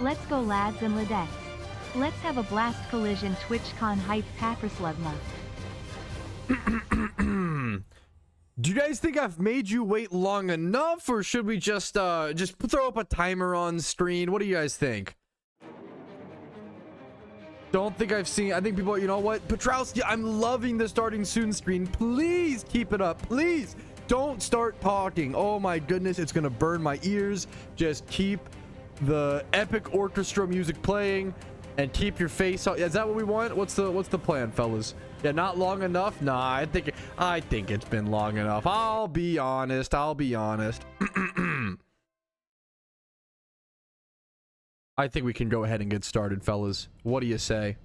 Let's go lads and ladettes. Let's have a blast collision TwitchCon hype Patrouski. Do you guys think I've made you wait long enough, or should we just throw up a timer on screen? What do you guys think? Don't think I've seen. I think people, you know what, Patrouski, I'm loving the starting soon screen. Please keep it up. Please don't start talking. Oh my goodness, it's gonna burn my ears. Just keep the epic orchestra music playing and keep your face on. Is that what we want? What's the plan, fellas? Yeah, not long enough. Nah, I think it's been long enough. I'll be honest. I think we can go ahead and get started, fellas. What do you say?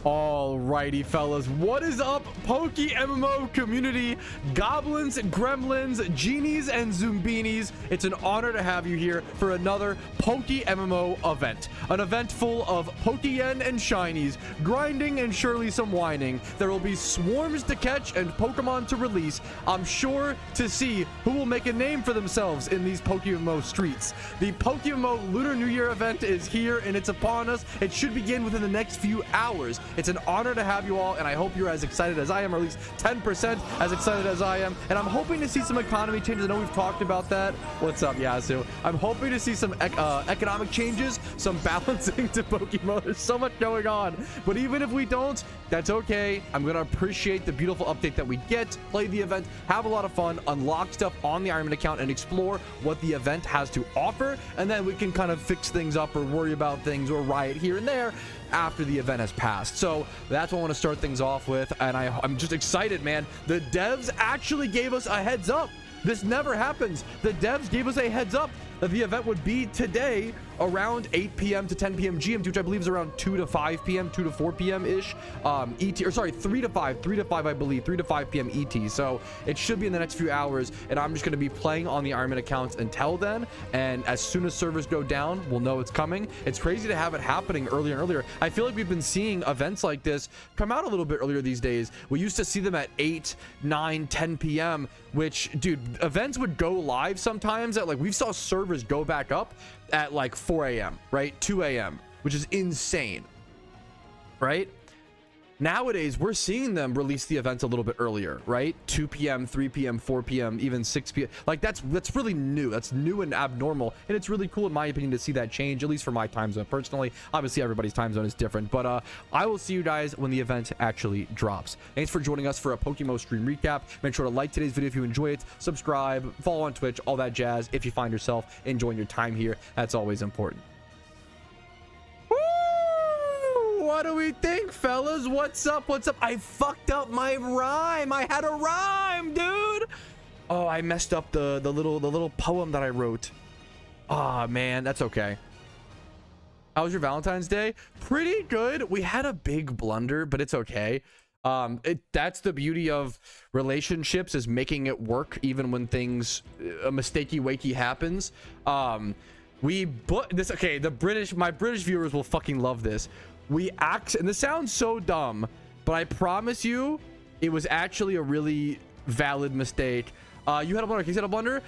Alrighty, fellas. What is up, PokeMMO community? Goblins, gremlins, genies, and zumbinis. It's an honor to have you here for another PokeMMO event. An event full of Pokeyen and shinies, grinding and surely some whining. There will be swarms to catch and Pokemon to release. I'm sure to see who will make a name for themselves in these PokeMMO streets. The PokeMMO Lunar New Year event is here and it's upon us. It should begin within the next few hours. It's an honor to have you all, and I hope you're as excited as I am, or at least 10% as excited as I am. And I'm hoping to see some economy changes. I know we've talked about that. What's up, Yasu? I'm hoping to see some economic changes, some balancing to Pokemon. There's so much going on. But even if we don't, that's okay. I'm going to appreciate the beautiful update that we get, play the event, have a lot of fun, unlock stuff on the Ironman account, and explore what the event has to offer. And then we can kind of fix things up or worry about things or riot here and there after the event has passed. So that's what I want to start things off with, and I'm just excited, man. The devs actually gave us a heads up. This never happens. The devs gave us a heads up that the event would be today around 8 p.m. to 10 p.m. GMT, which I believe is around 2 to 5 p.m., 2 to 4 p.m. ish. ET, or sorry, 3 to 5, I believe, 3 to 5 p.m. ET. So it should be in the next few hours, and I'm just going to be playing on the Ironman accounts until then. And as soon as servers go down, we'll know it's coming. It's crazy to have it happening earlier and earlier. I feel like we've been seeing events like this come out a little bit earlier these days. We used to see them at 8, 9, 10 p.m., which, dude, events would go live sometimes at, like, we saw servers go back up at like 4 a.m., right? 2 a.m., which is insane, right? Nowadays, we're seeing them release the events a little bit earlier, right? 2 p.m., 3 p.m., 4 p.m., even 6 p.m. Like, that's really new. That's new and abnormal. And it's really cool, in my opinion, to see that change, at least for my time zone. Personally, obviously, everybody's time zone is different. But I will see you guys when the event actually drops. Thanks for joining us for a PokeMMO stream recap. Make sure to like today's video if you enjoy it. Subscribe, follow on Twitch, all that jazz. If you find yourself enjoying your time here, that's always important. What do we think, fellas? What's up? I fucked up my rhyme. I had a rhyme, dude. Oh, I messed up the little poem that I wrote. Ah, man, that's okay. How was your Valentine's Day? Pretty good. We had a big blunder, but it's okay. That's the beauty of relationships, is making it work even when things a mistakey wakey happens. We put this, okay, my British viewers will fucking love this. And this sounds so dumb, but I promise you it was actually a really valid mistake. You had a blunder. Can you say a blunder?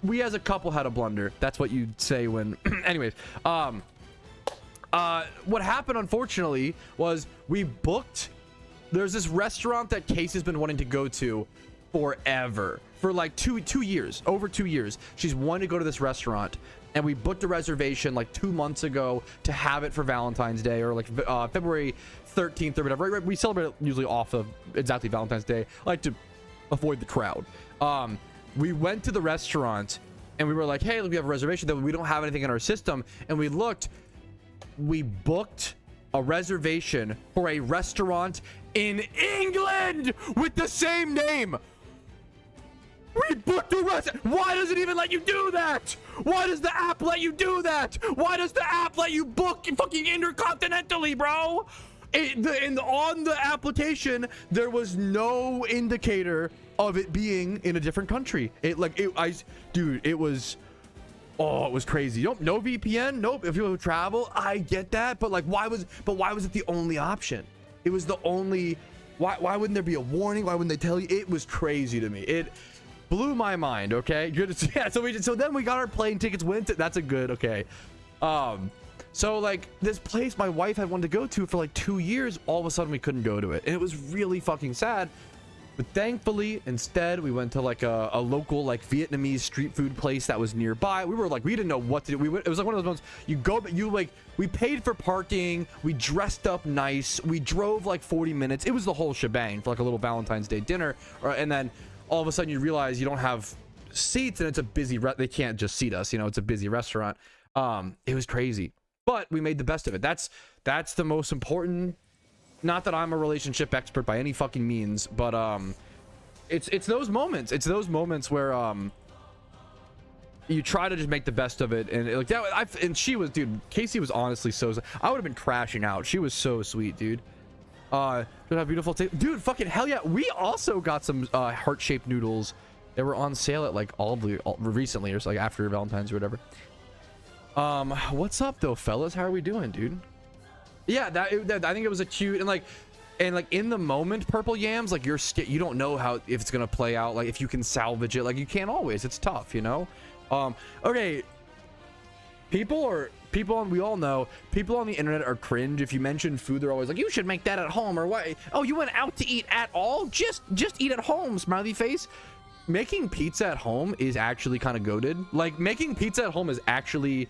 We as a couple had a blunder. That's what you'd say when anyways. What happened, unfortunately, was we booked. There's this restaurant that Case has been wanting to go to forever, for like two years, over 2 years. She's wanted to go to this restaurant, and we booked a reservation like 2 months ago to have it for Valentine's Day, or like February 13th or whatever, right? We celebrate it usually off of exactly Valentine's Day, like to avoid the crowd. We went to the restaurant and we were like, hey, we have a reservation, that we don't have anything in our system. And we looked, we booked a reservation for a restaurant in England with the same name. We booked a restaurant. Why does it even let you do that? Why does the app let you do that? Why does the app let you book fucking intercontinentally, bro? On the application, there was no indicator of it being in a different country. Dude, it was, oh, it was crazy. No VPN. Nope. If you travel, I get that, but like, why was it the only option? It was the only. Why wouldn't there be a warning? Why wouldn't they tell you? It was crazy to me. blew my mind. Okay, good. Yeah, so then we got our plane tickets, that's a good, okay. So like this place my wife had wanted to go to for like 2 years, all of a sudden we couldn't go to it, and it was really fucking sad. But thankfully, instead, we went to like a local like Vietnamese street food place that was nearby. We were like, we didn't know what to do. It was like one of those ones you go, but we paid for parking, we dressed up nice, we drove like 40 minutes. It was the whole shebang for like a little Valentine's Day dinner, and then all of a sudden you realize you don't have seats, and it's a busy. They can't just seat us, you know. It's a busy restaurant. It was crazy, but we made the best of it. That's the most important. Not that I'm a relationship expert by any fucking means, but it's those moments. It's those moments where you try to just make the best of it, and like that. And she was, dude. Casey was honestly so. I would have been crashing out. She was so sweet, dude. Beautiful, dude. Fucking hell yeah. We also got some heart-shaped noodles. They were on sale at like all recently, or so, like after Valentine's or whatever. What's up though, fellas? How are we doing, dude? Yeah, I think it was a cute, and like in the moment, purple yams, like you don't know if it's gonna play out, like if you can salvage it. Like you can't always. It's tough, you know. Okay, we all know people on the internet are cringe. If you mention food, they're always like, you should make that at home, or what? Oh, you went out to eat at all? Just eat at home, smiley face. Making pizza at home is actually kind of goated. Like making pizza at home is actually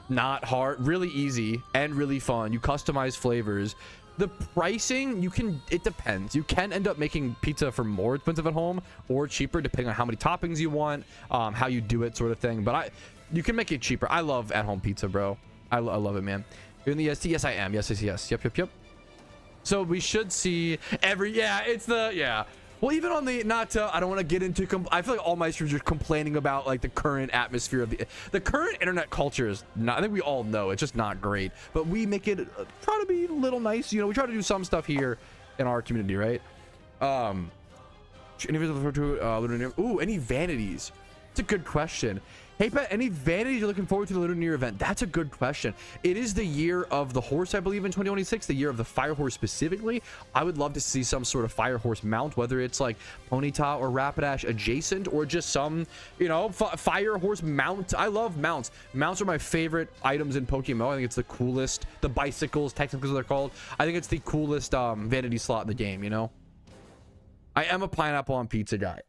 not hard, really easy and really fun. You customize flavors. The pricing, it depends. You can end up making pizza for more expensive at home or cheaper depending on how many toppings you want, how you do it, sort of thing. But you can make it cheaper. I love at-home pizza, bro. I love it, man. You're in the EST? Yes, I am. Yes. Yep. So we should see well, even on the I don't want to get into I feel like all my streamers are complaining about like the current atmosphere of the current internet culture is not, I think we all know it's just not great, but we make it try to be a little nice, you know. We try to do some stuff here in our community, right? Any vanities? It's a good question. Hey Pat, any vanities you're looking forward to the Lunar event? That's a good question. It is the year of the horse, I believe, in 2026, the year of the fire horse specifically. I would love to see some sort of fire horse mount, whether it's like Ponyta or Rapidash adjacent, or just some, you know, fire horse mount. I love mounts. Mounts are my favorite items in PokeMMO. I think it's the coolest. The bicycles, technically they're called. I think it's the coolest vanity slot in the game, you know? I am a pineapple on pizza guy.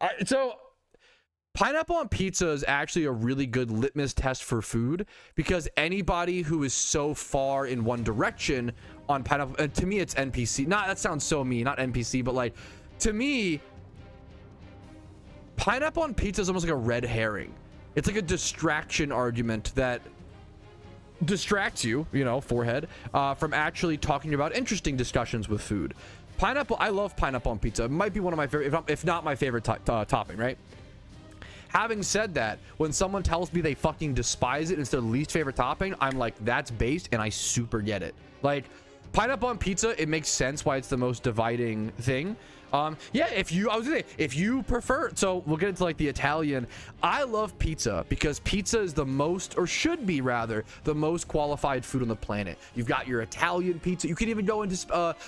Pineapple on pizza is actually a really good litmus test for food, because anybody who is so far in one direction on pineapple, and to me it's NPC. That sounds so mean, not NPC, but like to me, pineapple on pizza is almost like a red herring. It's like a distraction argument that distracts you, you know, forehead, from actually talking about interesting discussions with food. Pineapple, I love pineapple on pizza. It might be one of my favorite, if not my favorite topping, right? Having said that, when someone tells me they fucking despise it and it's their least favorite topping, I'm like, that's based, and I super get it. Like, pineapple on pizza, it makes sense why it's the most dividing thing. Yeah, if you prefer, so we'll get into like the Italian. I love pizza because pizza is the most, or should be rather, the most qualified food on the planet. You've got your Italian pizza. You can even go into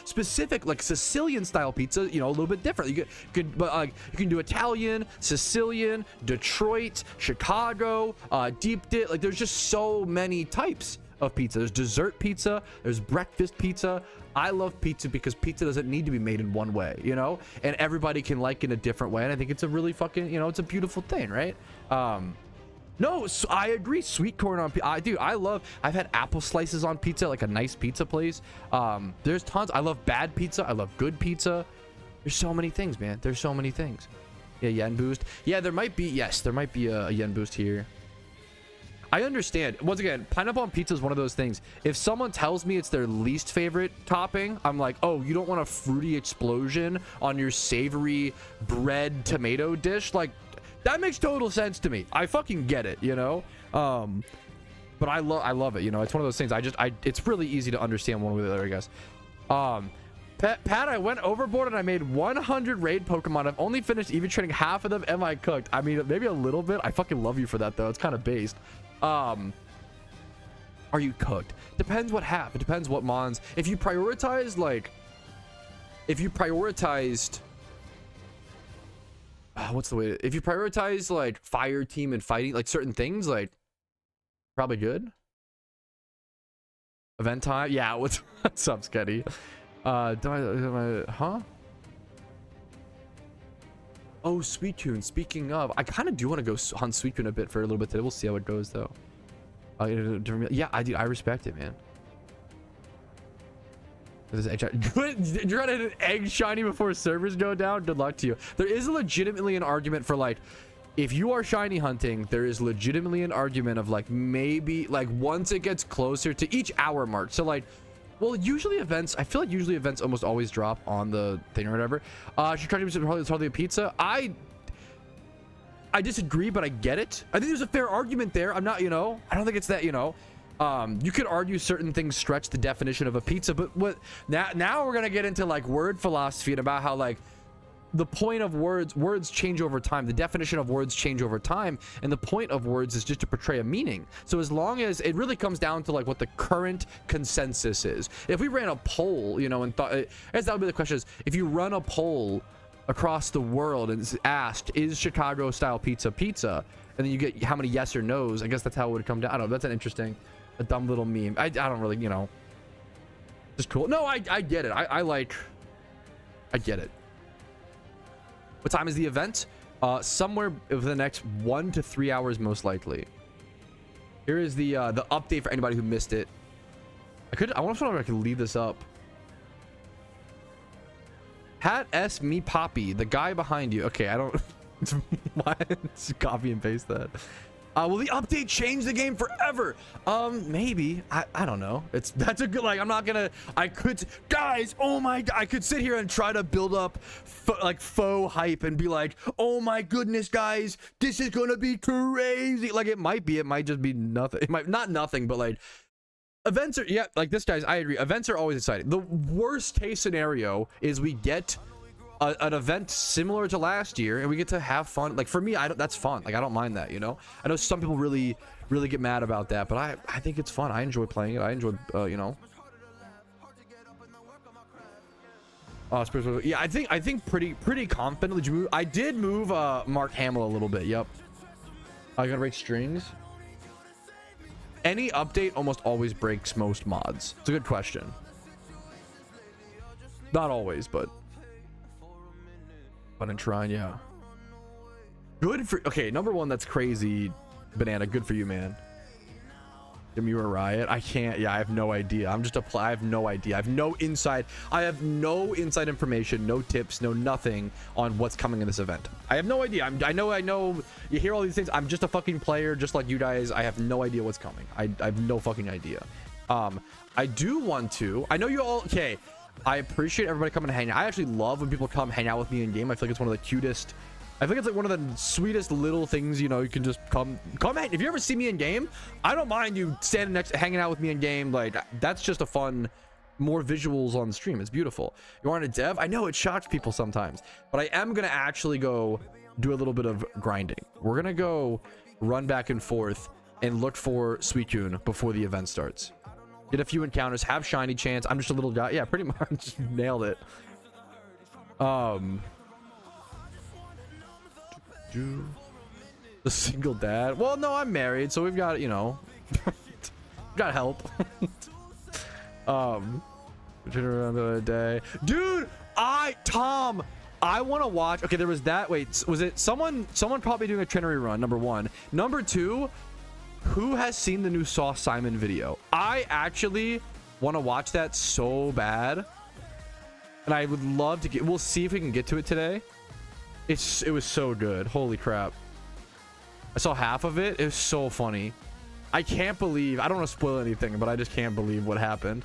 specific like Sicilian style pizza, you know, a little bit different. You can do Italian, Sicilian, Detroit, Chicago, deep dip. Like there's just so many types of pizza. There's dessert pizza, there's breakfast pizza. I love pizza because pizza doesn't need to be made in one way, you know, and everybody can like it in a different way, and I think it's a really fucking, you know, it's a beautiful thing, right? No, I agree. Sweet corn on pizza, dude. I've had apple slices on pizza, like a nice pizza place. There's tons. I love bad pizza, I love good pizza. There's so many things, man. There's so many things. Yeah, yen boost. Yeah, there might be a yen boost here. I understand. Once again, pineapple on pizza is one of those things. If someone tells me it's their least favorite topping, I'm like, oh, you don't want a fruity explosion on your savory bread tomato dish? Like, that makes total sense to me. I fucking get it, you know? But I love it, you know? It's one of those things. It's really easy to understand one way or the other, I guess. Pat, I went overboard and I made 100 raid Pokemon. I've only finished even training half of them. Am I cooked? I mean, maybe a little bit. I fucking love you for that, though. It's kind of based. Are you cooked? Depends what half. It depends what mons. If you prioritized what's the way if you prioritize like fire team and fighting, like certain things, like probably good. Event time, yeah. What's up, Sketty? Huh? Oh, Sweet Tune. Speaking of, I kind of do want to go hunt Sweet Tune a bit for a little bit today. We'll see how it goes, though. Yeah, I do. I respect it, man. You're trying to hit an egg shiny before servers go down? Good luck to you. There is legitimately an argument for, like, if you are shiny hunting, there is legitimately an argument of, like, maybe, like, once it gets closer to each hour mark. So, like, well, usually events, I feel like usually events almost always drop on the thing or whatever. She tried to be it's hardly a pizza. I disagree, but I get it. I think there's a fair argument there. I'm not, you know, I don't think it's that, you know, you could argue certain things stretch the definition of a pizza, but what now we're gonna get into like word philosophy and about how like the point of words change over time, the definition of words change over time, and the point of words is just to portray a meaning. So as long as it really comes down to like what the current consensus is. If we ran a poll, you know, and thought, I guess that would be the question, is if you run a poll across the world and it's asked, is Chicago style pizza pizza, and then you get how many yes or no's, I guess that's how it would come down. I don't know, that's an interesting, a dumb little meme. I don't really, you know, just cool. No, I get it. I get it. What time is the event? Somewhere over the next 1 to 3 hours, most likely. Here is the update for anybody who missed it. I want to know if I can leave this up. Pat S me Poppy, the guy behind you. Okay, I don't. Why? Just copy and paste that. Will the update change the game forever? Maybe. I don't know. That's a good, like, I'm not gonna, I could, guys, oh my god, I could sit here and try to build up like faux hype and be like, oh my goodness, guys, this is gonna be crazy. Like, it might be, it might just be nothing. It might not nothing, but like events are, yeah, like this, guys, I agree, events are always exciting. The worst case scenario is we get an event similar to last year and we get to have fun. Like for me, that's fun. Like I don't mind that, you know. I know some people really get mad about that, but I think it's fun. I enjoy playing it. I enjoy you know. Yeah, I think pretty confidently. Did you move? I did move Mark Hamill a little bit. Yep. I gotta break strings. Any update almost always breaks most mods. It's a good question. Not always, but fun and trying, yeah. Good for, okay, number one, that's crazy, Banana. Good for you, man. Give me a riot. I can't, yeah, I have no idea. I'm just I have no idea. I have no inside information, no tips, no nothing on what's coming in this event. I have no idea. I know you hear all these things. I'm just a fucking player just like you guys. I have no idea what's coming. I have no fucking idea. I do want to, I know you all, okay, I appreciate everybody coming to hang out. I actually love when people come hang out with me in game. I feel like it's one of the cutest, I think it's like one of the sweetest little things, you know. You can just come hang. If you ever see me in game, I don't mind you standing next, hanging out with me in game. Like that's just a fun, more visuals on the stream. It's beautiful. You aren't a dev, I know it shocks people sometimes, but I am gonna actually go do a little bit of grinding. We're gonna go run back and forth and look for Sweet Tune before the event starts. Get a few encounters, have shiny chance. I'm just a little guy. Yeah, pretty much nailed it. The single dad. Well, no, I'm married, so we've got, you know, got help. Turn around the other day, dude. Tom, I want to watch. Okay, there was that. Wait, was it someone probably doing a Trinity run? Number one. Number two. Who has seen the new Sauce Simon video? I actually want to watch that so bad, and I would love to get. We'll see if we can get to it today. It was so good. Holy crap! I saw half of it. It was so funny. I can't believe. I don't want to spoil anything, but I just can't believe what happened.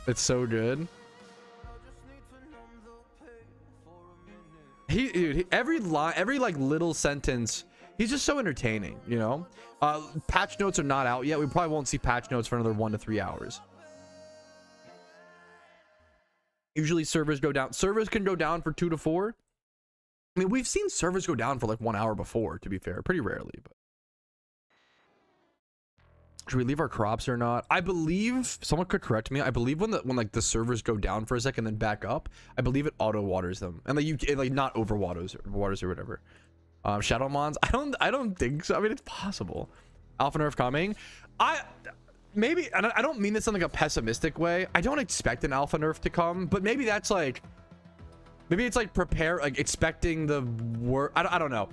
It's so good. Dude, every line, every like little sentence. He's just so entertaining, you know. Patch notes are not out yet. We probably won't see patch notes for another 1 to 3 hours. Usually servers go down. Servers can go down for 2 to 4. I mean, we've seen servers go down for like 1 hour before, to be fair. Pretty rarely, but Should we leave our crops or not? I believe someone could correct me. I believe when like the servers go down for a second then back up, I believe it auto waters them, and like it, like not over waters or whatever. Shadow mons, I don't think so. I mean, it's possible. Alpha nerf coming. Maybe, and I don't mean this in like a pessimistic way. I don't expect an alpha nerf to come, but maybe that's like, maybe it's like prepare, like expecting the worst. I don't know.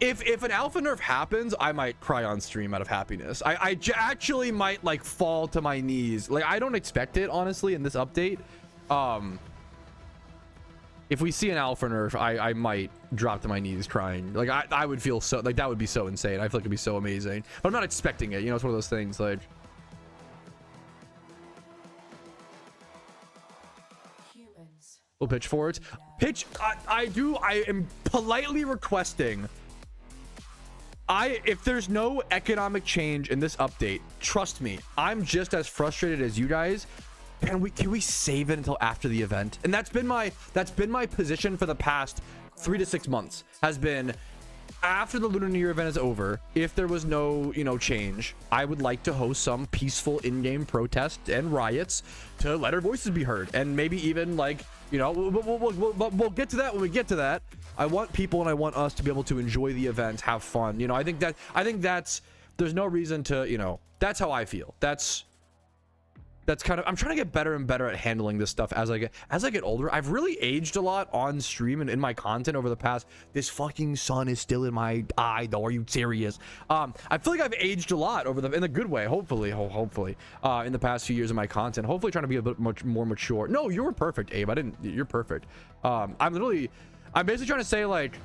If an alpha nerf happens, I might cry on stream out of happiness. I actually might like fall to my knees. Like, I don't expect it, honestly, in this update. If we see an alpha nerf, I might drop to my knees crying. Like, I would feel so, like, that would be so insane. I feel like it'd be so amazing, but I'm not expecting it. You know, it's one of those things, like. We'll pitch forwards. Pitch. I am politely requesting. If there's no economic change in this update, trust me, I'm just as frustrated as you guys. Can we save it until after the event? And that's been my position for the past 3 to 6 months. Has been after the Lunar New Year event is over, if there was no, you know, change, I would like to host some peaceful in-game protests and riots to let our voices be heard, and maybe even like, you know, we'll get to that when we get to that. I want people and I want us to be able to enjoy the event, have fun. You know, I think that's there's no reason to, you know, that's how I feel. That's kind of, I'm trying to get better and better at handling this stuff as I get older. I've really aged a lot on stream and in my content over the past. This fucking sun is still in my eye though. Are you serious? I feel like I've aged a lot in a good way, hopefully, in the past few years of my content. Hopefully trying to be a bit much more mature. No, you were perfect, Abe. You're perfect. I'm basically trying to say, like,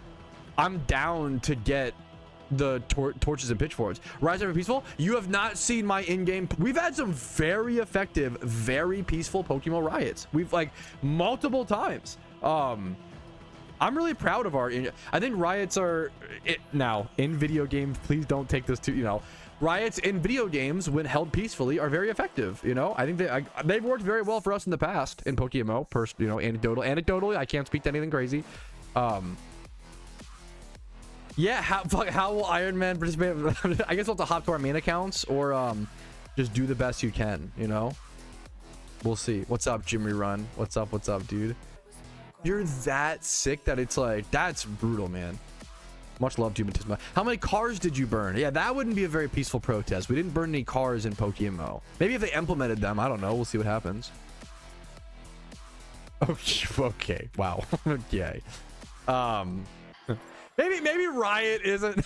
I'm down to get the torches and pitchforks. Rise Ever Peaceful, you have not seen my in-game. We've had some very effective, very peaceful Pokemon riots. We've, like, multiple times. I'm really proud of our, I think riots are now in video games. Please don't take this to, you know, riots in video games when held peacefully are very effective. You know, I think they've worked very well for us in the past in PokeMMO. You know, anecdotally, I can't speak to anything crazy. Yeah, how will Iron Man participate? I guess we'll have to hop to our main accounts or just do the best you can, you know? We'll see. What's up, Jimmy Run? What's up, dude? You're that sick that it's like, that's brutal, man. Much love to you, Matisma. How many cars did you burn? Yeah, that wouldn't be a very peaceful protest. We didn't burn any cars in PokeMMO. Maybe if they implemented them, I don't know. We'll see what happens. Okay. Wow. Okay. Maybe riot isn't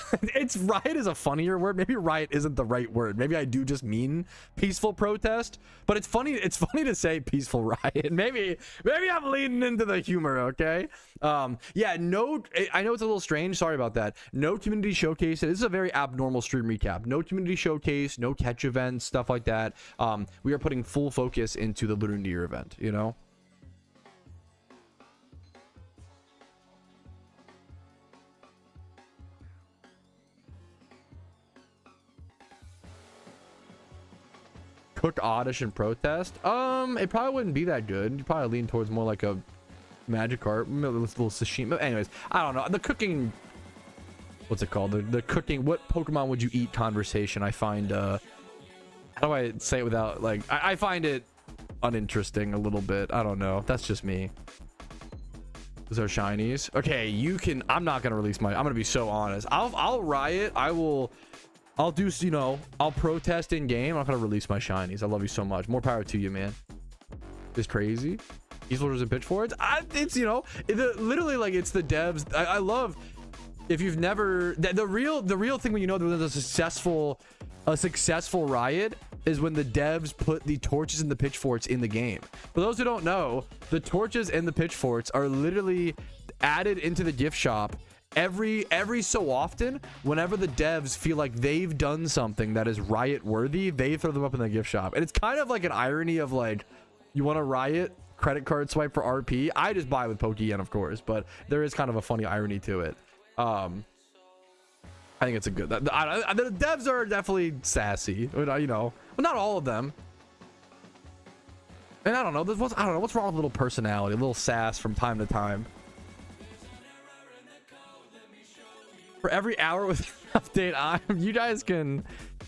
riot is a funnier word. Maybe riot isn't the right word. Maybe I do just mean peaceful protest, but it's funny to say peaceful riot. Maybe I'm leaning into the humor, okay? Yeah, no, I know it's a little strange, sorry about that. No community showcase. This is a very abnormal stream recap. No community showcase, no catch events, stuff like that. We are putting full focus into the Lunar New Year event, you know? Cook oddish and protest. It probably wouldn't be that good. You probably lean towards more like a Magikarp, a little sashimi. Anyways, I don't know. The cooking, what's it called? The cooking. What Pokemon would you eat? Conversation. I find. How do I say it without like? I find it uninteresting a little bit. I don't know. That's just me. Those are shinies. Okay, you can. I'm not gonna release my. I'm gonna be so honest. I'll riot. I'll do, you know, I'll protest in game. I'm not gonna release my shinies. I love you so much. More power to you, man. It's crazy. Easels and pitchforks. It's, you know, literally like it's the devs. I love, if you've never, the real thing when you know there's a successful riot is when the devs put the torches and the pitchforks in the game. For those who don't know, the torches and the pitchforks are literally added into the gift shop every so often. Whenever the devs feel like they've done something that is riot worthy, they throw them up in the gift shop. And it's kind of like an irony of like, you want to riot, credit card swipe for RP. I just buy with Pokeyen, of course, but there is kind of a funny irony to it. I think it's a good, the devs are definitely sassy, you know, but not all of them. And I don't know what's wrong with a little personality, a little sass from time to time. For every hour with an update, you guys can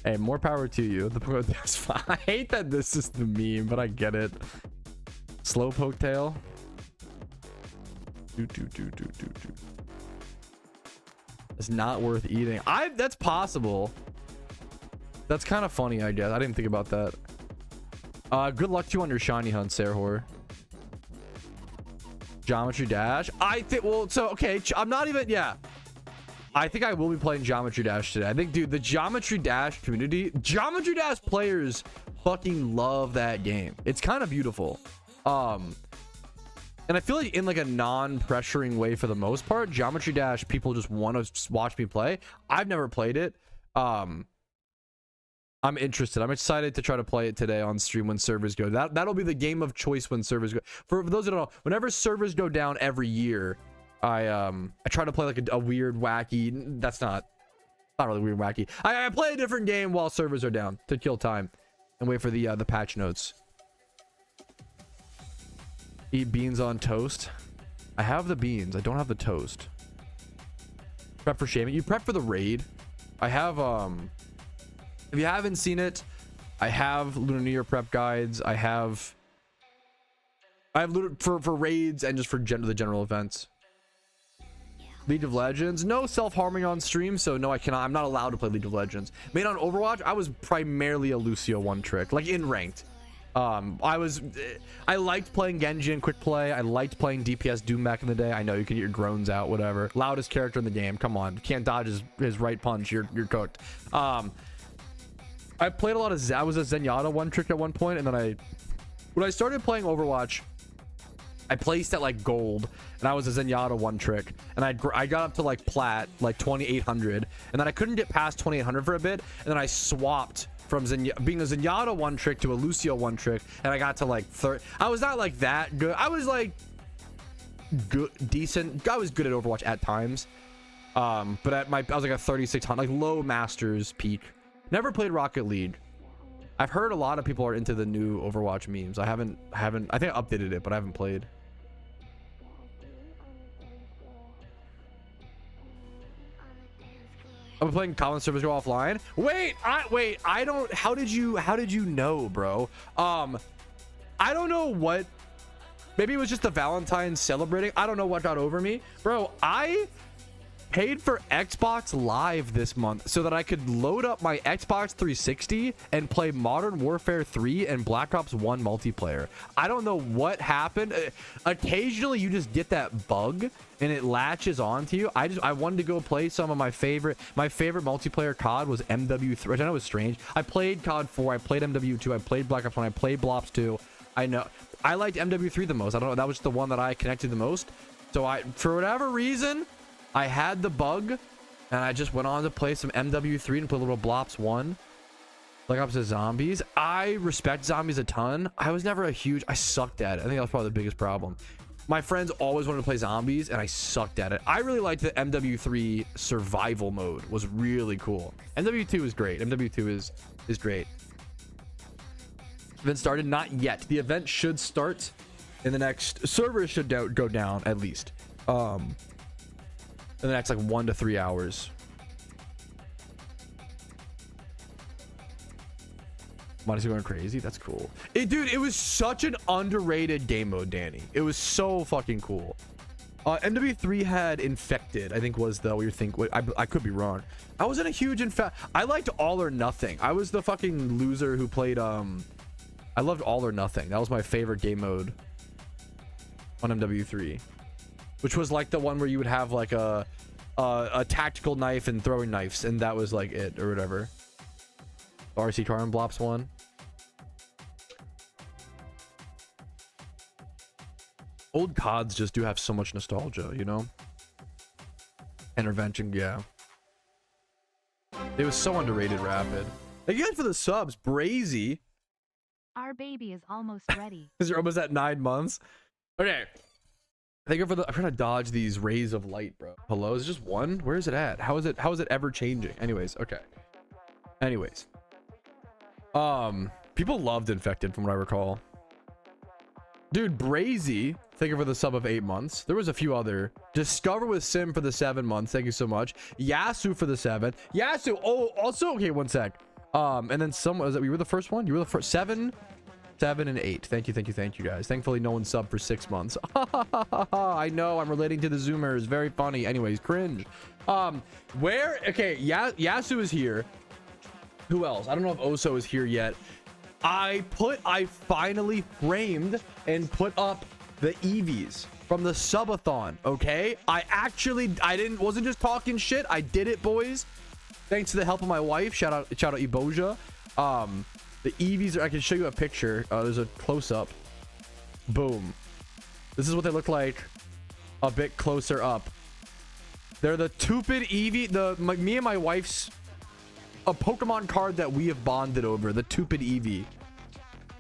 Hey, more power to you. That's fine. I hate that this is the meme, but I get it. Slowpoke tail. It's not worth eating. That's possible. That's kind of funny, I guess. I didn't think about that. Good luck to you on your shiny hunt, Sarahor. Geometry Dash. I think, well, so, okay. I'm not even, yeah. I think I will be playing Geometry Dash today. I think, dude, the Geometry Dash community, Geometry Dash players fucking love that game. It's kind of beautiful. And I feel like in like a non-pressuring way for the most part, Geometry Dash people just want to watch me play. I've never played it. I'm interested. I'm excited to try to play it today on stream when servers go. That'll be the game of choice when servers go. For those who don't know, whenever servers go down every year, I try to play like a weird, wacky. That's not really weird, wacky. I play a different game while servers are down to kill time and wait for the patch notes. Eat beans on toast. I have the beans. I don't have the toast. Prep for shaming. You prep for the raid. I have if you haven't seen it, I have Lunar New Year prep guides. I have for raids and just for the general events. League of Legends, no self-harming on stream, so no, I cannot. I'm not allowed to play League of Legends. Made on Overwatch, I was primarily a Lucio one trick, like in ranked. I liked playing Genji and quick play. I liked playing DPS Doom back in the day. I know you can get your groans out, whatever. Loudest character in the game. Come on, can't dodge his right punch. You're cooked. I played a lot of I was a Zenyatta one trick at one point, and then when I started playing Overwatch, I placed at like gold, and I was a Zenyatta one trick, and I got up to like plat, like 2800, and then I couldn't get past 2800 for a bit, and then I swapped from being a Zenyatta one trick to a Lucio one trick, and I got to like 30. I was not like that good. I was like good, decent. I was good at Overwatch at times, but I was like a 3600, like low masters peak. Never played Rocket League. I've heard a lot of people are into the new Overwatch memes. I haven't. I think I updated it, but I haven't played. I'm playing common servers go offline. Wait, I don't. How did you know, bro? I don't know what. Maybe it was just the Valentine celebrating. I don't know what got over me, bro. I paid for Xbox Live this month so that I could load up my Xbox 360 and play Modern Warfare 3 and Black Ops 1 multiplayer. I don't know what happened. Occasionally you just get that bug and it latches onto you. I wanted to go play some of my favorite multiplayer COD was MW3, which I know was strange. I played COD 4, I played MW2, I played Black Ops 1, I played Blops 2. I know I liked MW3 the most. I don't know, that was the one that I connected the most. So for whatever reason, I had the bug, and I just went on to play some MW3 and play a little Blops 1. Black Ops Zombies. I respect zombies a ton. I was never I sucked at it. I think that was probably the biggest problem. My friends always wanted to play zombies, and I sucked at it. I really liked the MW3 survival mode. Was really cool. MW2 is great. MW2 is great. Event started? Not yet. The event should start in the next. Servers should go down at least. In the next like 1 to 3 hours. Monty's going crazy. That's cool. Dude, it was such an underrated game mode, Danny. It was so fucking cool. MW3 had Infected, I think was the what you're thinking. I could be wrong. I wasn't a huge I liked All or Nothing. I was the fucking loser who played I loved All or Nothing. That was my favorite game mode on MW3. Which was like the one where you would have like a tactical knife and throwing knives, and that was like it or whatever. RC car and Blops 1. Old CODs just do have so much nostalgia, you know? Intervention, yeah. It was so underrated, Rapid. Thank you guys for the subs, Brazy. Our baby is almost ready. Because you're almost at 9 months. Okay. Thank you for I'm trying to dodge these rays of light, bro. Hello, is it just one? Where is it at? How is it ever changing? Anyways, okay. Anyways. People loved Infected from what I recall. Dude, Brazy, thank you for the sub of 8 months. There was a few other. Discover with Sim for the 7 months. Thank you so much. Yasu for the 7. Yasu, oh, also, okay, one sec. And then some was it, we were the first one. You were the first. 7, 7, and 8. Thank you guys. Thankfully no one subbed for 6 months. I know, I'm relating to the Zoomers. Very funny. Anyways, cringe. Where, okay, Yasu is here. Who else? I don't know if Oso is here yet. I finally framed and put up the EVs from the subathon. Okay, wasn't just talking shit. I did it, boys, thanks to the help of my wife. Shout out Iboja. The EVs are, I can show you a picture. There's a close-up. Boom. This is what they look like a bit closer up. They're the Tupid Eevee. Me and my wife's a Pokemon card that we have bonded over. The Tupid Eevee.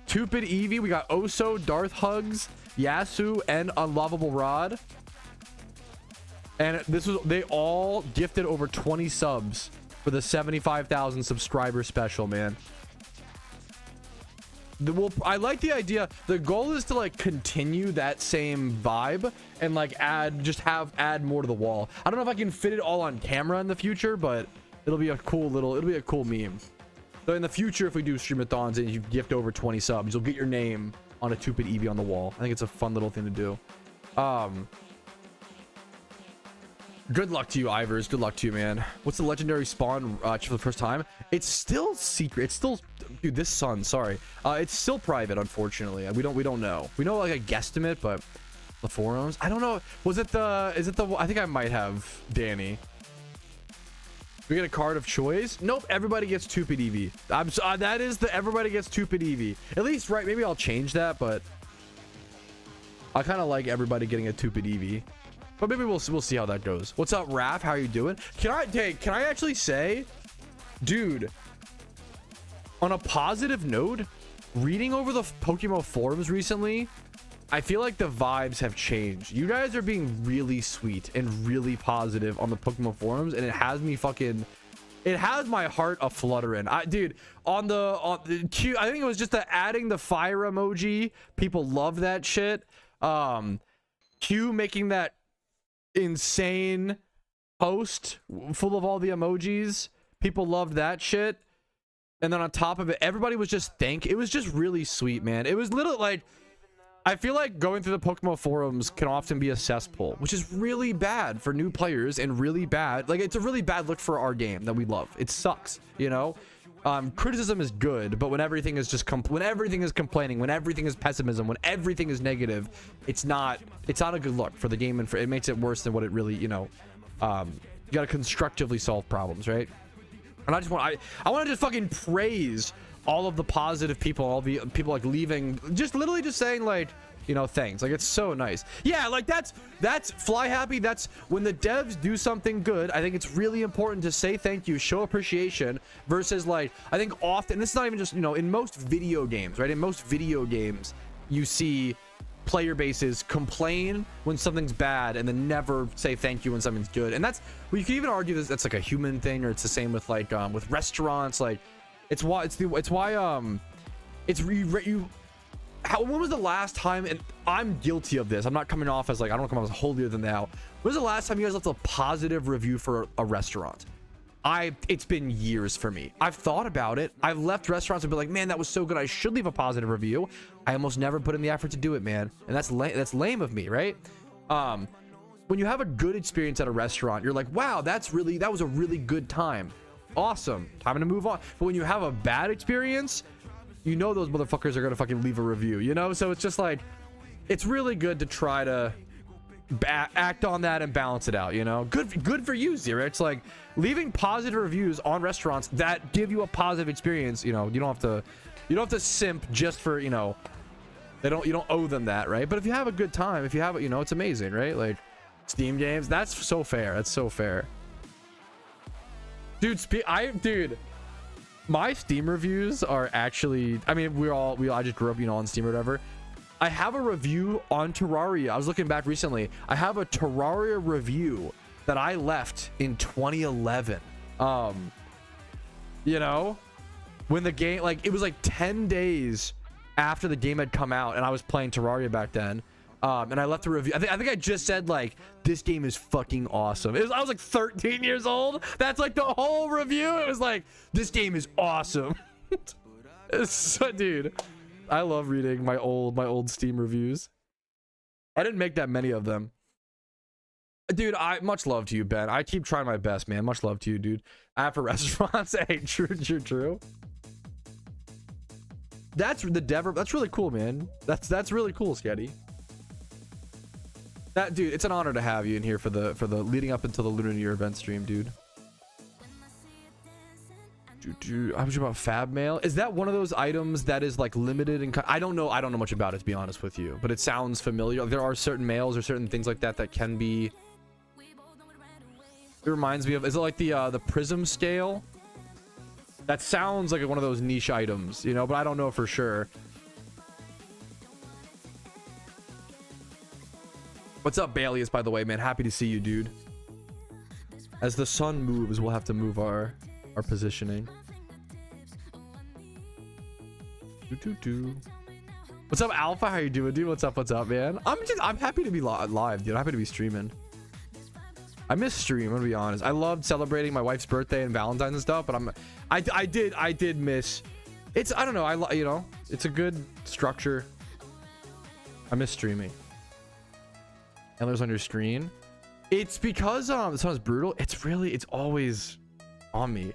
Tupid Eevee. We got Oso, Darth Hugs, Yasu, and Unlovable Rod. And they all gifted over 20 subs for the 75,000 subscriber special, man. I like the idea. The goal is to like continue that same vibe and like add more to the wall. I don't know if I can fit it all on camera in the future, but it'll be a cool meme. So in the future, if we do streamathons and you gift over 20 subs, you'll get your name on a Tupid Eevee on the wall. I think it's a fun little thing to do. Good luck to you, Ivers. Good luck to you, man. What's the legendary spawn for the first time? It's still secret. It's still, dude, this sun, sorry. It's still private, unfortunately. We don't know. We know like a guesstimate, but the forums, I don't know. Is it the, I think I might have Danny. We get a card of choice. Nope, everybody gets Tupid Eevee. That is the everybody gets Tupid Eevee. At least, right? Maybe I'll change that, but I kind of like everybody getting a Tupid Eevee. But maybe we'll see how that goes. What's up, Raph? How are you doing? Can I actually say, dude, on a positive note, reading over the PokeMMO forums recently, I feel like the vibes have changed. You guys are being really sweet and really positive on the PokeMMO forums, and it has me it has my heart a fluttering. Dude, on the Q, I think it was just adding the fire emoji. People love that shit. Q making that insane post full of all the emojis. People loved that shit. And then on top of it, everybody was just it was just really sweet, man. It was literally like, I feel like going through the PokeMMO forums can often be a cesspool, which is really bad for new players and really bad. Like, it's a really bad look for our game that we love. It sucks, you know? Criticism is good, but when everything is just when everything is complaining, when everything is pessimism, when everything is negative, it's not a good look for the game, and it makes it worse than what it really, you know. You gotta constructively solve problems, right? And I want to just fucking praise all of the positive people, all the people like leaving, just literally just saying like, you know, thanks. Like, it's so nice. Yeah, like that's fly happy. That's when the devs do something good. I think it's really important to say thank you, show appreciation, versus like, I think often, this is not even just, you know, in most video games, right? In most video games, you see player bases complain when something's bad and then never say thank you when something's good. And that's, well, you can even argue that's like a human thing, or it's the same with like with restaurants. Like, when was the last time, and I'm guilty of this, I'm not coming off as like, I don't come off as holier than thou. When was the last time you guys left a positive review for a restaurant? It's been years for me. I've thought about it. I've left restaurants and been like, man, that was so good, I should leave a positive review. I almost never put in the effort to do it, man. And that's lame of me, right? When you have a good experience at a restaurant, you're like, wow, that was a really good time. Awesome. Time to move on. But when you have a bad experience, you know those motherfuckers are gonna fucking leave a review, you know? So it's just like, it's really good to try to act on that and balance it out, you know? Good for you, Zero. It's like leaving positive reviews on restaurants that give you a positive experience. You know, you don't have to simp just for, you know, you don't owe them that, right? But if you have a good time, if you have it, you know, it's amazing, right? Like Steam games, that's so fair. That's so fair, dude. My Steam reviews are actually, I mean, I just grew up, you know, on Steam or whatever. I have a review on Terraria. I was looking back recently. I have a Terraria review that I left in 2011. You know, when the game, like, it was like 10 days after the game had come out and I was playing Terraria back then. And I left a review. I think I just said like, this game is fucking awesome. I was like 13 years old. That's like the whole review. It was like, this game is awesome. Dude, I love reading my old Steam reviews. I didn't make that many of them. Dude, much love to you, Ben. I keep trying my best, man. Much love to you, dude. For restaurants. Hey, true. That's the Dever. That's really cool, man. That's really cool, Sketty. Dude, it's an honor to have you in here for the leading up until the Lunar New Year event stream, dude. How much about Fab Mail? Is that one of those items that is like limited and I don't know much about it, to be honest with you, but it sounds familiar. There are certain mails or certain things like that can be. It reminds me of, is it like the prism scale? That sounds like one of those niche items, you know, but I don't know for sure. What's up, Bailius, by the way, man? Happy to see you, dude. As the sun moves, we'll have to move our positioning. What's up, Alpha? How you doing, dude? What's up, man? I'm happy to be live, dude. I'm happy to be streaming. I miss stream, I'm gonna be honest. I loved celebrating my wife's birthday and Valentine's and stuff, but I did miss. I don't know. You know, it's a good structure. I miss streaming. Antlers on your screen. It's because this one's brutal. It's always on me.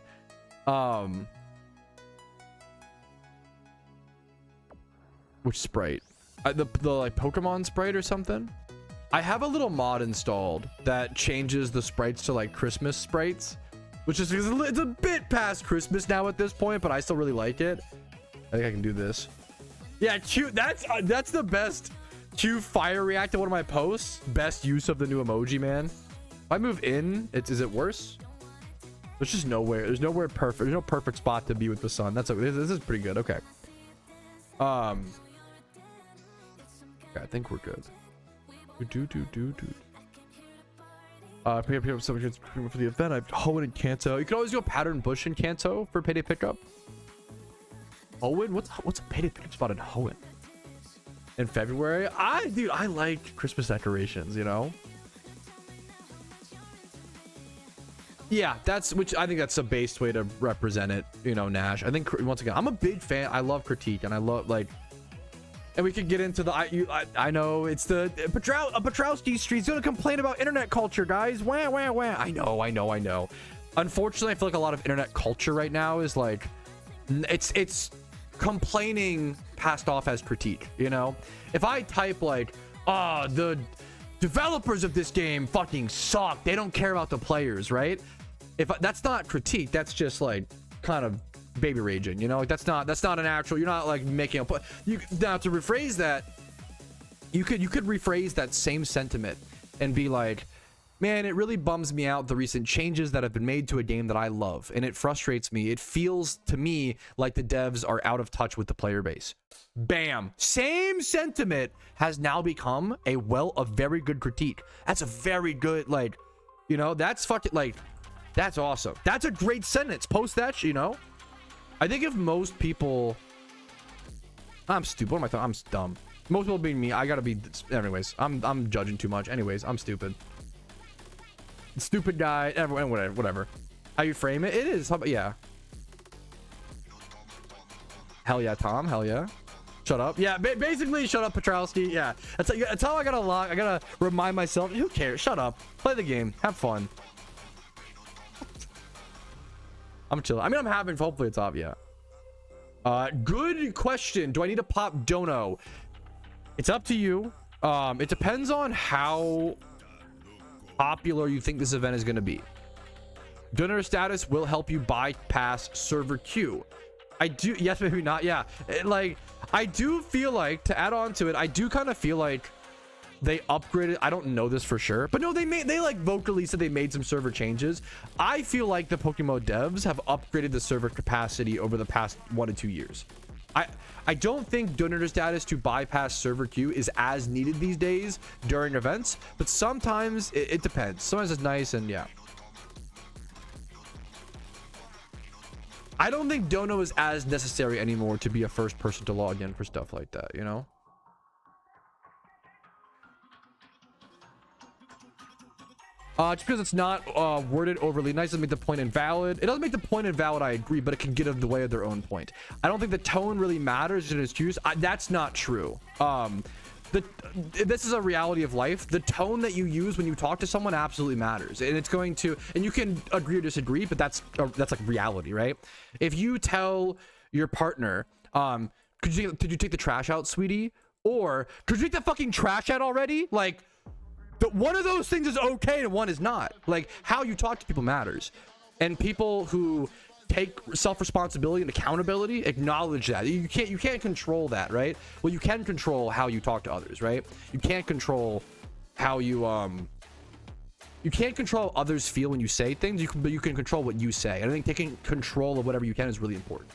Which sprite? The like Pokemon sprite or something? I have a little mod installed that changes the sprites to like Christmas sprites, which is, it's a bit past Christmas now at this point, but I still really like it. I think I can do this. Yeah, cute. That's the best. Q fire react to one of my posts. Best use of the new emoji, man. If I move in, is it worse? There's just nowhere. There's nowhere perfect. There's no perfect spot to be with the sun. This is pretty good. Okay. Okay, I think we're good. Pick up some for the event. I've Hoenn and Kanto. You can always go Pattern Bush and Kanto for payday pickup. Hoenn? What's a payday pickup spot in Hoenn? In February? Dude, I like Christmas decorations, you know? Yeah, which I think that's a based way to represent it, you know, Nash. I think, once again, I'm a big fan. I love critique, and I love, like, and we could get into the, I know it's the Patrouski street's gonna complain about internet culture, guys. Wah, wah, wah. I know. Unfortunately, I feel like a lot of internet culture right now is like, it's complaining passed off as critique, you know? If I type like, the developers of this game fucking suck, they don't care about the players, right? That's not critique, that's just like kind of baby raging, you know? Like that's not an actual, you're not like making now to rephrase that, you could rephrase that same sentiment and be like, man, it really bums me out the recent changes that have been made to a game that I love, and it frustrates me. It feels to me like the devs are out of touch with the player base. Bam. Same sentiment has now become a very good critique. That's a very good, like, you know, that's fucking, like, that's awesome. That's a great sentence. Post that, you know? I think if most people... I'm stupid. What am I talking? I'm dumb. Most people being me, I gotta be... Anyways, I'm judging too much. Anyways, I'm stupid. Stupid guy, whatever. How you frame it? It is. How about, yeah. Hell yeah, Tom. Hell yeah. Shut up. Yeah, basically, shut up, Patrouski. Yeah, that's how I gotta lock. I gotta remind myself. Who cares? Shut up. Play the game. Have fun. I'm chilling. I mean, I'm having. Hopefully, it's off. Yeah. Good question. Do I need to pop Dono? It's up to you. It depends on how popular you think this event is going to be. Donor status will help you bypass server queue. Yes, maybe not. Yeah, like I do feel like, to add on to it, I do kind of feel like they upgraded. I don't know this for sure, but no, they like vocally said they made some server changes. I feel like the PokeMMO devs have upgraded the server capacity over the past 1 to 2 years. I don't think donor status to bypass server queue is as needed these days during events, but sometimes it depends. Sometimes it's nice, and yeah. I don't think Dono is as necessary anymore to be a first person to log in for stuff like that, you know? Just because it's not worded overly nice doesn't make the point invalid. It doesn't make the point invalid, I agree, but it can get in the way of their own point. I don't think the tone really matters in its use. That's not true. This is a reality of life. The tone that you use when you talk to someone absolutely matters, and it's going to, and you can agree or disagree, but that's like reality, right? If you tell your partner, did you take the trash out, sweetie? Or could you take the fucking trash out already? Like, one of those things is okay and one is not. Like, how you talk to people matters, and people who take self-responsibility and accountability acknowledge that. You can't control that, right? Well, you can control how you talk to others, right? You can't control how you can't control how others feel when you say things, but you can control what you say. And I think taking control of whatever you can is really important.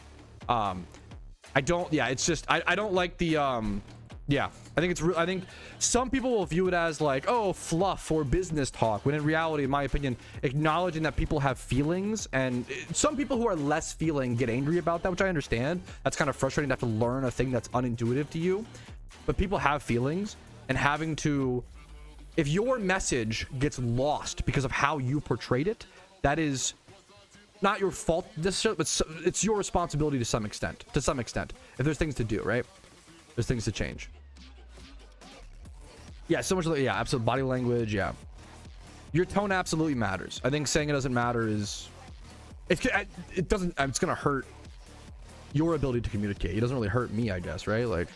I don't like the I think some people will view it as like, oh, fluff or business talk, when in reality, in my opinion, acknowledging that people have feelings, and some people who are less feeling get angry about that, which I understand. That's kind of frustrating to have to learn a thing that's unintuitive to you, but people have feelings, and having to, if your message gets lost because of how you portrayed it, that is not your fault, but it's your responsibility to some extent. If there's things to do, right? There's things to change. Yeah, so much. Yeah, absolute body language. Yeah, your tone absolutely matters. I think saying it doesn't matter is, it doesn't. It's gonna hurt your ability to communicate. It doesn't really hurt me, I guess, right? Like,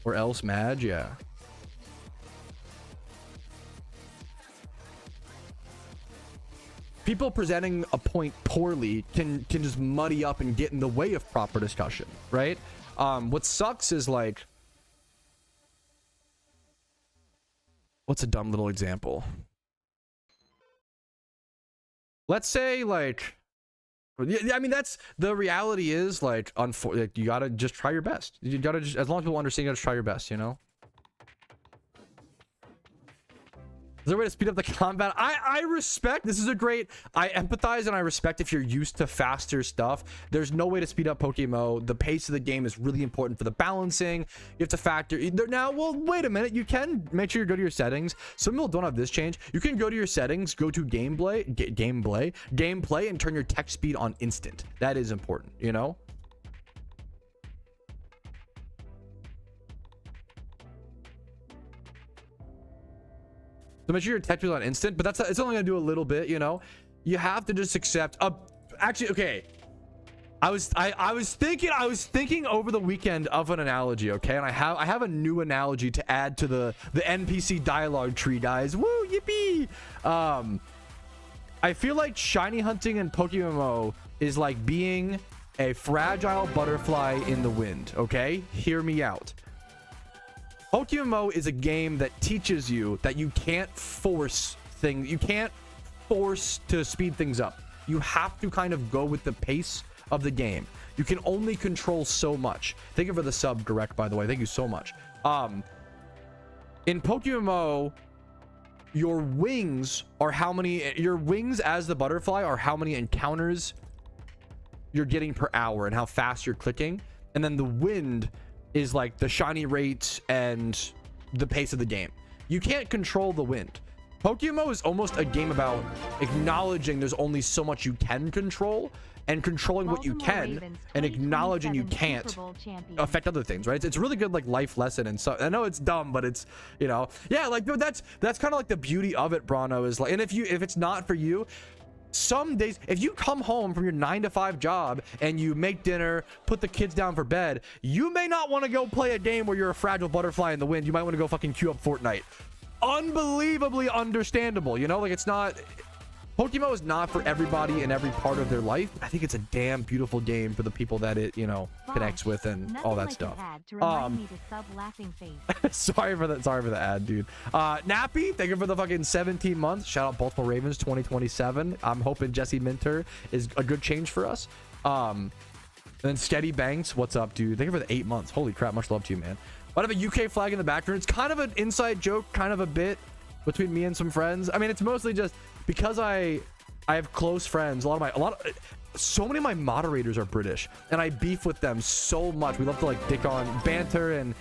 or else, Madge. Yeah. People presenting a point poorly can just muddy up and get in the way of proper discussion, right? What sucks is, like, what's a dumb little example? Let's say, like, yeah, I mean, that's the reality is, like, you gotta just try your best. You gotta just, as long as people understand, you gotta try your best, you know? Is there a way to speed up the combat? I respect, this is a great, I empathize and I respect if you're used to faster stuff. There's no way to speed up PokeMMO. The pace of the game is really important for the balancing. You have to factor now. Well, wait a minute. You can make sure you go to your settings. Some people don't have this change. You can go to your settings, go to gameplay, and turn your text speed on instant. That is important, you know? So make sure your text is on instant, but it's only gonna do a little bit, you know. You have to just accept. Actually, okay. I was thinking over the weekend of an analogy, okay, and I have a new analogy to add to the NPC dialogue tree, guys. Woo, yippee! I feel like shiny hunting in PokeMMO is like being a fragile butterfly in the wind. Okay, hear me out. PokeMMO is a game that teaches you that you can't force things. You can't force to speed things up. You have to kind of go with the pace of the game. You can only control so much. Thank you for the sub, Direct, by the way. Thank you so much. In PokeMMO, your wings as the butterfly are how many encounters you're getting per hour and how fast you're clicking. And then the wind is like the shiny rate and the pace of the game. You can't control the wind. PokeMMO is almost a game about acknowledging there's only so much you can control and controlling what you can and acknowledging you can't affect other things, right? It's really good, like, life lesson. And so I know it's dumb, but it's, you know, yeah, like, that's kind of like the beauty of it, Brano, is like, and if it's not for you, some days, if you come home from your 9-to-5 job and you make dinner, put the kids down for bed, you may not want to go play a game where you're a fragile butterfly in the wind. You might want to go fucking queue up Fortnite. Unbelievably understandable, you know? Like, it's not, PokeMMO is not for everybody in every part of their life. I think it's a damn beautiful game for the people that it, you know, connects with and all that stuff. Sorry for the ad, dude. Nappy, thank you for the fucking 17 months. Shout out Baltimore Ravens 2027. I'm hoping Jesse Minter is a good change for us. And then Steady Banks, what's up, dude? Thank you for the 8 months. Holy crap, much love to you, man. Why do I have a UK flag in the background? It's kind of an inside joke, kind of a bit between me and some friends. I mean, it's mostly just because I have close friends. So many of my moderators are British, and I beef with them so much. We love to, like, dick on, banter, and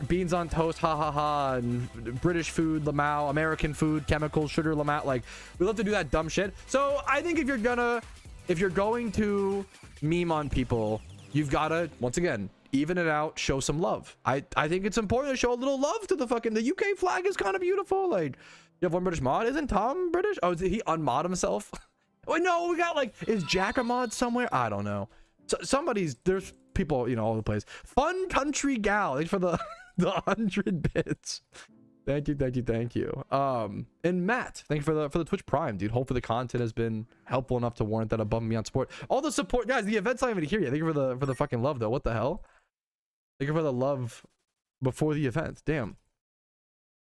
beans on toast, ha ha ha, and British food, lamau, American food, chemicals, sugar, lamau. Like, we love to do that dumb shit. So I think if you're going to meme on people, you've got to, once again, even it out, show some love. I think it's important to show a little love to the UK flag is kind of beautiful. Like, you have one British mod. Isn't Tom British? Oh, did he unmod himself? Oh no, we got like, is Jack a mod somewhere? I don't know. So there's people, you know, all the place. Fun country gal, thanks for the 100 bits. Thank you. And Matt, thank you for the Twitch Prime, dude. Hopefully the content has been helpful enough to warrant that above and beyond support. All the support, guys. The event's not even here yet. Thank you for the fucking love, though. What the hell? Thank you for the love before the event. Damn.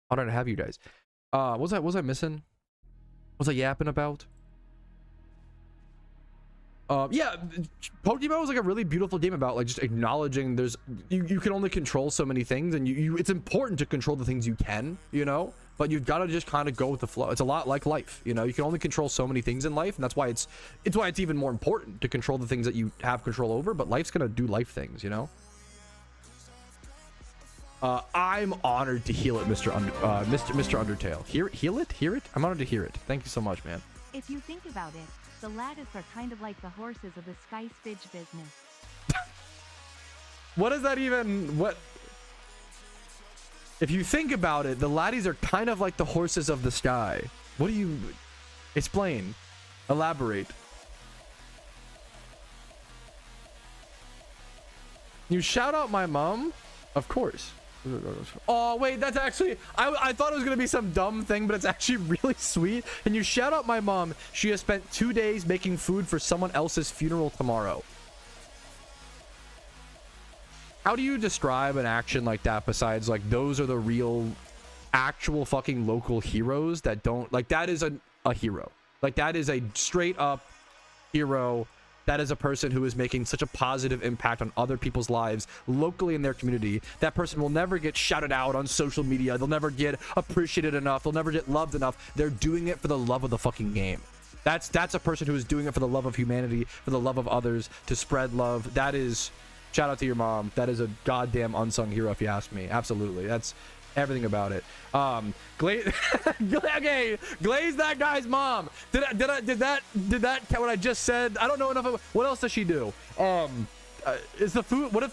Honored to have you guys. What was I missing? What was I yapping about? Yeah, PokeMMO is like a really beautiful game about like just acknowledging there's you can only control so many things, and it's important to control the things you can, you know, but you've got to just kind of go with the flow. It's a lot like life, you know. You can only control so many things in life, and that's why it's even more important to control the things that you have control over. But life's gonna do life things, you know. I'm honored to heal it, Mr. Undertale. Heal it. I'm honored to hear it. Thank you so much, man. If you think about it, the lattice are kind of like the horses of the Sky Spidge business. What does that even, what? If you think about it, the laddies are kind of like the horses of the sky. What do you, explain, elaborate. You shout out my mom? Of course. Oh wait, that's actually, I thought it was gonna be some dumb thing, but it's actually really sweet. And you shout out my mom. She has spent 2 days making food for someone else's funeral tomorrow. How do you describe an action like that besides like those are the real actual fucking local heroes that don't, like, that is a hero. Like, that is a straight up hero. That is a person who is making such a positive impact on other people's lives locally in their community. That person will never get shouted out on social media. They'll never get appreciated enough. They'll never get loved enough. They're doing it for the love of the fucking game. That's a person who is doing it for the love of humanity, for the love of others, to spread love. That is, shout out to your mom. That is a goddamn unsung hero, if you ask me. Absolutely. That's everything about it. Okay, Glaze that guy's mom. Did that count what I just said? I don't know enough of, what else does she do? Is the food, what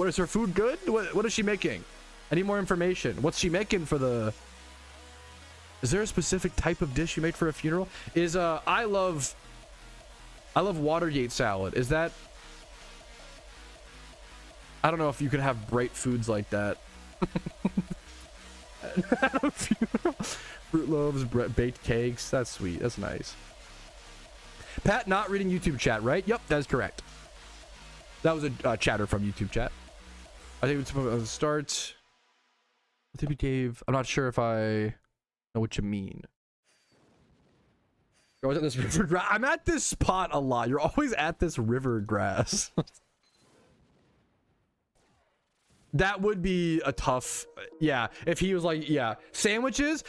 is her food good? What is she making? I need more information. What's she making for the, is there a specific type of dish you make for a funeral? Is I love Watergate salad. Is that, I don't know if you could have bright foods like that. Fruit loaves, baked cakes. That's sweet. That's nice. Pat not reading YouTube chat, right? Yep, that is correct. That was a chatter from YouTube chat. I think it's the start. I think we gave, I'm not sure if I know what you mean. I was at this river grass. I'm at this spot a lot. You're always at this river grass. That would be a tough, yeah, if he was like, yeah, sandwiches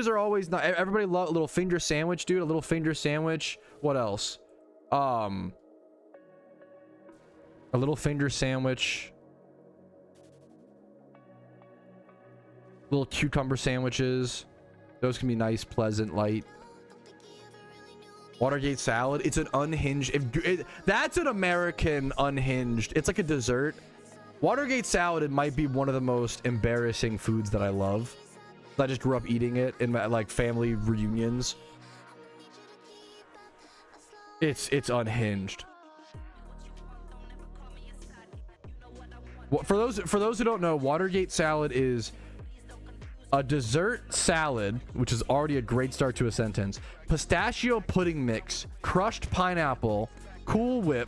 are always not, everybody love a little finger sandwich, dude. A little finger sandwich. What else? A little finger sandwich, little cucumber sandwiches. Those can be nice, pleasant, light. Watergate salad, it's an unhinged, that's an American unhinged, it's like a dessert. Watergate salad, it might be one of the most embarrassing foods that I love. I just grew up eating it in my like family reunions. It's unhinged. For those who don't know, Watergate salad is a dessert salad, which is already a great start to a sentence. Pistachio pudding mix, crushed pineapple, Cool Whip,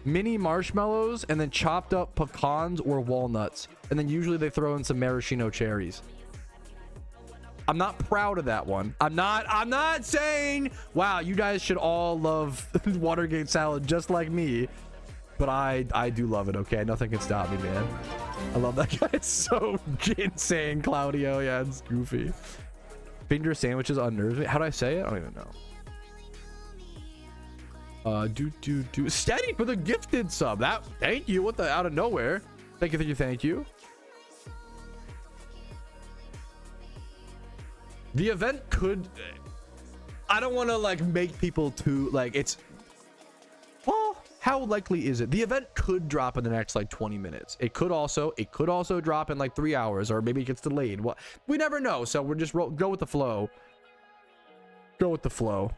mini marshmallows, and then chopped up pecans or walnuts, and then usually they throw in some maraschino cherries. I'm not proud of that one. I'm not saying, wow, you guys should all love Watergate salad just like me, but I do love it. Okay, nothing can stop me, man. I love that guy. It's so insane, Claudio. Yeah, it's goofy. Finger sandwiches unnerves me. How do I say it? I don't even know. Steady for the gifted sub. That, thank you. What the, out of nowhere. Thank you. The event could, I don't want to like make people too like, it's, well, how likely is it? The event could drop in the next like 20 minutes. It could also drop in like 3 hours, or maybe it gets delayed. Well, we never know. So we're just go with the flow. Go with the flow.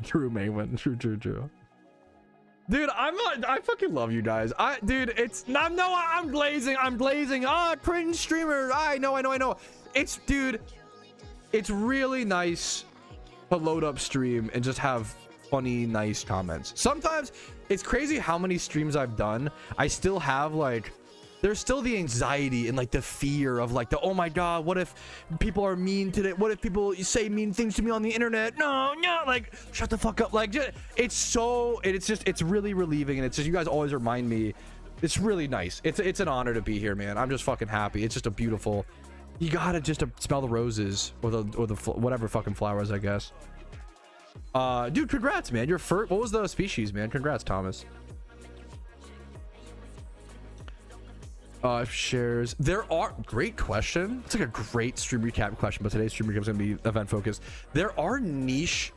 True, Maywen. True. Dude, I fucking love you guys. Dude, I'm glazing. Cringe streamer. I know. Dude, it's really nice to load up stream and just have funny, nice comments. Sometimes it's crazy how many streams I've done. I still have like, there's still the anxiety and like the fear of like oh my god, what if people are mean today? What if people say mean things to me on the internet? No, like shut the fuck up. Like it's really relieving, and it's just, you guys always remind me. It's really nice. It's an honor to be here, man. I'm just fucking happy. It's just a beautiful, you gotta just smell the roses or the whatever fucking flowers, I guess. Dude, congrats, man. Your first, what was the species, man? Congrats, Thomas. Shares, there are, great question. It's like a great stream recap question, but today's stream recap is gonna be event focused. There are niche,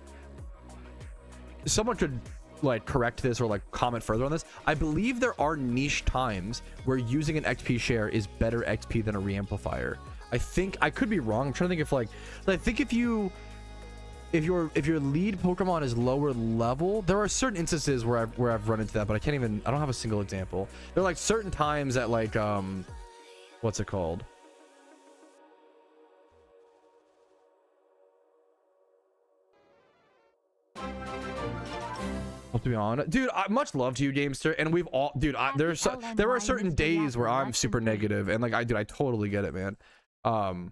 someone could like correct this or like comment further on this. I believe there are niche times where using an XP share is better XP than a reamplifier. I think, I could be wrong. I'm trying to think if like I think if your lead Pokemon is lower level, there are certain instances where I've run into that, but I don't have a single example. There are like certain times at like what's it called? Well, to be honest, dude, much love to you, Gamester, and we've all, dude, there are certain days where I'm super negative, and like I totally get it, man. But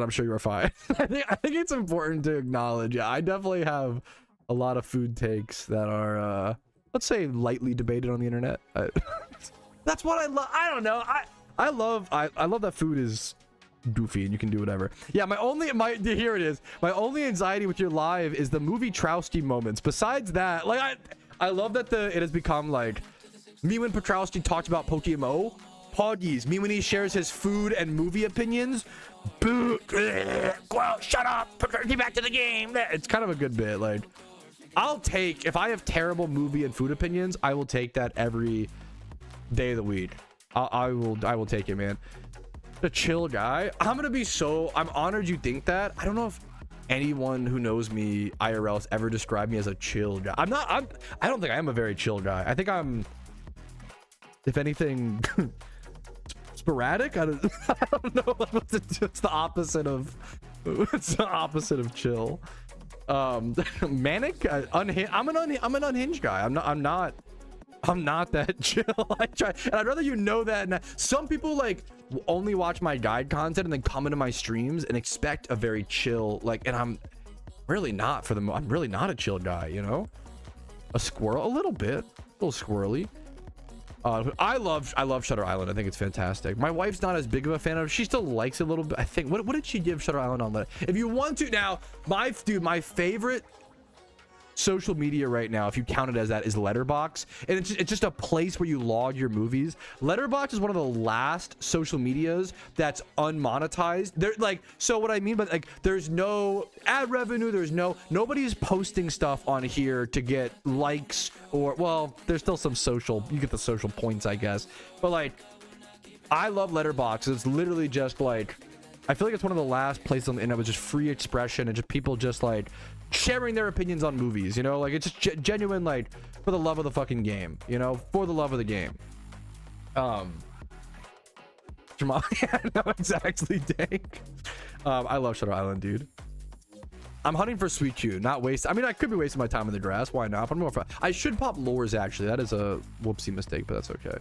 I'm sure you're fine. I think it's important to acknowledge. Yeah, I definitely have a lot of food takes that are let's say lightly debated on the internet. That's what I love. I don't know. I love that food is goofy and you can do whatever. Yeah, here it is. My only anxiety with your live is the movie Patrouski moments. Besides that, like I love that it has become like me when Patrouski talks about PokeMMO. Poggies, me when he shares his food and movie opinions. Boo, well, shut up, get back to the game. It's kind of a good bit. Like, I'll take, if I have terrible movie and food opinions, I will take that every day of the week. I will take it, man. The chill guy. I'm honored you think that. I don't know if anyone who knows me IRL has ever described me as a chill guy. I don't think I am a very chill guy. I think I'm, if anything, sporadic. I don't know. It's the opposite of chill. Manic. I'm an unhinged guy. I'm not that chill. I try, and I'd rather you know that. And some people like only watch my guide content and then come into my streams and expect a very chill, like, and I'm really not. I'm really not a chill guy, you know. A squirrel, a little squirrely. I love Shutter Island. I think it's fantastic. My wife's not as big of a fan of it. She still likes it a little bit. I think, what did she give Shutter Island on? If you want to now, my favorite social media right now, if you count it as that, is Letterboxd, and it's just a place where you log your movies. Letterboxd is one of the last social medias that's unmonetized. They're like, so what I mean by like, there's no ad revenue, nobody's posting stuff on here to get likes, or, well, there's still some social, you get the social points, I guess, but like, I love Letterboxd. It's literally just like, I feel like it's one of the last places on the internet with just free expression and just people just like sharing their opinions on movies, you know, like it's just genuine, like for the love of the fucking game, you know, for the love of the game. Jamal, yeah, no, exactly, Dank. I love Shutter Island, dude. I'm hunting for Sweet Q, not waste. I mean, I could be wasting my time in the grass. Why not? But I'm more for, I should pop lures, actually. That is a whoopsie mistake, but that's okay.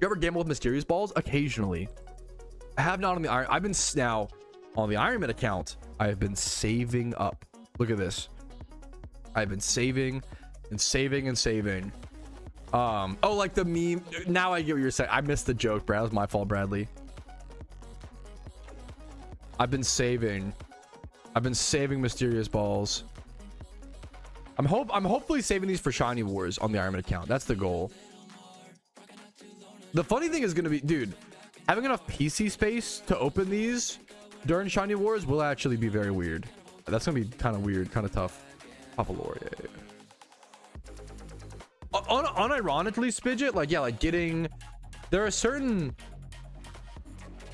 You ever gamble with mysterious balls? Occasionally. I have not on the Iron. I've been now on the Ironman account. I have been saving up. Look at this. I've been saving and saving and saving. Oh, like the meme. Now I get what you're saying. I missed the joke, Brad. That was my fault, Bradley. I've been saving mysterious balls. I'm hopefully saving these for Shiny Wars on the Iron Man account. That's the goal. The funny thing is going to be, dude, having enough PC space to open these during Shiny Wars will actually be very weird. That's going to be kind of weird, kind of tough. Papa Lore, yeah. Unironically, Spidget, like, yeah, like getting... There are certain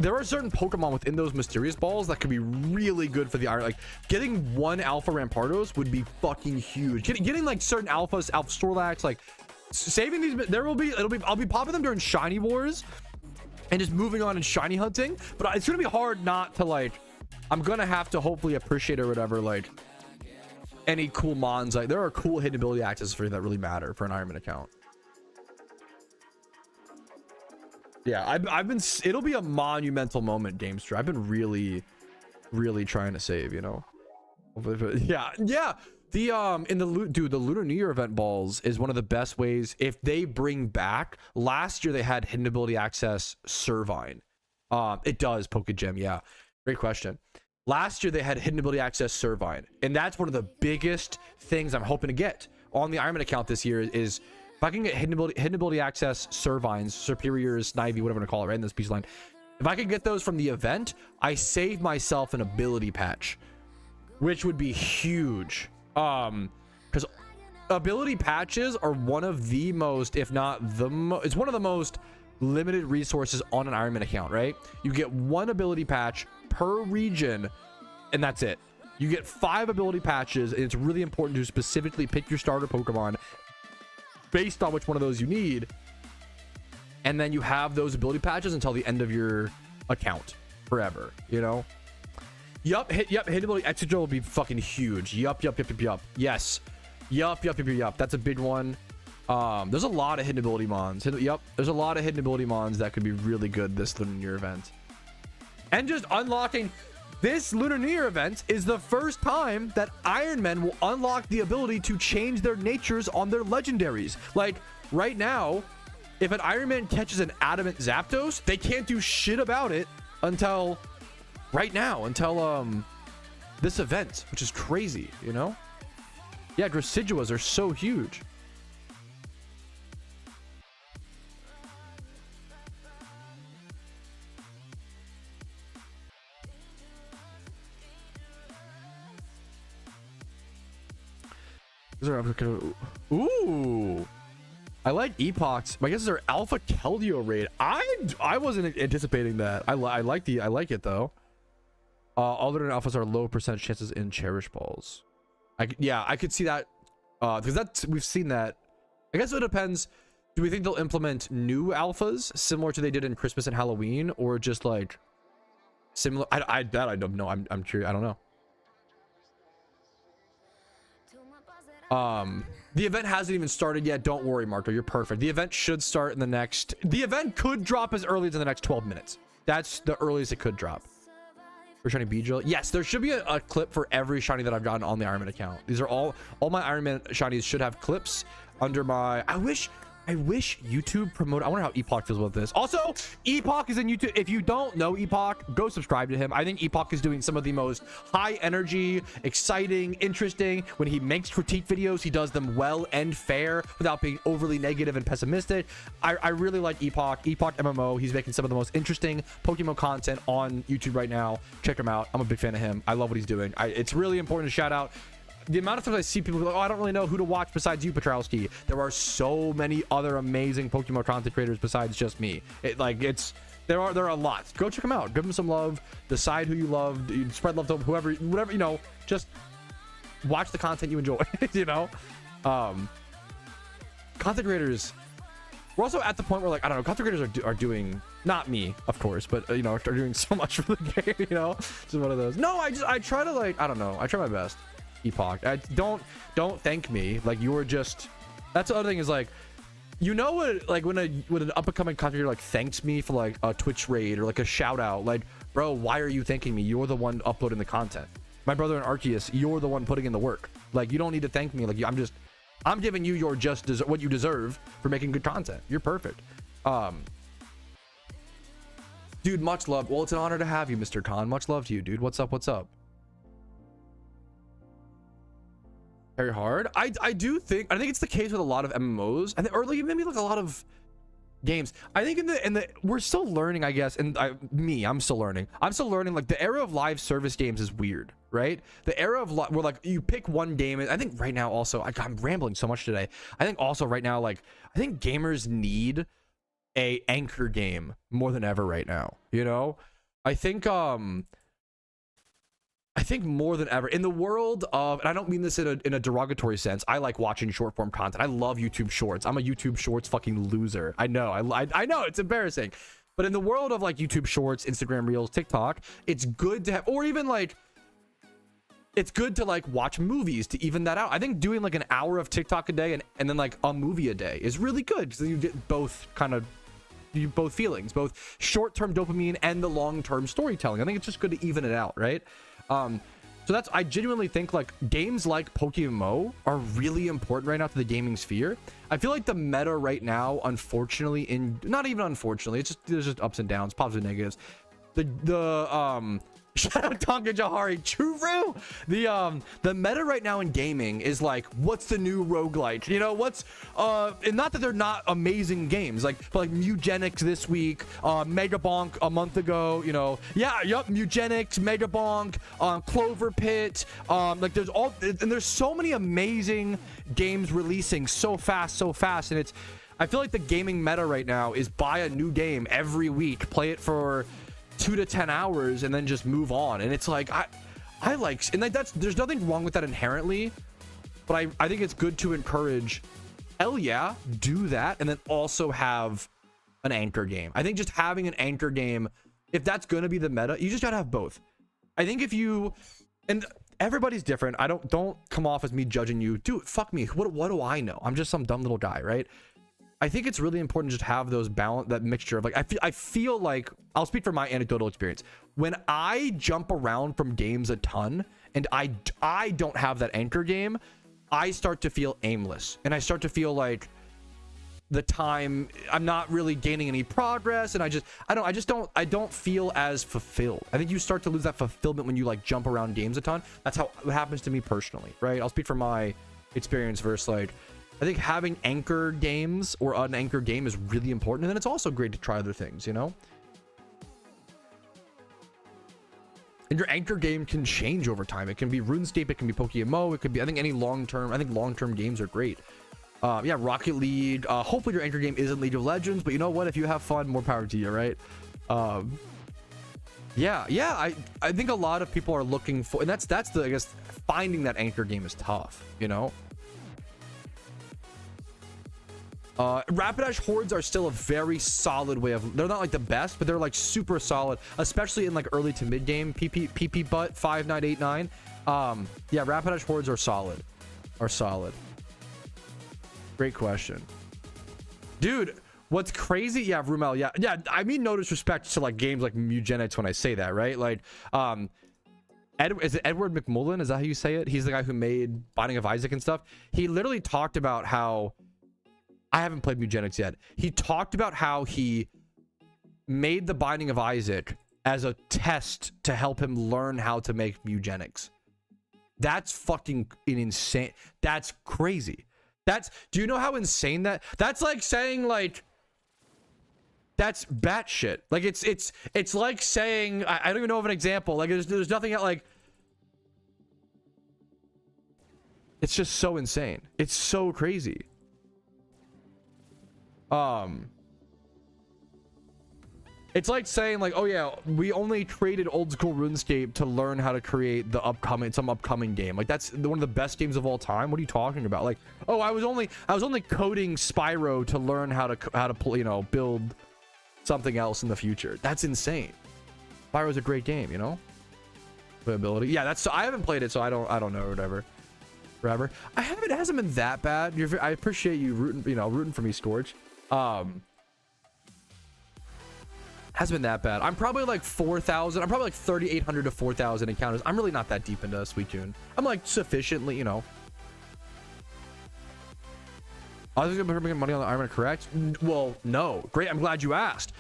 Pokemon within those mysterious balls that could be really good for the Iron. Like, getting one Alpha Rampardos would be fucking huge. Getting like certain Alphas, Alpha Snorlax, like saving these. I'll be popping them during Shiny Wars and just moving on and shiny hunting. But it's gonna be hard not to, like, I'm gonna have to hopefully appreciate or whatever, like, any cool mons. Like, there are cool hidden ability accesses for you that really matter for an Iron Man account. Yeah, I've been, it'll be a monumental moment, Gamester. I've been really trying to save, you know. Yeah. The the Lunar New Year event balls is one of the best ways. If they bring back, last year they had hidden ability access Servine. It does, Pokegem, yeah. Great question. Last year they had hidden ability access Servine, and that's one of the biggest things I'm hoping to get on the Iron Man account this year is if I can get hidden ability access Servines, Superiors, Snivy, whatever to call it, right in this piece line. If I can get those from the event, I save myself an ability patch, which would be huge. Because ability patches are one of the most, if not the most, it's one of the most limited resources on an Iron Man account, right? You get one ability patch per region, and that's it. You get 5 ability patches, and it's really important to specifically pick your starter Pokemon based on which one of those you need, and then you have those ability patches until the end of your account forever, you know. Yup, hit ability exit will be fucking huge. Yup. Yes. Yup. That's a big one. There's a lot of hidden ability mons. Yup, there's a lot of hidden ability mons that could be really good this Lunar New Year event. And just unlocking this Lunar New Year event is the first time that Iron Men will unlock the ability to change their natures on their legendaries. Like, right now, if an Iron Man catches an Adamant Zapdos, they can't do shit about it until right now, until this event, which is crazy, you know? Yeah, Deciduas are so huge. Ooh, I like Epochs. I guess they're Alpha Keldeo raid. I wasn't anticipating that. I like it though. Alternate alphas are low percentage chances in Cherish balls. I could see that because we've seen that. I guess it depends. Do we think they'll implement new alphas similar to they did in Christmas and Halloween, or just like similar? I don't know. I'm curious. I don't know. The event hasn't even started yet. Don't worry, Marco, you're perfect. The event should start in the event could drop as early as in the next 12 minutes. That's the earliest it could drop. For shiny Beedrill, yes, there should be a clip for every shiny that I've gotten on the Iron Man account. These are all my Iron Man shinies should have clips under my. I wish YouTube promoted. I wonder how Epoch feels about this. Also, Epoch is in YouTube. If you don't know Epoch, go subscribe to him. I think Epoch is doing some of the most high energy, exciting, interesting. When he makes critique videos, he does them well and fair without being overly negative and pessimistic. I really like Epoch. Epoch MMO. He's making some of the most interesting Pokemon content on YouTube right now. Check him out. I'm a big fan of him. I love what he's doing. It's really important to shout out the amount of times I see people go, oh, I don't really know who to watch besides you, Patrouski. There are so many other amazing Pokemon content creators besides just me. There are a lot. Go check them out. Give them some love. Decide who you love. Spread love to whoever, whatever, you know. Just watch the content you enjoy. You know, content creators. We're also at the point where, like, I don't know, content creators are doing, not me, of course, but you know, are doing so much for the game. You know, just one of those. No, I try to, like, I don't know. I try my best. Epoch, don't thank me. Like, you were just, that's the other thing is, like, you know what, like when an up and coming content creator like thanks me for like a Twitch raid or like a shout out, like, bro, why are you thanking me? You're the one uploading the content. My brother and Arceus, you're the one putting in the work. Like, you don't need to thank me. Like, I'm giving you your what you deserve for making good content. You're perfect. Dude, much love. Well, it's an honor to have you, Mr. Khan. Much love to you, dude. What's up? very hard. I think it's the case with a lot of MMOs, and or like maybe like a lot of games. I think in the we're still learning, I guess, and I'm still learning. I'm still learning. Like the era of live service games is weird, right? The era of where like you pick one game. And I think right now also, I'm rambling so much today. I think also right now, like I think gamers need a anchor game more than ever right now. You know, I think more than ever in the world of, and I don't mean this in a derogatory sense. I like watching short form content. I love YouTube Shorts. I'm a YouTube Shorts fucking loser. I know. I know it's embarrassing, but in the world of like YouTube Shorts, Instagram Reels, TikTok, it's good to have, or even like, it's good to like watch movies to even that out. I think doing like an hour of TikTok a day and then like a movie a day is really good because you get both both feelings, both short-term dopamine and the long-term storytelling. I think it's just good to even it out, right? So that's, I genuinely think like games like PokeMMO are really important right now to the gaming sphere. I feel like the meta right now, unfortunately, not even unfortunately, it's just, there's just ups and downs, positives and negatives. Shout out Tonka Jahari, true. The meta right now in gaming is like, what's the new roguelike? You know, what's and not that they're not amazing games, like, but like Mugenics this week, Megabonk a month ago, you know, Mugenics, Megabonk, Clover Pit, like there's so many amazing games releasing so fast, and it's, I feel like the gaming meta right now is buy a new game every week, play it for 2 to 10 hours and then just move on. And it's like I like, and like there's nothing wrong with that inherently, but I think it's good to encourage, hell yeah, do that, and then also have an anchor game. I think just having an anchor game, if that's gonna be the meta, you just gotta have both. I think if you, and everybody's different, I don't come off as me judging you, dude, fuck me, what do I know? I'm just some dumb little guy, right? I think it's really important to just have those balance, that mixture of like, I feel like, I'll speak from my anecdotal experience. When I jump around from games a ton and I don't have that anchor game, I start to feel aimless, and I start to feel like the time, I'm not really gaining any progress, and I don't feel as fulfilled. I think you start to lose that fulfillment when you like jump around games a ton. That's how it happens to me personally, right? I'll speak from my experience versus like, I think having anchor games or an anchor game is really important. And then it's also great to try other things, you know? And your anchor game can change over time. It can be RuneScape, it can be PokeMMO, it could be, I think any long-term games are great. Yeah, Rocket League. Hopefully your anchor game isn't League of Legends, but you know what? If you have fun, more power to you, right? Yeah, I think a lot of people are looking for, and that's the, I guess, finding that anchor game is tough, you know? Rapidash hordes are still a very solid way of, they're not like the best, but they're like super solid, especially in like early to mid game. PP butt 5989. Yeah, Rapidash hordes are solid. Great question, dude. What's crazy, yeah, Rumel, yeah, I mean, no disrespect to like games like Mugenics when I say that, right? Like is it Edward McMullen, is that how you say it? He's the guy who made Binding of Isaac and stuff. He literally talked about how, I haven't played Mugenics yet. He talked about how he made the Binding of Isaac as a test to help him learn how to make Mugenics. That's fucking insane. That's crazy. Do you know how insane that's like saying like, that's batshit. Like it's like saying, I don't even know of an example. Like there's nothing like, it's just so insane. It's so crazy. It's like saying like, oh yeah, we only created old school RuneScape to learn how to create some upcoming game. Like that's one of the best games of all time. What are you talking about? Like, oh, I was only coding Spyro to learn how to you know, build something else in the future. That's insane. Spyro's a great game, you know? Playability. Yeah, that's, I haven't played it, so I don't know or whatever. Forever. It hasn't been that bad. I appreciate you rooting for me, Scorch. Hasn't been that bad. I'm probably like 4,000. I'm probably like 3,800 to 4,000 encounters. I'm really not that deep into Sweet Tune. I'm like sufficiently, you know. I was gonna make money on the Ironman, correct? Well, no. Great. I'm glad you asked.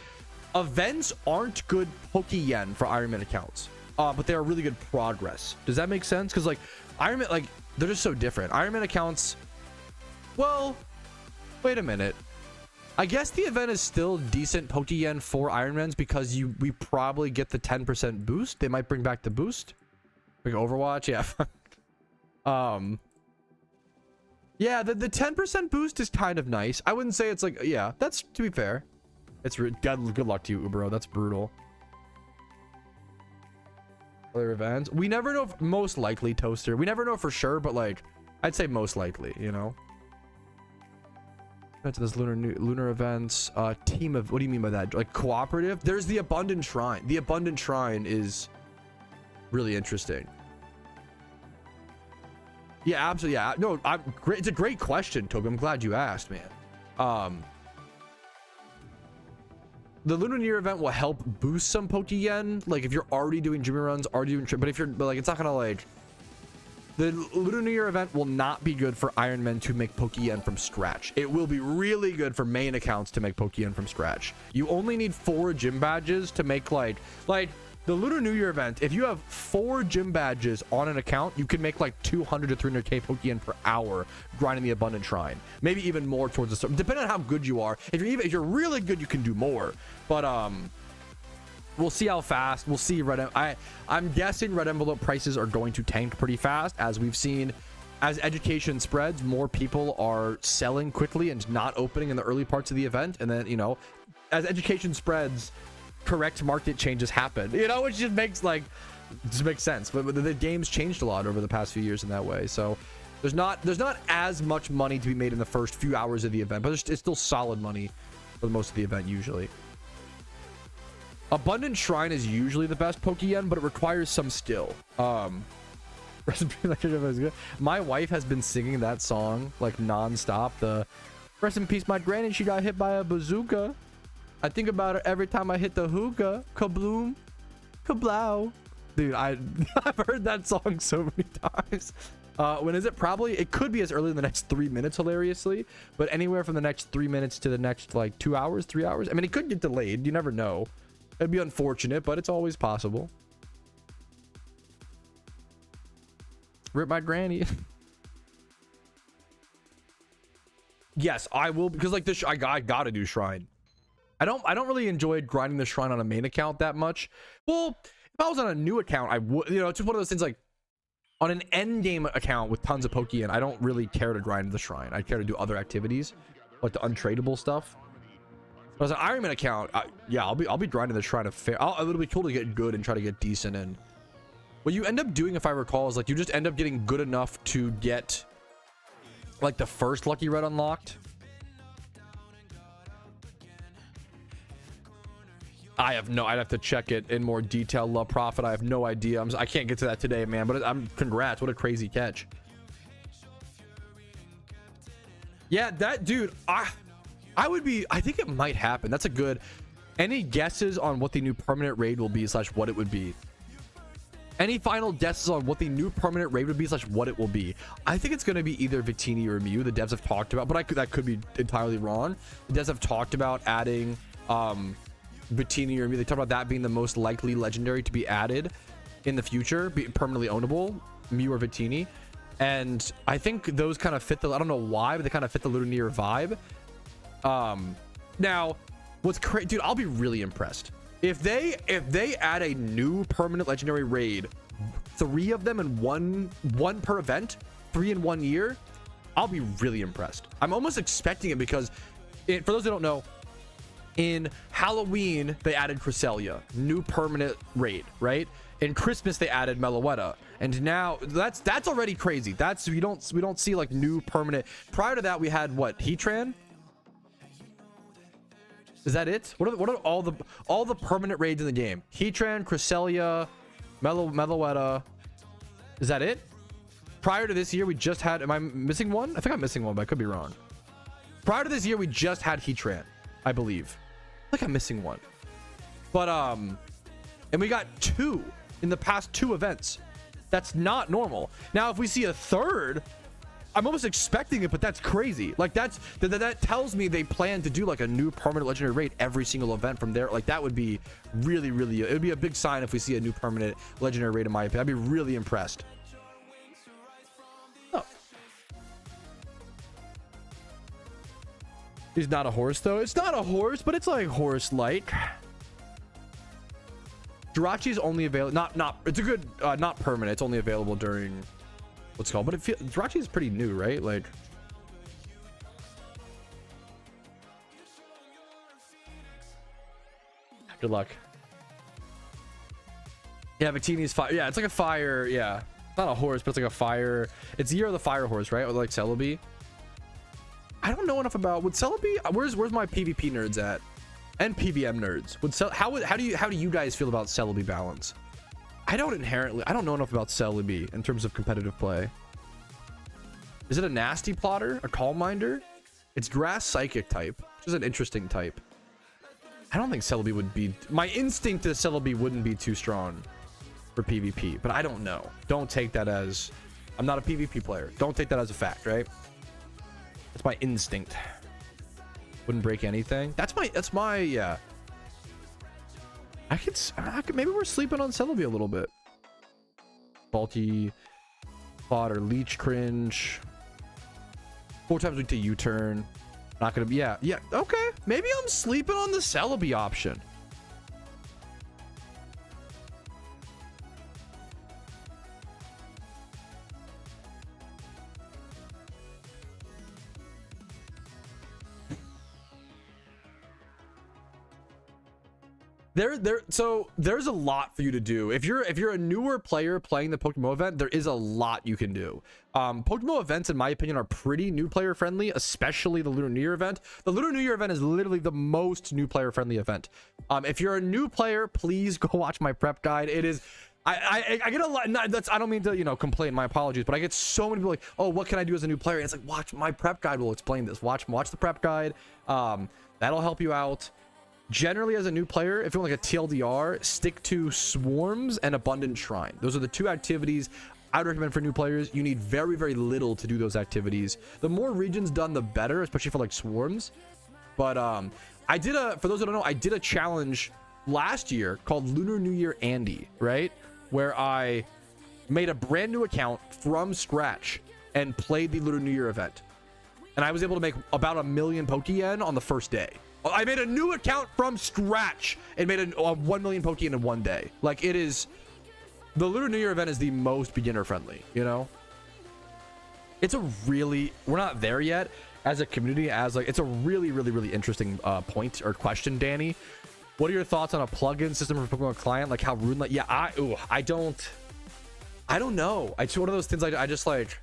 Events aren't good Pokeyen for Ironman accounts, but they are really good progress. Does that make sense? Because like Ironman, like they're just so different. Ironman accounts, well, wait a minute. I guess the event is still decent Pokeyen for Ironmans because we probably get the 10% boost. They might bring back the boost. Like Overwatch, yeah. Yeah, the 10% boost is kind of nice. I wouldn't say it's like, yeah, that's, to be fair. It's good luck to you, Ubero. That's brutal. Other events. We never know if, most likely, Toaster. We never know for sure, but like, I'd say most likely, you know? To this lunar events, team of, what do you mean by that? Like cooperative? There's the Abundant Shrine. The Abundant Shrine is really interesting. Yeah, absolutely. Yeah, no, great. It's a great question, Toby. I'm glad you asked, man. The Lunar New Year event will help boost some Pokeyen. Like if you're already doing Jimmy runs, already doing, but if you're, but like, it's not gonna like. The Lunar New Year event will not be good for Iron Men to make Pokeyen from scratch. It will be really good for main accounts to make Pokeyen from scratch. You only need 4 gym badges to make like the Lunar New Year event. If you have 4 gym badges on an account, you can make like 200 to 300k Pokeyen per hour grinding the Abundant Shrine. Maybe even more towards the start, depending on how good you are. If you're really good, you can do more. But we'll see how fast. We'll see. I'm guessing red envelope prices are going to tank pretty fast, as we've seen. As education spreads, more people are selling quickly and not opening in the early parts of the event. And then, you know, as education spreads, correct market changes happen. You know, which just makes sense. But the game's changed a lot over the past few years in that way. So there's not as much money to be made in the first few hours of the event, but it's still solid money for most of the event usually. Abundant Shrine is usually the best Pokeyen, but it requires some skill. My wife has been singing that song like non-stop. The rest in peace, my granny, she got hit by a bazooka. I think about it every time I hit the hookah. Kabloom, kablow. Dude, I've heard that song so many times. When is it? Probably, it could be as early in the next 3 minutes, hilariously, but anywhere from the next 3 minutes to the next like 2 hours, 3 hours. I mean, it could get delayed. You never know. It'd be unfortunate, but it's always possible. Rip my granny. Yes, I will, because like this, I gotta do Shrine. I don't really enjoy grinding the Shrine on a main account that much. Well, if I was on a new account, I would. You know, it's just one of those things like on an end game account with tons of Pokeyen, I don't really care to grind the Shrine. I care to do other activities, like the untradeable stuff. But as an Ironman account, yeah, I'll be grinding the Shrine of Fair. It'll be cool to get good and try to get decent. And what you end up doing, if I recall, is like you just end up getting good enough to get like the first Lucky Red unlocked. I'd have to check it in more detail. Love Prophet, I have no idea. I can't get to that today, man. But congrats, what a crazy catch. Yeah, that dude. I think it might happen. That's a good. Any guesses on what the new permanent raid will be / what it would be? Any final guesses on what the new permanent raid would be / what it will be? I think it's going to be either Victini or Mew. The devs have talked about, but that could be entirely wrong. The devs have talked about adding Victini or Mew. They talked about that being the most likely legendary to be added in the future, be permanently ownable, Mew or Victini. And I think those kind of fit I don't know why, but they kind of fit the Lunar New Year vibe. Now what's crazy, dude, I'll be really impressed if they add a new permanent legendary raid, 3 of them in one per event, 3 in 1 year. I'll be really impressed. I'm almost expecting it because for those who don't know, in Halloween they added Cresselia, new permanent raid, right? In Christmas they added Meloetta, and now that's already crazy. That's we don't see like new permanent. Prior to that we had what, Heatran? Is that it? What are all the permanent raids in the game? Heatran, Cresselia, Meloetta. Is that it? Prior to this year, we just had. Am I missing one? I think I'm missing one, but I could be wrong. Prior to this year, we just had Heatran, I believe. I think I'm missing one. But and we got 2 in the past 2 events. That's not normal. Now, if we see a third, I'm almost expecting it, but that's crazy. Like that tells me they plan to do like a new permanent legendary raid every single event from there. Like that would be really, really, it would be a big sign if we see a new permanent legendary raid in my opinion. I'd be really impressed. He's not a horse though. It's not a horse, but it's like horse-like. Jirachi is only available. It's a good, not permanent. It's only available during what's called. But it feels Jirachi is pretty new, right? Like. Good luck. Yeah, Victini's fire. Yeah, it's like a fire. Yeah, it's not a horse, but it's like a fire. It's Year of the Fire Horse, right? Or like Celebi. I don't know enough about would Celebi. Where's my PvP nerds at, and PVM nerds? How do you guys feel about Celebi balance? I don't know enough about Celebi in terms of competitive play. Is it a nasty plotter, a calm minder? It's grass psychic type, which is an interesting type. I don't think Celebi would be. My instinct is Celebi wouldn't be too strong for PvP, but I don't know. Don't take that as. I'm not a PvP player. Don't take that as a fact, right? That's my instinct. Wouldn't break anything. That's my yeah. I could maybe we're sleeping on Celebi a little bit. Faulty fodder, leech cringe. 4 times week to U-turn. Not gonna be yeah. Okay, maybe I'm sleeping on the Celebi option. So there's a lot for you to do if you're a newer player playing the PokeMMO event. There is a lot you can do. PokeMMO events, in my opinion, are pretty new player friendly, especially the Lunar New Year event. The Lunar New Year event is literally the most new player friendly event. If you're a new player, please go watch my prep guide. It is. I get a lot. I don't mean to complain. My apologies, but I get so many people like, oh, what can I do as a new player? And it's like, watch my prep guide will explain this. Watch the prep guide. That'll help you out. Generally, as a new player, if you want like a TLDR, stick to Swarms and Abundant Shrine. Those are the 2 activities I would recommend for new players. You need very, very little to do those activities. The more regions done, the better, especially for like Swarms. But for those that don't know, I did a challenge last year called Lunar New Year Andy, right? Where I made a brand new account from scratch and played the Lunar New Year event. And I was able to make about 1 million Pokeyen on the first day. I made a new account from scratch and made a 1 million Pokeyen in 1 day. Like, it is. The Lunar New Year event is the most beginner friendly, It's a really. We're not there yet as a community, it's a really, really, really interesting point or question, Danny. What are your thoughts on a plugin system for Pokemon Client? Like how RuneLite. Yeah, I don't know. It's one of those things I just like.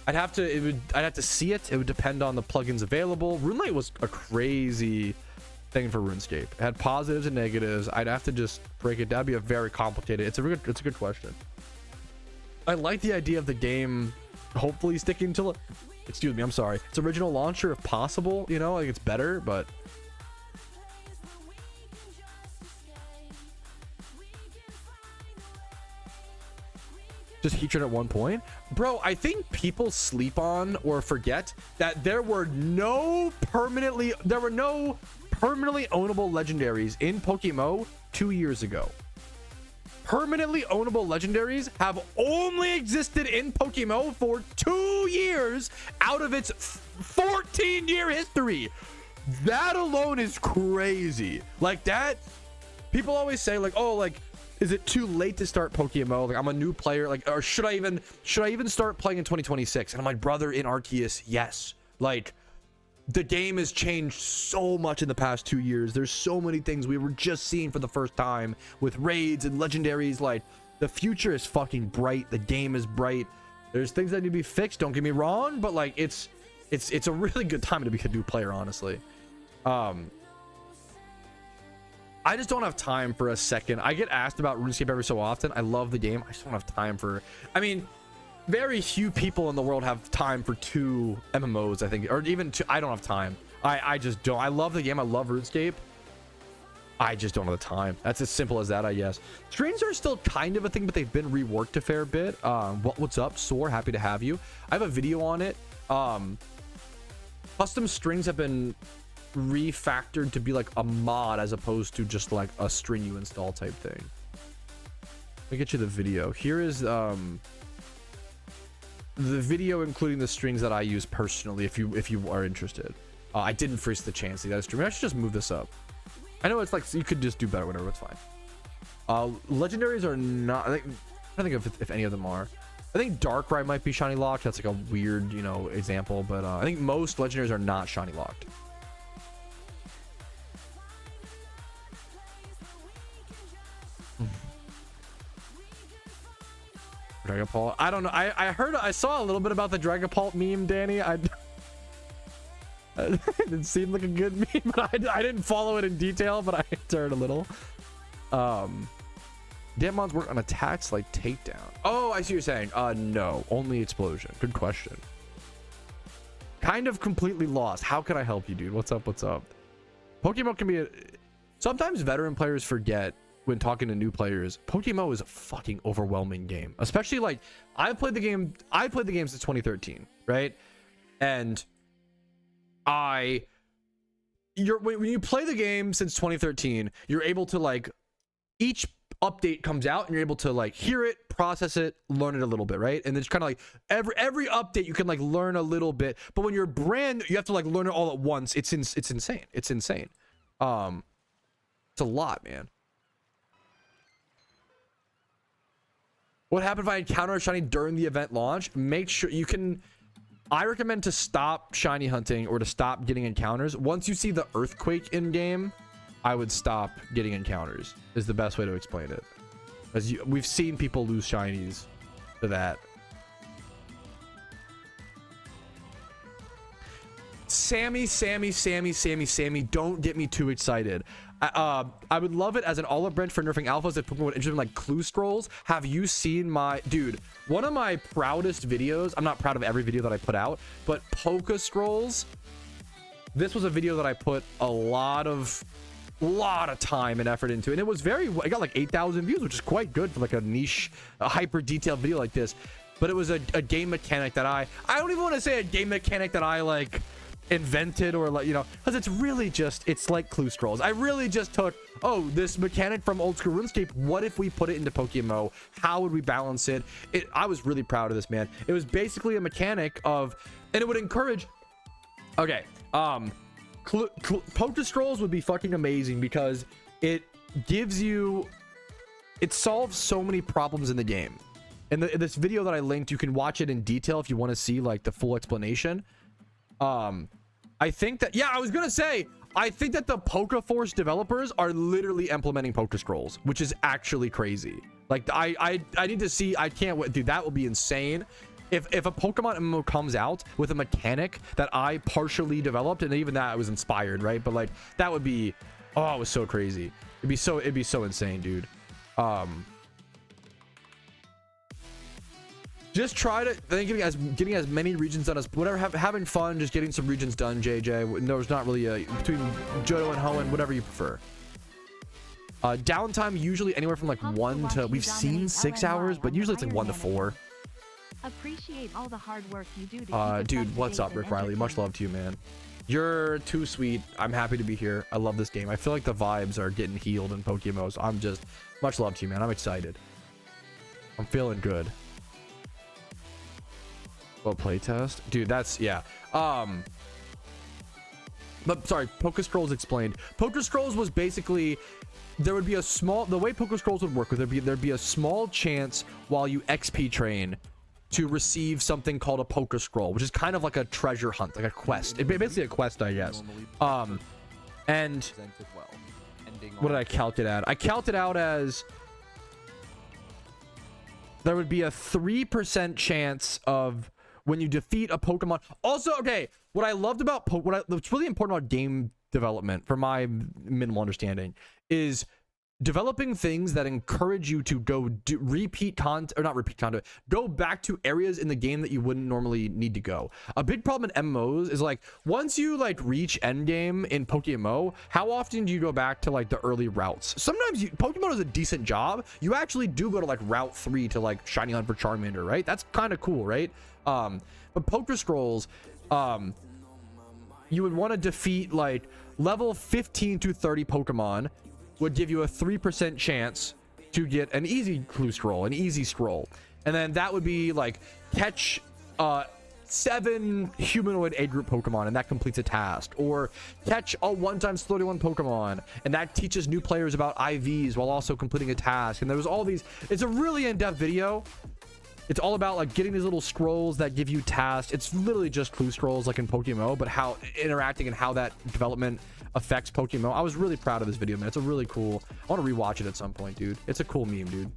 I'd have to see it. It would depend on the plugins available. RuneLite was a crazy thing for RuneScape. It had positives and negatives. I'd have to just break it down. It'd be a very complicated. It's a good question. I like the idea of the game hopefully sticking to excuse me, I'm sorry. Its original launcher if possible, like it's better, but just heat-treat at one point. Bro, I think people sleep on or forget that there were no permanently ownable legendaries in PokeMMO 2 years ago. Permanently ownable legendaries have only existed in PokeMMO for 2 years out of its 14-year history. That alone is crazy. Like that, people always say like, oh, like, is it too late to start PokeMMO? Like, I'm a new player. Like, or should I even start playing in 2026? And I'm like, brother, in Arceus, yes. Like, the game has changed so much in the past 2 years. There's so many things we were just seeing for the first time with raids and legendaries. Like, the future is fucking bright. The game is bright. There's things that need to be fixed. Don't get me wrong, but like, it's a really good time to be a new player, honestly. I just don't have time for a second. I get asked about RuneScape every so often. I love the game. I just don't have time for. I mean, very few people in the world have time for 2 MMOs, I think, or even 2. I don't have time. I just don't. I love the game. I love RuneScape. I just don't have the time. That's as simple as that, I guess. Strings are still kind of a thing, but they've been reworked a fair bit. What's up, Soar? Happy to have you. I have a video on it. Custom strings have been refactored to be like a mod as opposed to just like a string you install type thing. Let me get you the video. Here is the video including the strings that I use personally if you are interested. I didn't freeze the chance. That is true. Maybe I should just move this up. I know it's like you could just do better, whatever. It's fine. Legendaries are not. I don't think if any of them are. I think Darkrai might be shiny locked. That's like a weird, you know, example. But I think most legendaries are not shiny locked. Dragapult. I don't know. I saw a little bit about the Dragapult meme, Danny. It seemed like a good meme, but I didn't follow it in detail, but I heard a little. Damons work on attacks like takedown. Oh, I see what you're saying. No, only explosion. Good question. Kind of completely lost. How can I help you, dude? What's up? What's up? PokeMMO can be sometimes veteran players forget when talking to new players. PokeMMO is a fucking overwhelming game, especially like I played the game since 2013, right? And when you play the game since 2013, you're able to like each update comes out and you're able to like hear it, process it, learn it a little bit, right? And it's kind of like every update you can like learn a little bit, but when you're you have to like learn it all at once. It's insane. It's insane. It's a lot, man. What happened if I encounter a shiny during the event launch? Make sure you can. I recommend to stop shiny hunting or to stop getting encounters. Once you see the earthquake in game, I would stop getting encounters is the best way to explain it. As we've seen people lose shinies to that. Sammy, don't get me too excited. I would love it as an olive branch for nerfing alphas if Pokemon would interested in like clue scrolls. Have you seen my dude? One of my proudest videos. I'm not proud of every video that I put out, but Poke Scrolls. This was a video that I put a lot of time and effort into, and it was it got like 8,000 views, which is quite good for like a niche, a hyper detailed video like this. But it was a game mechanic that I don't even want to say a game mechanic that I like invented or like, you know, because it's really just, it's like clue scrolls. I really just took, oh, this mechanic from old school RuneScape, what if we put it into PokeMMO? How would we balance it? I was really proud of this, man. It was basically a mechanic of, and it would encourage, okay, Poke Scrolls would be fucking amazing because it gives you, it solves so many problems in the game. In this video that I linked, you can watch it in detail if you want to see like the full explanation. I think that, yeah, I was gonna say, I think that the PokeForce developers are literally implementing Poke Scrolls, which is actually crazy. Like I need to see. I can't wait, dude. That will be insane. If a Pokemon MMO comes out with a mechanic that I partially developed, and even that I was inspired, right? But like that would be, oh, it was so crazy. It'd be so insane, dude. Just try to getting as many regions done as whatever. Having fun, just getting some regions done, JJ. There's not really a between Johto and Hoenn, whatever you prefer. Downtime usually anywhere from like 1 to, we've seen 6 hours, but usually it's like 1 to 4. Appreciate all the hard work you do to dude, what's up, Rick Riley? Much love to you, man. You're too sweet. I'm happy to be here. I love this game. I feel like the vibes are getting healed in PokeMMO, so I'm just much love to you, man. I'm excited. I'm feeling good. Well, playtest, dude, that's, yeah. But sorry, Poke Scrolls explained. Poke Scrolls was basically, there would be a small, the way Poke Scrolls would work, there'd be a small chance while you XP train to receive something called a Poke Scroll, which is kind of like a treasure hunt, like a quest. It's basically a quest, I guess. And what did I calc it at? I calced it out as there would be a 3% chance of when you defeat a Pokemon. Also, okay, what I loved about what's really important about game development, from my minimal understanding, is developing things that encourage you to go repeat content, or not repeat content, go back to areas in the game that you wouldn't normally need to go. A big problem in MMOs is like, once you like reach endgame in PokeMMO, how often do you go back to like the early routes? Sometimes PokeMMO does a decent job. You actually do go to like Route 3 to like Shiny Hunt for Charmander, right? That's kind of cool, right? But Poke Scrolls, you would want to defeat like level 15 to 30 Pokemon, would give you a 3% chance to get an easy clue scroll, an easy scroll. And then that would be like catch 7 humanoid age group Pokemon and that completes a task, or catch a 1x31 Pokemon and that teaches new players about IVs while also completing a task. And there was all these, it's a really in-depth video. It's all about like getting these little scrolls that give you tasks. It's literally just clue scrolls like in PokeMMO, but how interacting and how that development affects PokeMMO. I was really proud of this video, man. It's a really cool, I want to rewatch it at some point, dude. It's a cool meme, dude.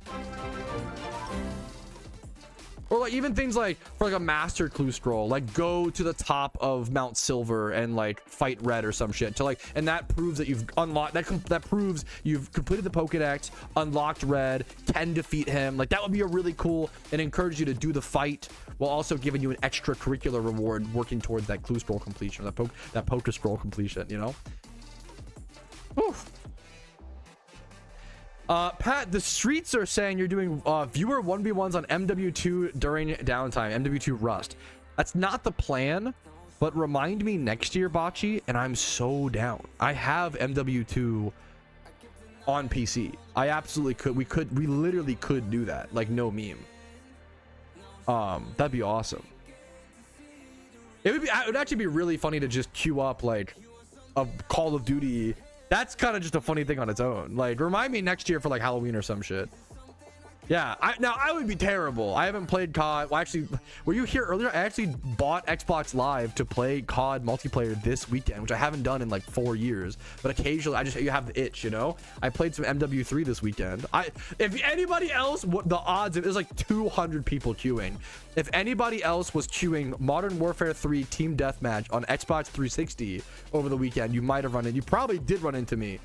Or like even things like for like a master clue scroll, like go to the top of Mount Silver and like fight Red or some shit to like, and that proves that you've unlocked that proves you've completed the Pokedex, unlocked Red, can defeat him. Like that would be a really cool and encourage you to do the fight while also giving you an extracurricular reward working towards that clue scroll completion, or that Poke scroll completion, you know. Whew. Pat, the streets are saying you're doing viewer 1v1s on MW2 during downtime, MW2 Rust. That's not the plan, but remind me next year, Bocce, and I'm so down. I have MW2 on PC. I absolutely could. We literally could do that, like no meme. That'd be awesome. It would actually be really funny to just queue up like a Call of Duty. That's kind of just a funny thing on its own. Like, remind me next year for like Halloween or some shit. Yeah, now I would be terrible. I haven't played COD. Well, actually, were you here earlier? I actually bought Xbox Live to play COD multiplayer this weekend, which I haven't done in like 4 years. But occasionally, you have the itch, you know. I played some MW3 this weekend. If anybody else, what the odds of, there's like 200 people queuing. If anybody else was queuing Modern Warfare 3 Team Deathmatch on Xbox 360 over the weekend, you might have run in. You probably did run into me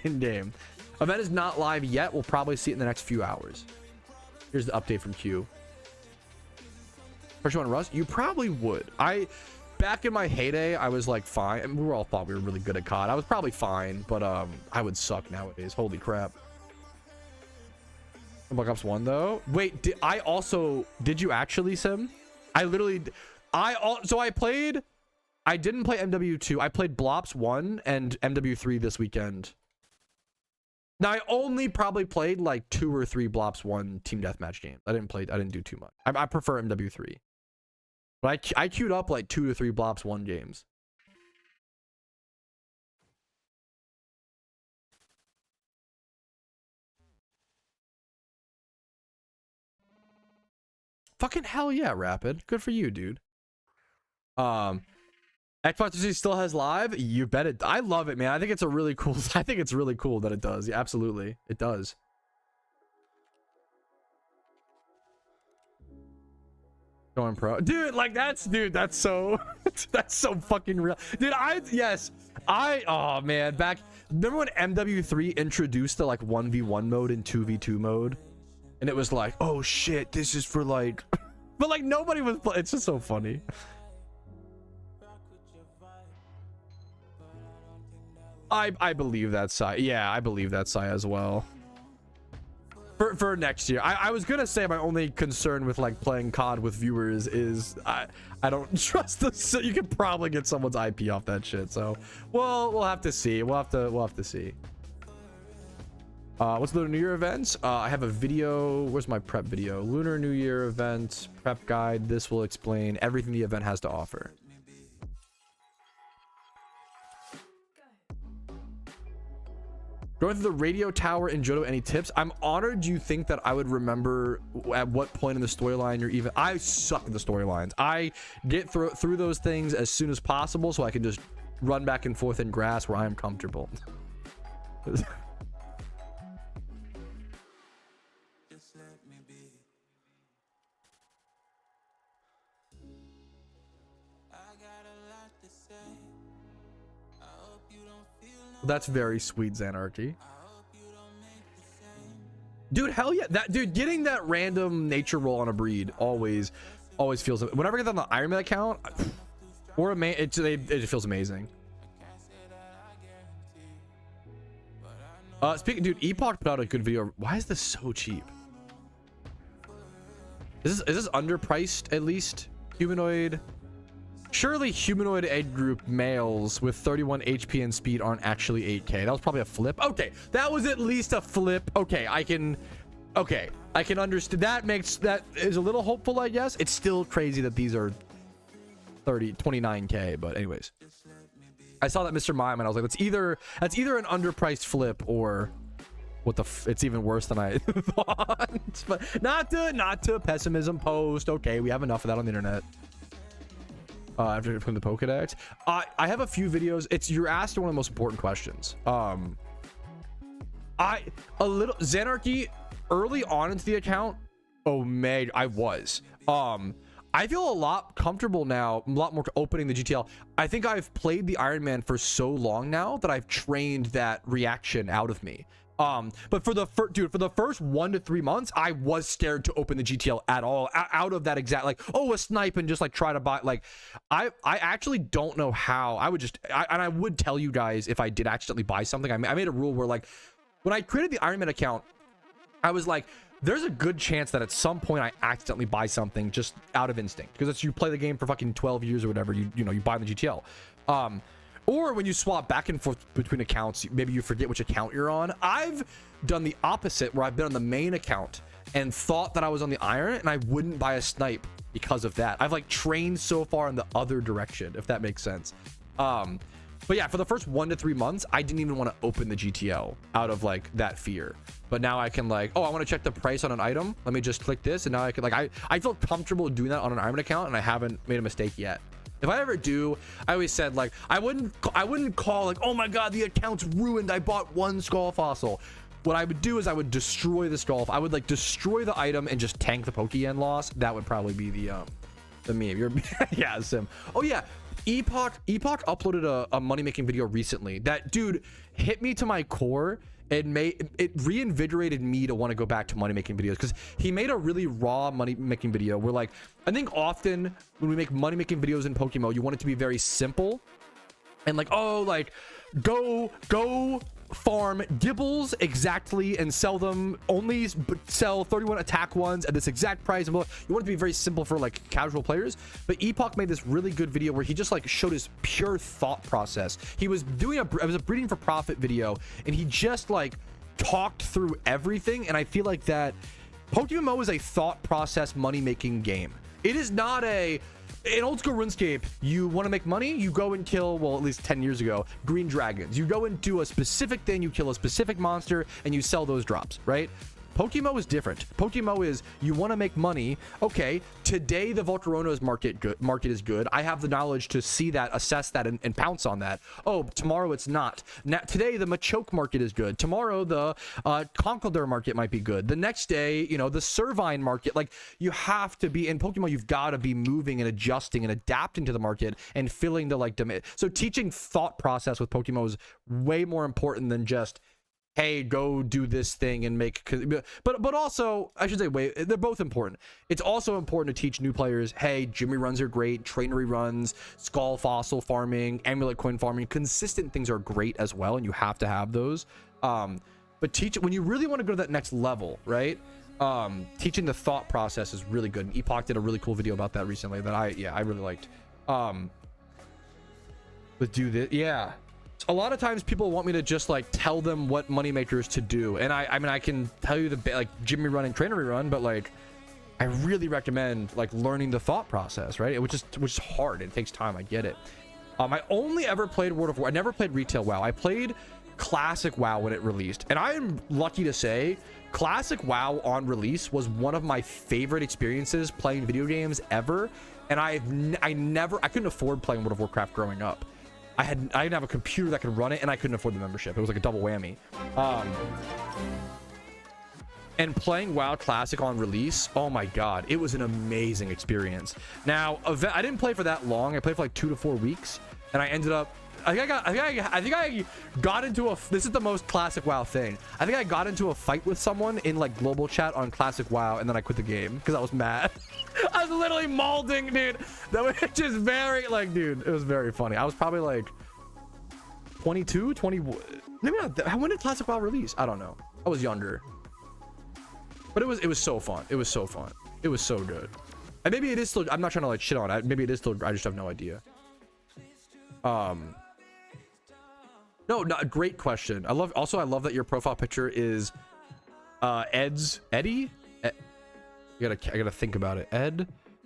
in game. Event is not live yet. We'll probably see it in the next few hours. Here's the update from Q. First one, Rust. You probably would. Back in my heyday, I was like fine. I mean, we all thought we were really good at COD. I was probably fine, but I would suck nowadays. Holy crap. Black Ops 1 though. Wait, did you actually sim? I didn't play MW2. I played Blops 1 and MW3 this weekend. Now I only probably played like 2 or 3 Blops 1 team deathmatch games. I didn't do too much. I prefer MW3. But I queued up like 2 to 3 Blops 1 games. Fucking hell yeah, Rapid. Good for you, dude. Xbox 360 still has live. You bet it. I love it, man. I think it's really cool that it does. Yeah, absolutely, it does. Going pro, dude. Like that's so that's so fucking real, dude. Oh man, remember when MW3 introduced the like 1v1 mode and 2v2 mode, and it was like, oh shit, this is for like, but like nobody was. It's just so funny. I believe that side. Yeah, I believe that side as well. For next year, I was gonna say my only concern with like playing COD with viewers is I don't trust this. So you could probably get someone's IP off that shit. So we'll have to see. We'll have to see. What's the New Year events? I have a video. Where's my prep video? Lunar New Year event prep guide. This will explain everything the event has to offer. Going through the radio tower in Johto, any tips? I'm honored you think that I would remember at what point in the storyline you're even. I suck at the storylines. I get through those things as soon as possible so I can just run back and forth in grass where I am comfortable. That's very sweet, Xanarchy. Dude, hell yeah. Dude, getting that random nature roll on a breed always feels. Whenever I get that on the Iron Man account or a main, it just feels amazing. Speaking, dude, Epoch put out a good video. Why is this so cheap? Is this underpriced at least? Humanoid. Surely humanoid age group males with 31 HP and speed aren't actually 8K. That was probably a flip. Okay, that was at least a flip. Okay, I can Okay, I can understand. That is a little hopeful, I guess. It's still crazy that these are 29k, but anyways. I saw that Mr. Mime and I was like, that's either an underpriced flip or what the it's even worse than I thought. But not to pessimism post. Okay, we have enough of that on the internet. After putting the Pokedex, I have a few videos. You're asked one of the most important questions. Xanarchy early on into the account. Oh man, I was. I feel a lot comfortable now, a lot more opening the GTL. I think I've played the Iron Man for so long now that I've trained that reaction out of me. But for the first 1 to 3 months, I was scared to open the GTL at all, out of that exact, like, oh, a snipe and just like try to buy. Like, I actually don't know how. I would tell you guys if I did accidentally buy something. I made a rule where, like, when I created the Iron Man account, I was like, there's a good chance that at some point I accidentally buy something just out of instinct, because it's, you play the game for fucking 12 years or whatever, you know, you buy the GTL. Or when you swap back and forth between accounts, maybe you forget which account you're on. I've done the opposite, where I've been on the main account and thought that I was on the Iron, and I wouldn't buy a snipe because of that. I've like trained so far in the other direction, if that makes sense. But yeah, for the first 1 to 3 months, I didn't even want to open the GTL out of like that fear. But now I can, like, oh, I want to check the price on an item. Let me just click this, and now I can, like, I feel comfortable doing that on an Iron account, and I haven't made a mistake yet. If I ever do, I always said, like, I wouldn't call like, oh my god, the account's ruined, I bought one skull fossil. What I would do is I would destroy the skull. I would like destroy the item and just tank the Pokeyen loss. That would probably be the meme. You're yeah, Sim. Oh yeah, Epoch uploaded a money making video recently that, dude, hit me to my core. It reinvigorated me to want to go back to money making videos, because he made a really raw money making video where, like, I think often when we make money making videos in PokeMMO, you want it to be very simple and like, oh, like go farm Gibbles exactly and sell them, only sell 31 attack ones at this exact price. And you want it to be very simple for like casual players. But Epoch made this really good video where he just like showed his pure thought process. He was doing it was a breeding for profit video, and he just like talked through everything. And I feel like that PokeMMO is a thought process money making game. It is not in old school RuneScape, you want to make money, you go and kill, well, at least 10 years ago, green dragons. You go and do a specific thing, you kill a specific monster, and you sell those drops, right? PokeMMO is different. PokeMMO is, you want to make money. Okay, today the Volcarona's market is good. I have the knowledge to see that, assess that, and pounce on that. Oh, tomorrow it's not. Now, today the Machoke market is good. Tomorrow the Conkeldurr market might be good. The next day, you know, the Servine market. Like, you have to be in PokeMMO. You've got to be moving and adjusting and adapting to the market and filling the like demand. So teaching thought process with PokeMMO is way more important than just, hey, go do this thing and make, but also, I should say, wait, they're both important. It's also important to teach new players, hey, Jimmy runs are great, trainery runs, skull fossil farming, amulet coin farming, consistent things are great as well, and you have to have those. But teach it when you really want to go to that next level, right? Teaching the thought process is really good. And Epoch did a really cool video about that recently that I really liked. But do this, yeah. A lot of times people want me to just like tell them what moneymakers to do, and I mean, I can tell you the like Jimmy run and trainery run, but like I really recommend like learning the thought process, right? Which is hard. It takes time. I get it. I only ever played World of War. I never played retail WoW. I played classic WoW when it released, and I am lucky to say classic WoW on release was one of my favorite experiences playing video games ever. And I couldn't afford playing World of Warcraft growing up. I didn't have a computer that could run it, and I couldn't afford the membership. It was like a double whammy. And playing WoW Classic on release, oh my god, it was an amazing experience. Now, I didn't play for that long. I played for like 2 to 4 weeks, and I ended up, I think I got into a, this is the most classic WoW thing. I think I got into a fight with someone in like global chat on classic WoW, and then I quit the game because I was mad. I was literally mauling, dude. That was just very, like, dude, it was very funny. I was probably like 22, 21. Maybe not. When did classic WoW release? I don't know. I was younger. But it was so fun. It was so fun. It was so good. And maybe it is still, I'm not trying to like shit on it. Maybe it is still, I just have no idea. No, great question. I love that your profile picture is Eddie. I gotta think about it.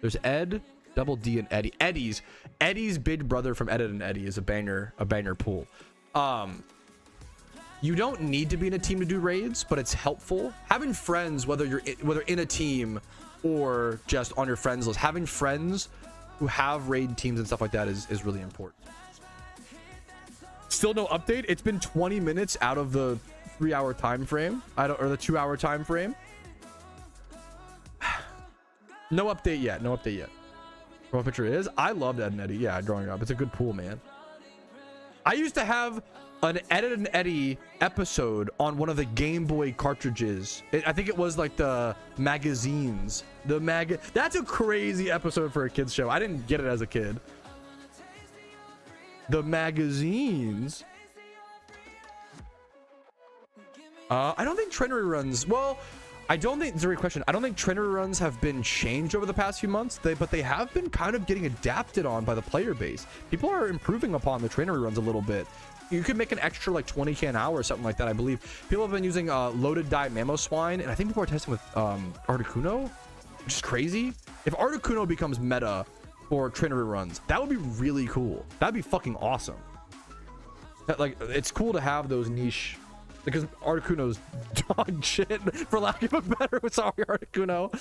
There's Ed, Double D, and Eddie. Eddie's big brother from Ed and Eddie is a banger pool. You don't need to be in a team to do raids, but it's helpful having friends, whether in a team or just on your friends list. Having friends who have raid teams and stuff like that is really important. Still no update. It's been 20 minutes out of the 3-hour time frame, or the 2-hour time frame. No update yet. What picture is? I loved Ed and Eddie. Yeah, growing up, it's a good pool, man. I used to have an Ed and Eddie episode on one of the Game Boy cartridges. I think it was like the magazines. That's a crazy episode for a kids show. I didn't get it as a kid. The magazines. I don't think trend reruns. Well, I don't think it's a great question. I don't think trend reruns have been changed over the past few months. But they have been kind of getting adapted on by the player base. People are improving upon the trainer reruns a little bit. You could make an extra like 20k an hour or something like that. I believe people have been using loaded die mammo swine, and I think people are testing with Articuno, which is crazy. If Articuno becomes meta for trainer reruns, that would be really cool. That'd be fucking awesome. Like, it's cool to have those niche, because Articuno's dog shit, for lack of a better. Sorry, Articuno.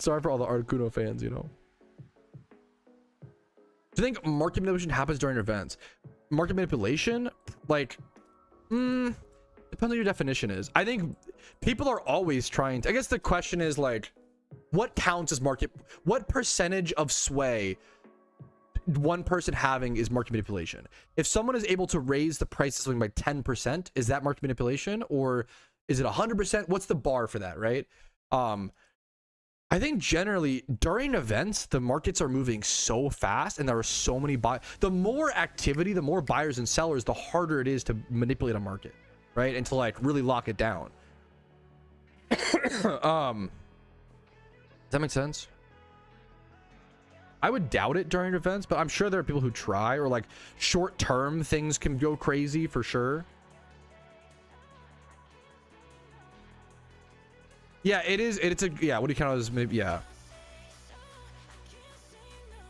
Sorry for all the Articuno fans, you know. Do you think market manipulation happens during events? Market manipulation, like, depends on your definition is. I think people are always trying to, I guess the question is like, what counts as market? What percentage of sway one person having is market manipulation? If someone is able to raise the price of something by 10%, is that market manipulation, or is it 100%? What's the bar for that, right? I think generally during events, the markets are moving so fast and there are so many the more activity, the more buyers and sellers, the harder it is to manipulate a market, right? And to like really lock it down. Does that make sense? I would doubt it during events, but I'm sure there are people who try, or like short-term things can go crazy for sure. Yeah, it is. It's a, yeah, what do you count as maybe? Yeah.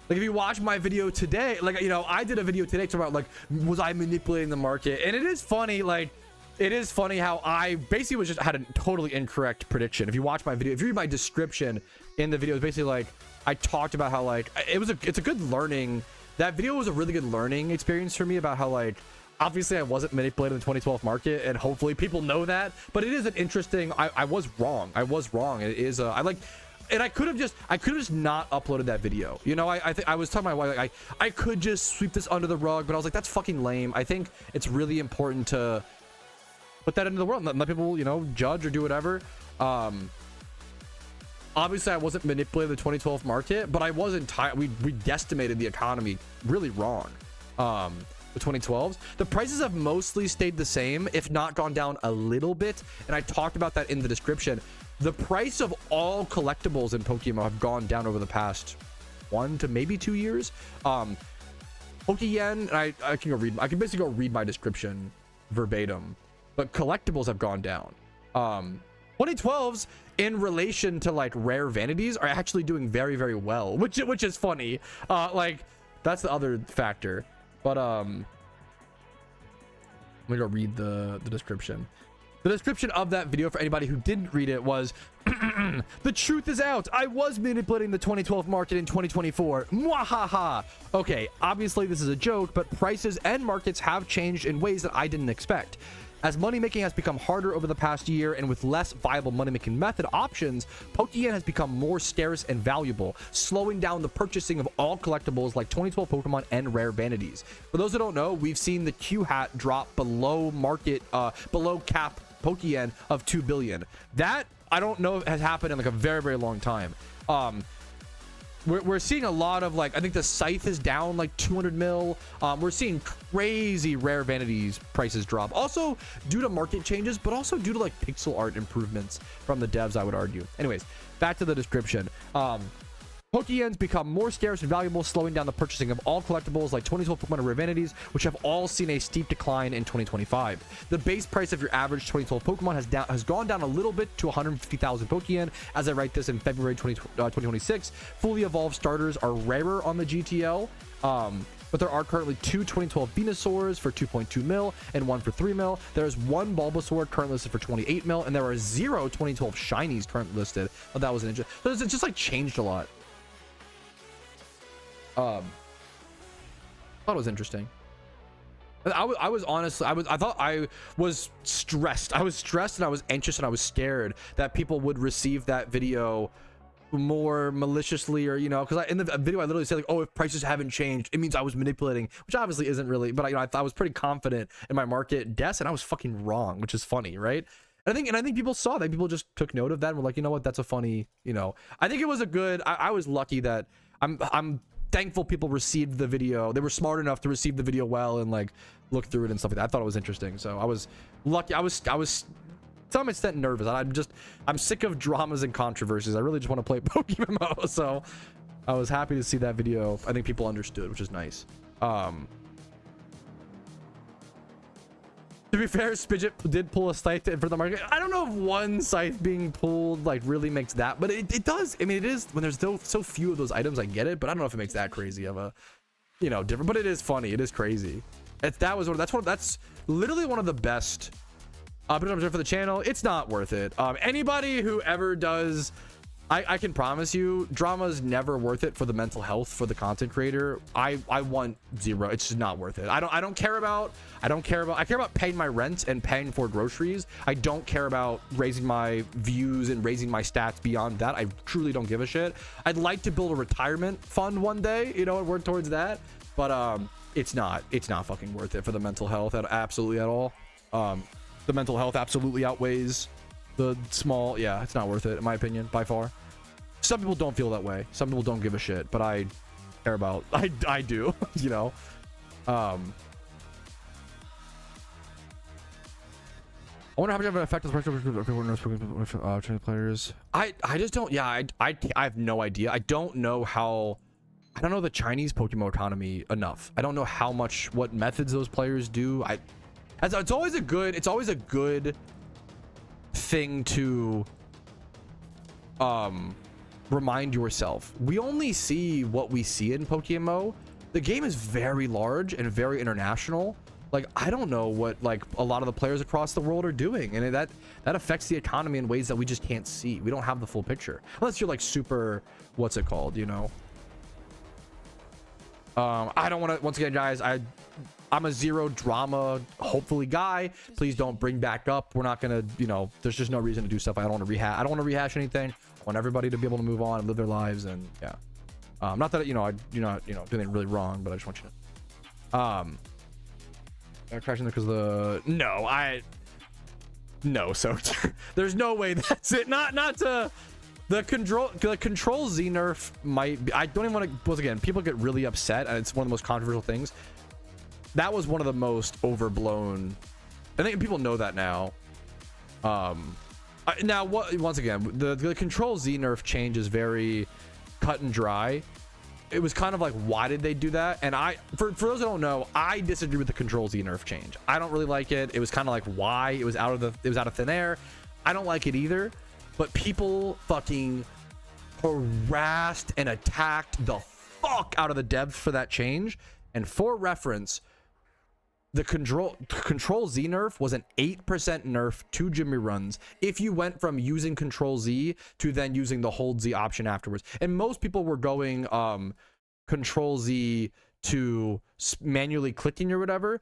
Like if you watch my video today, like, you know, I did a video today talking about like, was I manipulating the market? And it is funny, like, it is funny how I basically had a totally incorrect prediction. If you watch my video, if you read my description in the video, it's basically like, I talked about how like, it's a good learning. That video was a really good learning experience for me about how like, obviously I wasn't manipulating the 2012 market, and hopefully people know that, but it is an interesting, I was wrong. It is and I could have just not uploaded that video. You know, I was telling my wife, like, I could just sweep this under the rug, but I was like, that's fucking lame. I think it's really important to put that into the world and let people, you know, judge or do whatever. Obviously I wasn't manipulating the 2012 market, but I wasn't we guesstimated the economy really wrong. The 2012s, the prices have mostly stayed the same, if not gone down a little bit, and I talked about that in the description. The price of all collectibles in Pokemon have gone down over the past 1 to maybe 2 years. Pokeyen, and I can basically go read my description verbatim, but collectibles have gone down. 2012s in relation to like rare vanities are actually doing very, very well, which is funny. Like that's the other factor. But I'm gonna go read the description. The description of that video, for anybody who didn't read it, was the truth is out. I was manipulating the 2012 market in 2024. Mwahaha. Okay, obviously this is a joke, but prices and markets have changed in ways that I didn't expect. As money making has become harder over the past year, and with less viable money making method options, Pokeyen has become more scarce and valuable, slowing down the purchasing of all collectibles like 2012 Pokemon and rare vanities. For those who don't know, we've seen the Q hat drop below market, below cap Pokeyen of 2 billion. That I don't know has happened in like a very, very long time. We're seeing a lot of like, I think the Scythe is down like 200 mil. We're seeing crazy rare vanities prices drop, also due to market changes, but also due to like pixel art improvements from the devs, I would argue. Anyways, back to the description. Pokeyens become more scarce and valuable, slowing down the purchasing of all collectibles like 2012 Pokemon Rare Vanities, which have all seen a steep decline in 2025. The base price of your average 2012 Pokemon has gone down a little bit to 150,000 Pokeyen as I write this in February 2026. Fully evolved starters are rarer on the GTL. But there are currently 2 2012 Venusaurs for 2.2 mil and 1 for 3 mil. There's 1 Bulbasaur currently listed for 28 mil, and there are 0 2012 shinies currently listed. But that was an interesting. So it's just like changed a lot. Thought it was interesting. I was honestly, I thought I was stressed. I was stressed and I was anxious and I was scared that people would receive that video more maliciously, or, you know, because in the video I literally said like, oh, if prices haven't changed, it means I was manipulating, which obviously isn't really, but I was pretty confident in my market guess, and I was fucking wrong, which is funny, right? And I think people saw that. People just took note of that and were like, you know what, that's a funny, you know. I think it was a good. I was lucky that I'm thankful people received the video. They were smart enough to receive the video well and like look through it and stuff like that. I thought it was interesting, so I was lucky. I was to some extent nervous. I'm sick of dramas and controversies. I really just want to play PokeMMO, so I was happy to see that video. I think people understood, which is nice. To be fair, Spidget did pull a scythe for the market. I don't know if one scythe being pulled like really makes that, but it does. I mean, it is when there's so few of those items. I get it, but I don't know if it makes that crazy of a, you know, different. But it is funny. It is crazy. That's literally one of the best items for the channel. It's not worth it. Anybody who ever does, I can promise you, drama is never worth it for the mental health for the content creator. I want 0. It's just not worth it. I care about paying my rent and paying for groceries. I don't care about raising my views and raising my stats beyond that. I truly don't give a shit. I'd like to build a retirement fund one day, you know, and work towards that, but it's not fucking worth it for the mental health absolutely at all. The mental health absolutely outweighs the small. Yeah, it's not worth it in my opinion, by far. Some people don't feel that way. Some people don't give a shit, but I care about. I do. You know. I wonder how much of an effect on the training players. I just don't. Yeah, I have no idea. I don't know the Chinese Pokemon economy enough. I don't know what methods those players do. It's always a good thing to remind yourself. We only see what we see in PokeMMO. The game is very large and very international. Like, I don't know what like a lot of the players across the world are doing, and that affects the economy in ways that we just can't see. We don't have the full picture unless you're like super, what's it called, you know. I don't want to, once again, guys, I'm a 0 drama hopefully guy. Please don't bring back up. We're not gonna, you know, there's just no reason to do stuff. I don't want to rehash anything. I want everybody to be able to move on and live their lives, and yeah. Not that, you know, I do not, you know, do anything really wrong, but I just want you to crashing there because no, so there's no way that's it. Not to the control Z nerf might be, I don't even want to, once again, people get really upset and it's one of the most controversial things. That was one of the most overblown. I think people know that now. Now once again, the control Z nerf change is very cut and dry. It was kind of like, why did they do that? And for those that don't know, I disagree with the control Z nerf change. I don't really like it. It was kind of like, why? It was out of thin air. I don't like it either. But people fucking harassed and attacked the fuck out of the devs for that change. And for reference, the control Z nerf was an 8% nerf to Jimmy runs if you went from using control Z to then using the hold Z option afterwards. And most people were going control Z to manually clicking or whatever.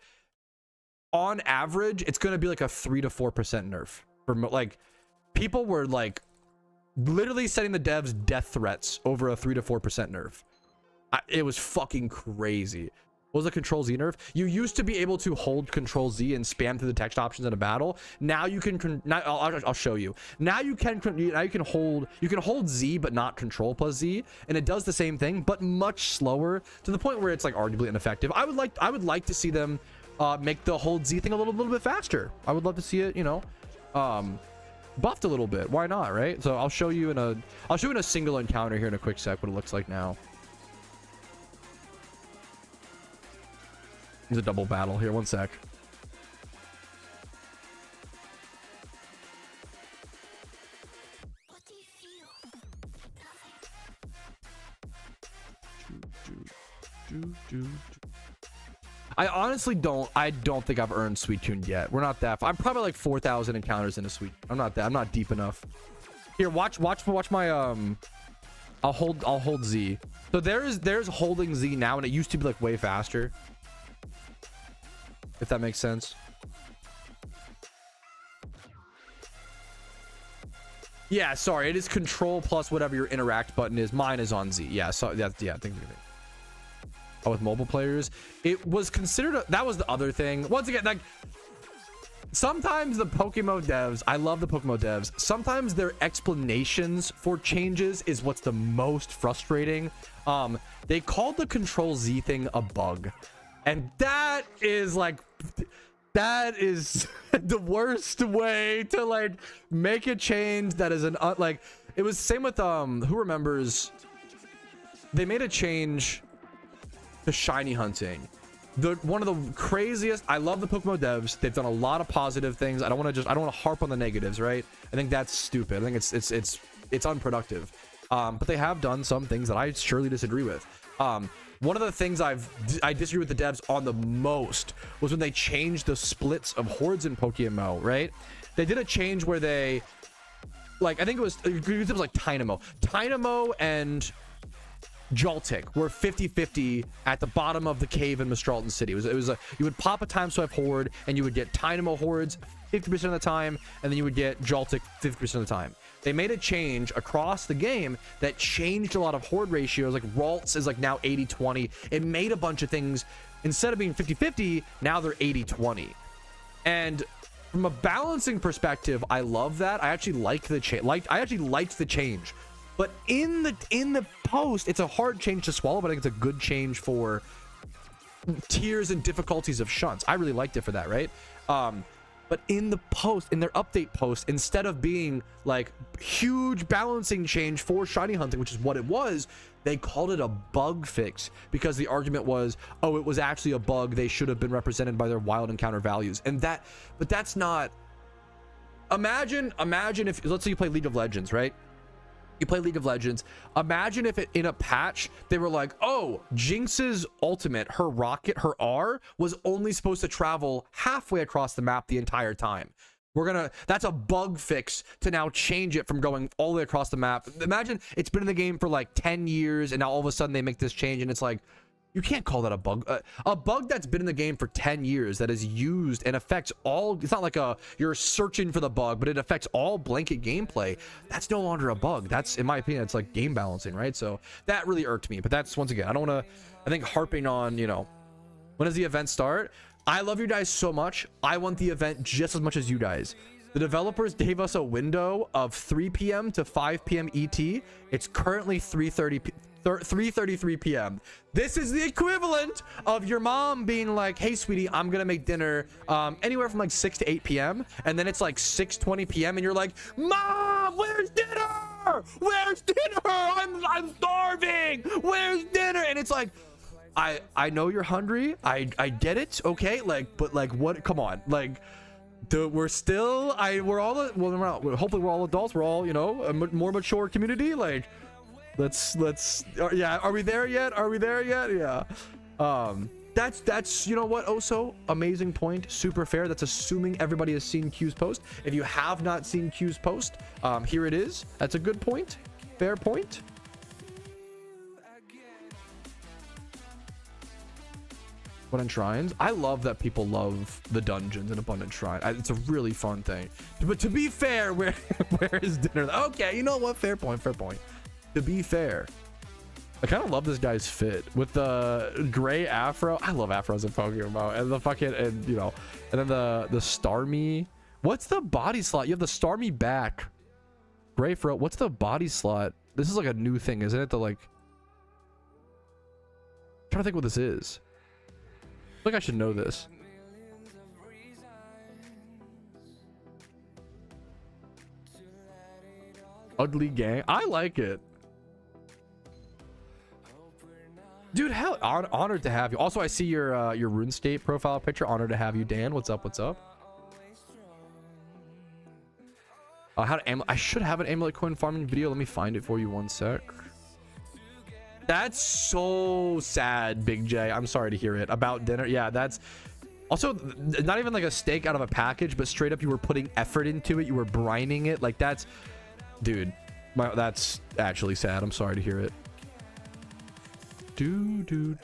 On average, it's going to be like a 3 to 4% nerf. For like, people were like literally setting the devs death threats over a 3 to 4% nerf. It was fucking crazy. What was the control Z nerf? You used to be able to hold control Z and spam through the text options in a battle. Now you can I'll show you. Now you can hold Z but not control plus Z, and it does the same thing but much slower, to the point where it's like arguably ineffective. I would like to see them make the hold Z thing a little bit faster. I would love to see it, you know. buffed a little bit. Why not, right? So I'll show you in a single encounter here in a quick sec what it looks like now. There's a double battle here. One sec. I honestly don't think I've earned Sweet Tune yet. We're not that. I'm probably like 4,000 encounters into Sweet. I'm not deep enough. Here, watch my I'll hold Z. So there's holding Z now, and it used to be like way faster. If that makes sense. Yeah, sorry, it is control plus whatever your interact button is. Mine is on Z. Yeah, so that's yeah, thank you. Oh, with mobile players, it was considered that was the other thing. Once again, like sometimes the PokeMMO devs, I love the PokeMMO devs, sometimes their explanations for changes is what's the most frustrating. They called the control Z thing a bug, and that is like, that is the worst way to like make a change that is an like, it was same with who remembers, they made a change to shiny hunting. One of the craziest, I love the PokeMMO devs, they've done a lot of positive things. I don't want to harp on the negatives, right? I think that's stupid. I think it's unproductive. But they have done some things that I surely disagree with. One of the things I disagree with the devs on the most was when they changed the splits of hordes in PokeMMO, right? They did a change where they, like, I think it was like Tynamo and Joltik were 50-50 at the bottom of the cave in Mistralton City. It was you would pop a time swipe horde and you would get Tynamo hordes 50% of the time, and then you would get Joltik 50% of the time. They made a change across the game that changed a lot of horde ratios. Like Ralts is like now 80-20. It made a bunch of things, instead of being 50-50, now they're 80-20. And from a balancing perspective, I love that. I actually like the change. I actually liked the change. But in the post, it's a hard change to swallow, but I think it's a good change for tiers and difficulties of shunts. I really liked it for that, right? But in the post, in their update post, instead of being like huge balancing change for shiny hunting, which is what it was, they called it a bug fix because the argument was, oh, it was actually a bug. They should have been represented by their wild encounter values. And that, but that's not, imagine if, let's say you play League of Legends, right? You play League of Legends. Imagine if in a patch they were like, oh, Jinx's ultimate, her rocket, her R, was only supposed to travel halfway across the map the entire time. That's a bug fix to now change it from going all the way across the map. Imagine it's been in the game for like 10 years and now all of a sudden they make this change and it's like, you can't call that a bug. A bug that's been in the game for 10 years that is used and affects all, it's not like you're searching for the bug, but it affects all blanket gameplay. That's no longer a bug. That's, in my opinion, it's like game balancing, right? So that really irked me. But that's, once again, I don't want to, I think harping on, you know, when does the event start? I love you guys so much. I want the event just as much as you guys. The developers gave us a window of 3 p.m. to 5 p.m. ET. It's currently 3:33 p.m. This is the equivalent of your mom being like, hey sweetie, I'm gonna make dinner anywhere from like 6 to 8 p.m. and then it's like 6:20 p.m. and you're like, mom, where's dinner? Where's dinner? I'm starving. Where's dinner? And it's like, I know you're hungry. I get it. Okay, like, but like, what? Come on, like, we're still, we're all, well, hopefully we're all adults. We're all, you know, a more mature community. Like, let's yeah, are we there yet? Yeah. That's you know what, also amazing point, super fair. That's assuming everybody has seen Q's post. If you have not seen Q's post, here it is. That's a good point, fair point. Abundant Shrines. I love that people love the dungeons in Abundant Shrine. It's a really fun thing. But to be fair, where is dinner? Okay, you know what? Fair point. To be fair, I kind of love this guy's fit with the gray afro. I love afros in PokeMMO, and the fucking, and you know, and then the Starmie. What's the body slot? You have the Starmie back, gray fro. What's the body slot? This is like a new thing, isn't it? The like, I'm trying to think what this is. I feel like I should know this. Ugly gang. I like it. Dude, hell, honored to have you. Also, I see your RuneScape profile picture. Honored to have you, Dan. What's up? What's up? I should have an amulet coin farming video. Let me find it for you 1 sec. That's so sad, Big J. I'm sorry to hear it. About dinner. Yeah, that's also not even like a steak out of a package, but straight up you were putting effort into it. You were brining it. Like that's, dude, that's actually sad. I'm sorry to hear it. Do you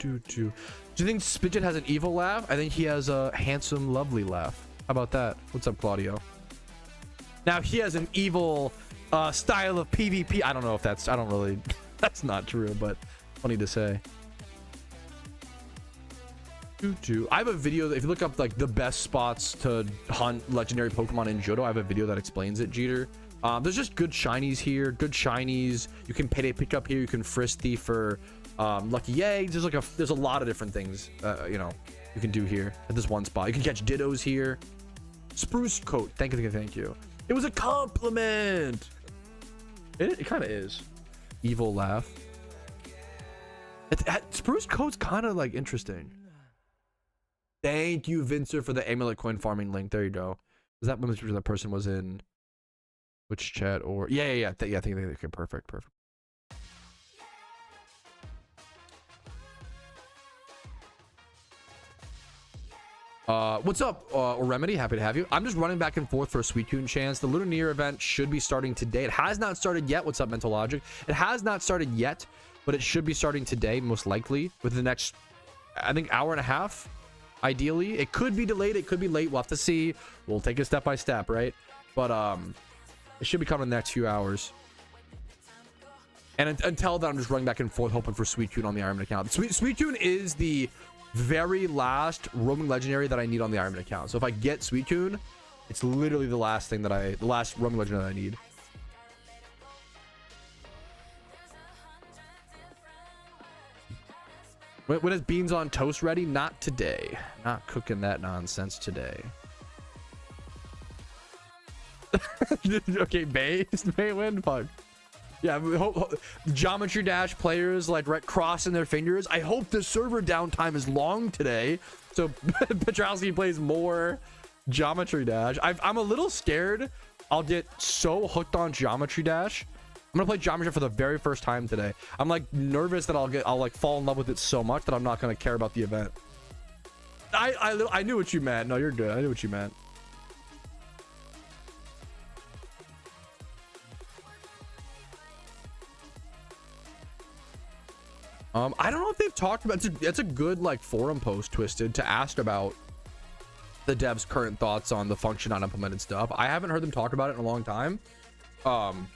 think Spidget has an evil laugh? I think he has a handsome, lovely laugh. How about that? What's up, Claudio? Now he has an evil style of PvP. I don't know if that's, I don't really, that's not true, but funny to say. I have a video that if you look up like the best spots to hunt legendary Pokemon in Johto, I have a video that explains it, Jeter. There's just good shinies here, good shinies. You can payday pick up here. You can frisk thief for lucky eggs. There's a lot of different things, you know, you can do here at this one spot. You can catch Dittos here. Spruce coat. Thank you. It was a compliment. It kind of is. Evil laugh. Spruce coat's kind of like interesting. Thank you, Vincer, for the amulet coin farming link. There you go. Was that when that person was in which chat or yeah. I think okay, perfect. What's up, Remedy? Happy to have you. I'm just running back and forth for a Suicune chance. The Lunar event should be starting today. It has not started yet. What's up, Mental Logic? It has not started yet, but it should be starting today, most likely, within the next, I think, hour and a half. Ideally, it could be delayed, it could be late. We'll have to see. We'll take it step by step, right? But it should be coming in the next few hours. And until then, I'm just running back and forth, hoping for Suicune on the Ironman account. Suicune is the very last roaming legendary that I need on the Ironman account. So if I get Suicune, it's literally the last thing that the last roaming legendary that I need. When is beans on toast ready? Not today. Not cooking that nonsense today. Okay, Bay win. Fuck. Yeah, Geometry Dash players like crossing their fingers. I hope the server downtime is long today, so Patrouski plays more Geometry Dash. I'm a little scared. I'll get so hooked on Geometry Dash. I'm gonna play Geometry for the very first time today. I'm like nervous that I'll like fall in love with it so much that I'm not gonna care about the event. I knew what you meant. No, you're good. I knew what you meant. I don't know if they've talked about it's a good like forum post, Twisted, to ask about the devs' current thoughts on the function on implemented stuff. I haven't heard them talk about it in a long time. One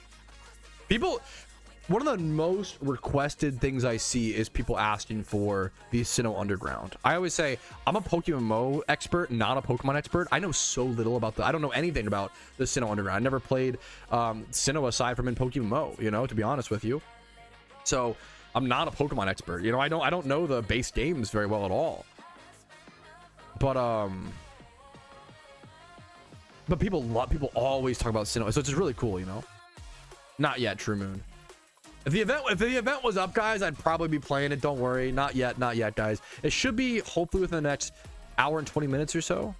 of the most requested things I see is people asking for the Sinnoh Underground. I always say I'm a PokeMMO expert, not a Pokemon expert. I know so little about I don't know anything about the Sinnoh Underground. I never played Sinnoh aside from in PokeMMO, you know, to be honest with you. So I'm not a Pokemon expert, you know. I don't know the base games very well at all. But people always talk about Sinnoh, so it's just really cool, you know. Not yet, True Moon. If the event was up, guys, I'd probably be playing it. Don't worry, not yet, guys. It should be hopefully within the next hour and 20 minutes or so.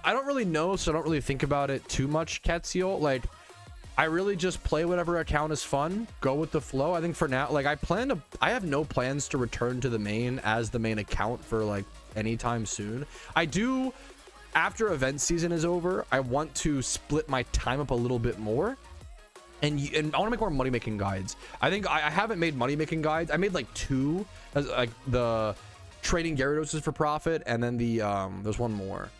I don't really know, so I don't really think about it too much, Ketsiel. Like, I really just play whatever account is fun, go with the flow. I think for now, like, I have no plans to return to the main as the main account for like anytime soon. I do, after event season is over, I want to split my time up a little bit more, and I want to make more money making guides. I think I haven't made money making guides. I made like 2, like the trading Gyarados for profit, and then the there's one more,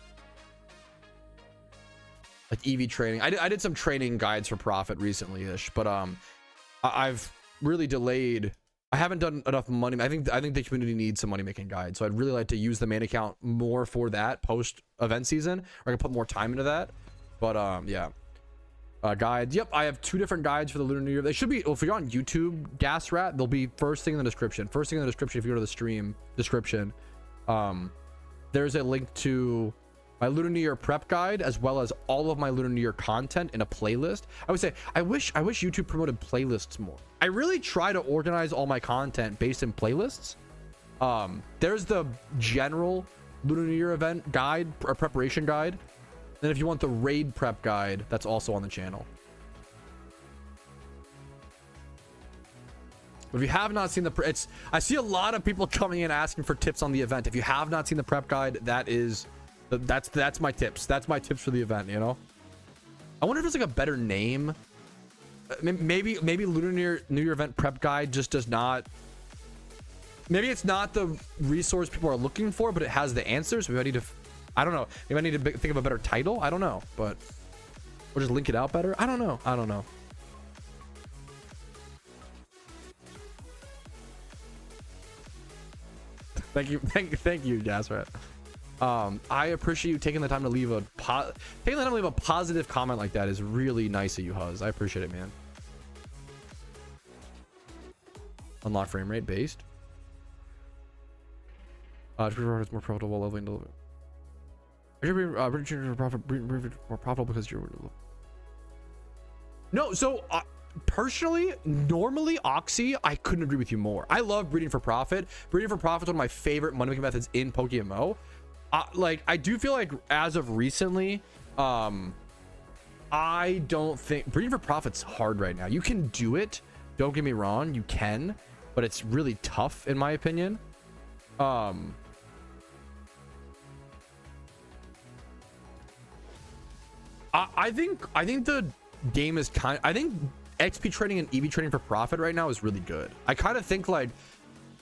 like EV training. I did some training guides for profit recently-ish, but I've really delayed. I haven't done enough money. I think the community needs some money making guides, so I'd really like to use the main account more for that post event season, or I can put more time into that. But yeah, guides. Yep, I have 2 different guides for the Lunar New Year. They should be, well, if you're on YouTube, Gas Rat, they'll be first thing in the description. If you go to the stream description, there's a link to my Lunar New Year prep guide, as well as all of my Lunar New Year content in a playlist. I would say, I wish YouTube promoted playlists more. I really try to organize all my content based in playlists. There's the general Lunar New Year event guide or preparation guide. Then if you want the raid prep guide, that's also on the channel. But if you have not seen I see a lot of people coming in asking for tips on the event. If you have not seen the prep guide, that's my tips. That's my tips for the event, you know? I wonder if there's like a better name. Maybe Lunar New Year event prep guide just does not. Maybe it's not the resource people are looking for, but it has the answers. Maybe I need to, I don't know. Maybe I need to think of a better title. I don't know, but or just link it out better. I don't know. Thank you, Jasrat. I appreciate you taking the time to leave a positive comment like that. Is really nice of you, Huz. I appreciate it, man. Unlock frame rate based. It's more profitable leveling to more profitable because you're no. So personally, normally Oxy, I couldn't agree with you more. I love breeding for profit. Breeding for profit is one of my favorite money making methods in PokeMMO. Like I do feel like as of recently, I don't think breeding for profit's hard right now. You can do it, don't get me wrong, you can, but it's really tough in my opinion. I think the game is I think XP trading and EV trading for profit right now is really good. I kind of think like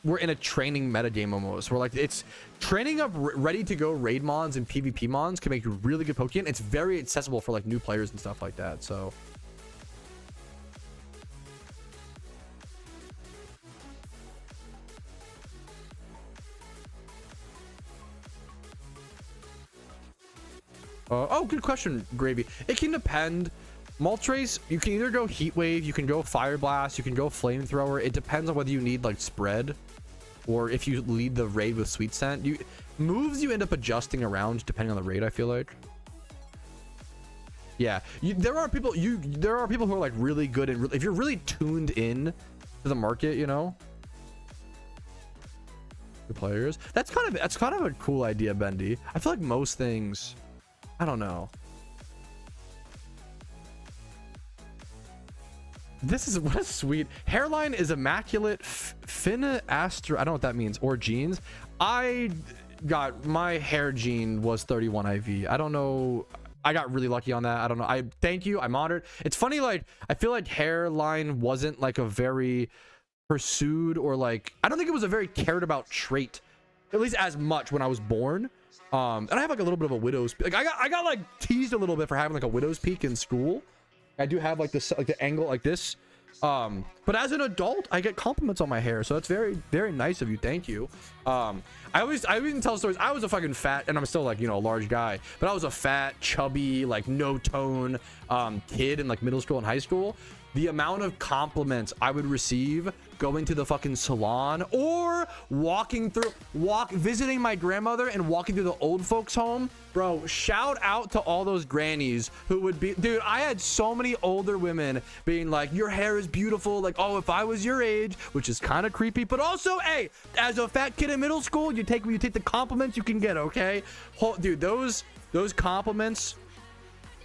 we're in a training meta game almost. We're like, it's training up ready to go raid mons and PvP mons can make you really good Pokeyen. It's very accessible for like new players and stuff like that. So oh, good question, Gravy. It can depend. Moltres, you can either go Heat Wave, you can go Fire Blast, you can go Flamethrower. It depends on whether you need like spread or if you lead the raid with Sweet Scent. Moves you end up adjusting around depending on the raid, I feel like. Yeah, there are people who are like really good and if you're really tuned in to the market, you know. The players. That's kind of a cool idea, Bendy. I feel like most things, I don't know. This is what a sweet hairline is immaculate. Finastra, I don't know what that means, or jeans. I got my hair gene was 31 IV. I don't know. I got really lucky on that. I don't know. I thank you. I'm honored. It's funny. Like I feel like hairline wasn't like a very pursued or like I don't think it was a very cared about trait, at least as much when I was born. And I have like a little bit of a widow's like I got like teased a little bit for having like a widow's peak in school. I do have like this, like the angle like this. But as an adult, I get compliments on my hair, so that's very, very nice of you. Thank you. I even tell stories. I was a fucking fat, and I'm still like, you know, a large guy, but I was a fat, chubby, like no tone kid in like middle school and high school. The amount of compliments I would receive going to the fucking salon or visiting my grandmother and walking through the old folks home, bro. Shout out to all those grannies who would be, dude, I had so many older women being like, your hair is beautiful, like, oh, if I was your age, which is kind of creepy, but also, hey, as a fat kid in middle school, you take the compliments you can get, okay? Dude, those compliments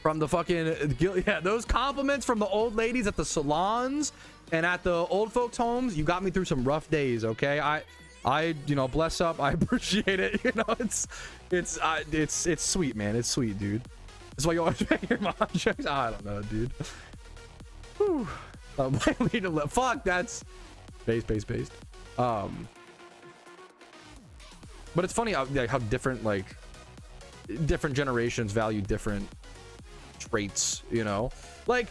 from the fucking, yeah, those compliments from the old ladies at the salons and at the old folks homes, you got me through some rough days, okay? I you know, bless up. I appreciate it. You know, it's sweet, man. It's sweet, dude. That's why you always make your mom jokes. I don't know, dude. Whew. Fuck, that's based. But it's funny how different, like, different generations value different traits, you know, like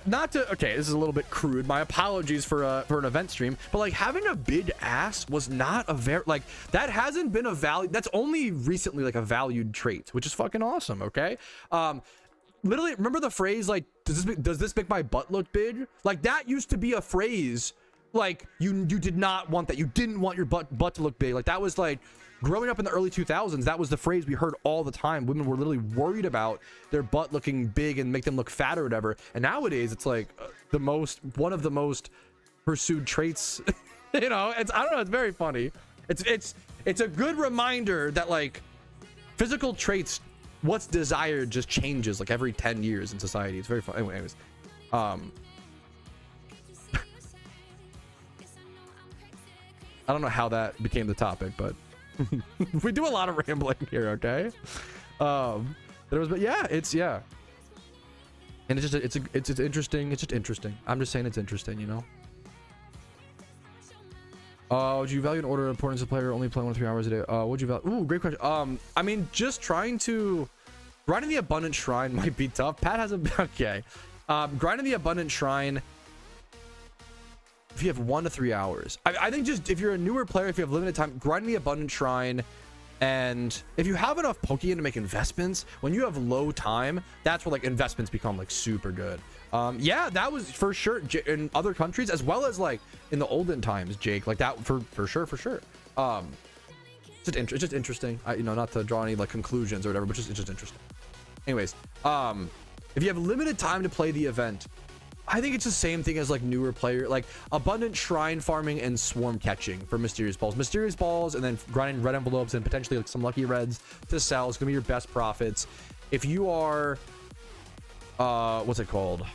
not to, okay, this is a little bit crude, my apologies for an event stream, but like having a big ass was not a very, like, that hasn't been a value, that's only recently like a valued trait, which is fucking awesome. Okay, literally remember the phrase like, does this make my butt look big? Like that used to be a phrase like you did not want that. You didn't want your butt to look big. Like that was like growing up in the early 2000s, that was the phrase we heard all the time. Women were literally worried about their butt looking big and make them look fat or whatever. And nowadays it's like one of the most pursued traits. You know, I don't know, it's very funny. It's a good reminder that like physical traits, what's desired just changes like every 10 years in society. It's very fun. Anyways, I don't know how that became the topic, but we do a lot of rambling here, okay? But yeah, and it's just interesting. It's just interesting. I'm just saying it's interesting, you know. Would you value an order of importance of player only playing 1 to 3 hours a day? Would you value? Ooh, great question. I mean, just grinding the abundant shrine might be tough. Pat has a okay. Grinding the abundant shrine. If you have 1 to 3 hours, I think just if you're a newer player, if you have limited time, grinding the abundant shrine, and if you have enough Pokeyen to make investments, when you have low time, that's where like investments become like super good. Yeah, that was for sure in other countries as well as like in the olden times, Jake, like that for sure. It's just interesting. You know, not to draw any like conclusions or whatever, but it's just interesting. Anyways, if you have limited time to play the event, I think it's the same thing as like newer player, like abundant shrine farming and swarm catching for mysterious balls, and then grinding red envelopes and potentially like some lucky reds to sell. It's gonna be your best profits. If you are, what's it called?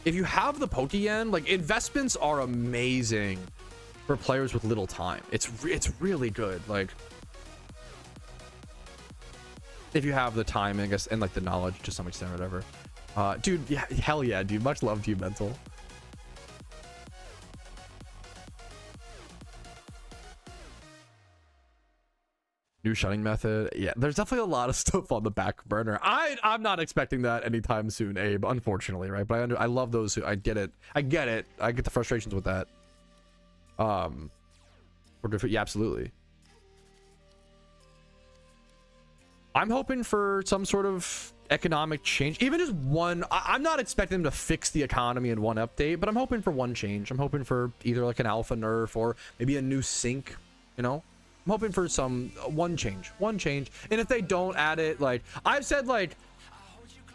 If you have the Pokeyen, like investments are amazing for players with little time. It's really good. Like, if you have the time, I guess, and like the knowledge to some extent or whatever. Dude, yeah, hell yeah, dude. Much love to you, Mental. New shunning method. Yeah, there's definitely a lot of stuff on the back burner. I'm not expecting that anytime soon, Abe, unfortunately, right? But I love those who, I get it. I get the frustrations with that. Yeah, absolutely. I'm hoping for some sort of economic change, even just one. I'm not expecting them to fix the economy in one update, but I'm hoping for one change. I'm hoping for either like an alpha nerf or maybe a new sync, you know. I'm hoping for one change. And if they don't add it, like I've said, like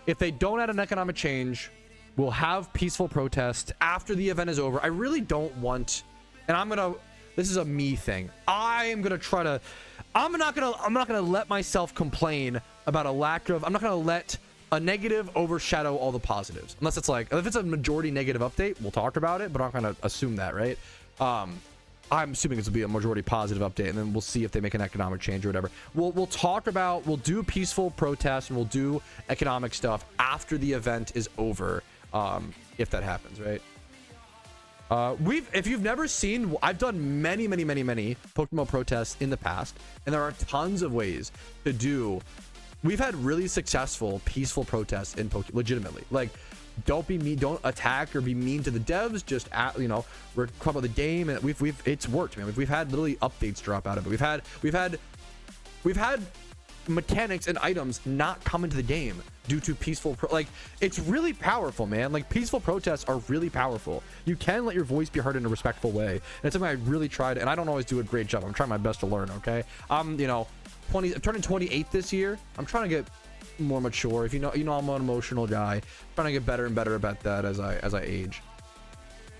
if they don't add an economic change, we'll have peaceful protest after the event is over. I really don't want, and this is a me thing. I'm not gonna let myself complain about a lack of, I'm not gonna let a negative overshadow all the positives, unless it's like, if it's a majority negative update, we'll talk about it, but I'm not gonna assume that, right? I'm assuming it's will be a majority positive update, and then we'll see if they make an economic change or whatever. We'll do peaceful protests, and we'll do economic stuff after the event is over, if that happens, right? If you've never seen, I've done many PokeMMO protests in the past, and there are tons of ways to do. We've had really successful peaceful protests in legitimately. Like, don't be mean, don't attack or be mean to the devs. Just you know, we're talking about the game, and it's worked, man. We've had literally updates drop out of it. We've had mechanics and items not come into the game due to peaceful like it's really powerful, man. Like peaceful protests are really powerful. You can let your voice be heard in a respectful way, and it's something I really tried, and I don't always do a great job. I'm trying my best to learn, okay? You know, I'm turning 28 this year. I'm trying to get more mature. If you know I'm an emotional guy. I'm trying to get better and better about that as I age.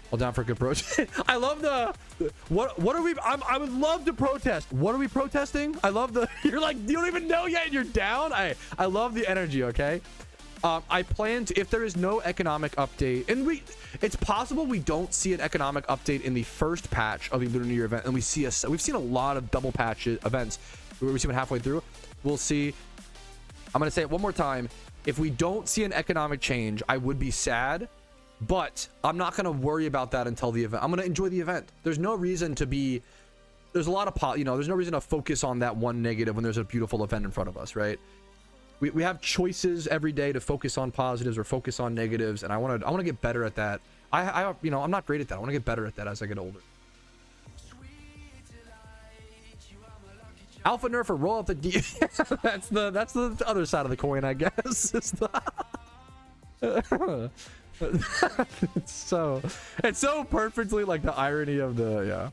All down for a good protest. I love what are we, I would love to protest. What are we protesting? I love you're like, you don't even know yet and you're down. I love the energy, okay? I plan to, if there is no economic update, and it's possible we don't see an economic update in the first patch of the Lunar New Year event, and we've seen a lot of double patch events where we see it halfway through. We'll see. I'm gonna say it one more time. If we don't see an economic change, I would be sad. But I'm not going to worry about that until the event. I'm going to enjoy the event. There's no reason to be, there's a lot of, there's no reason to focus on that one negative when there's a beautiful event in front of us, right? We have choices every day to focus on positives or focus on negatives. And I want to get better at that. I'm not great at that. I want to get better at that as I get older. Alpha nerf or roll up the D. That's the other side of the coin, I guess. it's so perfectly like the irony of the, yeah.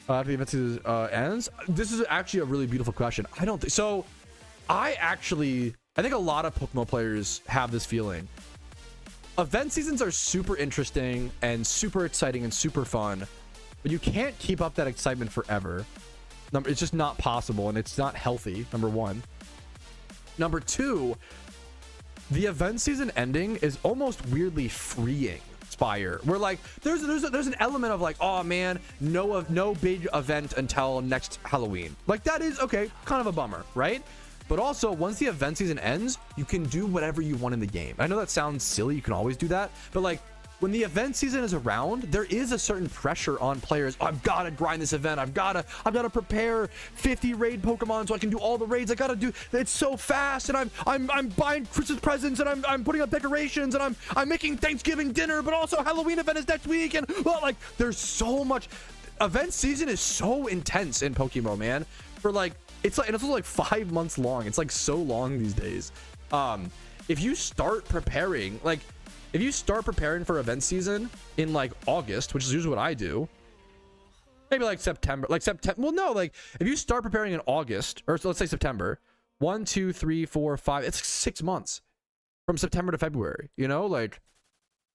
After the event season ends, this is actually a really beautiful question. I don't think so. I think a lot of Pokemon players have this feeling. Event seasons are super interesting and super exciting and super fun, but you can't keep up that excitement forever. It's just not possible, and it's not healthy. Number one. Number two, the event season ending is almost weirdly freeing. Spire, where like there's an element of like, oh man, no big event until next Halloween. Like that is okay, kind of a bummer, right? But also, once the event season ends, you can do whatever you want in the game. I know that sounds silly, you can always do that, but like when the event season is around, there is a certain pressure on players. Oh, I've got to grind this event. I've got to prepare 50 raid Pokemon so I can do all the raids. I got to do it's so fast, and I'm buying Christmas presents, and I'm putting up decorations, and I'm making Thanksgiving dinner, but also Halloween event is next week, and well, like there's so much. Event season is so intense in Pokemon, man. For like it's also like 5 months long. It's like so long these days. If you start preparing for event season in like August, which is usually what I do, maybe like September, well, no, like if you start preparing in August, or let's say September, 1, 2, 3, 4, 5, it's 6 months from September to February, you know, like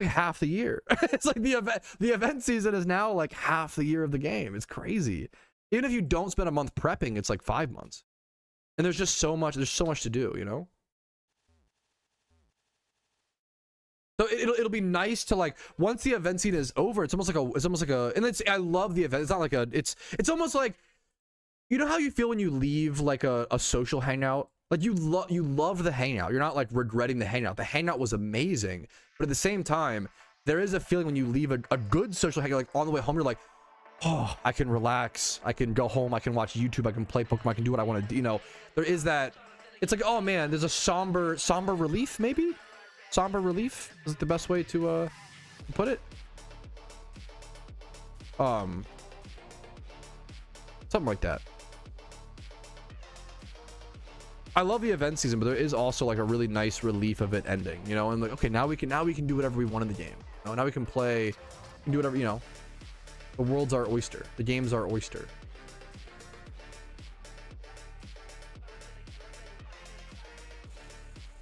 half the year. It's like the event season is now like half the year of the game. It's crazy. Even if you don't spend a month prepping, it's like 5 months. And there's so much to do, you know? So it'll be nice to like once the event scene is over, it's almost like a and I love the event. It's not like it's almost like, you know how you feel when you leave like a social hangout? Like you love the hangout. You're not like regretting the hangout. The hangout was amazing, but at the same time, there is a feeling when you leave a good social hangout, like on the way home, you're like, oh, I can relax, I can go home, I can watch YouTube, I can play Pokemon, I can do what I want to do. You know, there is that. It's like, oh man, there's a somber relief, maybe. Somber relief is the best way to put it. Something like that. I love the event season, but there is also like a really nice relief of it ending, you know, and like, okay, now we can do whatever we want in the game. You know, now we can play, do whatever, you know. The world's our oyster. The game's our oyster.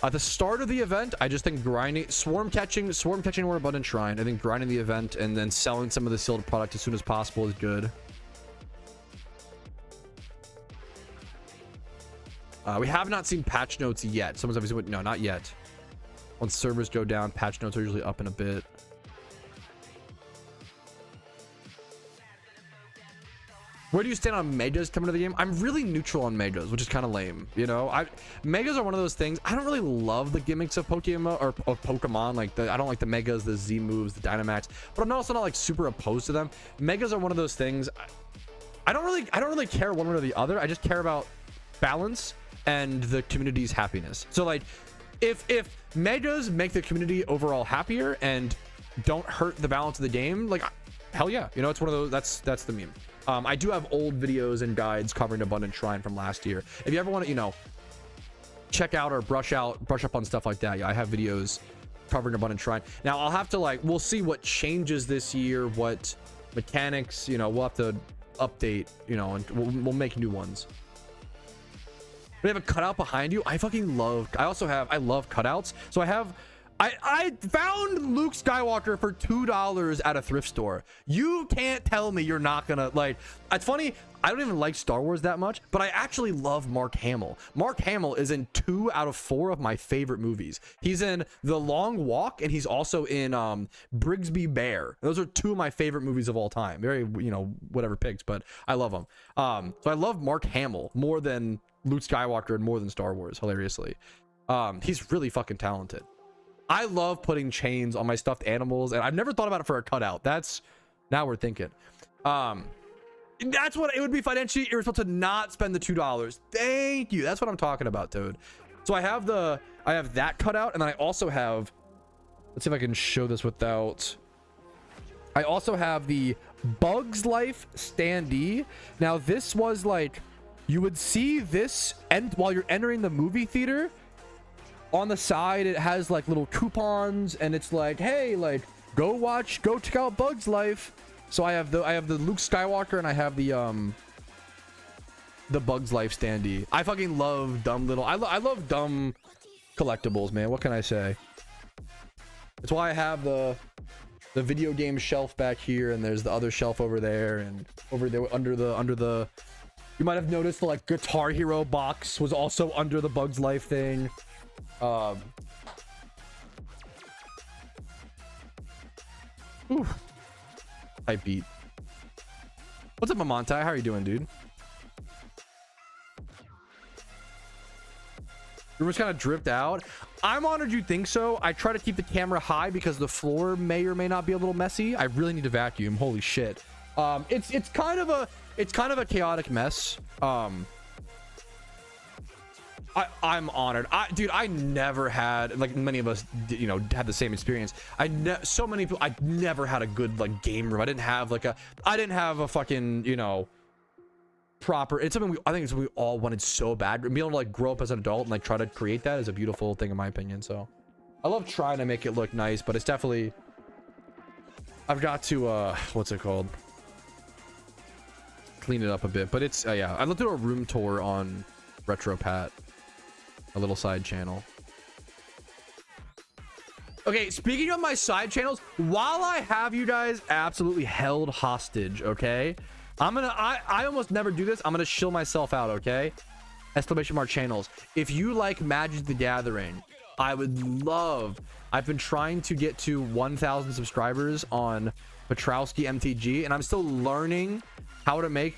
At the start of the event, I just think grinding, swarm catching or abundant shrine. I think grinding the event and then selling some of the sealed product as soon as possible is good. We have not seen patch notes yet. Someone's obviously no, not yet. Once servers go down, patch notes are usually up in a bit. Where do you stand on megas coming to the game? I'm really neutral on megas, which is kind of lame, you know. Megas are one of those things. I don't really love the gimmicks of Pokemon or of Pokemon. Like I don't like the megas, the Z moves, the Dynamax, but I'm also not like super opposed to them. Megas are one of those things. I don't really care one way or the other. I just care about balance and the community's happiness. So like, if megas make the community overall happier and don't hurt the balance of the game, like hell yeah, you know, it's one of those. That's the meme. I do have old videos and guides covering Abundant Shrine from last year. If you ever want to, you know, check out or brush up on stuff like that, yeah, I have videos covering Abundant Shrine. Now I'll have to like, we'll see what changes this year, what mechanics, you know, we'll have to update, you know, and we'll make new ones. We have a cutout behind you. I love cutouts. So I found Luke Skywalker for $2 at a thrift store. You can't tell me you're not gonna like. It's funny, I don't even like Star Wars that much, but I actually love Mark Hamill. Mark Hamill is in 2 out of 4 of my favorite movies. He's in The Long Walk, and he's also in Brigsby Bear. Those are 2 of my favorite movies of all time. Very, you know, whatever pigs, but I love them. So I love Mark Hamill more than Luke Skywalker and more than Star Wars, hilariously. He's really fucking talented. I love putting chains on my stuffed animals, and I've never thought about it for a cutout. Now we're thinking. That's what it would be financially irresponsible to not spend the $2. Thank you. That's what I'm talking about, dude. So I have that cutout, and then I also have, let's see if I can show this without. I also have the Bugs Life standee. Now this was like, you would see this while you're entering the movie theater. on the side it has like little coupons, and it's like, hey, like go check out Bug's Life. So I have the Luke Skywalker, and I have the Bug's Life standee. I fucking love dumb little, I love dumb collectibles, man. What can I say? That's why I have the video game shelf back here, and there's the other shelf over there, and over there under the you might have noticed the like Guitar Hero box was also under the Bug's Life thing. I beat. What's up, Amontai? How are you doing, dude? Your was kind of dripped out. I'm honored you think so. I try to keep the camera high because the floor may or may not be a little messy. I really need to vacuum. Holy shit. It's kind of a chaotic mess. I'm honored. Dude, I never had, like many of us, you know, had the same experience. So many people, I never had a good like game room. I didn't have a fucking, you know, proper, it's something I think it's something we all wanted so bad. Being able to like grow up as an adult and like try to create that is a beautiful thing in my opinion. So I love trying to make it look nice, but it's definitely, I've got to what's it called, clean it up a bit. But it's yeah, I looked at a room tour on Retro Pat, a little side channel. Okay, speaking of my side channels, while I have you guys absolutely held hostage, okay, I almost never do this. I'm gonna shill myself out, okay? Exclamation mark channels. If you like Magic the Gathering, I would love, I've been trying to get to 1,000 subscribers on Patrouski MTG, and I'm still learning how to make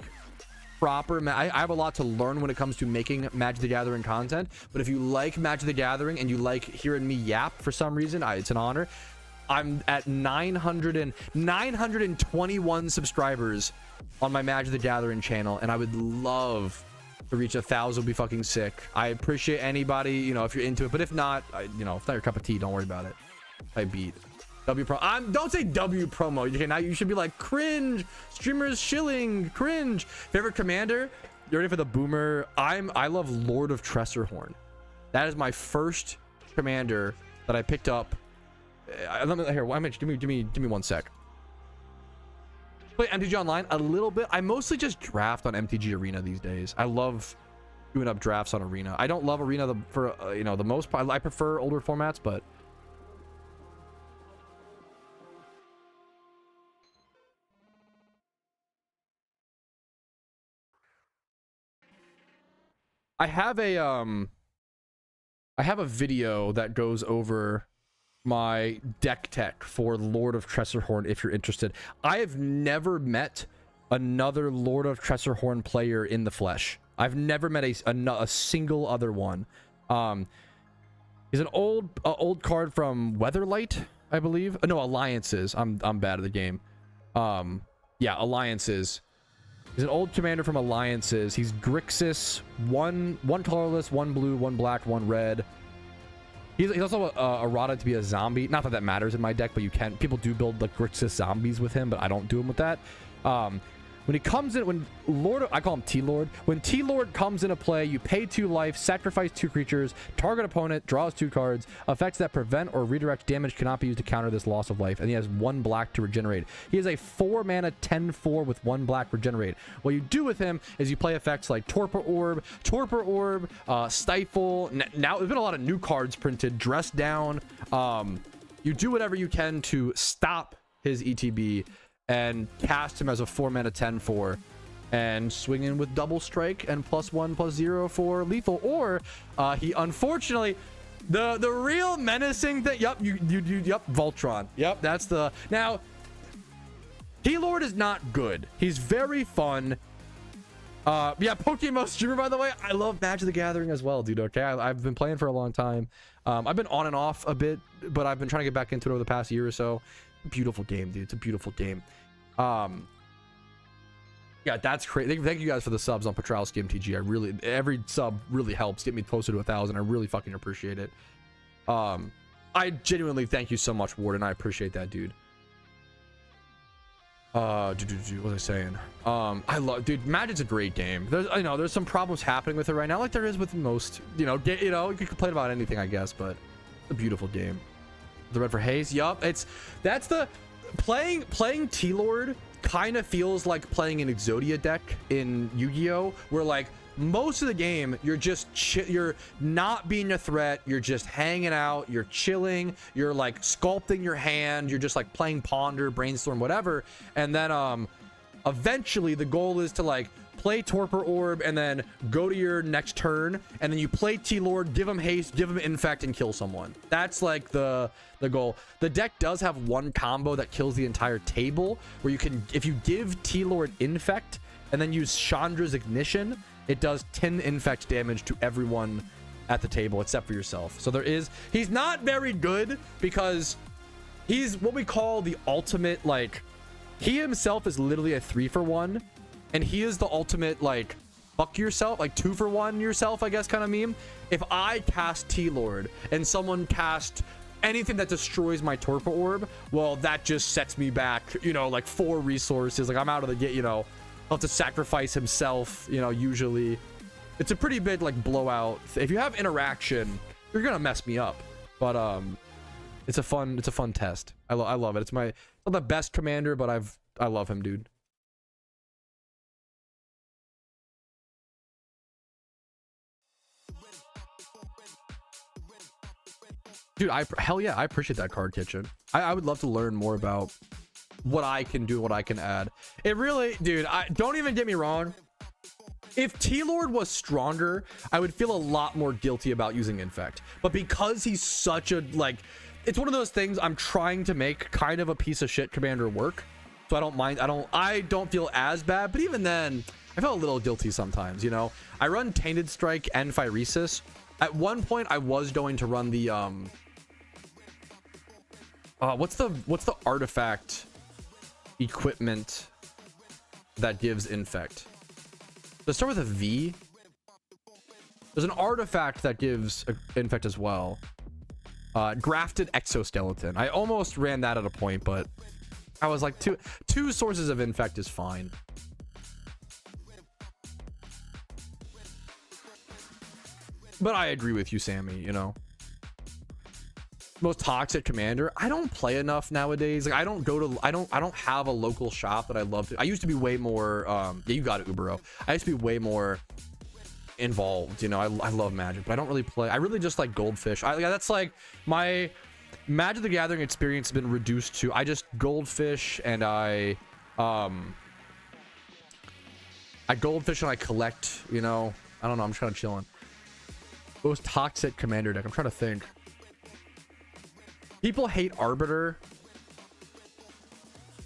proper, I have a lot to learn when it comes to making Magic the Gathering content. But if you like Magic the Gathering and you like hearing me yap for some reason, it's an honor. I'm at 921 subscribers on my Magic the Gathering channel, and I would love to reach 1,000. Would be fucking sick. I appreciate anybody, you know, if you're into it, but if not, you know, if not your cup of tea, don't worry about it. I beat W pro. Don't say W promo. Okay, now you should be like cringe. Streamers shilling cringe. Favorite commander? You ready for the boomer? I love Lord of Tressorhorn. That is my first commander that I picked up. Let me here. Give me 1 sec. Play MTG Online a little bit. I mostly just draft on MTG Arena these days. I love doing up drafts on Arena. I don't love Arena for you know, the most part. I prefer older formats, but I have a video that goes over my deck tech for Lord of Tressorhorn if you're interested. I have never met another Lord of Tressorhorn player in the flesh. I've never met a single other one. He's an old card from Weatherlight, I believe. No, Alliances. I'm bad at the game. Yeah, Alliances. He's an old commander from Alliances. He's Grixis, one colorless, 1 blue, 1 black, 1 red. He's also errata to be a zombie. Not that that matters in my deck, but you can. People do build like Grixis zombies with him, but I don't do him with that. When he comes in, when Lord, I call him T-Lord. When T-Lord comes into play, you pay 2 life, sacrifice 2 creatures, target opponent, draws 2 cards. Effects that prevent or redirect damage cannot be used to counter this loss of life. And he has 1 black to regenerate. He is a 4 mana 10/4 with 1 black regenerate. What you do with him is you play effects like Torpor Orb, Stifle. Now there's been a lot of new cards printed. Dress Down. You do whatever you can to stop his ETB and cast him as a 4 mana 10/4 and swing in with double strike and +1/+0 for lethal. Or he unfortunately, the real menacing thing, yep, yep, Voltron, yep, that's the. Now T-Lord is not good. He's very fun. Yeah, PokeMMO streamer, by the way. I love Magic the Gathering as well, dude. Okay, I've been playing for a long time. I've been on and off a bit, but I've been trying to get back into it over the past year or so. Beautiful game, dude. It's a beautiful game. Yeah, that's crazy. Thank you guys for the subs on Patrouski MTG. I really, every sub really helps get me closer to 1,000. I really fucking appreciate it. I genuinely thank you so much, Warden. I appreciate that, dude. What was I saying? I love, dude, Magic's a great game. There's, I know there's some problems happening with it right now, like there is with most, you know, you can complain about anything, I guess, but it's a beautiful game. The red for haze. Yup. That's the playing T-Lord kind of feels like playing an Exodia deck in Yu-Gi-Oh, where like most of the game you're just you're not being a threat, you're just hanging out, you're chilling, you're like sculpting your hand, you're just like playing Ponder, Brainstorm, whatever, and then eventually the goal is to like play Torpor Orb and then go to your next turn, and then you play T-Lord, give him haste, give him infect, and kill someone. That's like the goal. The deck does have one combo that kills the entire table, where you can, if you give T-Lord infect and then use Chandra's ignition, it does 10 infect damage to everyone at the table except for yourself. So he's not very good because he's what we call the ultimate, like, he himself is literally a 3-for-1, and he is the ultimate like fuck yourself, like 2-for-1 yourself, I guess, kind of meme. If I cast T-Lord and someone cast anything that destroys my Torpor Orb, well, that just sets me back, you know, like 4 resources. Like I'm out of the gate, you know. I'll have to sacrifice himself, you know. Usually it's a pretty big like blowout. If you have interaction, you're gonna mess me up, but it's a fun test. I love it. It's not the best commander, but I love him, dude. Dude, hell yeah, I appreciate that card kitchen. I would love to learn more about what I can do, what I can add. It really, dude, don't even get me wrong. If T-Lord was stronger, I would feel a lot more guilty about using infect. But because he's such a, like, it's one of those things I'm trying to make kind of a piece of shit commander work. So I don't mind. I don't feel as bad, but even then, I felt a little guilty sometimes, you know. I run Tainted Strike and Phyresis. At one point, I was going to run the what's the artifact equipment that gives infect? Let's start with a V. There's an artifact that gives infect as well. Grafted exoskeleton. I almost ran that at a point, but I was like, two sources of infect is fine. But I agree with you, Sammy, you know. Most toxic commander. I don't play enough nowadays. Like I don't have a local shop that I love to. I used to be way more yeah, you got it, Ubero. I used to be way more involved, you know. I love Magic, but I don't really play. I really just like Goldfish. That's like my Magic the Gathering experience has been reduced to I just Goldfish and I Goldfish and I collect, you know. I don't know, I'm just kind of chilling. Most toxic commander deck, I'm trying to think. People hate Arbiter.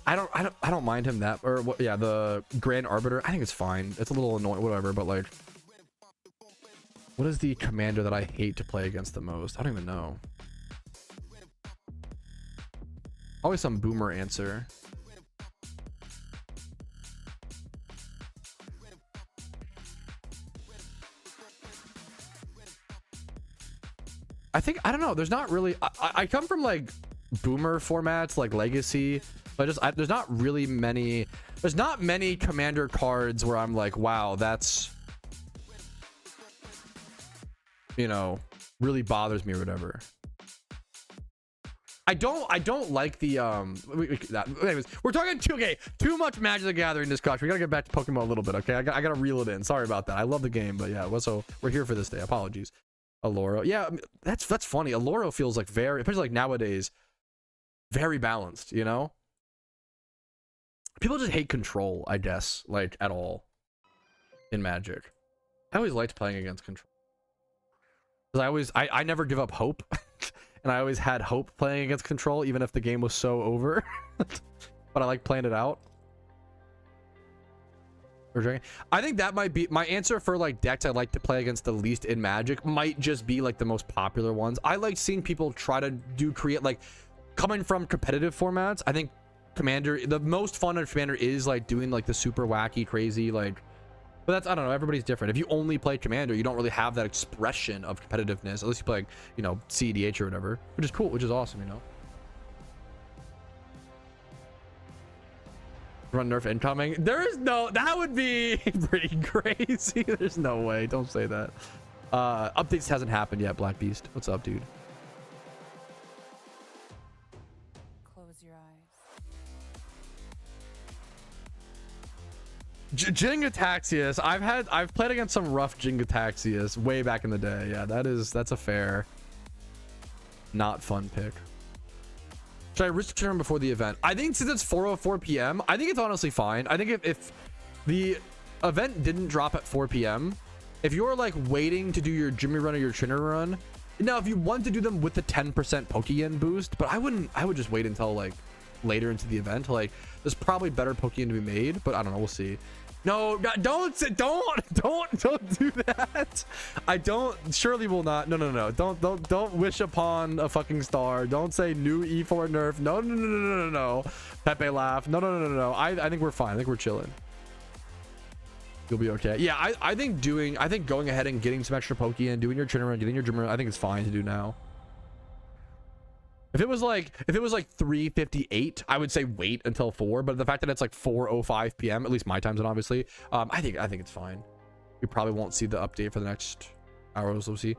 I don't mind him that, or what? Yeah, the Grand Arbiter. I think it's fine. It's a little annoying, whatever. But like, what is the commander that I hate to play against the most? I don't even know. Always some boomer answer. I don't know. There's not really. I come from like boomer formats, like Legacy. But there's not really many. There's not many commander cards where I'm like, wow, that's, you know, really bothers me or whatever. I don't like the anyways, we're talking too much Magic the Gathering discussion. We gotta get back to Pokemon a little bit, okay? I gotta reel it in. Sorry about that. I love the game, but yeah, so we're here for this day. Apologies. Aloro, yeah, that's funny. Aloro feels like very, especially like nowadays, very balanced, you know. People just hate control, I guess, like at all in Magic. I always liked playing against control because I never give up hope. And I always had hope playing against control, even if the game was so over. But I like playing it out. I think that might be my answer for like decks I like to play against the least in Magic. Might just be like the most popular ones. I like seeing people try to create like coming from competitive formats. I think Commander, the most fun of Commander is like doing like the super wacky, crazy, like. But that's, I don't know, everybody's different. If you only play Commander, you don't really have that expression of competitiveness, unless you play, like, you know, CEDH or whatever, which is cool, which is awesome, you know. Run nerf incoming. There is no, that would be pretty crazy. There's no way. Don't say that. Updates hasn't happened yet, Black Beast. What's up, dude? Close your eyes. Jingataxius. I've played against some rough Jingataxius way back in the day. Yeah, that's a fair, not fun pick. Should I risk turn before the event? I think since it's 4:04 p.m., I think it's honestly fine. I think if the event didn't drop at 4 p.m., if you're like waiting to do your Jimmy run or your Trainer run, now if you want to do them with the 10% Pokeyen boost, but I would just wait until like later into the event. Like there's probably better Pokeyen to be made, but I don't know, we'll see. No, don't do that. I don't, surely will not. No. Don't wish upon a fucking star. Don't say new E4 nerf. No. Pepe laugh. No. I think we're fine. I think we're chilling. You'll be okay. Yeah, I think going ahead and getting some extra Pokeyen, doing your Trainer run, getting your Gym run, I think it's fine to do now. If it was like 3:58, I would say wait until 4, but the fact that it's like 4:05 p.m., at least my time zone, obviously, I think it's fine. We probably won't see the update for the next hours. We'll see.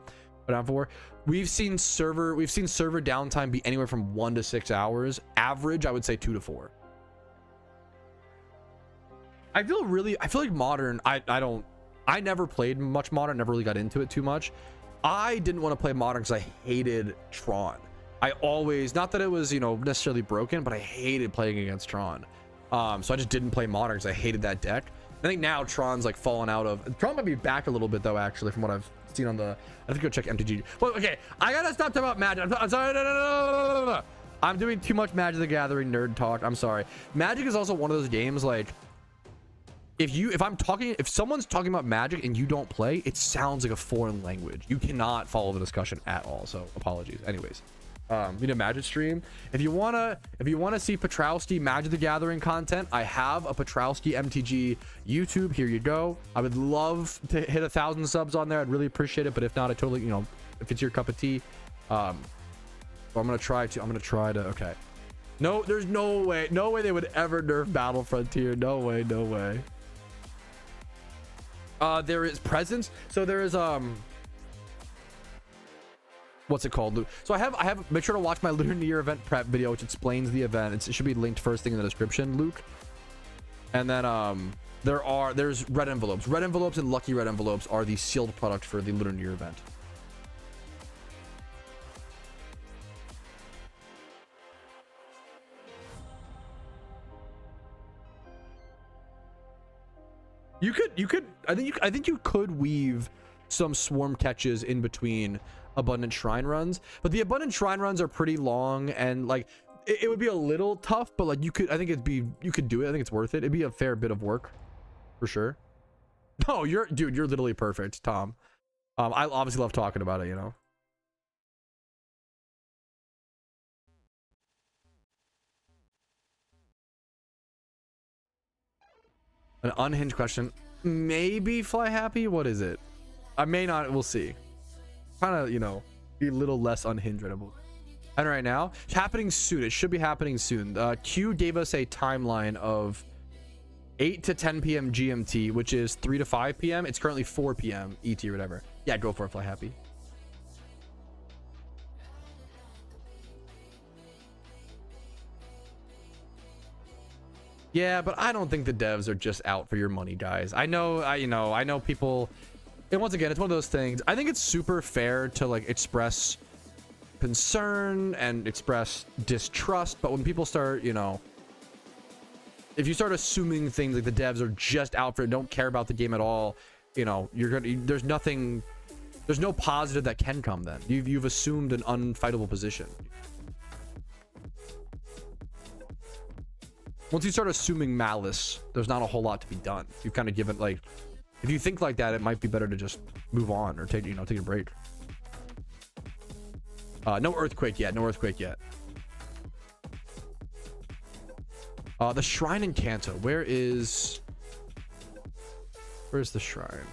But on 4, we've seen server downtime be anywhere from 1 to 6 hours. Average, I would say 2 to 4. I feel like modern. I never played much modern. Never really got into it too much. I didn't want to play modern because I hated Tron. I always, not that it was, you know, necessarily broken, but I hated playing against Tron. So I just didn't play modern because I hated that deck. I think now Tron's like fallen out of, Tron might be back a little bit though, actually, from what I've seen on the, I think go check MTG. Well, okay, I gotta stop talking about Magic. I'm sorry, no. I'm doing too much Magic the Gathering nerd talk. I'm sorry. Magic is also one of those games, like, if someone's talking about Magic and you don't play, it sounds like a foreign language. You cannot follow the discussion at all. So apologies. Anyways. You know, Magic stream. If you wanna see Patrouski Magic the Gathering content, I have a Patrouski MTG YouTube. Here you go. I would love to hit 1,000 subs on there. I'd really appreciate it. But if not, I totally, you know, if it's your cup of tea, so I'm gonna try to. Okay. No, there's no way they would ever nerf Battle Frontier. No way. There is presence. So there is what's it called? So I have make sure to watch my Lunar New Year event prep video, which explains the event. It should be linked first thing in the description, Luke. And then there's red envelopes. Red envelopes and lucky red envelopes are the sealed product for the Lunar New Year event. You could I think you could weave some swarm catches in between abundant shrine runs, but the abundant shrine runs are pretty long, and like it would be a little tough, but like you could do it. I think it's worth it. It'd be a fair bit of work for sure. No, you're literally perfect, Tom. I obviously love talking about it, you know. An unhinged question. Maybe Fly Happy. What is it? I may not. We'll see. Kind of, you know, be a little less unhinged and right now it's happening soon. It should be happening soon. Q gave us a timeline of 8 to 10 p.m. GMT, which is 3 to 5 p.m. It's currently 4 p.m. ET or whatever. Yeah, go for it, Fly Happy. Yeah, but I don't think the devs are just out for your money, guys. I know people. And once again, it's one of those things. I think it's super fair to like express concern and express distrust, but when people start, you know, if you start assuming things like the devs are just out for it, don't care about the game at all, you know, there's no positive that can come then. You've assumed an unfightable position. Once you start assuming malice, there's not a whole lot to be done. You've kind of given, like, if you think like that, it might be better to just move on or take a break. No earthquake yet. The shrine in Kanto. Where's the shrine?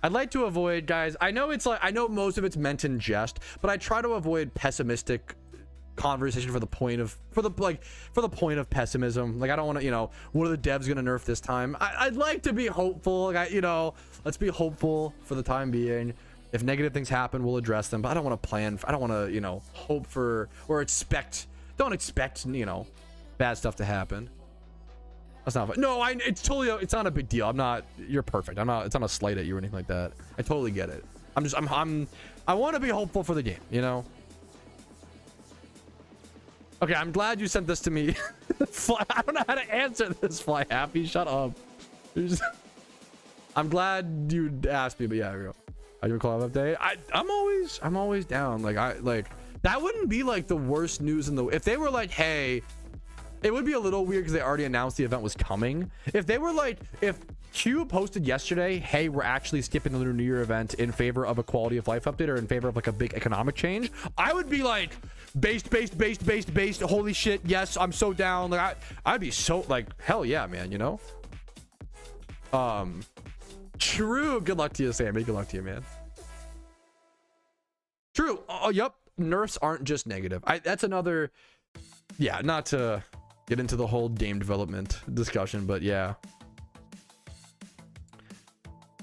I'd like to avoid, guys. I know most of it's meant in jest, but I try to avoid pessimistic conversation for the point of pessimism. Like, I don't want to, you know, what are the devs gonna nerf this time? I'd like to be hopeful. Like, you know, let's be hopeful for the time being. If negative things happen, we'll address them, but I don't want to plan. I don't want to, you know, hope for or expect. Don't expect, you know, bad stuff to happen. That's not. No, it's totally. It's not a big deal. I'm not. You're perfect. I'm not. It's not a slight at you or anything like that. I totally get it. I want to be hopeful for the game. You know. Okay, I'm glad you sent this to me. I don't know how to answer this. Fly happy. Shut up. I'm glad you asked me, but yeah, here we go. I do a call update. I'm always down. Like that wouldn't be like the worst news in the. If they were like, hey, it would be a little weird because they already announced the event was coming. If they were like, if Q posted yesterday, hey, we're actually skipping the Lunar New Year event in favor of a quality of life update or in favor of like a big economic change, I would be like, based. Holy shit, yes, I'm so down. Like I'd be so like, hell yeah, man. You know. True. Good luck to you, Sammy. Good luck to you, man. True. Oh, yep. Nerfs aren't just negative. That's another. Yeah, not to get into the whole game development discussion, but yeah.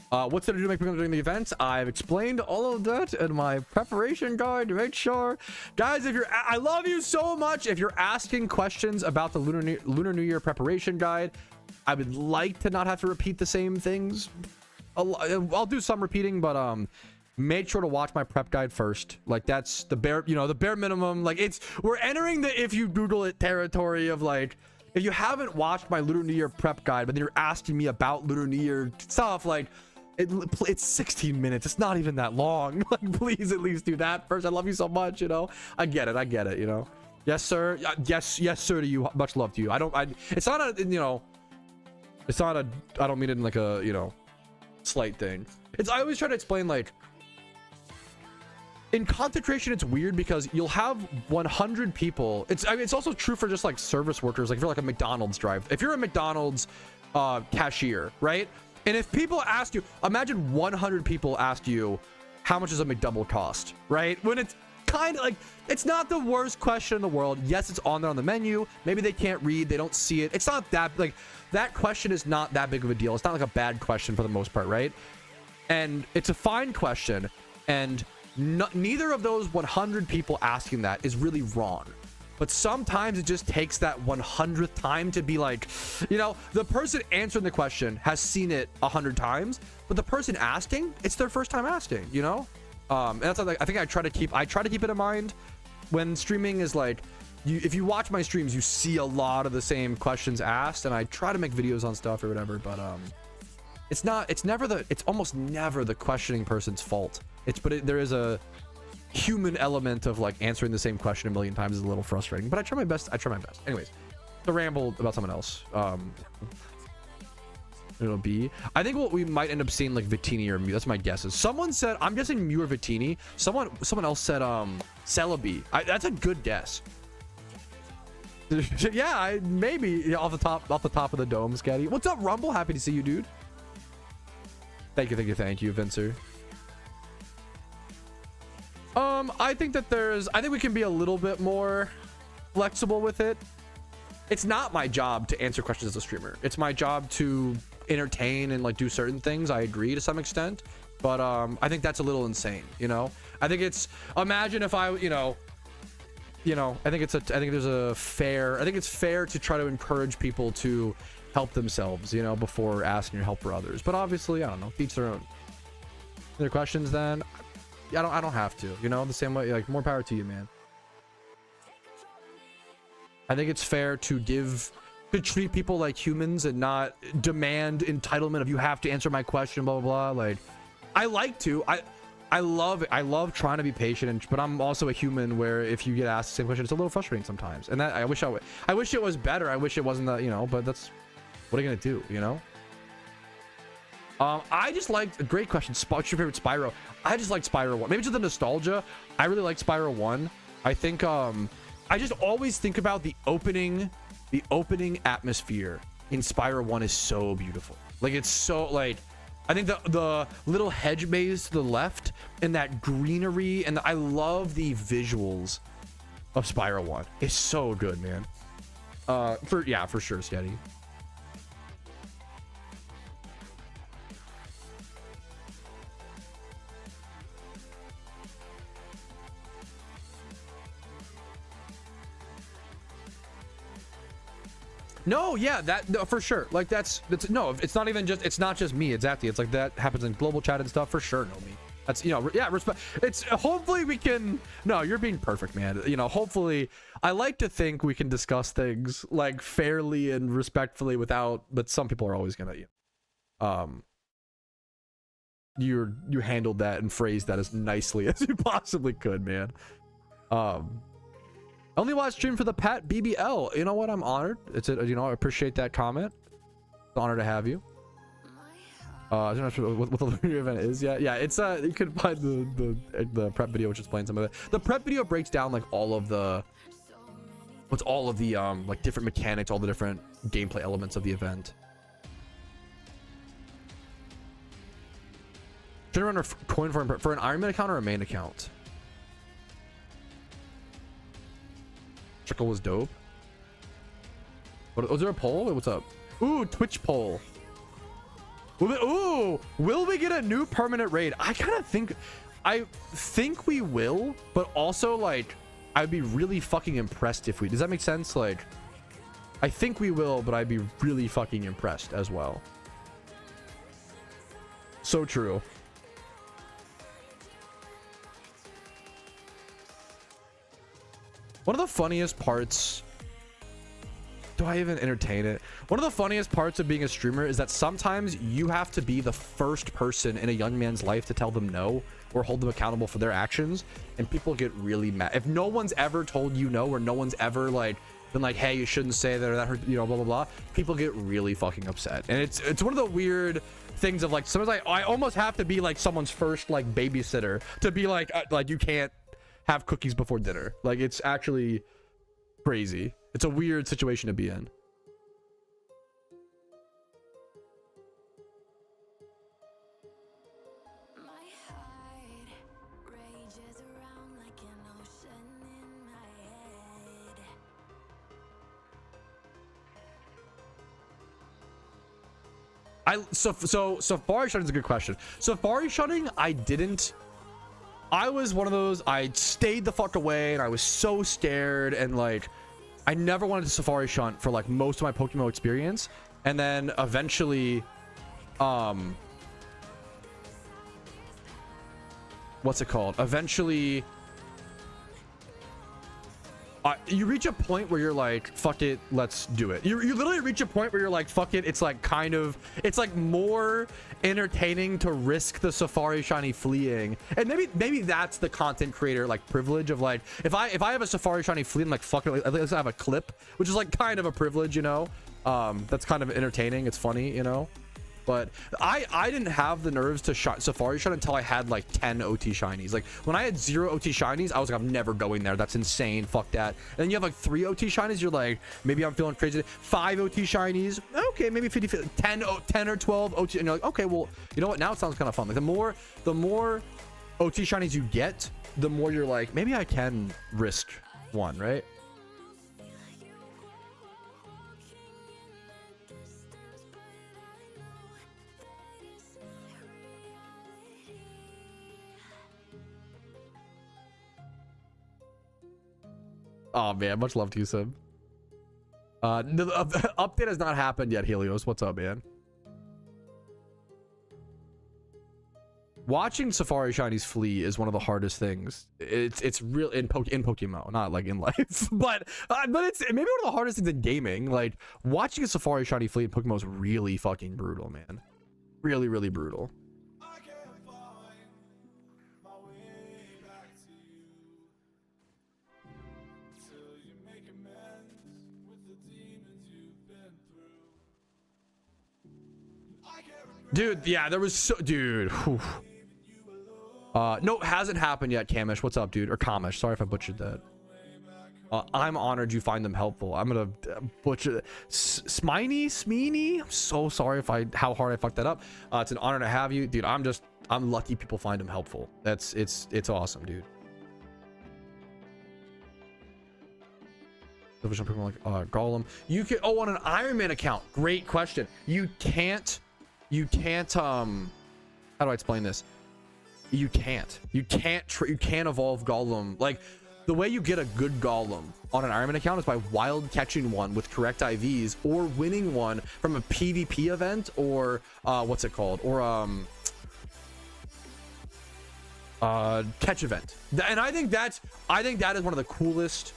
What's there to do to make people during the event? I've explained all of that in my preparation guide to make sure. Guys, if you're, I love you so much. If you're asking questions about the Lunar New Year preparation guide, I would like to not have to repeat the same things. I'll do some repeating, but make sure to watch my prep guide first. Like that's the bare, you know, the bare minimum. Like we're entering the if you Google it territory of like, if you haven't watched my Lunar New Year prep guide, but then you're asking me about Lunar New Year stuff, like it's 16 minutes. It's not even that long. Like, please at least do that first. I love you so much. You know, I get it. You know, yes, sir. Yes, sir. To you, much love to you. It's not a, you know, it's not a. I don't mean it in like a, you know, slight thing. I always try to explain like. In concentration, it's weird because you'll have 100 people. It's also true for just like service workers. Like if you're like a McDonald's if you're a McDonald's cashier, right? And if people ask you, imagine 100 people ask you, how much does a McDouble cost, right? When it's kind of like, it's not the worst question in the world. Yes, it's on there on the menu. Maybe they can't read, they don't see it. It's not that, like, that question is not that big of a deal. It's not like a bad question for the most part, right? And it's a fine question. And neither of those 100 people asking that is really wrong, but sometimes it just takes that 100th time to be like, you know, the person answering the question has seen it 100 times, but the person asking, it's their first time asking, you know. And that's like, I think I try to keep it in mind when streaming is like, if you watch my streams, you see a lot of the same questions asked, and I try to make videos on stuff or whatever, but it's almost never the questioning person's fault. There is a human element of like answering the same question a million times is a little frustrating, but I try my best. Anyways, to ramble about someone else. It'll be, I think what we might end up seeing like Vitini or Mew. That's my guesses. Someone said, I'm guessing Mew or Vitini. Someone else said Celebi. That's a good guess. Yeah, maybe off the top of the dome, Scatty. What's up, Rumble? Happy to see you, dude. Thank you, Vincer. I think we can be a little bit more flexible with it. It's not my job to answer questions as a streamer. It's my job to entertain and like do certain things. I agree to some extent, but I think that's a little insane, you know. I think it's, imagine if I, I think it's fair to try to encourage people to help themselves, you know, before asking your help for others. But obviously, I don't know, each their own. Other questions then? I don't have to, you know, the same way, like, more power to you, man. I think it's fair to treat people like humans and not demand entitlement of, you have to answer my question, blah blah blah. Like, I love trying to be patient, but I'm also a human where if you get asked the same question, it's a little frustrating sometimes. And that I wish it was better. I wish it wasn't that, you know, but that's, what are you gonna do, you know? I just liked, a great question. What's your favorite Spyro? I just like Spyro 1. Maybe just the nostalgia. I really like Spyro 1. I think I just always think about the opening atmosphere in Spyro 1 is so beautiful. Like, it's so, like, I think the little hedge maze to the left and that greenery, and I love the visuals of Spiral 1. It's so good, man. For sure, Sketty. No, yeah, no, for sure. Like that's no, it's not even just, it's not just me, exactly. It's like that happens in global chat and stuff, for sure. No, me. That's, you know, yeah, respect. It's hopefully we can, no, you're being perfect, man. You know, hopefully I like to think we can discuss things like fairly and respectfully without, but some people are always gonna, you handled that and phrased that as nicely as you possibly could, man. Only watch stream for the Pat BBL. You know what? I'm honored. It's a, you know, I appreciate that comment. It's an honor to have you. I don't know what the Lunar event is. Yeah. It's you could find the prep video which explains some of it. The prep video breaks down like all of the, what's all of the like different mechanics, all the different gameplay elements of the event. Should I run a coin for an Ironman account or a main account? Trickle was dope. What, was there a poll? Wait, what's up? Ooh, Twitch poll. Will we get a new permanent raid? I think we will, but also like I'd be really fucking impressed if we, does that make sense? Like I think we will, but I'd be really fucking impressed as well. So true. One of the funniest parts, do I even entertain it? One of the funniest parts of being a streamer is that sometimes you have to be the first person in a young man's life to tell them no or hold them accountable for their actions, and people get really mad. If no one's ever told you no, or no one's ever like been like, hey, you shouldn't say that, or that hurt, you know, blah blah blah, people get really fucking upset. And it's one of the weird things of like, sometimes like I almost have to be like someone's first like babysitter to be like you can't have cookies before dinner. Like it's actually crazy. It's a weird situation to be in. So safari shunning is a good question. Safari shunning, I was one of those, I stayed the fuck away and I was so scared, and like I never wanted to safari shunt for like most of my PokeMMO experience. And then eventually what's it called? Eventually you reach a point where you're like, fuck it, let's do it. You literally reach a point where you're like, fuck it. It's like kind of, it's like more entertaining to risk the safari shiny fleeing. And maybe that's the content creator like privilege of like, if I have a safari shiny flee, I'm like, fuck it, let's have a clip, which is like kind of a privilege, you know. That's kind of entertaining. It's funny, you know. But I didn't have the nerves to safari shot until I had like 10 OT shinies. Like when I had 0 OT shinies, I was like, I'm never going there. That's insane. Fuck that. And then you have like 3 OT shinies. You're like, maybe I'm feeling crazy. 5 OT shinies. Okay, maybe 50, 10 or 12 OT. And you're like, okay, well, you know what? Now it sounds kind of fun. Like the more OT shinies you get, the more you're like, maybe I can risk one, right? Oh man, much love to you, Sim. The update has not happened yet, Helios. What's up, man? Watching Safari Shinies flee is one of the hardest things. It's real in Pokemon, not like in life, but it's maybe one of the hardest things in gaming. Like watching a Safari Shiny flee in Pokemon is really fucking brutal, man. Really, really brutal. Dude, yeah, there was so, dude. Whew. No, hasn't happened yet, Kamish. What's up, dude? Or Kamish. Sorry if I butchered that. I'm honored you find them helpful. I'm gonna butcher Smeeny. I'm so sorry if how hard I fucked that up. It's an honor to have you, dude. I'm lucky people find them helpful. It's awesome, dude. Division Pokemon like Golem. You can on an Iron Man account. Great question. You can't how do I explain this? You can't evolve Golem. Like the way you get a good Golem on an Iron Man account is by wild catching one with correct IVs or winning one from a PvP event or what's it called? Or catch event. And I think that is one of the coolest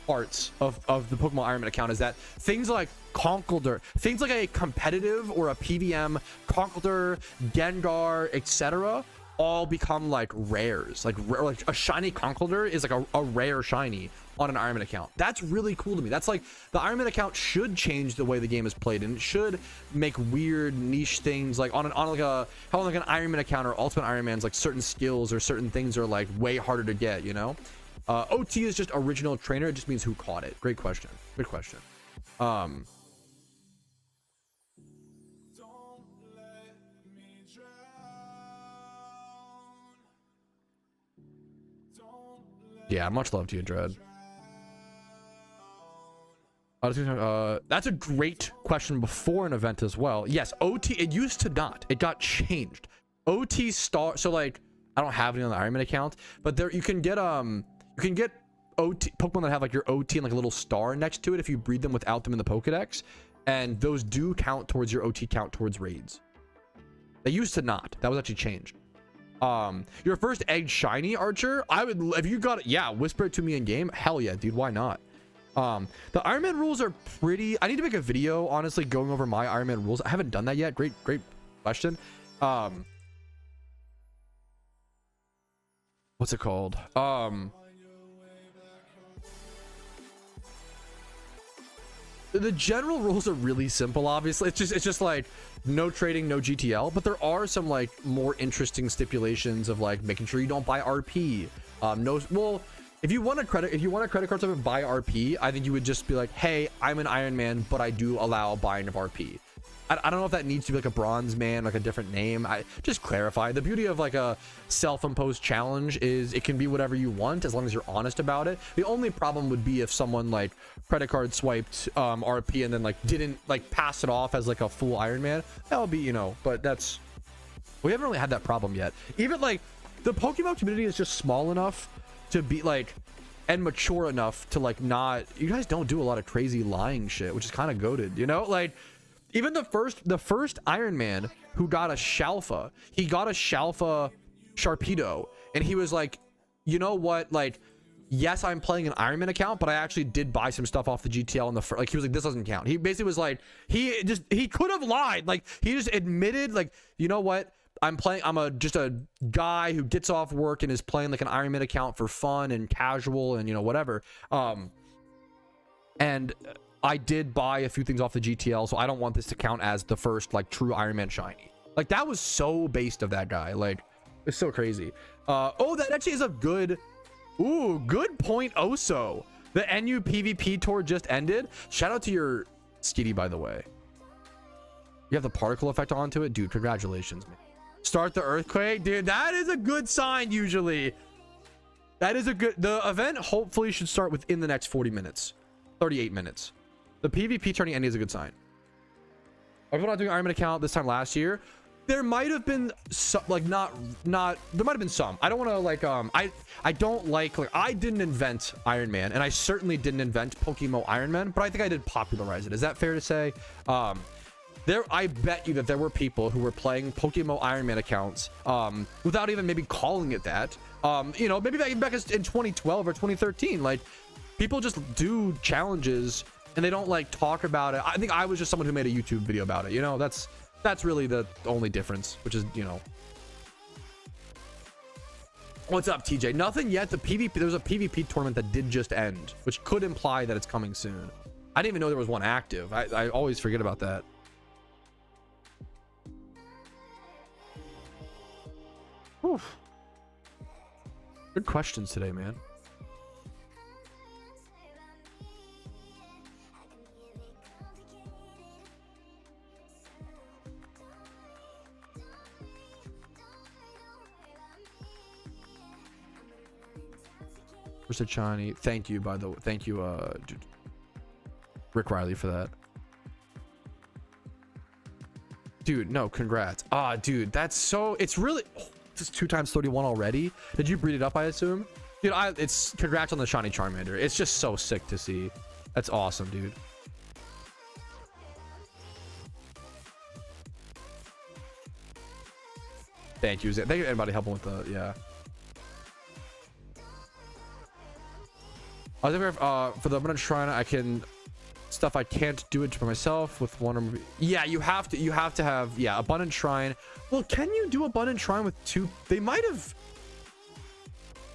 parts of the Pokemon Iron Man account is that things like Conkeldurr, things like a competitive or a PVM, Conkeldurr, Gengar, etc. all become like rares. Like a shiny Conkeldurr is like a rare shiny on an Iron Man account. That's really cool to me. That's like the Iron Man account should change the way the game is played, and it should make weird niche things like on like an Iron Man account or Ultimate Iron Man's, like certain skills or certain things are like way harder to get, you know. OT is just original trainer. It just means who caught it. Great question. Good question. Yeah, much love to you, Dread. That's a great question before an event as well. Yes, OT, it used to not. It got changed. OT star, so like I don't have any on the Iron Man account, but there you can get OT Pokemon that have like your OT and like a little star next to it if you breed them without them in the Pokedex, and those do count towards your OT count towards raids. They used to not. That was actually changed. Your first egg shiny Archer, I would, if you got it, yeah, whisper it to me in game. Hell yeah, dude, why not? The Iron Man rules are pretty, I need to make a video honestly going over my Iron Man rules. I haven't done that yet. Great question. What's it called? The general rules are really simple. Obviously, it's just like no trading, no GTL, but there are some like more interesting stipulations of like making sure you don't buy RP. Well, if you want a credit card to buy RP, I think you would just be like, hey, I'm an Iron Man, but I do allow buying of RP. I don't know if that needs to be like a bronze man, like a different name. I just clarify. The beauty of like a self-imposed challenge is it can be whatever you want as long as you're honest about it. The only problem would be if someone like credit card swiped RP and then like didn't like pass it off as like a full Iron Man. That would be, you know, but that's, we haven't really had that problem yet. Even like the Pokemon community is just small enough to be like, and mature enough to like not, you guys don't do a lot of crazy lying shit, which is kind of goated, you know? Like even the first Iron Man who got a Shalfa, he got a Shalfa Sharpedo, and he was like, you know what, like, yes, I'm playing an Iron Man account, but I actually did buy some stuff off the GTL in the first, like, he was like, this doesn't count. He basically was like, he could have lied. Like, he just admitted, like, you know what, I'm just a guy who gets off work and is playing like an Iron Man account for fun and casual and, you know, whatever. And I did buy a few things off the GTL, so I don't want this to count as the first like true Iron Man shiny. Like that was so based of that guy. Like it's so crazy. Oh, that actually is a good point. Oso, the NU PvP tour just ended. Shout out to your Skitty, by the way. You have the particle effect onto it, dude. Congratulations, man. Start the earthquake, dude. That is a good sign. Usually that is a good, the event hopefully should start within the next 40 minutes, 38 minutes. The PvP turning ending is a good sign. Are people not doing Iron Man account this time last year? There might have been some, like not there might have been some. I don't want to like I don't like I didn't invent Iron Man, and I certainly didn't invent PokeMMO Iron Man, but I think I did popularize it. Is that fair to say? I bet you that there were people who were playing PokeMMO Iron Man accounts without even maybe calling it that. You know, maybe back in 2012 or 2013, like people just do challenges and they don't like talk about it. I think I was just someone who made a YouTube video about it, you know. That's really the only difference, which is, you know. What's up, TJ? Nothing yet. The PvP, there was a PvP tournament that did just end, which could imply that it's coming soon. I didn't even know there was one active. I always forget about that. Oof. Good questions today, man. Mr. Chani, thank you, by the way. Thank you, dude. Rick Riley for that. Dude, no, congrats. Ah, dude, that's so, it's really, oh, this is 2 times 31 already. Did you breed it up, I assume? Dude, it's congrats on the shiny Charmander. It's just so sick to see. That's awesome, dude. Thank you. Thank you anybody helping with the, yeah. I was there for the abundant shrine. I can stuff I can't do it for myself with one. Yeah, you have to have, yeah, abundant shrine. Well, can you do abundant shrine with 2? They might have.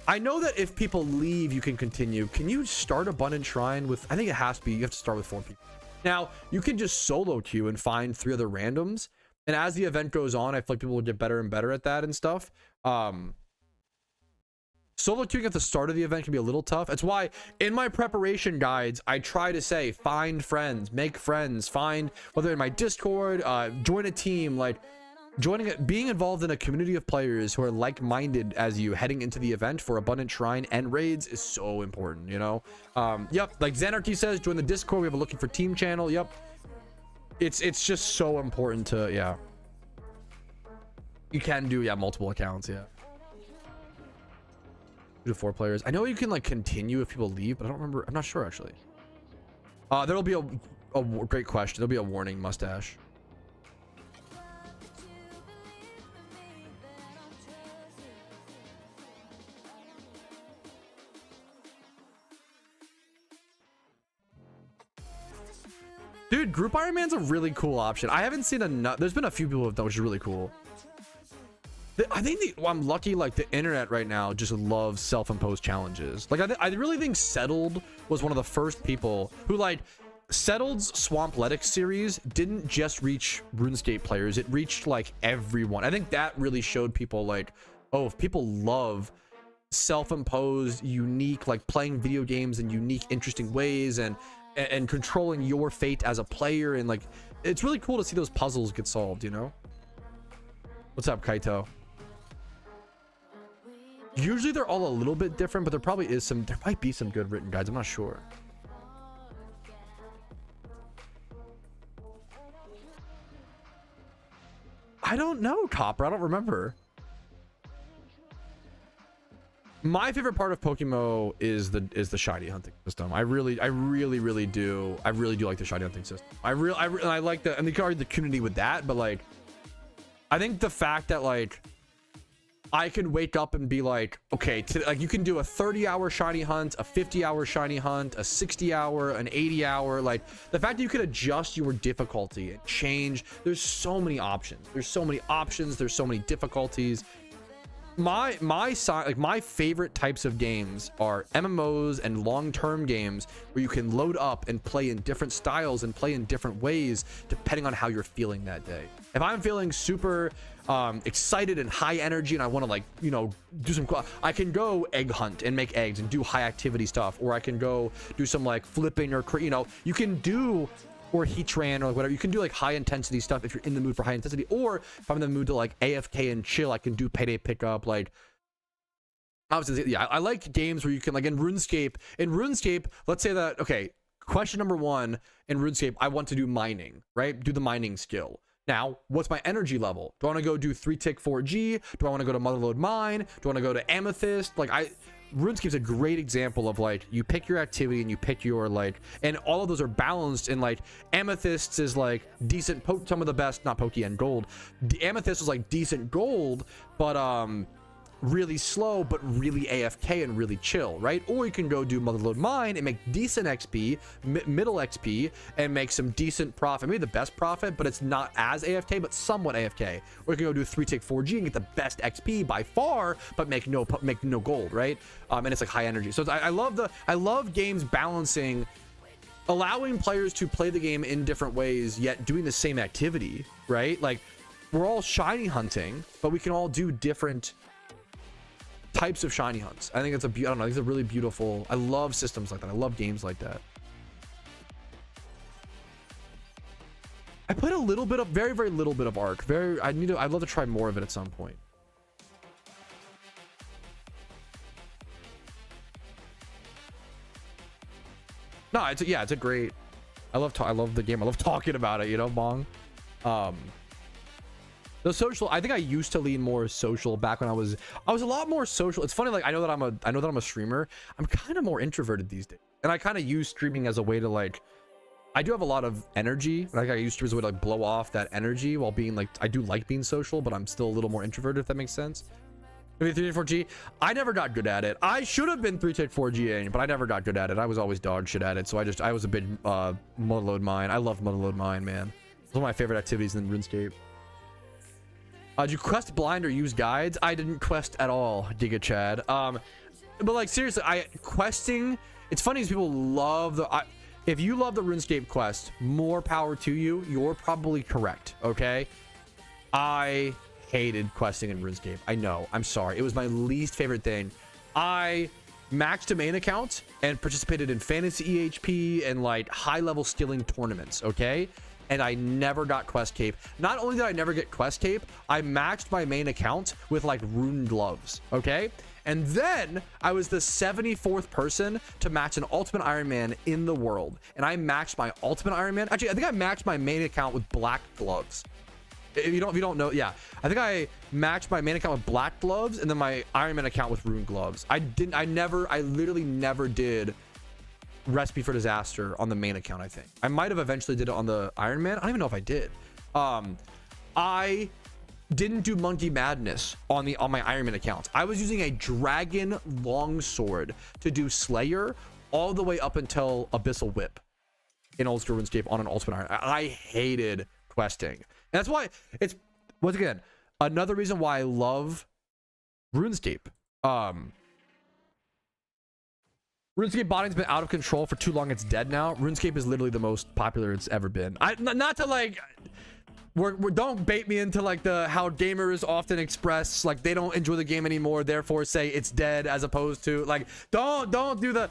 I know that if people leave, you can continue. Can you start abundant shrine with? I think it has to be. You have to start with 4 people. Now you can just solo queue and find 3 other randoms. And as the event goes on, I feel like people will get better and better at that and stuff. Solo queuing at the start of the event can be a little tough. That's why in my preparation guides, I try to say, find friends, make friends, find, whether in my Discord, join a team, like joining it, being involved in a community of players who are like-minded as you heading into the event for abundant shrine and raids is so important, you know? Yep, like Xanarchy says, join the Discord. We have a looking for team channel. Yep. It's just so important to, yeah. You can do, yeah, multiple accounts, yeah. 2 to 4 players. I know you can like continue if people leave, but I don't remember. I'm not sure actually. There'll be a great question. There'll be a warning mustache. Dude, Group Iron Man's a really cool option. I haven't seen enough. There's been a few people who have done, which is really cool. I think well, I'm lucky, like the internet right now just loves self-imposed challenges. Like I really think Settled was one of the first people who, like, Settled's Swampletics series didn't just reach RuneScape players, it reached like everyone. I think that really showed people like, oh, if people love self-imposed, unique, like playing video games in unique, interesting ways and controlling your fate as a player, and like it's really cool to see those puzzles get solved, you know? What's up, Kaito? Usually they're all a little bit different, but there probably is some, there might be some good written guides. I'm not sure. I don't know, Copper. I don't remember. My favorite part of PokeMMO is the shiny hunting system. I really do like the shiny hunting system. I like the, and they can argue the community with that, but like I think the fact that like I can wake up and be like, okay, like you can do a 30-hour shiny hunt, a 50-hour shiny hunt, a 60-hour, an 80-hour. Like the fact that you can adjust your difficulty and change. There's so many options. There's so many difficulties. My favorite types of games are MMOs and long-term games where you can load up and play in different styles and play in different ways depending on how you're feeling that day. If I'm feeling super excited and high energy and I want to, like, you know, do some, I can go egg hunt and make eggs and do high activity stuff, or I can go do some like flipping or, you know, you can do, or Heatran or whatever. You can do like high intensity stuff if you're in the mood for high intensity, or if I'm in the mood to like AFK and chill, I can do payday pickup. Like obviously, yeah, I like games where you can, like in RuneScape, let's say that, okay, question number 1 in RuneScape, I want to do mining, right? Do the mining skill. Now, what's my energy level? Do I want to go do 3-tick 4G? Do I want to go to Motherlode Mine? Do I want to go to Amethyst? Like RuneScape's a great example of like you pick your activity and you pick your like, and all of those are balanced. And like Amethyst is like decent, some of the best, not Pokeyen gold. The Amethyst is like decent gold, but really slow, but really AFK and really chill, right? Or you can go do Motherlode Mine and make decent XP, middle XP, and make some decent profit, maybe the best profit, but it's not as AFK, but somewhat AFK. Or you can go do 3-tick 4G and get the best XP by far, but make no gold, right? And it's like high energy. So I love games balancing, allowing players to play the game in different ways, yet doing the same activity, right? Like we're all shiny hunting, but we can all do different types of shiny hunts. I think it's I don't know, it's a really beautiful, I love systems like that. I love games like that. I played a little bit of, very little bit of Arc. I'd love to try more of it at some point. No, it's a great, I love the game. I love talking about it, you know, Bong. The social, I think I used to lean more social back when I was a lot more social. It's funny, like I know that I'm a streamer. I'm kind of more introverted these days. And I kind of use streaming as a way to like, I do have a lot of energy. Like I use streaming as a way to like blow off that energy while being like, I do like being social, but I'm still a little more introverted, if that makes sense. 3-4G, I never got good at it. I should have been 3-4G, but I never got good at it. I was always dog shit at it. So I was a big motherload mine. I love motherload mine, man. It's one of my favorite activities in RuneScape. Did you quest blind or use guides? I didn't quest at all, Giga Chad. But like seriously, questing. It's funny as people love the. If you love the RuneScape quest, more power to you. You're probably correct. Okay. I hated questing in RuneScape. I know. I'm sorry. It was my least favorite thing. I maxed a main account and participated in fantasy EHP and like high level skilling tournaments. Okay. And I never got quest cape. Not only did I never get quest cape, I maxed my main account with like rune gloves. Okay. And then I was the 74th person to match an ultimate Iron Man in the world. And I maxed my ultimate Iron Man. Actually, I think I maxed my main account with black gloves. If you don't know, yeah, I think I maxed my main account with black gloves and then my Iron Man account with rune gloves. I literally never did Recipe for Disaster on the main account. I think I might have eventually did it on the Iron Man. I don't even know if I did. I didn't do Monkey Madness on my Iron Man account. I was using a dragon longsword to do Slayer all the way up until Abyssal Whip in Old School RuneScape on an Ultimate Iron. I hated questing, and that's why it's once again another reason why I love RuneScape. RuneScape botting's been out of control for too long. It's dead now. RuneScape is literally the most popular it's ever been. Not to like, don't bait me into like how gamers often express like they don't enjoy the game anymore, therefore say it's dead, as opposed to like don't do the.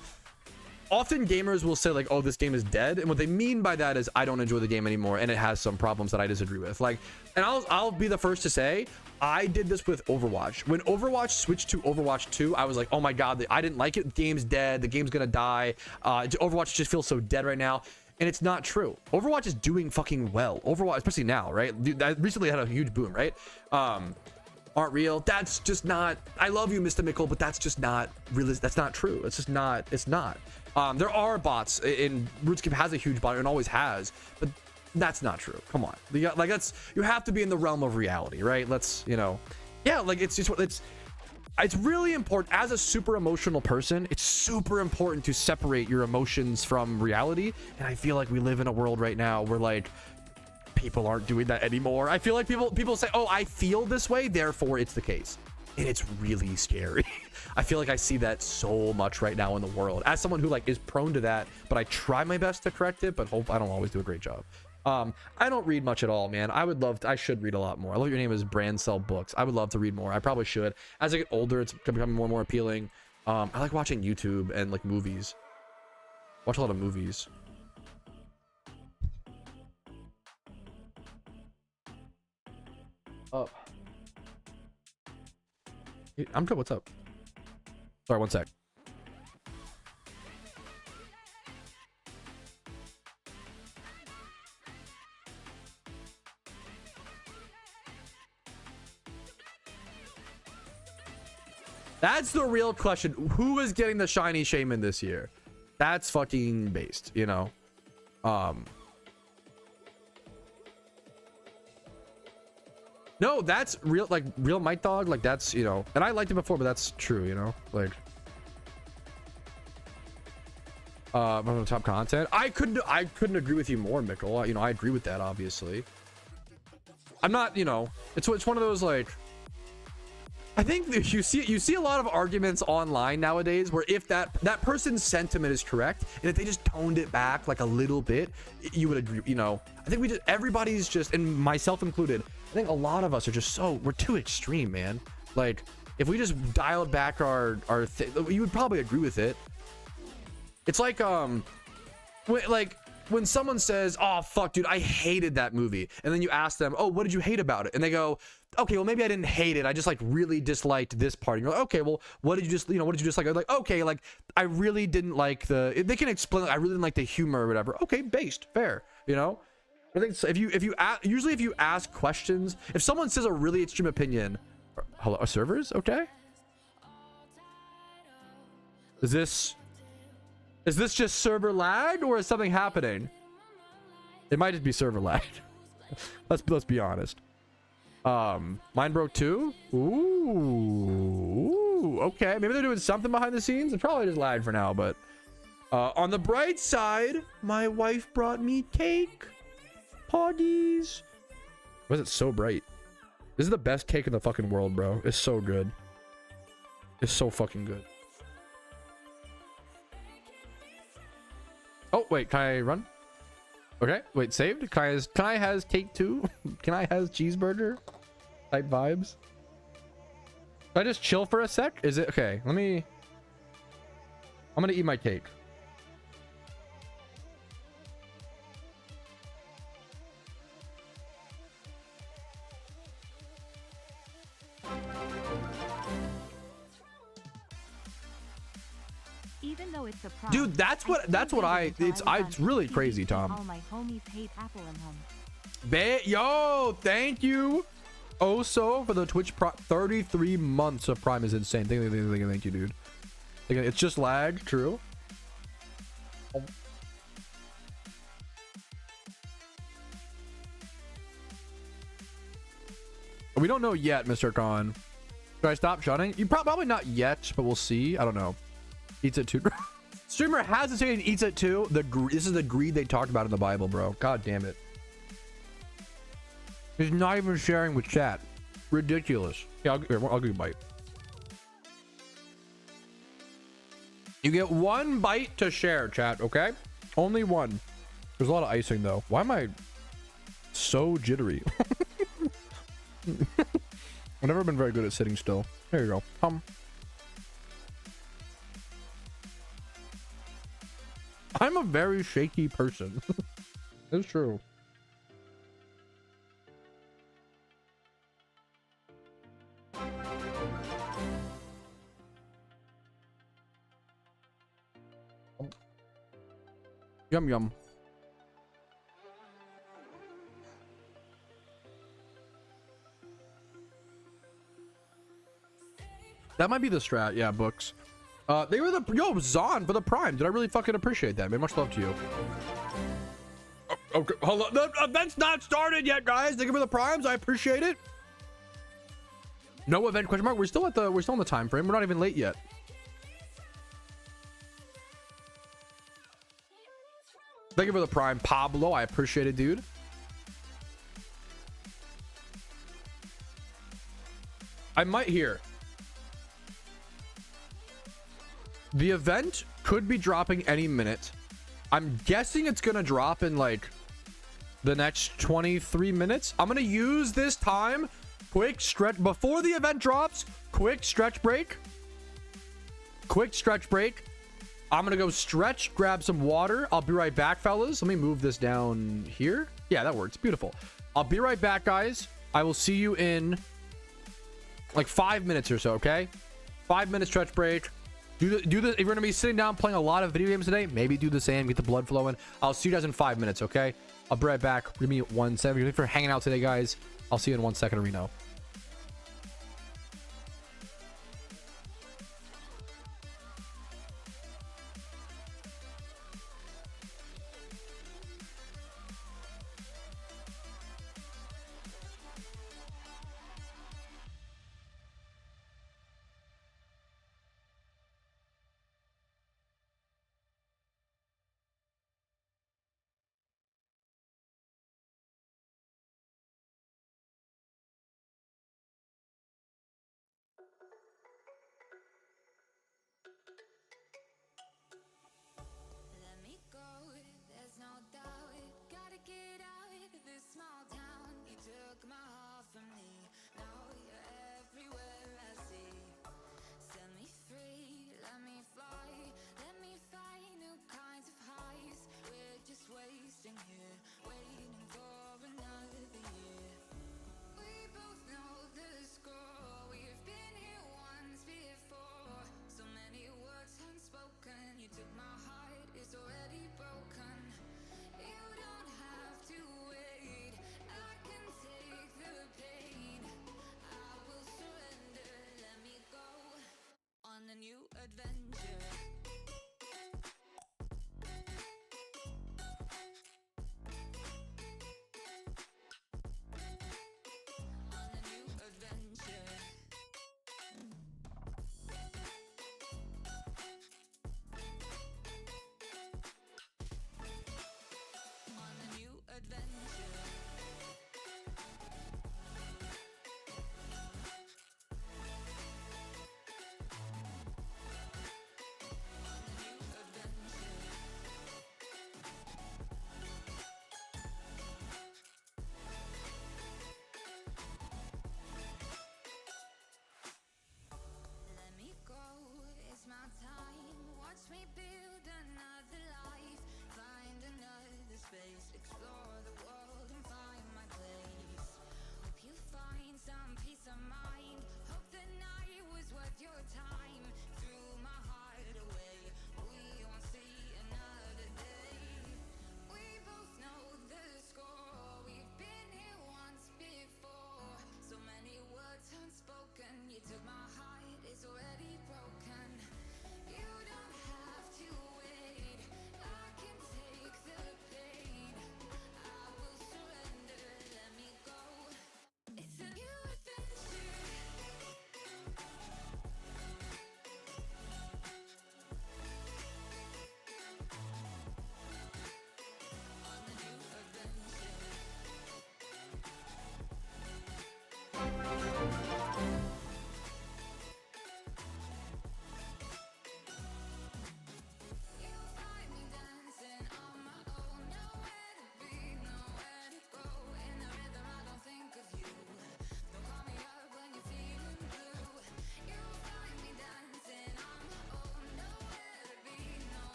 Often gamers will say like, oh, this game is dead, and what they mean by that is I don't enjoy the game anymore and it has some problems that I disagree with. Like, and I'll be the first to say I did this with Overwatch. When Overwatch switched to Overwatch 2, I was like, oh my god, I didn't like it. The game's dead. The game's gonna die. Overwatch just feels so dead right now. And it's not true. Overwatch is doing fucking well. Overwatch, especially now, right? Dude, that recently had a huge boom, right? Aren't real. That's just not. I love you, Mr. Mickle, but that's just not really. That's not true. It's just not. It's not. There are bots in RuneScape, has a huge bot and always has, but that's not true. Come on, like that's, you have to be in the realm of reality, right? Let's, you know, yeah, like it's really important as a super emotional person. It's super important to separate your emotions from reality, and I feel like we live in a world right now where like people aren't doing that anymore. I feel like people say, oh, I feel this way, therefore it's the case, and it's really scary. I feel like I see that so much right now in the world as someone who like is prone to that, but I try my best to correct it, but hope I don't always do a great job. I don't read much at all, man. I should read a lot more. I love your name is Brand Sell Books. I would love to read more. I probably should. As I get older, it's becoming more and more appealing. I like watching YouTube and like movies. Watch a lot of movies. Oh, I'm good. What's up? Sorry, one sec. That's the real question. Who is getting the shiny shaman this year? That's fucking based, you know. No, that's real, like real Might Dog, like that's, you know, and I liked it before, but that's true, you know, like one of the top content. I couldn't agree with you more, Mikkel. You know, I agree with that, obviously. I'm not, you know, it's one of those like, I think that you see a lot of arguments online nowadays where if that person's sentiment is correct and if they just toned it back like a little bit, you would agree, you know. I think everybody's just, and myself included, I think a lot of us are just we're too extreme, man. Like if we just dialed back our thing, you would probably agree with it. It's like when someone says, oh fuck dude, I hated that movie, and then you ask them, oh, what did you hate about it? And they go, okay, well maybe I didn't hate it, I just like really disliked this part. And you're like, okay, well what did you just, what did you dislike? Like, okay, like I really didn't like they can explain, like, I really didn't like the humor or whatever. Okay, based, fair, I think if you usually if you ask questions, if someone says a really extreme opinion, hello, are servers okay? Is this just server lag, or is something happening? It might just be server lag. let's be honest. Mine broke too. Ooh, okay, maybe they're doing something behind the scenes. It probably just lagged for now, but on the bright side, my wife brought me cake. Poggies. Why is it so bright? This is the best cake in the fucking world, bro. It's so good. It's so fucking good. Oh wait, can I run? Okay, wait, saved. Can I has cake too? Can I has cheeseburger type vibes? Can I just chill for a sec? Is it okay? I'm gonna eat my cake. Even though it's a prom, Dude, that's what it's really crazy, Tom. All my homies hate Apple and home. Yo, thank you Oso for the Twitch 33 months of Prime is insane. Thank you, dude. It's just lag, true. We don't know yet, Mr. Khan. Should I stop shutting? You probably not yet, but we'll see. I don't know. Eats it too. Streamer has to say it eats it too. This is the greed they talked about in the Bible, bro. God damn it. He's not even sharing with chat. Ridiculous. Yeah, I'll give you a bite. You get one bite to share, chat, okay? Only one. There's a lot of icing though. Why am I so jittery? I've never been very good at sitting still. There you go. I'm a very shaky person. It's true. Yum yum. That might be the strat. Yeah, books. They were Zon for the Prime. Did I really fucking appreciate that, man? Much love to you. Okay, hold on. The event's not started yet, guys. Thank you for the Primes. I appreciate it. No event question mark. We're still in the time frame. We're not even late yet. Thank you for the Prime, Pablo. I appreciate it, dude. I might hear. The event could be dropping any minute. I'm guessing it's gonna drop in like the next 23 minutes. I'm gonna use this time. Quick stretch before the event drops. Quick stretch break. I'm gonna go stretch, grab some water. I'll be right back, fellas. Let me move this down here. Yeah, that works. Beautiful. I'll be right back, guys. I will see you in like 5 minutes or so, okay? 5 minute stretch break. Do the if you're gonna be sitting down playing a lot of video games today, maybe do the same, get the blood flowing. I'll see you guys in 5 minutes, okay? I'll be right back. Give me 1 second. Thanks for hanging out today, guys. I'll see you in 1 second, Reno.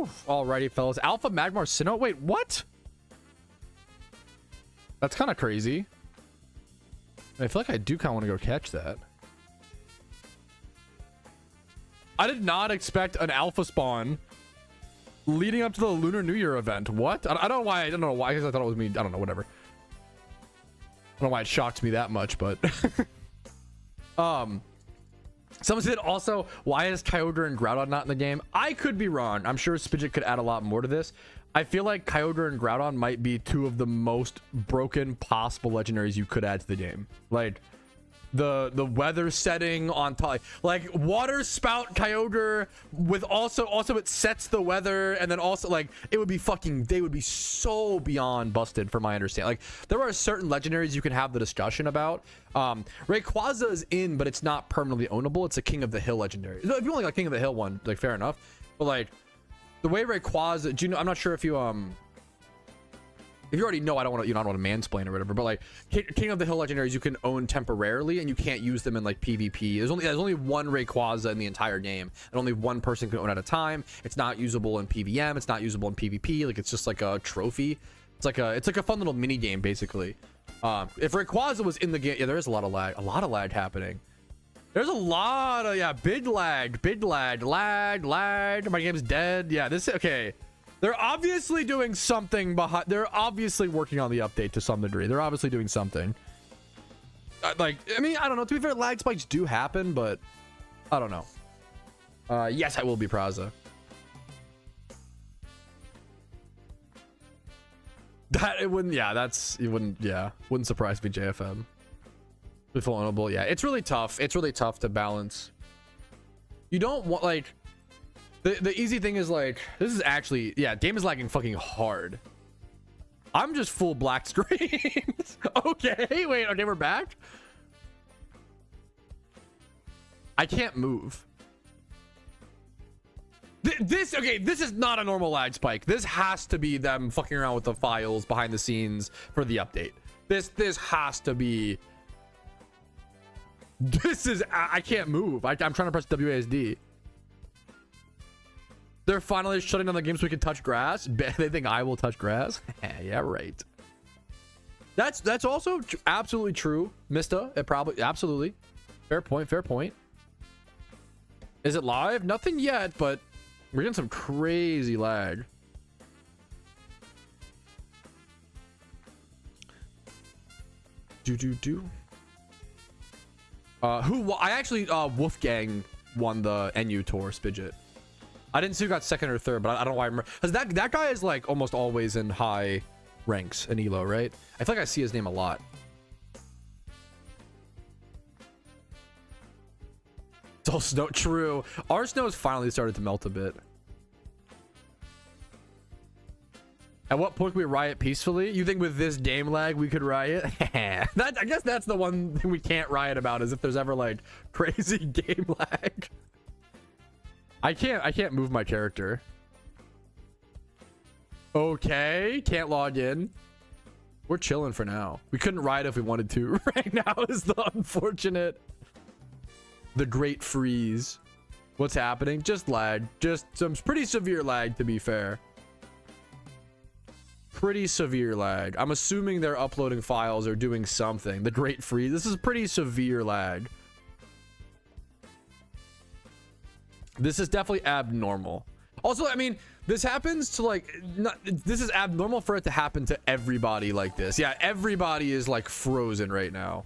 Whew. Alrighty, fellas. Alpha Magmar Sinnoh. Wait, what? That's kind of crazy. I feel like I do kind of want to go catch that. I did not expect an alpha spawn leading up to the Lunar New Year event. What? I don't know why. I don't know why. Because I thought it was me. I don't know. Whatever. I don't know why it shocked me that much, but someone said also, why is Kyogre and Groudon not in the game? I could be wrong. I'm sure Spidget could add a lot more to this. I feel like Kyogre and Groudon might be two of the most broken possible legendaries you could add to the game. Like the weather setting on top, like water spout Kyogre with also it sets the weather, and then also like it would be fucking, they would be so beyond busted from my understanding. Like there are certain legendaries you can have the discussion about. Rayquaza is in, but it's not permanently ownable. It's a King of the Hill legendary. If you only got King of the Hill one, like fair enough, but like the way Rayquaza, do you know, I'm not sure if you if you already know, I don't want to, I don't want to mansplain or whatever, but like King of the Hill legendaries you can own temporarily, and you can't use them in like PvP. There's only one Rayquaza in the entire game, and only one person can own at a time. It's not usable in PVM. It's not usable in PvP. Like it's just like a trophy. It's like a fun little mini game basically. If Rayquaza was in the game, yeah, there is a lot of lag happening. There's a lot of big lag. My game's dead. Yeah, okay. They're obviously doing something behind. They're obviously working on the update to some degree. They're obviously doing something. I mean, I don't know. To be fair, lag spikes do happen, but I don't know. Yes, I will be Praza. Wouldn't surprise me, JFM. With vulnerable, yeah. It's really tough. It's really tough to balance. You don't want like. The easy thing is like, this is actually, game is lagging fucking hard. I'm just full black screens. Okay, wait, okay, we're back. I can't move. This is not a normal lag spike. This has to be them fucking around with the files behind the scenes for the update. This has to be. I can't move. I'm trying to press WASD. They're finally shutting down the game so we can touch grass. They think I will touch grass. Yeah, right. That's also absolutely true, Mista. It probably absolutely fair point. Is it live? Nothing yet, but we're getting some crazy lag. I actually Wolfgang won the NU tour, Spidget. I didn't see who got second or third, but I don't know why I remember. Because that guy is like almost always in high ranks in Elo, right? I feel like I see his name a lot. It's all snow. True. Our snow has finally started to melt a bit. At what point can we riot peacefully? You think with this game lag we could riot? I guess that's the one thing we can't riot about, is if there's ever like crazy game lag. I can't move my character. Okay, can't log in. We're chilling for now. We couldn't ride if we wanted to. Right now is the unfortunate. The great freeze. What's happening? Just lag. Just some pretty severe lag, to be fair. Pretty severe lag. I'm assuming they're uploading files or doing something. The great freeze. This is pretty severe lag. This is definitely abnormal. Also, I mean, this happens to like, this is abnormal for it to happen to everybody like this. Yeah, everybody is like frozen right now.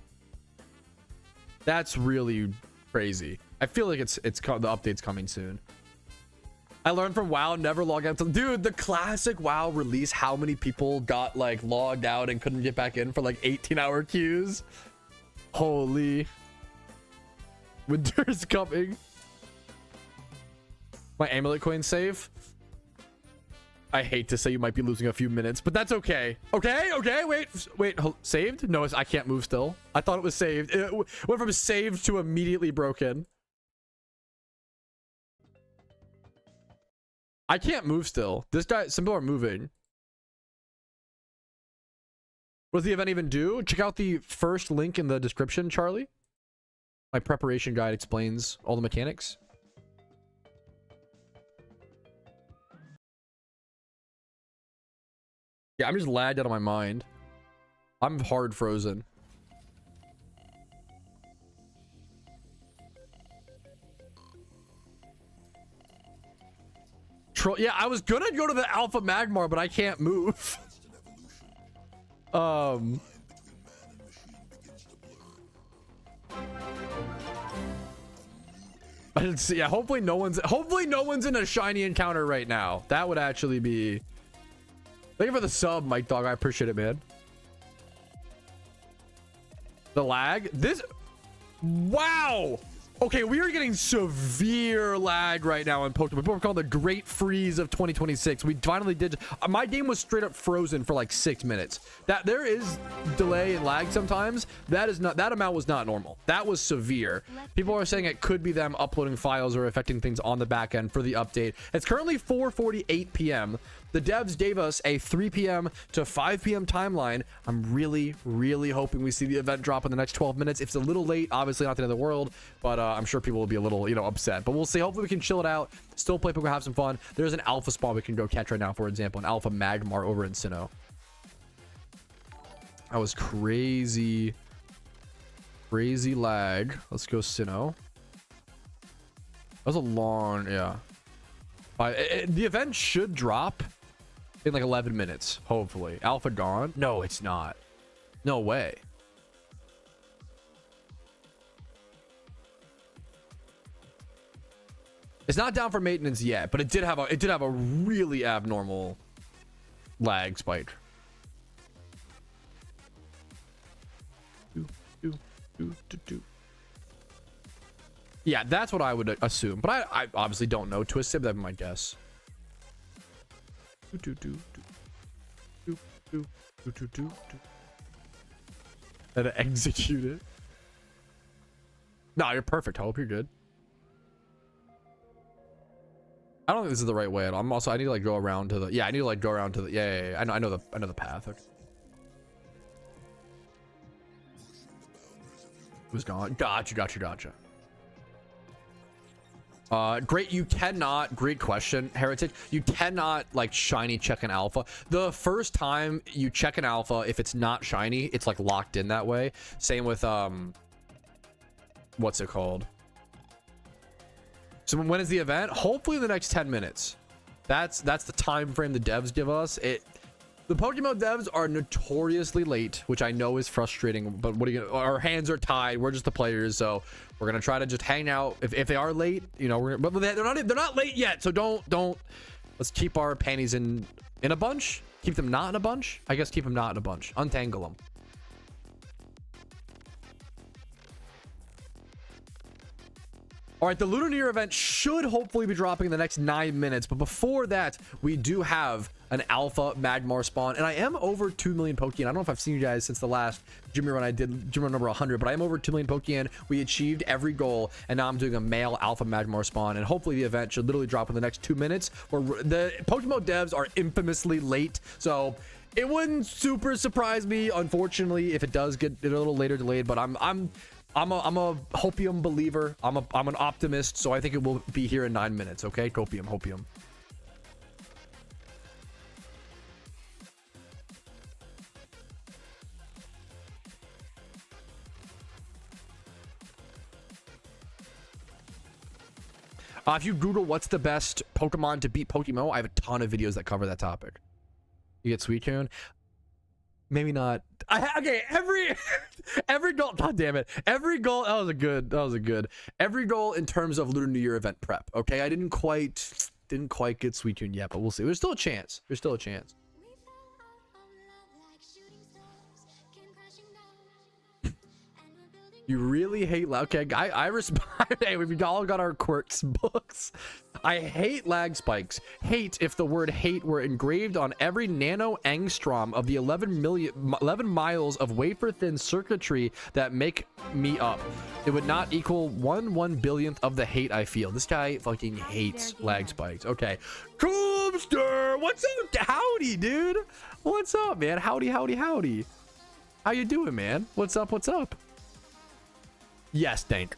That's really crazy. I feel like the update's coming soon. I learned from WoW, never log out. Dude, the classic WoW release, how many people got like logged out and couldn't get back in for like 18-hour queues? Holy. Winter's coming. My amulet coin save. I hate to say you might be losing a few minutes, but that's okay. Okay, wait, saved? No, I can't move still. I thought it was saved. It went from saved to immediately broken. I can't move still. Some people are moving. What does the event even do? Check out the first link in the description, Charlie. My preparation guide explains all the mechanics. Yeah, I'm just lagged out of my mind. I'm hard frozen. Yeah, I was gonna go to the Alpha Magmar, but I can't move. I didn't see. Yeah, hopefully no one's in a shiny encounter right now. That would actually be. Thank you for the sub, Mike Dog. I appreciate it, man. The lag. This. Wow. Okay, we are getting severe lag right now in Pokemon. People are called the Great Freeze of 2026. We finally did. My game was straight up frozen for like 6 minutes. That there is delay and lag sometimes. That amount was not normal. That was severe. People are saying it could be them uploading files or affecting things on the back end for the update. It's currently 4:48 p.m. The devs gave us a 3 p.m. to 5 p.m. timeline. I'm really, really hoping we see the event drop in the next 12 minutes. If it's a little late, obviously not the end of the world, but I'm sure people will be a little, upset. But we'll see. Hopefully we can chill it out, still play Pokemon, have some fun. There's an alpha spawn we can go catch right now, for example, an alpha Magmar over in Sinnoh. That was crazy. Crazy lag. Let's go Sinnoh. That was a long, yeah. The event should drop in like 11 minutes, hopefully. Alpha gone? No, it's not. No way. It's not down for maintenance yet, but it did have a really abnormal lag spike. Yeah, that's what I would assume, but I obviously don't know. Twisted, that'd be my guess. And execute it. No, you're perfect. Hope you're good. I don't think this is the right way. I need to like go around to the. Yeah, I need to like go around to the. Yeah. I know the path. Okay. Who's gone? Gotcha. Great question, Heretic. You cannot like shiny check an alpha. The first time you check an alpha, if it's not shiny, it's like locked in that way. Same with what's it called? So when is the event? Hopefully in the next 10 minutes. That's the time frame the devs give us. The Pokemon devs are notoriously late, which I know is frustrating, but what are you gonna, our hands are tied. We're just the players, so we're gonna try to just hang out. If they are late, but they're not late yet, so don't let's keep our panties in a bunch. Keep them not in a bunch. I guess keep them not in a bunch. Untangle them. All right, the Lunar event should hopefully be dropping in the next 9 minutes, but before that, we do have an alpha Magmar spawn, and I am over 2 million Pokeyen. I don't know if I've seen you guys since the last Jimmy run I did, Jimmy run number 100, but I am over 2 million Pokeyen. We achieved every goal, and now I'm doing a male alpha Magmar spawn, and hopefully the event should literally drop in the next 2 minutes. Where the PokeMMO devs are infamously late, so it wouldn't super surprise me, unfortunately, if it does get a little later delayed. But I'm a Hopium believer. I'm an optimist, so I think it will be here in 9 minutes. Okay, Hopium. If you Google what's the best Pokemon to beat PokeMMO, I have a ton of videos that cover that topic. You get Suicune? Maybe not. Okay, every goal. God damn it! Every goal. That was a good. Every goal in terms of Lunar New Year event prep. Okay, I didn't quite get Suicune yet, but we'll see. There's still a chance. You really hate lag. Okay, I respect. Hey, we've all got our quirks books. I hate lag spikes. Hate if the word hate were engraved on every nano angstrom of the 11 miles of wafer thin circuitry that make me up. It would not equal 1/1 billionth of the hate I feel. This guy fucking hates lag spikes. Okay, Coomster, what's up? Howdy, dude. What's up, man? Howdy. How you doing, man? What's up? Yes, thank.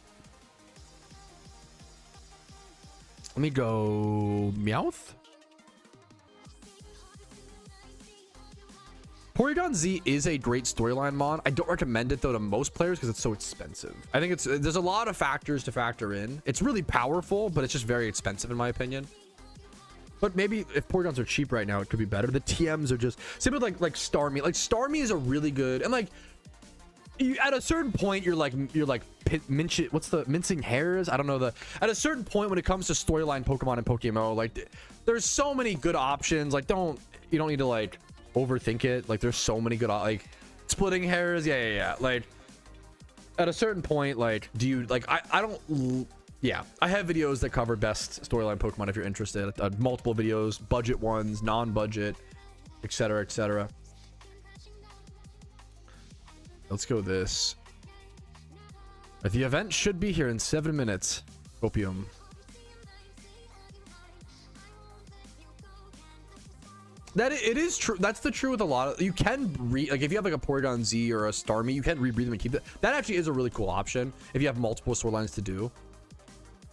Let me go Meowth. Porygon Z is a great storyline mod. I don't recommend it though to most players because it's so expensive. I think there's a lot of factors to factor in. It's really powerful, but it's just very expensive in my opinion. But maybe if Porygons are cheap right now, it could be better. The TMs are just same with like Starmie. Like Starmie is a really good, and like at a certain point you're like mincing hairs. I don't know, at a certain point when it comes to storyline Pokemon and PokeMMO, like there's so many good options. Like you don't need to like overthink it. Like there's so many good, like splitting hairs. Yeah. Like at a certain point, like do you like I don't. Yeah, I have videos that cover best storyline Pokemon if you're interested. Multiple videos, budget ones, non-budget, etc, etc. Let's go this. The event should be here in 7 minutes. Opium. It is true. That's the true with a lot of, you can like if you have like a Porygon Z or a Starmie, you can rebreathe them and keep it. That actually is a really cool option if you have multiple storylines to do.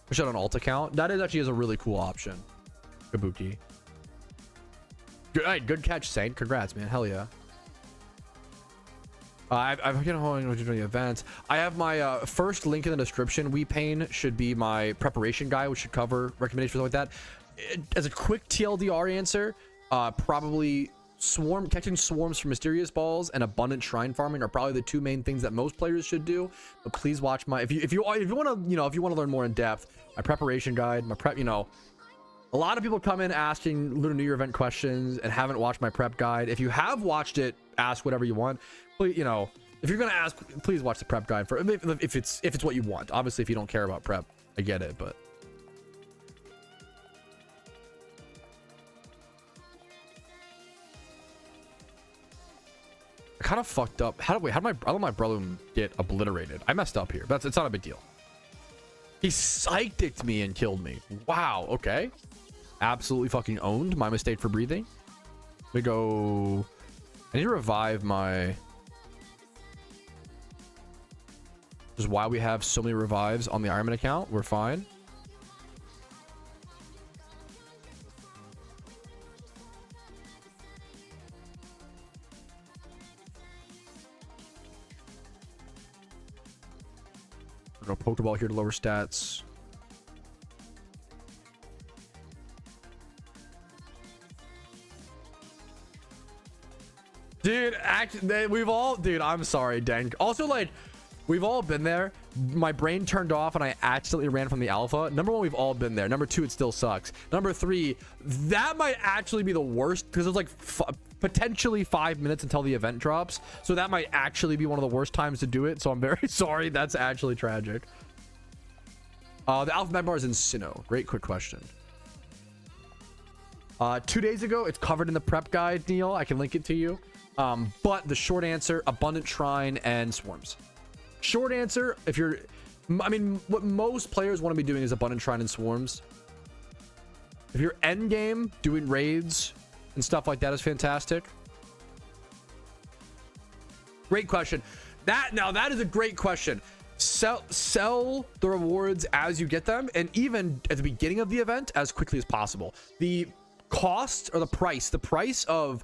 Push out an alt account. That actually is a really cool option. Kabuki. Good catch, Saint. Congrats, man. Hell yeah. I've been holding the events. I have my first link in the description. WePain should be my preparation guide, which should cover recommendations like that. As a quick TLDR answer, probably catching swarms for mysterious balls and abundant shrine farming are probably the two main things that most players should do. But please watch my if you want to if you want to learn more in depth, my preparation guide, my prep. A lot of people come in asking Lunar New Year event questions and haven't watched my prep guide. If you have watched it, ask whatever you want. Please, if you're gonna ask, please watch the prep guide for if it's what you want. Obviously, if you don't care about prep, I get it, but. Kind of fucked up. How did my Breloom get obliterated? I messed up here, but it's not a big deal. He psychicked me and killed me. Wow. Okay. Absolutely fucking owned my mistake for breathing. We go. I need to revive my. Just why we have so many revives on the Ironman account. We're fine. Go Pokeball here to lower stats. Dude, dude, I'm sorry, Dank. Also, like, we've all been there. My brain turned off and I accidentally ran from the alpha. Number one, we've all been there. Number two, it still sucks. Number three, that might actually be the worst because it's like potentially 5 minutes until the event drops. So that might actually be one of the worst times to do it. So I'm very sorry. That's actually tragic. The Alpha Magmar is in Sinnoh. Great quick question. 2 days ago, it's covered in the prep guide, Neil. I can link it to you. But the short answer, Abundant Shrine and Swarms. Short answer, what most players want to be doing is Abundant Shrine and Swarms. If you're end game, doing raids and stuff like that is fantastic. Great question. That is a great question. Sell the rewards as you get them, and even at the beginning of the event as quickly as possible. The cost or the price of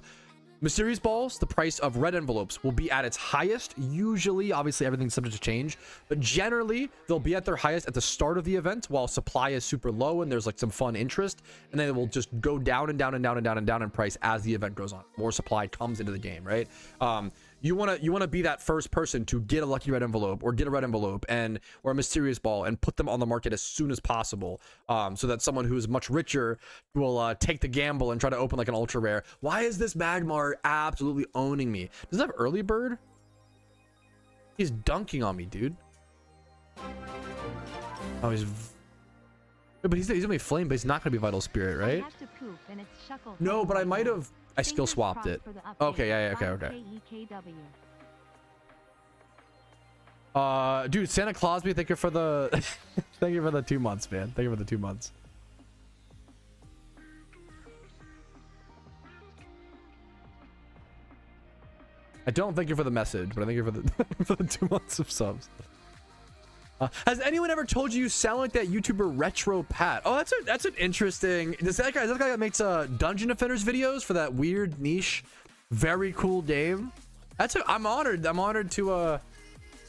mysterious balls, the price of red envelopes will be at its highest. Usually, obviously everything's subject to change, but generally they'll be at their highest at the start of the event while supply is super low and there's like some fun interest, and then it will just go down and down and down and down and down in price as the event goes on. More supply comes into the game, right? You want to be that first person to get a lucky red envelope or get a red envelope or a mysterious ball and put them on the market as soon as possible, so that someone who is much richer will take the gamble and try to open like an ultra rare. Why is this Magmar absolutely owning me? Does it have early bird? He's dunking on me, dude. Oh, he's gonna be flame, but he's not gonna be vital spirit, right? No, but I might have. I skill swapped it. Okay, yeah, okay. Dude, Santa Claus, thank you for the thank you for the 2 months, man. Thank you for the 2 months. I don't thank you for the message, but I thank you for the for the 2 months of subs. Has anyone ever told you sound like that YouTuber Retro Pat? Oh, that's an interesting. Is that guy that makes Dungeon Defenders videos for that weird niche Very cool game. I'm honored. I'm honored to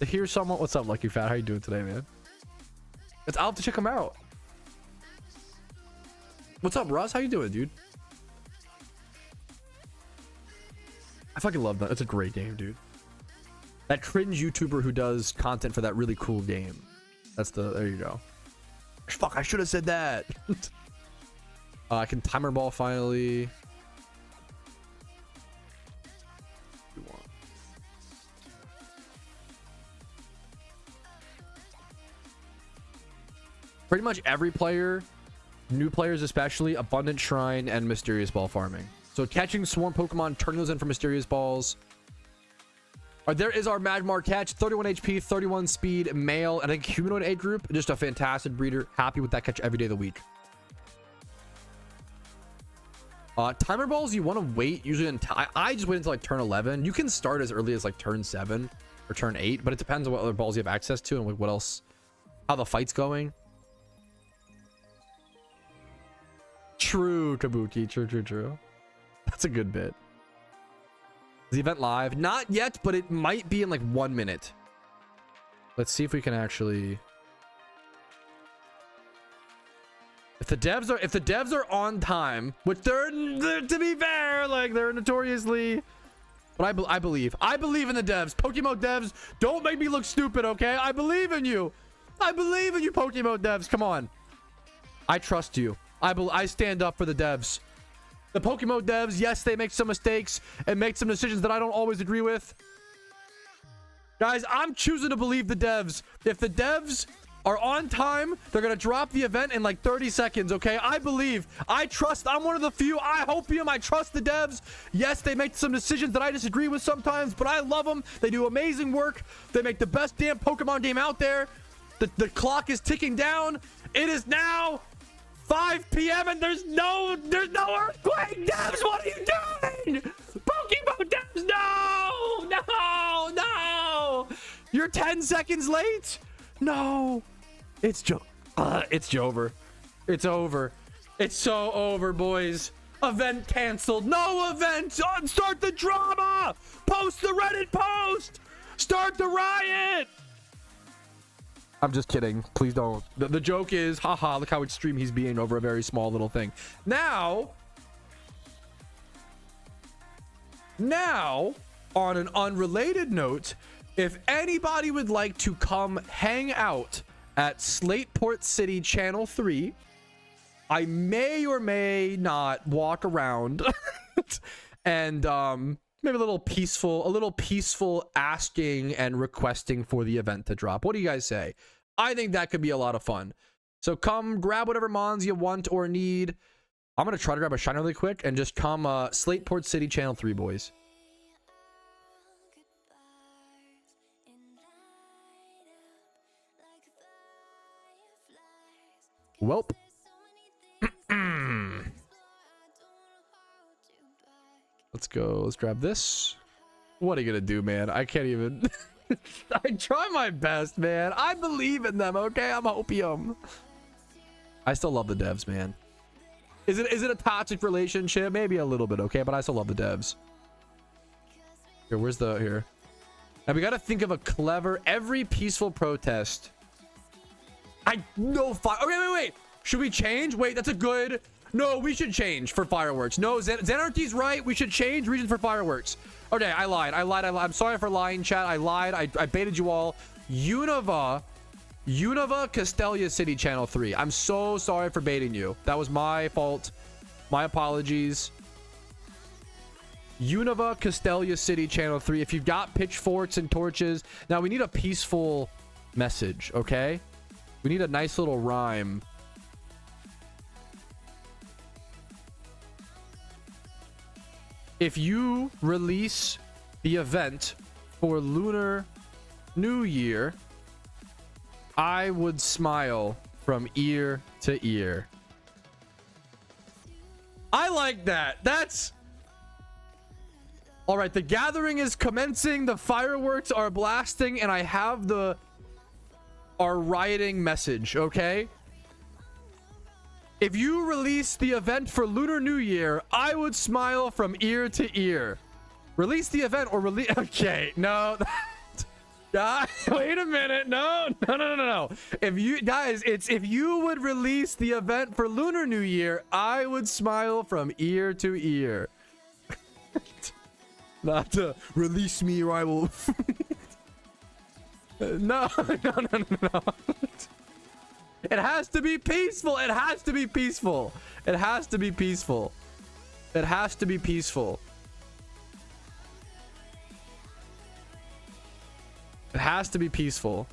hear someone. What's up, Lucky Fat? How you doing today, man? I'll have to check them out. What's up, Russ? How you doing, dude? I fucking love that. It's a great game, dude. That cringe YouTuber who does content for that really cool game. There you go. Fuck, I should have said that. I can timer ball finally. Pretty much every player, new players especially, Abundant Shrine and Mysterious Ball farming. So catching swarm Pokemon, turning those in for Mysterious Balls. There is our Magmar catch, 31 HP, 31 speed, male, and a humanoid age group. Just a fantastic breeder. Happy with that catch every day of the week. Timer balls, you want to wait usually until I just wait until like turn 11. You can start as early as like turn 7 or turn 8, but it depends on what other balls you have access to and what else, how the fight's going. True, Kabuki. True. That's a good bit. Is the event live? Not yet, but it might be in like 1 minute. Let's see if we can actually. If the devs are on time, which they're to be fair, like they're notoriously. But I believe in the devs. PokeMMO devs, don't make me look stupid, okay? I believe in you. I believe in you, PokeMMO devs. Come on. I trust you. I stand up for the devs. The PokeMMO devs, yes, they make some mistakes and make some decisions that I don't always agree with. Guys, I'm choosing to believe the devs. If the devs are on time, they're going to drop the event in like 30 seconds, okay? I believe. I trust. I'm one of the few. I hopium. I trust the devs. Yes, they make some decisions that I disagree with sometimes, but I love them. They do amazing work. They make the best damn Pokemon game out there. The clock is ticking down. It is now 5 p.m. and there's no earthquake. Devs, what are you doing? PokeMMO devs, no. You're 10 seconds late. No, it's Jover. It's over. It's so over, boys. Event canceled. No event. Start the drama. Post the Reddit post. Start the riot. I'm just kidding. Please don't. The joke is, haha, look how extreme he's being over a very small little thing. Now, on an unrelated note, if anybody would like to come hang out at Slateport City Channel 3, I may or may not walk around and maybe a little peaceful asking and requesting for the event to drop. What do you guys say? I think that could be a lot of fun. So come grab whatever mons you want or need. I'm going to try to grab a shiner really quick and just come Slateport City Channel 3, boys. Welp. Let's go. Let's grab this. What are you gonna do, man? I can't even. I try my best, man. I believe in them, okay? I'm opium. I still love the devs, man. Is it a toxic relationship? Maybe a little bit, okay? But I still love the devs. Here, where's the here? Now we gotta think of a clever. Every peaceful protest. No fire. Okay, wait. Should we change? Wait, that's a good. No, we should change for fireworks. No, Zenarchy's right. We should change region for fireworks. Okay, I lied. I'm sorry for lying, chat. I lied. I baited you all. Unova, Castelia City Channel 3. I'm so sorry for baiting you. That was my fault. My apologies. Unova, Castelia City Channel 3. If you've got pitchforks and torches. Now, we need a peaceful message, okay? We need a nice little rhyme. If you release the event for Lunar New Year, I would smile from ear to ear. I like that. That's all right. The gathering is commencing. The fireworks are blasting, and I have our rioting message, okay? If you release the event for Lunar New Year, I would smile from ear to ear. Release the event or release. Okay, no. Wait a minute. No. If you guys, it's if you would release the event for Lunar New Year, I would smile from ear to ear. Not to release me or I will. No. It has to be peaceful. It has to be peaceful. It has to be peaceful. It has to be peaceful. It has to be peaceful.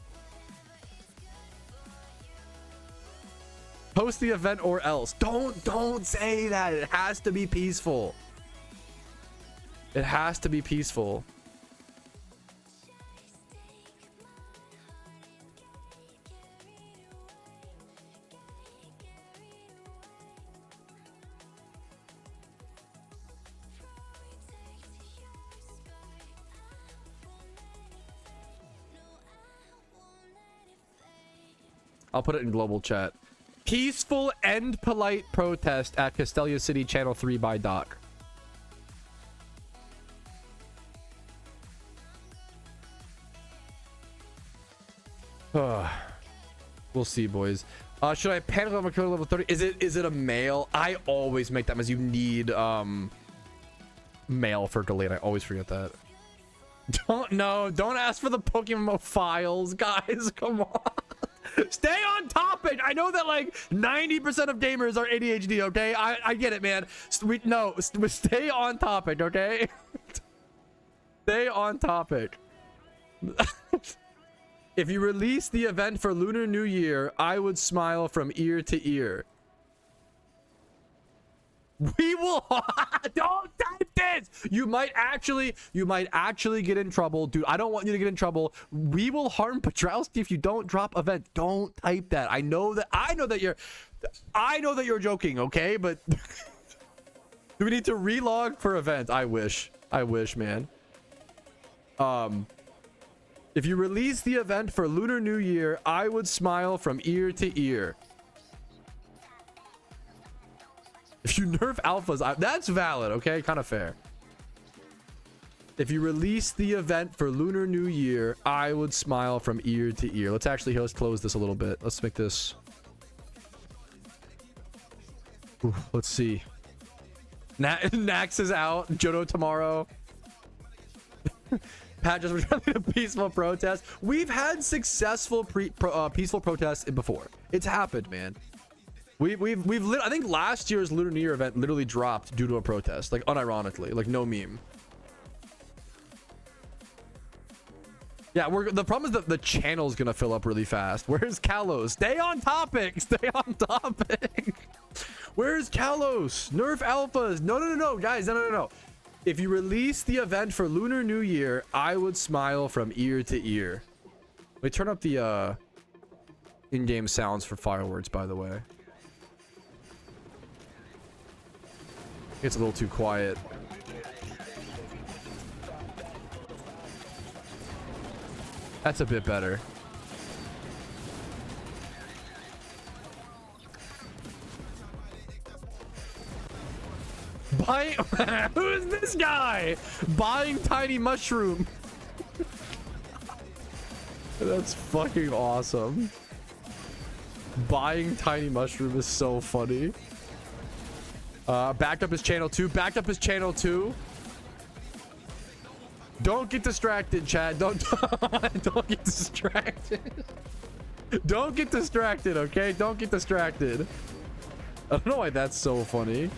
Post the event or else. Don't say that. It has to be peaceful. It has to be peaceful. I'll put it in global chat. Peaceful and polite protest at Castelia City Channel 3 by Doc. We'll see, boys. Should I panic on my code level 30? Is it a male? I always make that as you need male for delayed. I always forget that. Don't ask for the PokeMMO files, guys. Come on. Stay on topic. I know that like 90% of gamers are ADHD, okay? I get it, man. Stay on topic, okay? Stay on topic. If you release the event for Lunar New Year, I would smile from ear to ear. We will. Don't type this. You might actually get in trouble, dude. I don't want you to get in trouble. We will harm Patrouski if you don't drop event. Don't type that. I know that you're joking, okay? But do we need to relog for event? I wish, man. If you release the event for Lunar New Year, I would smile from ear to ear. If you nerf alphas, that's valid, okay? Kind of fair. If you release the event for Lunar New Year, I would smile from ear to ear. Let's close this a little bit. Let's make this. Ooh, let's see. Nax is out. Jodo tomorrow. Pat just returned a peaceful protest. We've had successful peaceful protests before. It's happened, man. I think last year's Lunar New Year event literally dropped due to a protest, like unironically, like no meme. Yeah, the problem is that the channel's gonna fill up really fast. Where's Kalos? Stay on topic. Stay on topic. Where's Kalos? Nerf alphas. No, guys, no. If you release the event for Lunar New Year, I would smile from ear to ear. Let me turn up the in-game sounds for fireworks, by the way. It's a little too quiet. That's a bit better. Who is this guy? Buying tiny mushroom. That's fucking awesome. Buying tiny mushroom is so funny. Backed up his channel 2. Don't get distracted, Chad. Don't get distracted. Don't get distracted, okay? Don't get distracted. I don't know why that's so funny.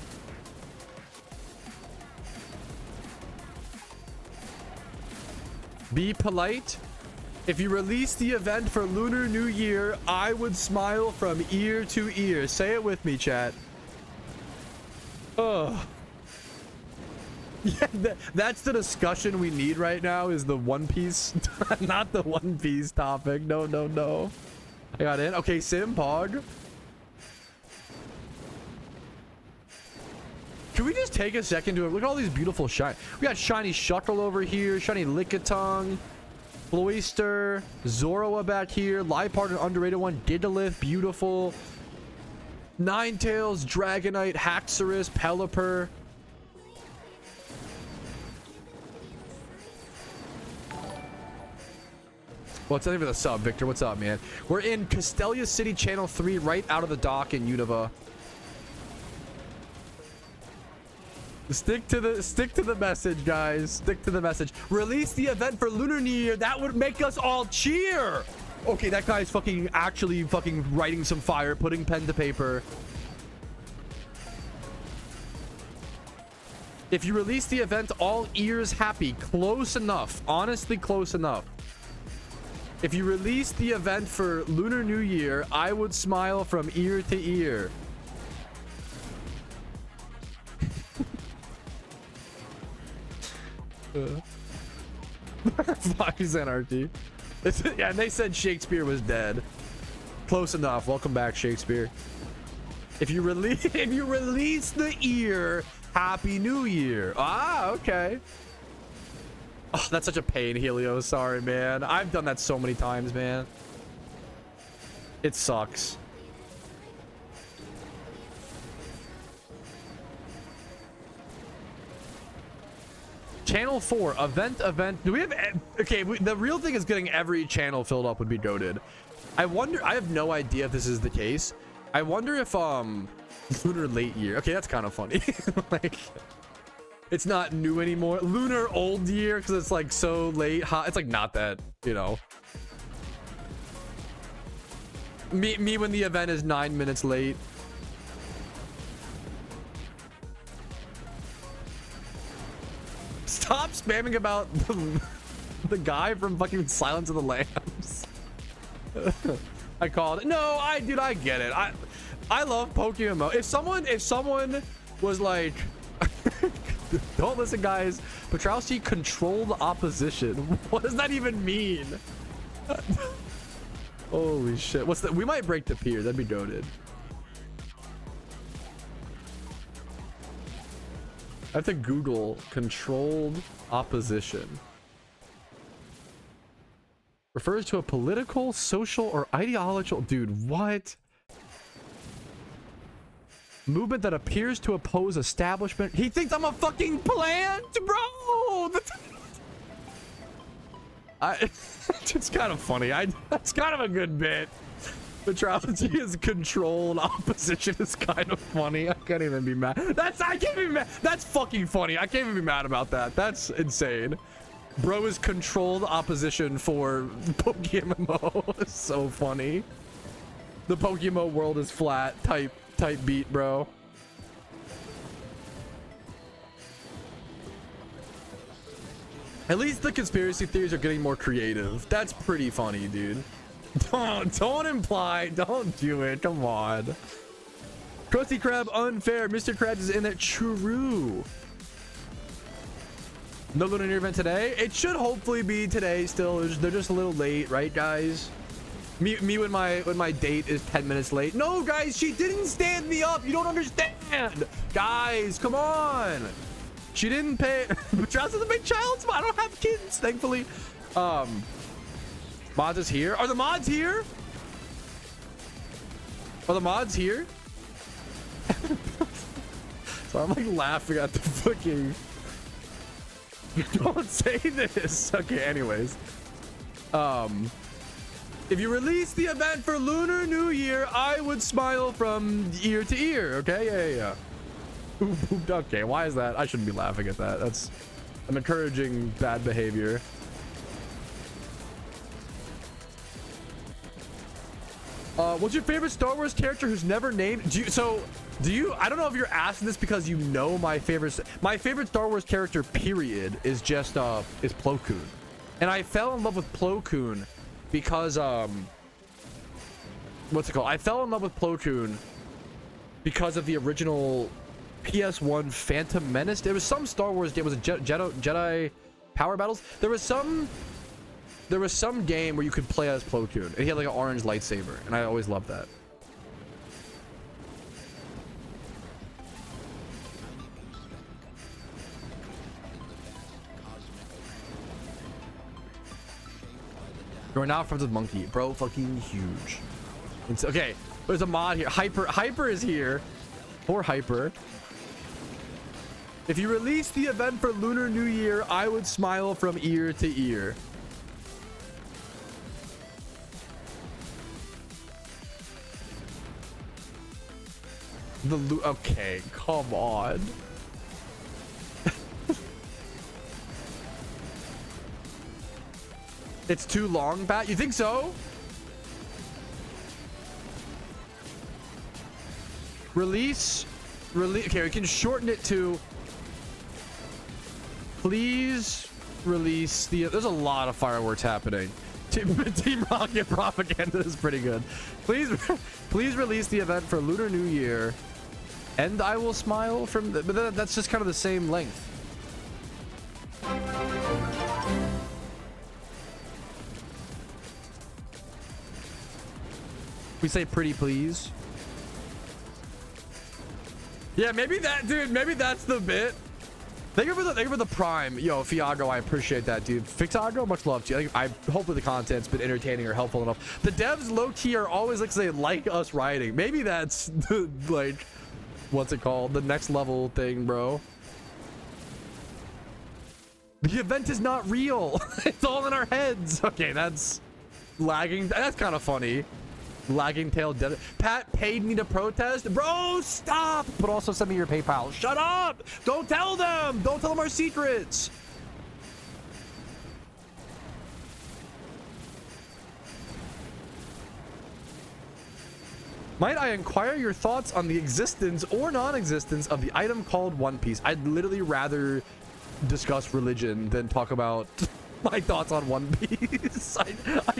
Be polite. If you release the event for Lunar New Year, I would smile from ear to ear. Say it with me, chat. Oh. Yeah, that's the discussion we need right now, is the One Piece, not the One Piece topic. No. I got in. Okay, Sim, Pog. Can we just take a second to look at all these beautiful shiny? We got shiny Shuckle over here, shiny Lickitung, Cloyster, Zoroa back here, Liepard, an underrated one, Diddleth, beautiful. Ninetales, Dragonite, Haxorus, Pelipper. Well, it's not even a sub, Victor. What's up, man? We're in Castelia City, Channel 3, right out of the dock in Unova. Stick to the message, guys. Stick to the message. Release the event for Lunar New Year. That would make us all cheer. Okay, that guy's fucking actually fucking writing some fire, putting pen to paper. If you release the event, all ears happy. Close enough. Honestly, close enough. If you release the event for Lunar New Year, I would smile from ear to ear. 5% RT. Yeah, and they said Shakespeare was dead. Close enough. Welcome back, Shakespeare. If you release the ear, Happy New Year. Ah, okay. Oh, that's such a pain, Helio. Sorry, man. I've done that so many times, man. It sucks. Channel 4, event. Do we have... Okay, the real thing is getting every channel filled up would be goated. I wonder... I have no idea if this is the case. I wonder if, Lunar late year. Okay, that's kind of funny. Like... It's not new anymore. Lunar old year because it's like so late. It's like not that, you know. Me when the event is 9 minutes late. Stop spamming about the guy from fucking Silence of the Lambs. I called it. No, dude, I get it. I love PokeMMO. If someone was like don't listen, guys. Patrouski controlled opposition. What does that even mean? Holy shit. What's that? We might break the pier. That'd be goated. I have to Google controlled opposition. Refers to a political, social, or ideological... Dude, what? Movement that appears to oppose establishment. He thinks I'm a fucking plant, bro. It's kind of funny. That's kind of a good bit. Patrouski is controlled opposition is kind of funny. I can't even be mad. I can't be mad. That's fucking funny. I can't even be mad about that. That's insane. Bro is controlled opposition for PokeMMO. It's so funny. The PokeMMO world is flat type beat, bro. At least the conspiracy theories are getting more creative. That's pretty funny, dude. Don't imply. Don't do it. Come on. Krusty Krab unfair. Mr. Krabs is in there. True. No Lunar New Year event today. It should hopefully be today. Still, they're just a little late, right, guys? Me when my date is 10 minutes late. No, guys, she didn't stand me up. You don't understand, guys. Come on. She didn't pay. Charles is a big child. I don't have kids, thankfully. Mods is here. Are the mods here? Are the mods here? So I'm like laughing at the fucking. Don't say this. Okay, anyways. If you release the event for Lunar New Year, I would smile from ear to ear. Okay, yeah. Okay, why is that? I shouldn't be laughing at that. I'm encouraging bad behavior. What's your favorite Star Wars character who's never named? I don't know if you're asking this because you know my favorite Star Wars character period is just is Plo Koon. And I fell in love with Plo Koon because what's it called? I fell in love with Plo Koon because of the original PS1 Phantom Menace. There was some Star Wars game. Was it Jedi Power Battles? There was some game where you could play as Plo Koon and he had like an orange lightsaber, and I always loved that. You're now friends with Monkey, bro. Fucking huge. It's, okay, there's a mod here. Hyper is here. Poor Hyper. If you release the event for Lunar New Year, I would smile from ear to ear. Okay, come on. It's too long, Pat. You think so? Release. Okay, we can shorten it to. Please release the. There's a lot of fireworks happening. Team Rocket propaganda is pretty good. Please release the event for Lunar New Year, and I will smile from. But that's just kind of the same length. We say pretty please. Yeah, maybe that, dude. Maybe that's the bit. Thank you for the prime. Yo, Fiago, I appreciate that, dude. Fixago, much love to you. I hopefully the content's been entertaining or helpful enough. The devs low-key are always like they like us writing. Maybe that's the, like, what's it called? The next level thing, bro. The event is not real. It's all in our heads. Okay, that's lagging. That's kind of funny. Lagging tail dead. Pat paid me to protest. Bro, stop. But also send me your PayPal. Shut up. Don't tell them. Don't tell them our secrets. Might I inquire your thoughts on the existence or non-existence of the item called One Piece? I'd literally rather discuss religion than talk about my thoughts on One Piece. I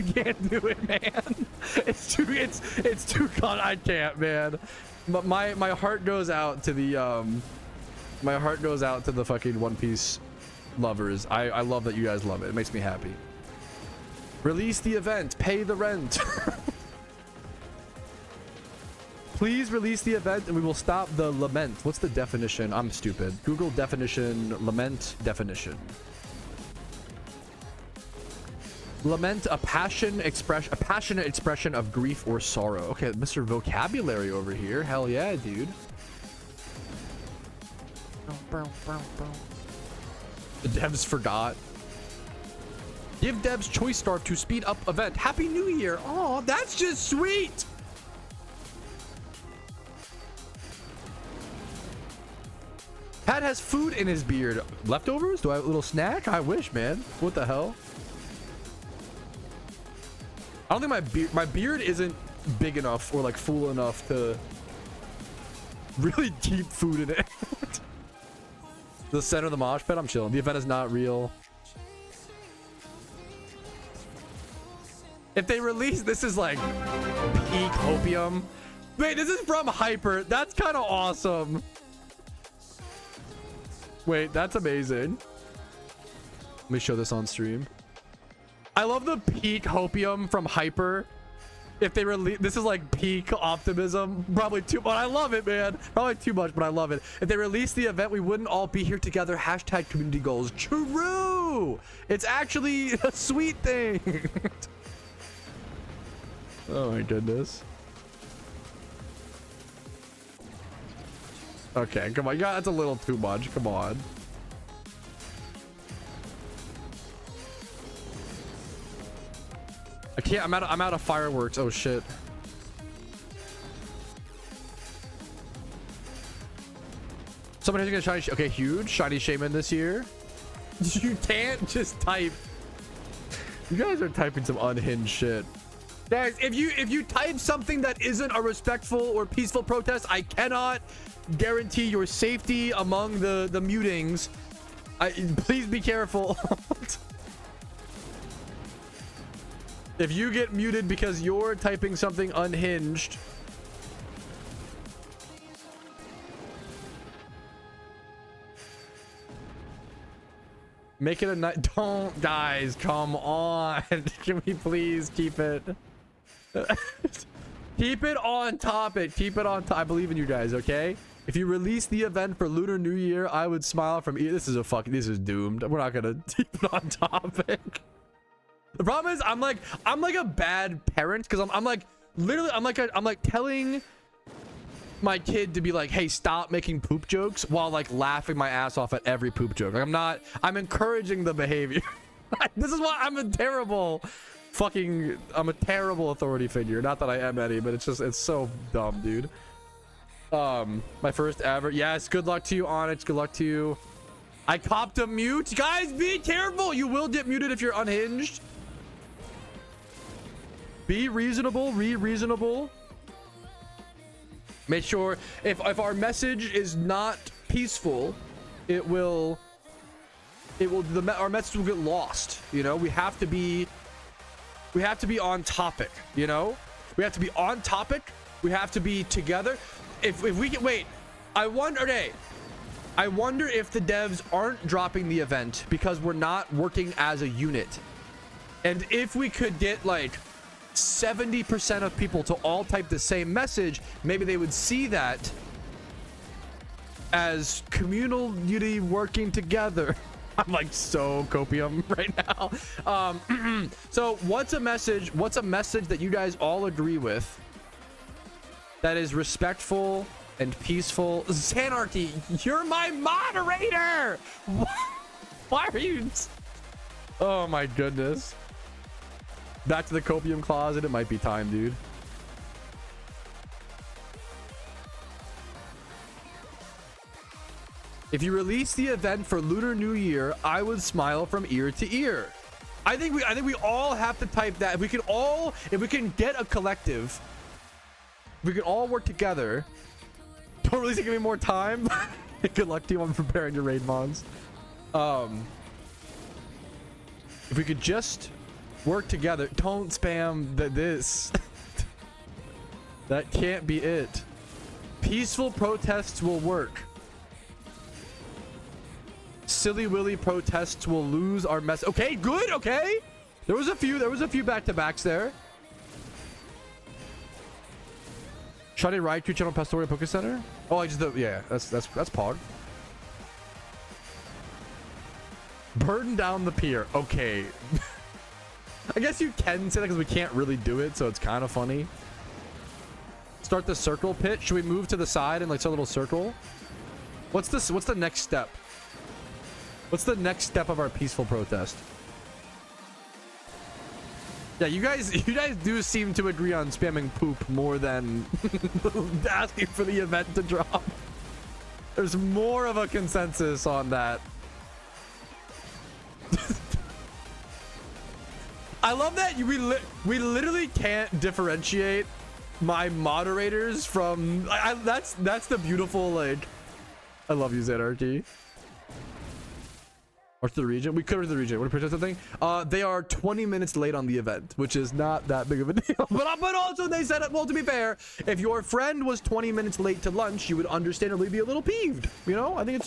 can't do it, man. It's too con. I can't, man. But my heart goes out to the my heart goes out to the fucking One Piece lovers. I love that you guys love it. It makes me happy. Release the event. Pay the rent. Please release the event and we will stop the lament. What's the definition? I'm stupid. Google definition, lament definition. Lament, a passionate expression of grief or sorrow. Okay, Mr. Vocabulary over here. Hell yeah, dude. The devs forgot. Give devs choice star to speed up event. Happy New Year. Oh, that's just sweet. Pat has food in his beard. Leftovers? Do I have a little snack? I wish, man. What the hell? I don't think my beard isn't big enough or like full enough to really keep food in it. The center of the mosh pit, I'm chilling. The event is not real. If they release, this is like peak hopium. Wait, this is from Hyper. That's kind of awesome. Wait, that's amazing. Let me show this on stream. I love the peak hopium from Hyper. If they release, this is like peak optimism. Probably too much. I love it, man. Probably too much, but I love it. If they release the event, we wouldn't all be here together. Hashtag community goals. True. It's actually a sweet thing. Oh my goodness. Okay, come on. Yeah, that's a little too much. Come on. I can't. I'm out of fireworks. Oh shit. Somebody's gonna shiny. Okay, huge shiny shaman this year. You can't just type. You guys are typing some unhinged shit. Guys, if you type something that isn't a respectful or peaceful protest, I cannot guarantee your safety among the mutings. Please be careful. If you get muted because you're typing something unhinged, make it a night. Don't, guys, come on. Can we please keep it? Keep it on topic. Keep it on top. I believe in you guys, okay? If you release the event for Lunar New Year, I would smile from ear. This is doomed. We're not gonna keep it on topic. The problem is I'm like a bad parent because I'm like literally I'm like telling my kid to be like, hey, stop making poop jokes while like laughing my ass off at every poop joke. Like I'm encouraging the behavior. This is why I'm a terrible authority figure. Not that I am any, but it's so dumb, dude. My first ever. Yes, good luck to you, Onyx. Good luck to you. I copped a mute. Guys, be careful. You will get muted if you're unhinged. Be reasonable. Reasonable. Make sure if our message is not peaceful, our message will get lost. You know, we have to be on topic. You know, we have to be on topic. We have to be together. If we can wait, I wonder if the devs aren't dropping the event because we're not working as a unit. And if we could get like 70% of people to all type the same message, maybe they would see that as communal unity working together. I'm like so copium right now. So what's a message that you guys all agree with that is respectful and peaceful? Xanarchy, you're my moderator. Why are you? Oh my goodness. Back to the copium closet. It might be time, dude. If you release the event for Lunar New Year, I would smile from ear to ear. I think we all have to type that. If we can get a collective, if we can all work together. Don't release it, give me more time. Good luck to you on preparing your raid mons. If we could just work together. Don't spam this. That can't be it. Peaceful protests will work. Silly willy protests will lose our mess. Okay, good. Okay, there was a few back-to-backs there. Shadi Raikou channel Pastoria Poke Center. Oh, I just yeah, that's Pog. Burn down the pier. Okay. I guess you can say that because we can't really do it, so it's kind of funny. Start the circle pit. Should we move to the side and like start a little circle? What's the next step? What's the next step of our peaceful protest? Yeah, you guys do seem to agree on spamming poop more than asking for the event to drop. There's more of a consensus on that. I love that we literally can't differentiate my moderators from that's the beautiful, like, I love you, Zanarchy. Or to the region. We covered the region. Want to protest something? They are 20 minutes late on the event, which is not that big of a deal. But also they said, well, to be fair, if your friend was 20 minutes late to lunch, you would understandably be a little peeved. You know, I think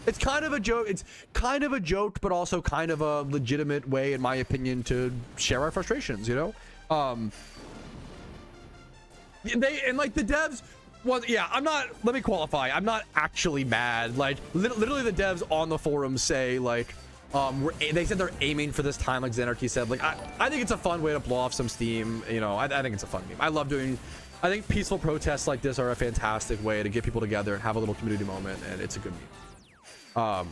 it's kind of a joke. It's kind of a joke, but also kind of a legitimate way, in my opinion, to share our frustrations. You know, like the devs. Well, yeah, I'm not, let me qualify. I'm not actually mad. Like, literally the devs on the forum say, like, they said they're aiming for this time, like Xanarchy said. Like, I think it's a fun way to blow off some steam. You know, I think it's a fun game. I love doing, I think peaceful protests like this are a fantastic way to get people together and have a little community moment, and it's a good meme.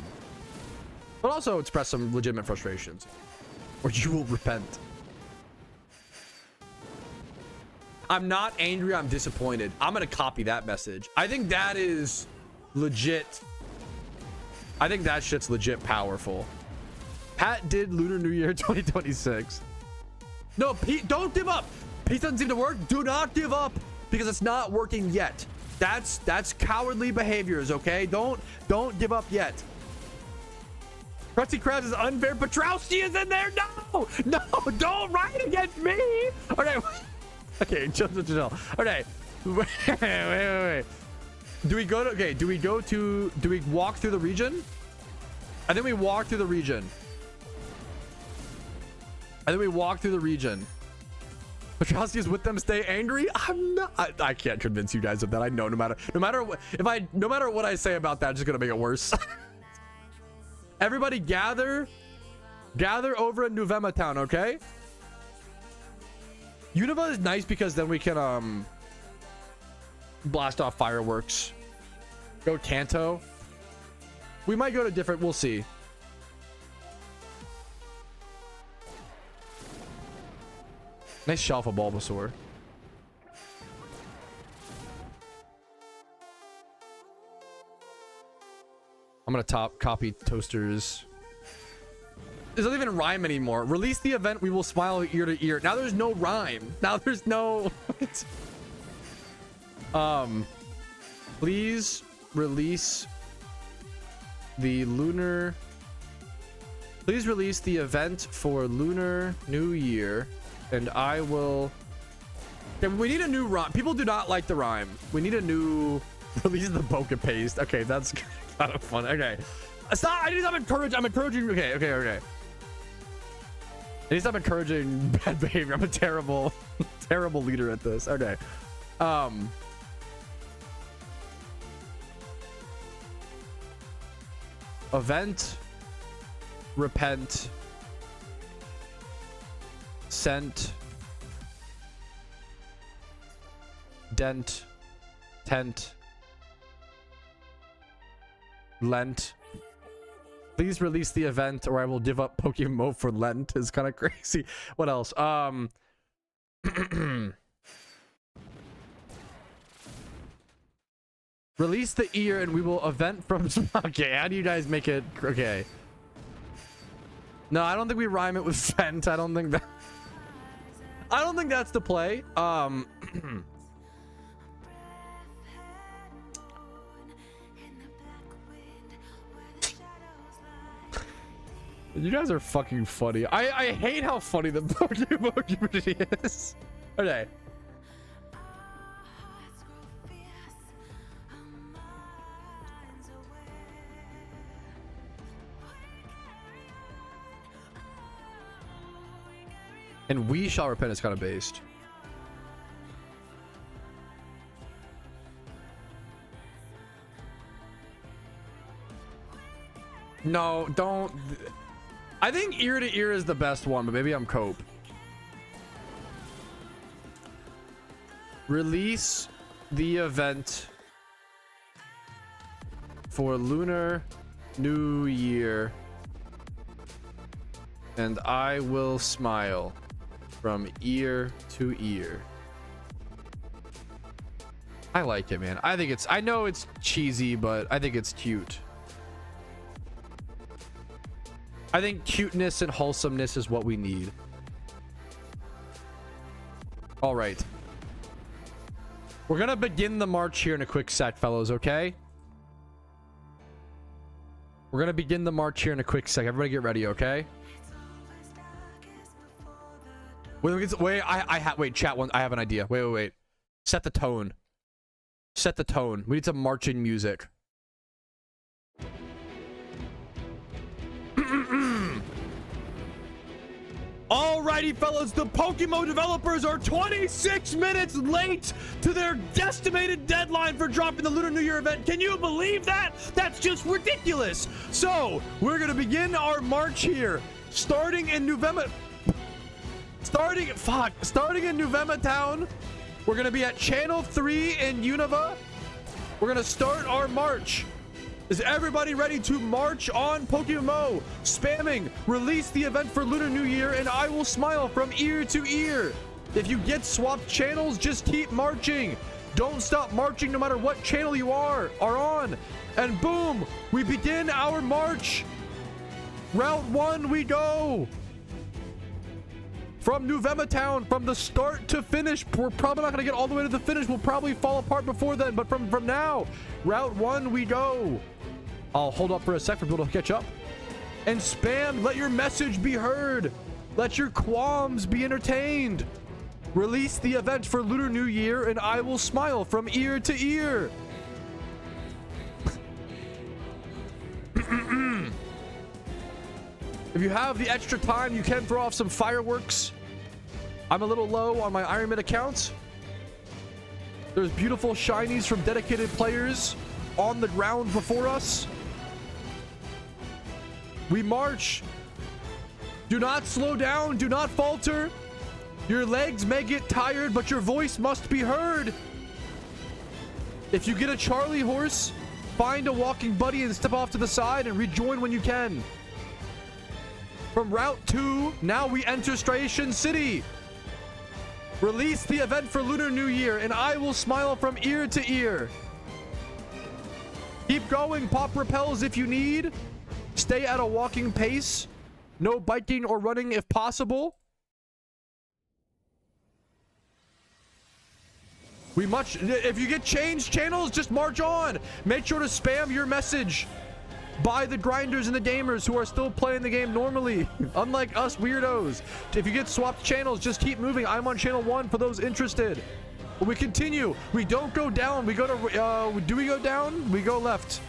But also express some legitimate frustrations, or you will repent. I'm not angry, I'm disappointed. I'm gonna copy that message. I think that is legit. I think that shit's legit powerful. Pat did Lunar New Year 2026. No, Pete, don't give up. Pete doesn't seem to work. Do not give up because it's not working yet. That's cowardly behaviors, okay? Don't give up yet. Krusty Krabs is unfair. Patrouski is in there. No, don't write against me. Okay. Okay, chill. Okay, wait. Do we walk through the region? I think we walk through the region. Patrouski is with them. Stay angry. I'm not. I can't convince you guys of that. I know no matter what I say about that, it's just gonna make it worse. Everybody gather over in Nuvema Town, okay? Unova is nice because then we can blast off fireworks. Go Kanto. We might go to different, we'll see. Nice shelf of Bulbasaur. gonna top copy Toaster's. It doesn't even rhyme anymore. Release the event, we will smile ear to ear. Now there's no rhyme. Now there's no... Please release the Lunar... Please release the event for Lunar New Year, and I will... Okay, we need a new rhyme. People do not like the rhyme. We need a new... Release the Poke Paste. Okay, that's kind of fun. Okay. Stop! I need to stop encouraging... I'm encouraging... Okay. I need to stop encouraging bad behavior. I'm a terrible, terrible leader at this. Okay. Event. Repent. Sent. Dent. Tent. Lent. Please release the event or I will give up PokeMMO for Lent. Is kind of crazy. What else? Release the ear and we will event from... Okay, how do you guys make it... Okay. No, I don't think we rhyme it with vent. I don't think that... I don't think that's the play. You guys are fucking funny. I hate how funny the PokeMMO community is. Okay. And we shall repent is kind of based. No, don't. I think ear to ear is the best one, but maybe I'm cope. Release the event for Lunar New Year, and I will smile from ear to ear. I like it, man. I think it's... I know it's cheesy, but I think it's cute. I think cuteness and wholesomeness is what we need. All right. We're gonna begin the march here in a quick sec, fellows, okay? We're gonna begin the march here in a quick sec. Everybody get ready, okay? Wait, chat one. I have an idea. Wait. Set the tone. Set the tone. We need some marching music. Alrighty, fellas, the PokeMMO developers are 26 minutes late to their guesstimated deadline for dropping the Lunar New Year event. Can you believe that? That's just ridiculous. So we're gonna begin our march here, starting in November. Starting in November Town. We're gonna be at Channel 3 in Unova. We're gonna start our march. Is everybody ready to march on PokeMMO? Spamming, release the event for Lunar New Year, and I will smile from ear to ear. If you get swapped channels, just keep marching. Don't stop marching no matter what channel you are on. And boom, we begin our march. Route 1, we go. From November Town, from the start to finish. We're probably not gonna get all the way to the finish. We'll probably fall apart before then, but from now, Route 1, we go. I'll hold up for a sec for people to catch up. And spam, let your message be heard. Let your qualms be entertained. Release the event for Lunar New Year, and I will smile from ear to ear. If you have the extra time, you can throw off some fireworks. I'm a little low on my Iron Man account. There's beautiful shinies from dedicated players on the ground before us. We march. Do not slow down. Do not falter. Your legs may get tired, but your voice must be heard. If you get a Charlie horse, find a walking buddy and step off to the side and rejoin when you can. From Route 2, now we enter Station City. Release the event for Lunar New Year, and I will smile from ear to ear. Keep going. Pop repels if you need. Stay at a walking pace. No biking or running if possible. If you get changed channels, just march on. Make sure to spam your message by the grinders and the gamers who are still playing the game normally, unlike us weirdos. If you get swapped channels, just keep moving. I'm on channel 1 for those interested. But we continue. We don't go down. We go to, do we go down? We go left.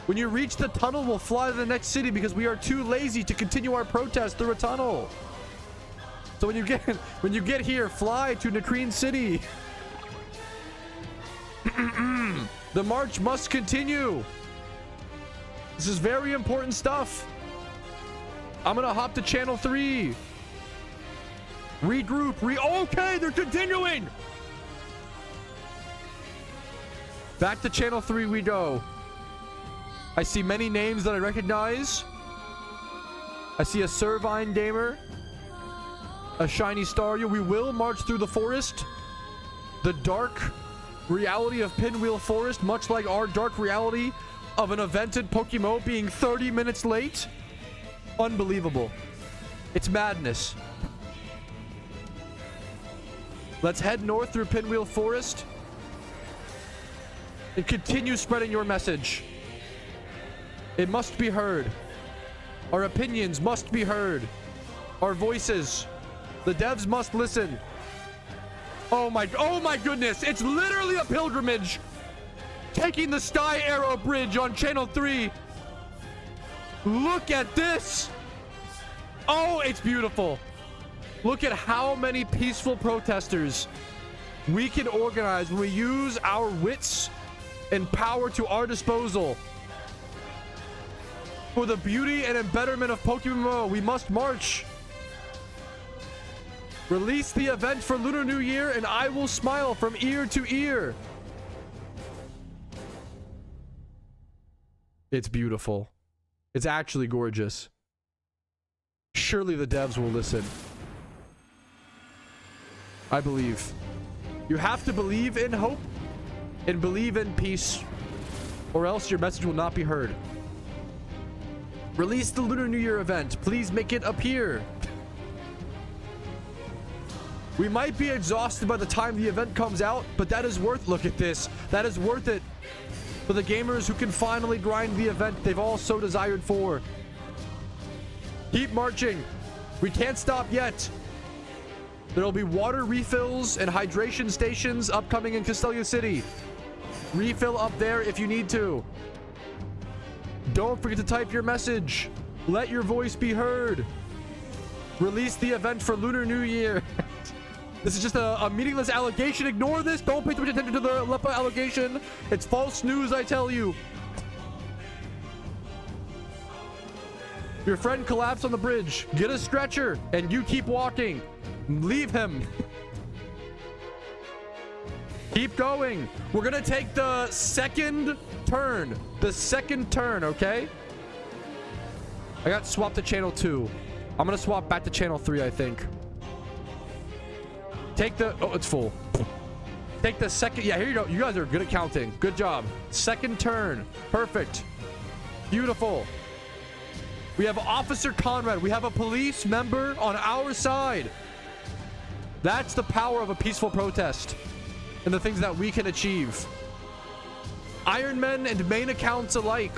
When you reach the tunnel, we'll fly to the next city because we are too lazy to continue our protest through a tunnel. So when you get here, fly to Nakreen City. The march must continue. This is very important stuff. I'm gonna hop to channel 3. Regroup. Okay, they're continuing. Back to channel 3 we go. I see many names that I recognize. I see a Servine gamer, a shiny star. We will march through the forest. The dark reality of Pinwheel Forest, much like our dark reality of an event in PokeMMO being 30 minutes late. Unbelievable. It's madness. Let's head north through Pinwheel Forest and continue spreading your message. It must be heard. Our opinions must be heard. Our voices. The devs must listen. Oh my goodness. It's literally a pilgrimage. Taking the Sky Arrow Bridge on channel 3. Look at this. Oh, it's beautiful. Look at how many peaceful protesters we can organize when we use our wits and power to our disposal. For the beauty and embetterment of PokeMMO, we must march. Release the event for Lunar New Year and I will smile from ear to ear. It's beautiful. It's actually gorgeous. Surely the devs will listen. I believe. You have to believe in hope and believe in peace, or else your message will not be heard. Release the Lunar New Year event. Please make it appear. We might be exhausted by the time the event comes out, but that is worth, look at this. That is worth it for the gamers who can finally grind the event they've all so desired for. Keep marching. We can't stop yet. There'll be water refills and hydration stations upcoming in Castelia City. Refill up there if you need to. Don't forget to type your message. Let your voice be heard. Release the event for Lunar New Year. This is just a meaningless allegation. Ignore this. Don't pay too much attention to the Lepa allegation. It's false news, I tell you. Your friend collapsed on the bridge. Get a stretcher and you keep walking. Leave him. Keep going. We're gonna take the second turn. The second turn, okay? I got swapped to channel 2. I'm gonna swap back to channel 3, I think. Take the... Oh, it's full. Take the second... Yeah, here you go. You guys are good at counting. Good job. Second turn. Perfect. Beautiful. We have Officer Conrad. We have a police member on our side. That's the power of a peaceful protest and the things that we can achieve. Iron Men and main accounts alike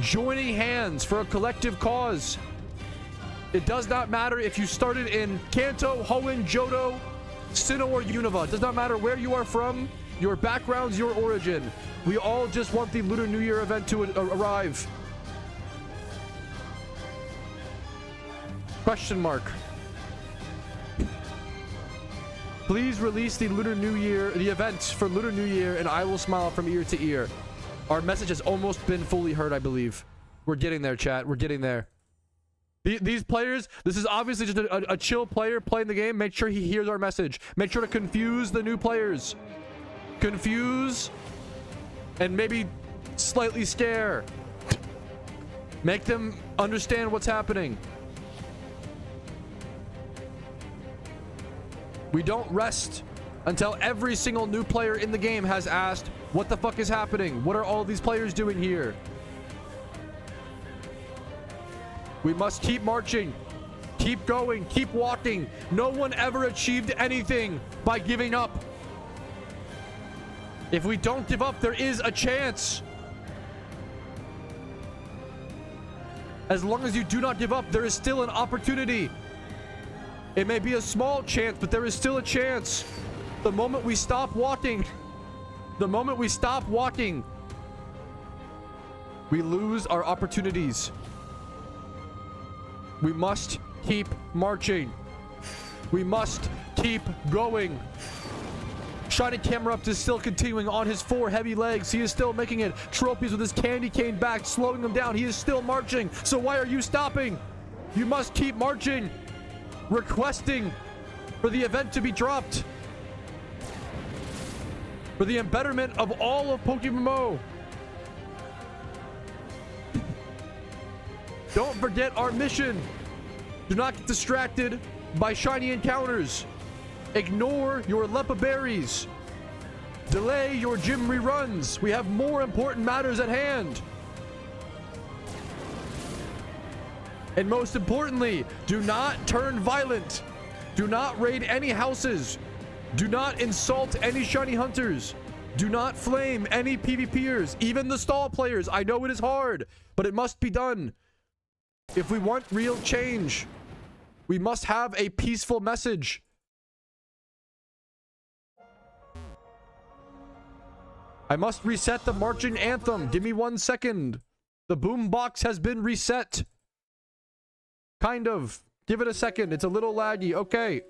joining hands for a collective cause. It does not matter if you started in Kanto, Hoenn, Johto, Sinnoh, or Unova. It does not matter where you are from, your backgrounds, your origin. We all just want the Lunar New Year event to arrive. Question mark. Please release the Lunar New Year, the event for Lunar New Year, and I will smile from ear to ear. Our message has almost been fully heard, I believe. We're getting there, chat. We're getting there. These players, this is obviously just a chill player playing the game. Make sure he hears our message. Make sure to confuse the new players. Confuse and maybe slightly scare. Make them understand what's happening. We don't rest Until every single new player in the game has asked, what the fuck is happening? What are all these players doing here? We must keep marching. Keep going. Keep walking. No one ever achieved anything by giving up. If we don't give up, there is a chance. As long as you do not give up, there is still an opportunity. It may be a small chance, but there is still a chance. The moment we stop walking, we lose our opportunities. We must keep marching. We must keep going. Shiny Camera Up is still continuing on his 4 heavy legs. He is still making it. Trophies with his candy cane back, slowing him down. He is still marching. So why are you stopping? You must keep marching. Requesting for the event to be dropped. For the embetterment of all of PokeMMO. Don't forget our mission. Do not get distracted by shiny encounters. Ignore your Lepa berries. Delay your gym reruns. We have more important matters at hand. And most importantly, do not turn violent. Do not raid any houses. Do not insult any shiny hunters. Do not flame any PvPers, even the stall players. I know it is hard, but it must be done. If we want real change, we must have a peaceful message. I must reset the marching anthem. Give me 1 second. The boombox has been reset. Kind of. Give it a second. It's a little laggy. Okay.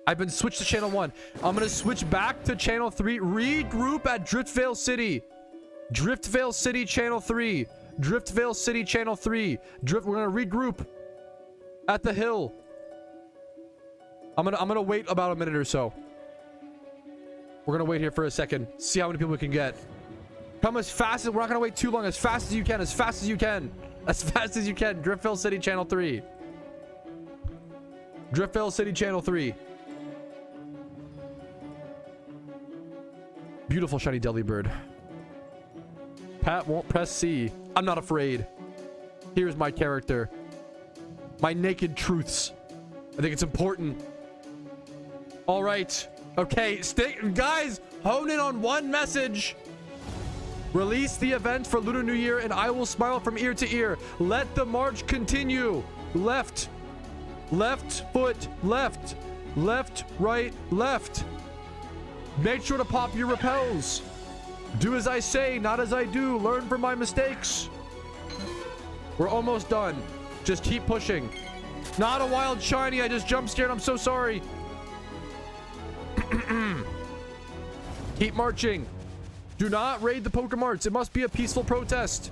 I've been switched to channel 1. I'm going to switch back to channel 3. Regroup at Driftvale City. Driftvale City channel 3. Driftvale City channel 3. We're going to regroup at the hill. I'm going to wait about a minute or so. We're going to wait here for a second. See how many people we can get. Come as fast as... We're not going to wait too long. As fast as you can. As fast as you can. As fast as you can. Driftvale City channel 3. Driftvale City channel 3. Beautiful shiny Delibird. Pat won't press C. I'm not afraid. Here's my character. My naked truths. I think it's important. All right. Okay, guys, hone in on one message. Release the event for Lunar New Year and I will smile from ear to ear. Let the march continue. Left. Left foot. Left. Left, right, left. Make sure to pop your repels. Do as I say, not as I do. Learn from my mistakes. We're almost done. Just keep pushing. Not a wild shiny. I just jump scared. I'm so sorry. Keep marching. Do not raid the Pokemarts. It must be a peaceful protest.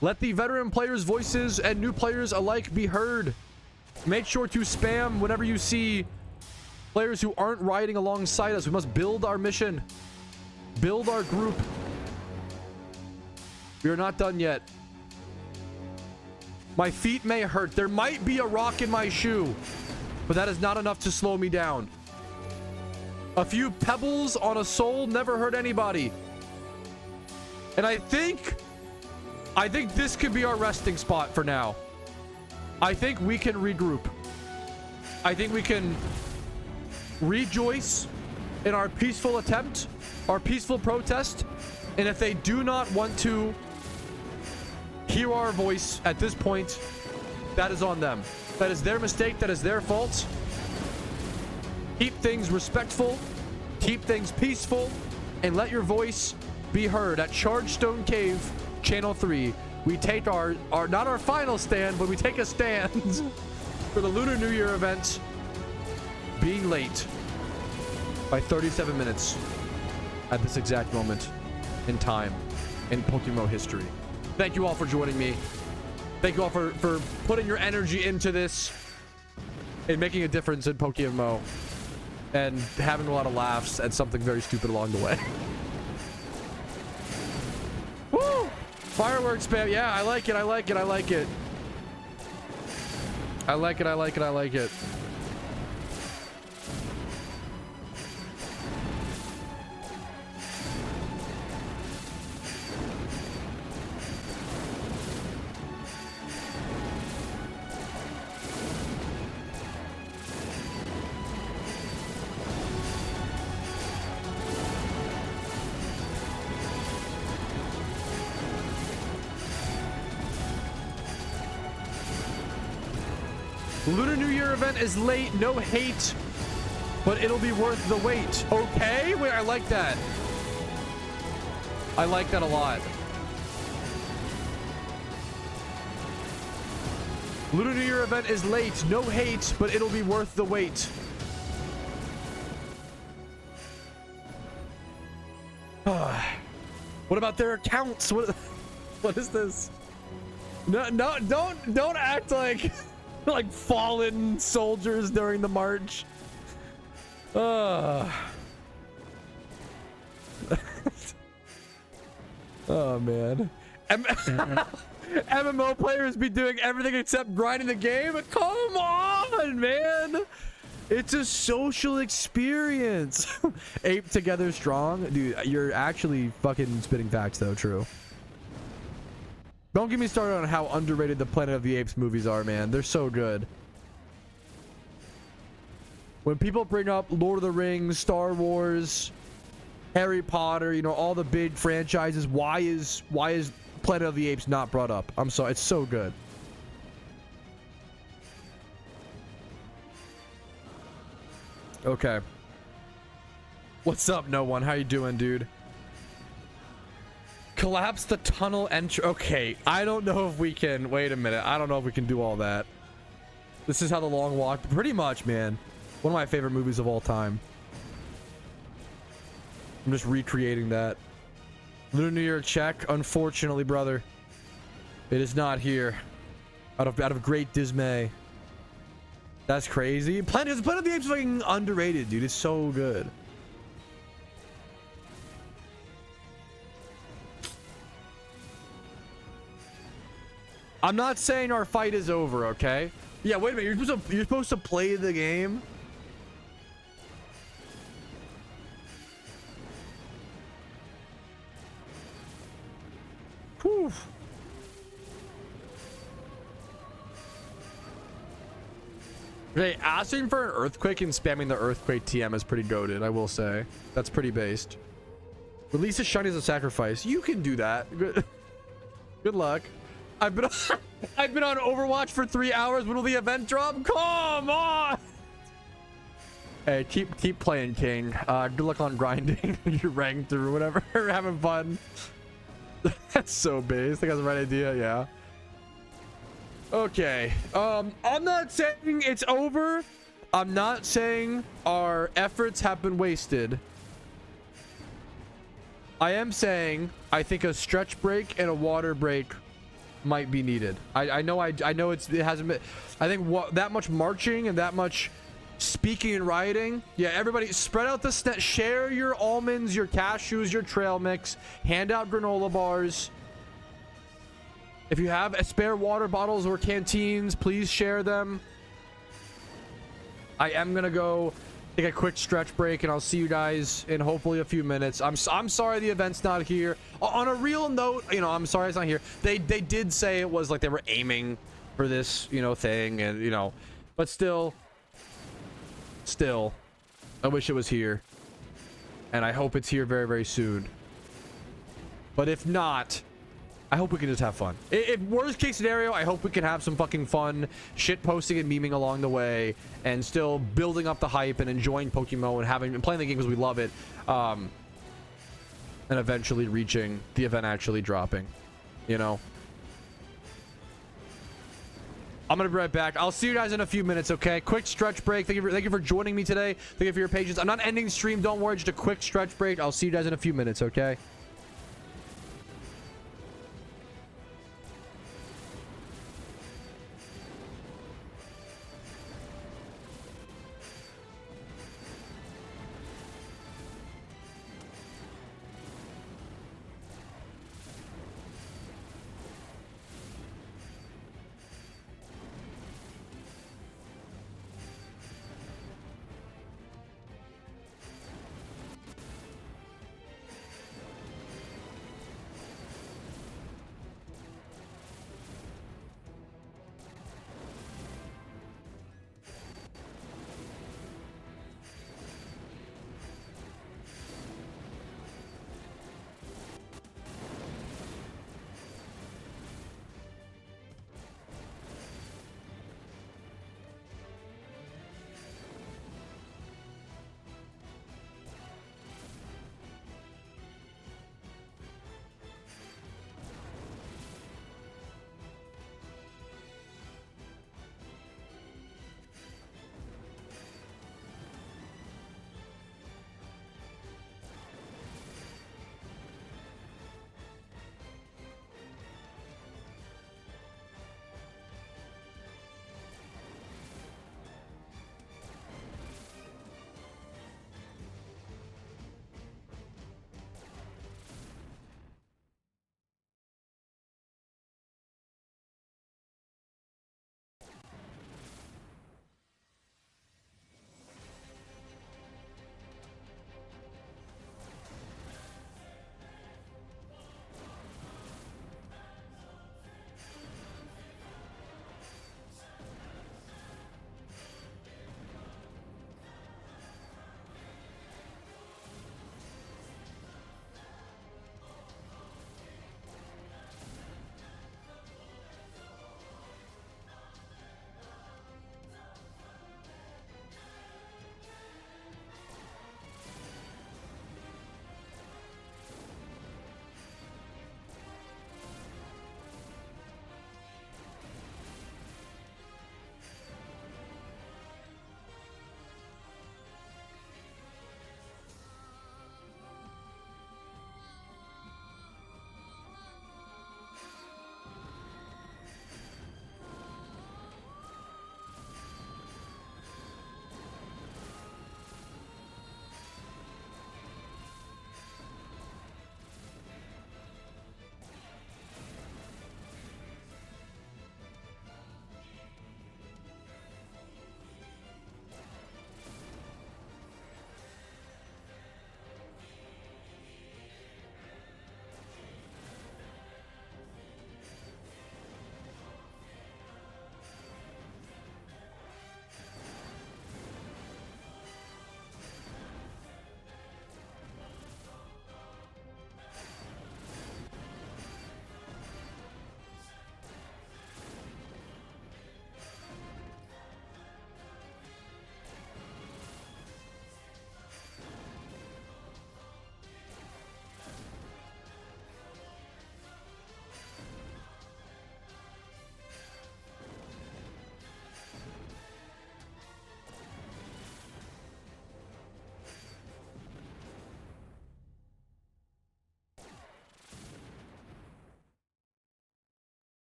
Let the veteran players' voices and new players alike be heard. Make sure to spam whenever you see players who aren't riding alongside us. We must build our mission. Build our group. We are not done yet. My feet may hurt. There might be a rock in my shoe, but that is not enough to slow me down. A few pebbles on a sole never hurt anybody. And I think this could be our resting spot for now. I think we can regroup. I think we can rejoice in our peaceful attempt, our peaceful protest. And if they do not want to hear our voice at this point, that is on them. That is their mistake. That is their fault. Keep things respectful, keep things peaceful, and let your voice be heard. At Chargestone Cave, Channel 3, we take our not our final stand, but we take a stand for the Lunar New Year event being late by 37 minutes at this exact moment in time in PokeMMO history. Thank you all for joining me. Thank you all for putting your energy into this and making a difference in PokeMMO. And having a lot of laughs at something very stupid along the way. Woo! Fireworks spam. Yeah, I like it. I like it. I like it. I like it. I like it. I like it. Lunar New Year event is late. No hate, but it'll be worth the wait. Okay, wait, I like that. I like that a lot. Lunar New Year event is late. No hate, but it'll be worth the wait. What about their accounts? What is this? No, don't act like like fallen soldiers during the march. Oh man. MMO players be doing everything except grinding the game. Come on, man. It's a social experience. Ape together strong. Dude, you're actually fucking spitting facts though. True. Don't get me started on how underrated the Planet of the Apes movies are, man. They're so good. When people bring up Lord of the Rings, Star Wars, Harry Potter, you know, all the big franchises, why is Planet of the Apes not brought up? I'm sorry, it's so good. Okay. What's up, no one? How you doing, dude? Collapse the tunnel entry. Okay, I don't know if we can. Wait a minute. I don't know if we can do all that. This is how the long walk. Pretty much, man. One of my favorite movies of all time. I'm just recreating that. Lunar New Year check. Unfortunately, brother, it is not here. Out of great dismay. That's crazy. Planet of the Apes is fucking underrated, dude. It's so good. I'm not saying our fight is over, okay? Yeah, wait a minute. You're supposed to play the game. Whew. Okay, asking for an earthquake and spamming the earthquake TM is pretty goated, I will say. That's pretty based. Release a shiny as a sacrifice. You can do that. Good luck. I've been on Overwatch for 3 hours. When will the event drop? Come on. Hey, keep playing, King. Good luck on grinding your ranked or whatever. Having fun. That's so based. I think that's the right idea. Yeah. Okay. I'm not saying it's over. I'm not saying our efforts have been wasted. I am saying I think a stretch break and a water break might be needed. I know it hasn't been. I think that much marching and that much speaking and rioting. Yeah, everybody spread out the share your almonds, your cashews, your trail mix. Hand out granola bars. If you have spare water bottles or canteens, please share them. I am gonna go take a quick stretch break, and I'll see you guys in hopefully a few minutes. I'm sorry the event's not here. On a real note, you know, I'm sorry it's not here. They did say it was like they were aiming for this, you know, thing, and you know, but still, I wish it was here, and I hope it's here very, very soon. But if not, I hope we can just have fun. If worst case scenario, I hope we can have some fucking fun shit posting and memeing along the way, and still building up the hype and enjoying PokeMMO and playing the game because we love it, and eventually reaching the event actually dropping, you know. I'm gonna be right back. I'll see you guys in a few minutes, okay? Quick stretch break. Thank you for joining me today. Thank you for your patience. I'm not ending stream, don't worry, just a quick stretch break. I'll see you guys in a few minutes, okay?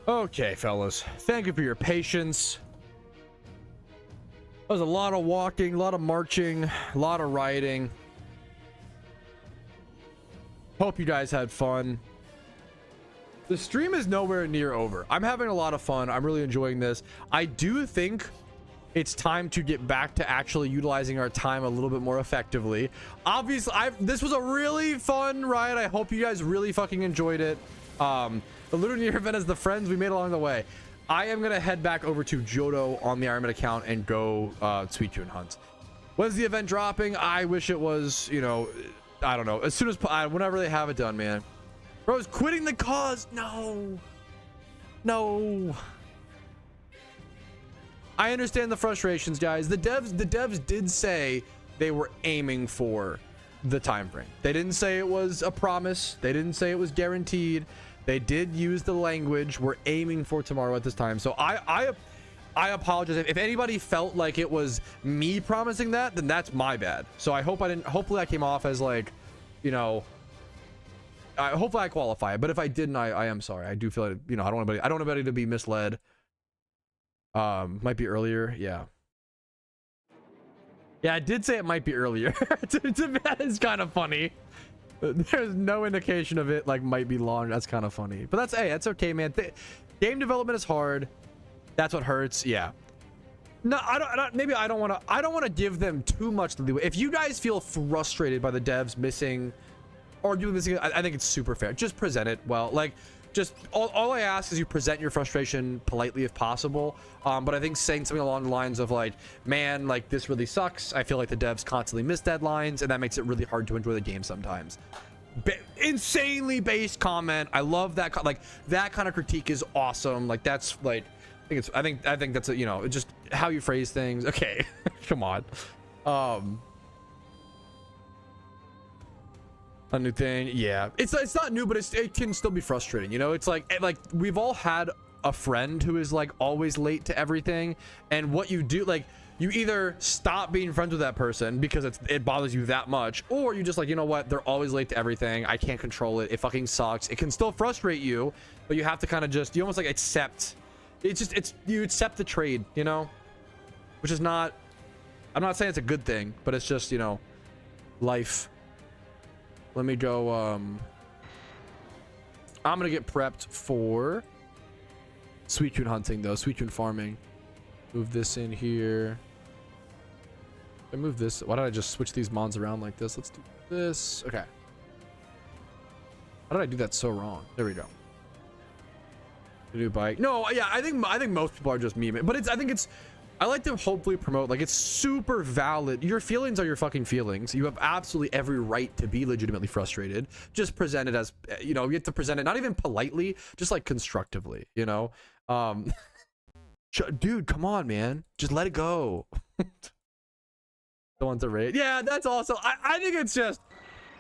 Okay, fellas, thank you for your patience. That was a lot of walking, a lot of marching, a lot of riding. Hope you guys had fun. The stream is nowhere near over. I'm having a lot of fun. I'm really enjoying this. I do think it's time to get back to actually utilizing our time a little bit more effectively. Obviously, this was a really fun ride. I hope you guys really fucking enjoyed it. The Lunar event is the friends we made along the way. I am gonna head back over to Johto on the Ironman account and go Suicune hunt. When's the event dropping? I wish it was, you know, I don't know, as soon as whenever they have it done, man. Bro's quitting the cause. No. I understand the frustrations, guys. The devs did say they were aiming for the time frame. They didn't say it was a promise. They didn't say it was guaranteed. They did use the language, we're aiming for tomorrow at this time. So I apologize if anybody felt like it was me promising that, then that's my bad. So I hope I didn't, hopefully I came off as like, you know, hopefully I qualify. But if I didn't, I am sorry. I do feel like, you know, I don't want anybody to be misled. Might be earlier. Yeah, I did say it might be earlier. That is kind of funny. There's no indication of it like might be long. That's kind of funny, but that's okay, man. Game development is hard. That's what hurts. Yeah. No, I don't want to give them too much leeway. If you guys feel frustrated by the devs missing or doing this, I think it's super fair. Just present it well. Like, just all I ask is you present your frustration politely if possible. But I think saying something along the lines of like, man, like this really sucks. I feel like the devs constantly miss deadlines, and that makes it really hard to enjoy the game sometimes. Insanely based comment. I love that. Like that kind of critique is awesome. Like that's like, I think that's a, you know, just how you phrase things. Okay, come on. A new thing, yeah. It's not new, but it can still be frustrating, you know. It's like we've all had a friend who is like always late to everything, and what you do, like, you either stop being friends with that person because it bothers you that much, or you just like, you know what, they're always late to everything, I can't control it, it fucking sucks. It can still frustrate you, but you have to kind of just, you almost like accept. You accept the trade, you know, which is not, I'm not saying it's a good thing, but it's just, you know, life. Let me go, I'm gonna get prepped for Suicune hunting though, Suicune farming. Move this in here. I move this. Why did I just switch these mons around like this? Let's do this. Okay. How did I do that so wrong? There we go. The new bike. No, yeah, I think most people are just memeing, but I like to hopefully promote, like, it's super valid. Your feelings are your fucking feelings. You have absolutely every right to be legitimately frustrated. Just present it as, you know, you have to present it not even politely, just like constructively, you know. Dude, come on, man, just let it go. The ones that rate, yeah, that's also, I think it's just,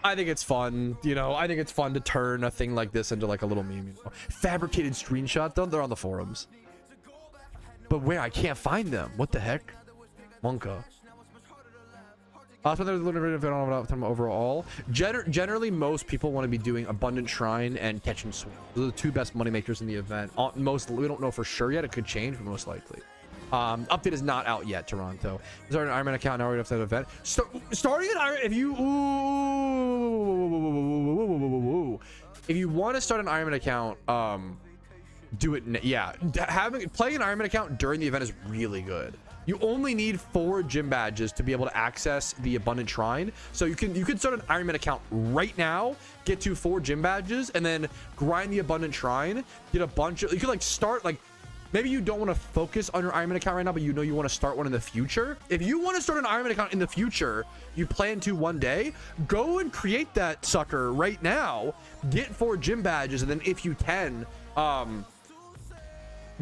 I think it's fun, you know. I think it's fun to turn a thing like this into like a little meme, you know? Fabricated screenshots, they're on the forums. But where? I can't find them. What the heck? Monka. Overall, generally most people want to be doing Abundant Shrine and Catching Swing. Those are the two best money makers in the event. We don't know for sure yet. It could change, but most likely. Update is not out yet. Toronto. Start an Ironman account now right after that event. Starting an Iron. If you want to start an Ironman account, do it. Yeah, playing an Ironman account during the event is really good. You only need 4 gym badges to be able to access the Abundant Shrine. So you can start an Ironman account right now, get to 4 gym badges, and then grind the Abundant Shrine. Get a bunch of, you could like start, like, maybe you don't want to focus on your Ironman account right now, but you know you want to start one in the future. If you want to start an Ironman account in the future, you plan to one day, go and create that sucker right now, get 4 gym badges, and then if you can,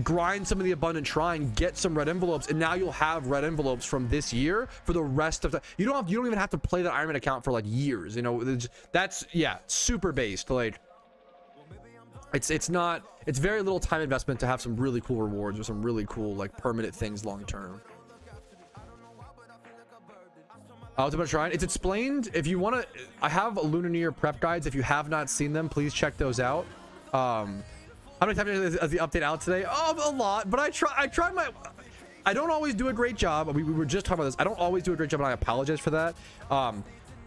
grind some of the Abundant Shrine, get some red envelopes, and now you'll have red envelopes from this year for the rest of the, you don't even have to play the Ironman account for like years, you know. That's, yeah, super based. Like, it's very little time investment to have some really cool rewards or some really cool like permanent things long term. Ultimate Shrine, it's explained. If you want to, I have Lunar prep guides. If you have not seen them, please check those out. How many times is the update out today? Oh, a lot, but I try my, I don't always do a great job. We were just talking about this. I don't always do a great job, and I apologize for that.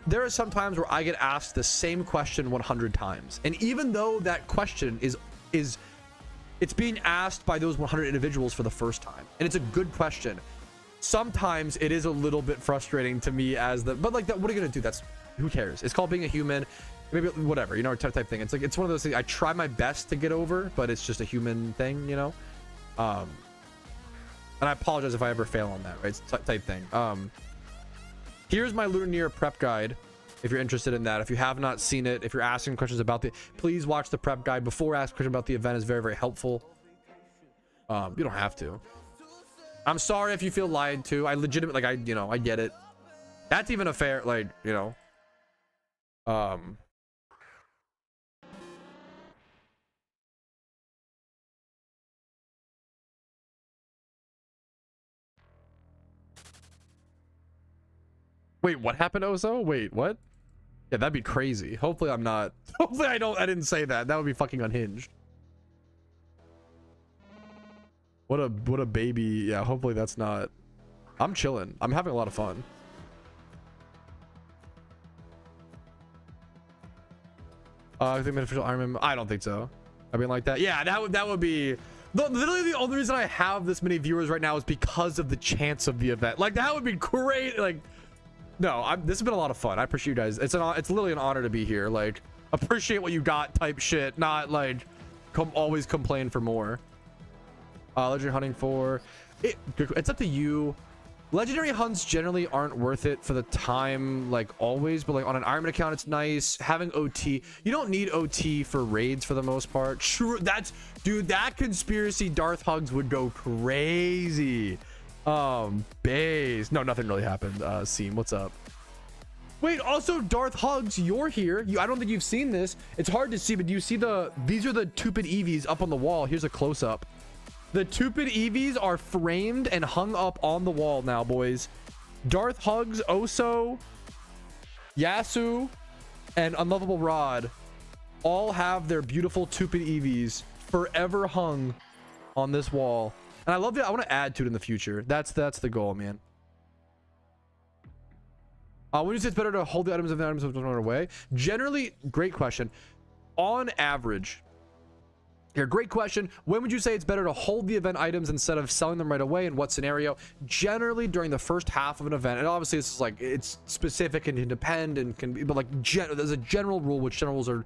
There are some times where I get asked the same question 100 times, and even though that question is it's being asked by those 100 individuals for the first time, and it's a good question, sometimes it is a little bit frustrating to me as the, but like that, what are you gonna do? That's, who cares? It's called being a human. Maybe whatever, you know, type thing. It's like, it's one of those things I try my best to get over, but it's just a human thing, you know. And I apologize if I ever fail on that, right? It's type thing. Here's my Lunar prep guide if you're interested in that. If you have not seen it, if you're asking questions about the, please watch the prep guide before asking questions about the event. Is very, very helpful. You don't have to. I'm sorry if you feel lied to. I legitimately, like, I get it. That's even a fair, like, you know. Wait, what happened, Ozo? Wait, what? Yeah, that'd be crazy. Hopefully I'm not. Hopefully I didn't say that. That would be fucking unhinged. What a baby. Yeah, hopefully that's not. I'm chilling. I'm having a lot of fun. I think official Iron Man. I don't think so. I mean, like that. Yeah, that would be. Literally the only reason I have this many viewers right now is because of the chance of the event. Like, that would be great. Like, no, this has been a lot of fun. I appreciate you guys. It's literally an honor to be here. Like, appreciate what you got type shit, not like always complain for more. Legendary hunting for it, it's up to you. Legendary hunts generally aren't worth it for the time, like always, but like on an Ironman account it's nice. Having OT, you don't need OT for raids for the most part. Sure, dude, that conspiracy Darth Hugs would go crazy. Baze. No, nothing really happened. Seam, what's up? Wait, also Darth Hugs, you're here. I don't think you've seen this. It's hard to see, but do you see these are the Tupid Eevees up on the wall. Here's a close-up. The Tupid Eevees are framed and hung up on the wall now, boys. Darth Hugs, Oso, Yasu, and Unlovable Rod all have their beautiful Tupid Eevees forever hung on this wall. And I love it. I want to add to it in the future. That's the goal, man. When you say it's better to hold the items if the items don't run away? Generally, great question. On average, here, great question. When would you say it's better to hold the event items instead of selling them right away? In what scenario? Generally, during the first half of an event. And obviously, this is like, it's specific and can depend and can be, but like, there's a general rule, which general rules are,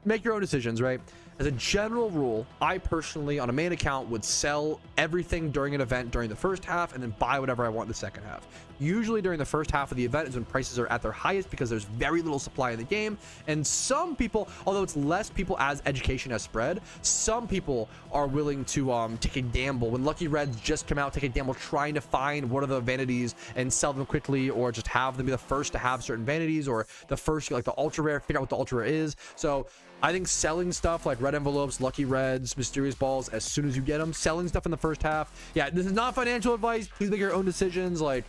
make your own decisions, right? As a general rule, I personally on a main account would sell everything during an event during the first half and then buy whatever I want in the second half. Usually during the first half of the event is when prices are at their highest because there's very little supply in the game, and some people, although it's less people as education has spread, some people are willing to take a gamble. When Lucky Reds just come out, take a gamble trying to find what are the vanities and sell them quickly, or just have them be the first to have certain vanities, or the first, like the ultra rare, figure out what the ultra rare is. So I think selling stuff like red envelopes, Lucky Reds, mysterious balls as soon as you get them, selling stuff in the first half. Yeah, this is not financial advice. Please make your own decisions. Like,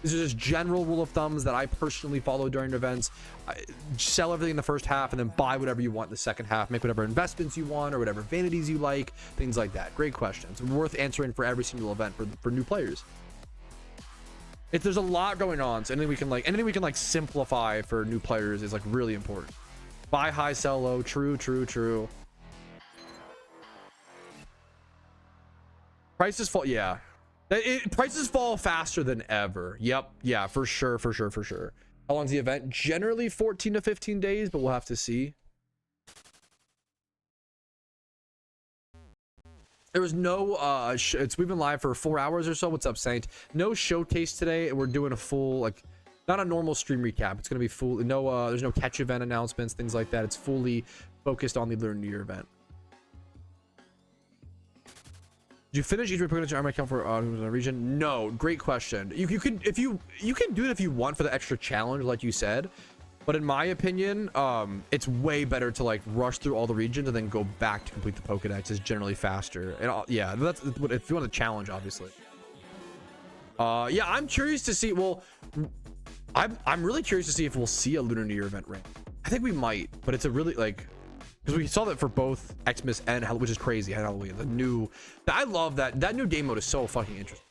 this is just general rule of thumbs that I personally follow during events. Sell everything in the first half and then buy whatever you want in the second half. Make whatever investments you want or whatever vanities you like, things like that. Great questions. Worth answering for every single event for new players. If there's a lot going on, so anything we can like simplify for new players is like really important. Buy high, sell low. True. Prices fall. Yeah. Prices fall faster than ever. Yep. Yeah, for sure. How long's the event? Generally 14 to 15 days, but we'll have to see. There was no we've been live for 4 hours or so. What's up, Saint? No showcase today. We're doing a full, like, not a normal stream recap. It's gonna be full. No, there's no catch event announcements, things like that. It's fully focused on the Lunar New Year event. Did you finish each Pokemon Armor account for the region? No, great question. You can do it if you want for the extra challenge, like you said. But in my opinion, it's way better to like rush through all the regions and then go back to complete the Pokedex. Is generally faster. And yeah, that's what if you want a challenge, obviously. Yeah, I'm curious to see. Well, I'm really curious to see if we'll see a Lunar New Year event ring. I think we might, but it's a really like because we saw that for both Xmas and Halloween, which is crazy. And Halloween, I love that new game mode is so fucking interesting.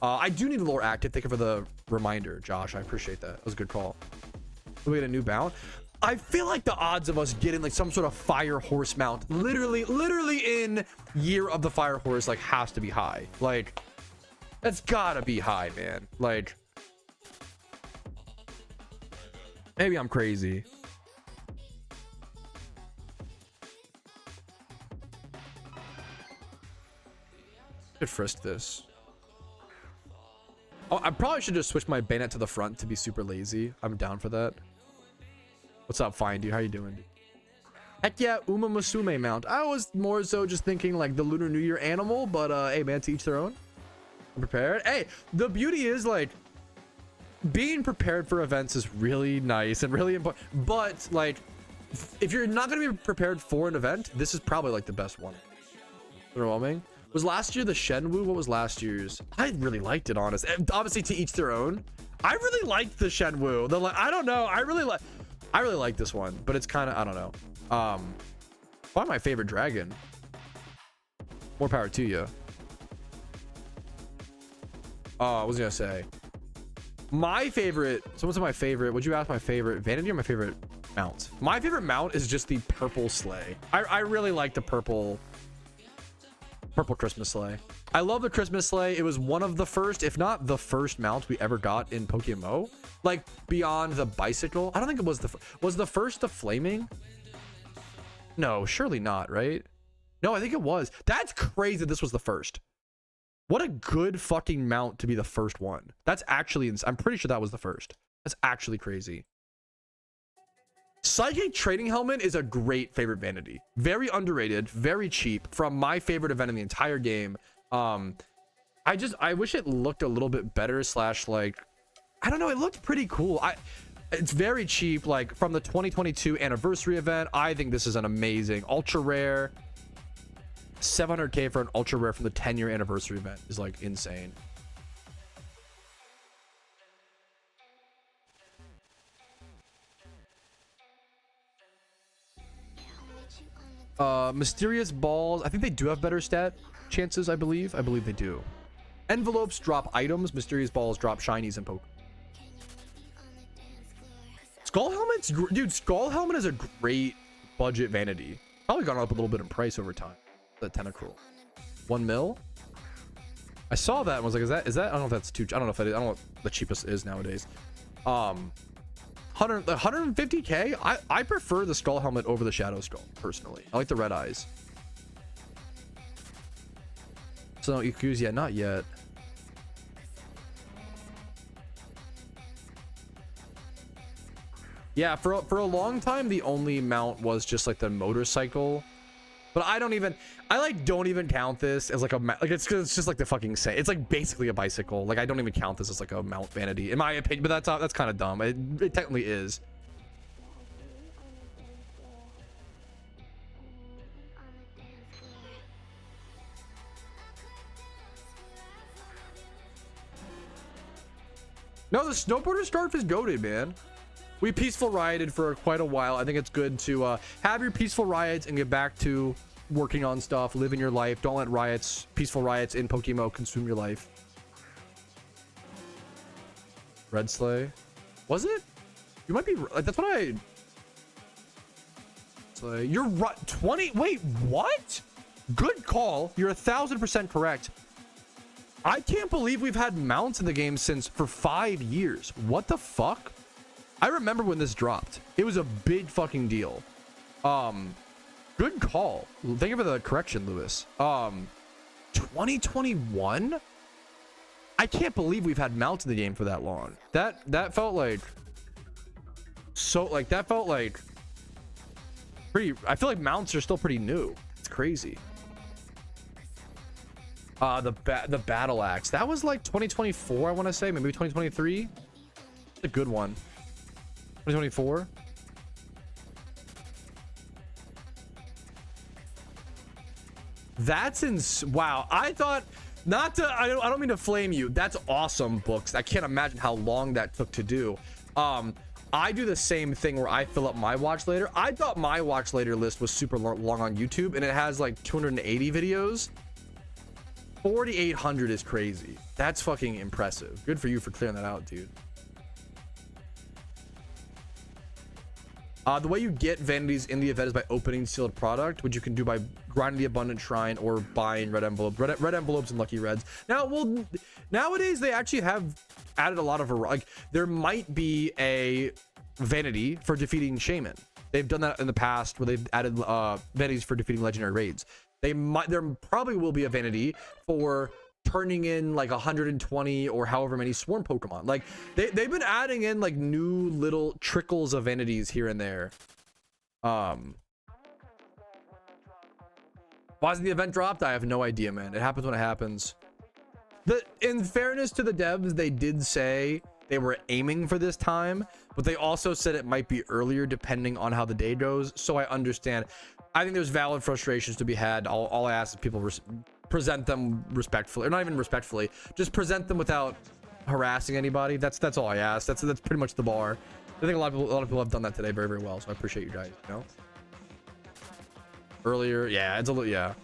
I do need a lore active. Thank you for the reminder, Josh. I appreciate that. That was a good call. We get a new mount. I feel like the odds of us getting like some sort of fire horse mount, literally in year of the fire horse, like has to be high. Like that's gotta be high, man. Like maybe I'm crazy. Should frisk this. Oh, I probably should just switch my bayonet to the front to be super lazy. I'm down for that. What's up, fine dude? How you doing? Heck yeah, Uma Musume mount. I was more so just thinking like the Lunar New Year animal, but hey man, to each their own. I'm prepared. Hey, the beauty is like being prepared for events is really nice and really important. But like, if you're not gonna be prepared for an event, this is probably like the best one. Overwhelming. Was last year the Shenwu? What was last year's? I really liked it, honestly. Obviously, to each their own. I really liked the Shenwu. The I don't know. I really like this one, but it's kind of, I don't know. Probably my favorite dragon. More power to you. What was I gonna say? My favorite. Someone said my favorite. Would you ask my favorite vanity or my favorite mount? My favorite mount is just the purple sleigh. I really like the purple Christmas sleigh. I love the Christmas sleigh. It was one of the first, if not the first mount we ever got in PokeMMO. Like beyond the bicycle. I don't think it was the first the flaming? No, surely not, right? No, I think it was. That's crazy. This was the first. What a good fucking mount to be the first one. That's actually, I'm pretty sure that was the first. That's actually crazy. Psychic Trading Helmet is a great favorite vanity. Very underrated, very cheap, from my favorite event in the entire game. I wish it looked a little bit better, slash like, I don't know, it looked pretty cool. It's very cheap, like from the 2022 anniversary event. I think this is an amazing ultra rare. 700k for an ultra rare from the 10-year anniversary event is like insane. Mysterious balls, I think they do have better stat chances. I believe they do. Envelopes drop items, mysterious balls drop shinies and poke. Skull helmets, dude, skull helmet is a great budget vanity. Probably gone up a little bit in price over time. The tentacruel, 1 mil. I saw that and was like, is that I don't know if that's too, I don't know if that is, I don't know what the cheapest is nowadays. 150k. I prefer the skull helmet over the shadow skull personally. I like the red eyes. So no EQs yet, not yet. Yeah, for a long time the only mount was just like the motorcycle, but I don't even count this as like a it's just like the fucking say. It's like basically a bicycle. Like I don't even count this as like a mount vanity in my opinion, but that's kind of dumb. It technically is. No, the snowboarder scarf is goated, man. We peaceful rioted for quite a while. I think it's good to have your peaceful riots and get back to working on stuff, living your life. Don't let peaceful riots in PokeMMO consume your life. Red Sleigh. Was it? You might be like, that's what I Sleigh. You're right. 20. Wait, what? Good call. You're 1000% correct. I can't believe we've had mounts in the game for 5 years. What the fuck? I remember when this dropped. It was a big fucking deal. Good call. Thank you for the correction, Lewis. 2021? I can't believe we've had mounts in the game for that long. That felt like that felt like pretty. I feel like mounts are still pretty new. It's crazy. The battle axe, that was like 2024. I want to say maybe 2023. It's a good one. 2024. That's wow. I thought not to. I don't mean to flame you. That's awesome, books. I can't imagine how long that took to do. I do the same thing where I fill up my watch later. I thought my watch later list was super long on YouTube, and it has like 280 videos. 4,800 is crazy. That's fucking impressive. Good for you for clearing that out, dude. The way you get vanities in the event is by opening sealed product, which you can do by grinding the abundant shrine or buying red envelopes and lucky reds. Now, well, nowadays they actually have added a lot of like there might be a vanity for defeating shaman. They've done that in the past where they've added vanities for defeating legendary raids. There probably will be a vanity for turning in like 120 or however many swarm Pokemon. Like they've been adding in like new little trickles of vanities here and there. Why isn't the event dropped? I have no idea, man. It happens when it happens. In fairness to the devs, they did say they were aiming for this time, but they also said it might be earlier depending on how the day goes. So I understand. I think there's valid frustrations to be had. All I ask is people present them respectfully, or not even respectfully, just present them without harassing anybody. That's all I ask. That's pretty much the bar. I think a lot of people have done that today very, very well. So I appreciate you guys. You know, earlier, yeah, it's a little, yeah.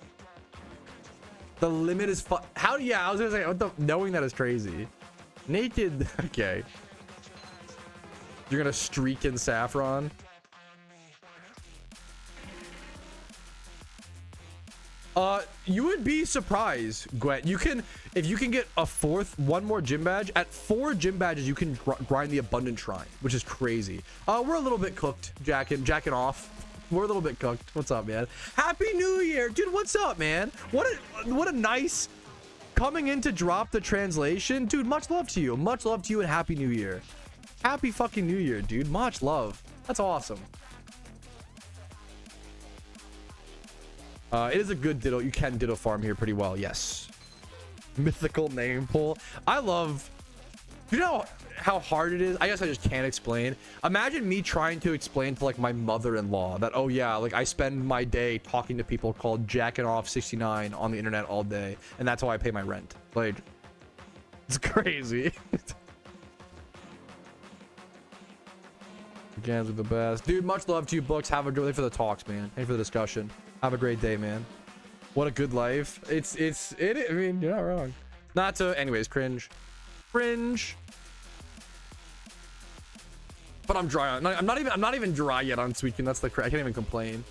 The limit is how? Yeah, I was gonna say, what the, knowing that is crazy. Naked, okay. You're gonna streak in Saffron. You would be surprised, Gwen. You can, if you can get one more gym badge, at 4 gym badges, you can grind the abundant shrine, which is crazy. We're a little bit cooked, jacking off. We're a little bit cooked. What's up, man? Happy New Year, dude. What's up, man? What a nice coming in to drop the translation, dude. Much love to you. Much love to you, and Happy New Year. Happy fucking New Year, dude. Much love. That's awesome. It is a good ditto. You can ditto farm here pretty well. Yes. Mythical name pull. I love, you know how hard it is. I guess I just can't explain. Imagine me trying to explain to like my mother-in-law that, oh yeah, like I spend my day talking to people called jacking off 69 on the internet all day, and that's how I pay my rent. Like, it's crazy. You guys are the best, dude. Much love to you, Books. Have a good day for the talks, man. Thanks for the discussion. Have a great day, man. What a good life. I mean, you're not wrong. Not to, anyways, cringe. But I'm dry on. I'm not even dry yet on Suicune. That's the I can't even complain.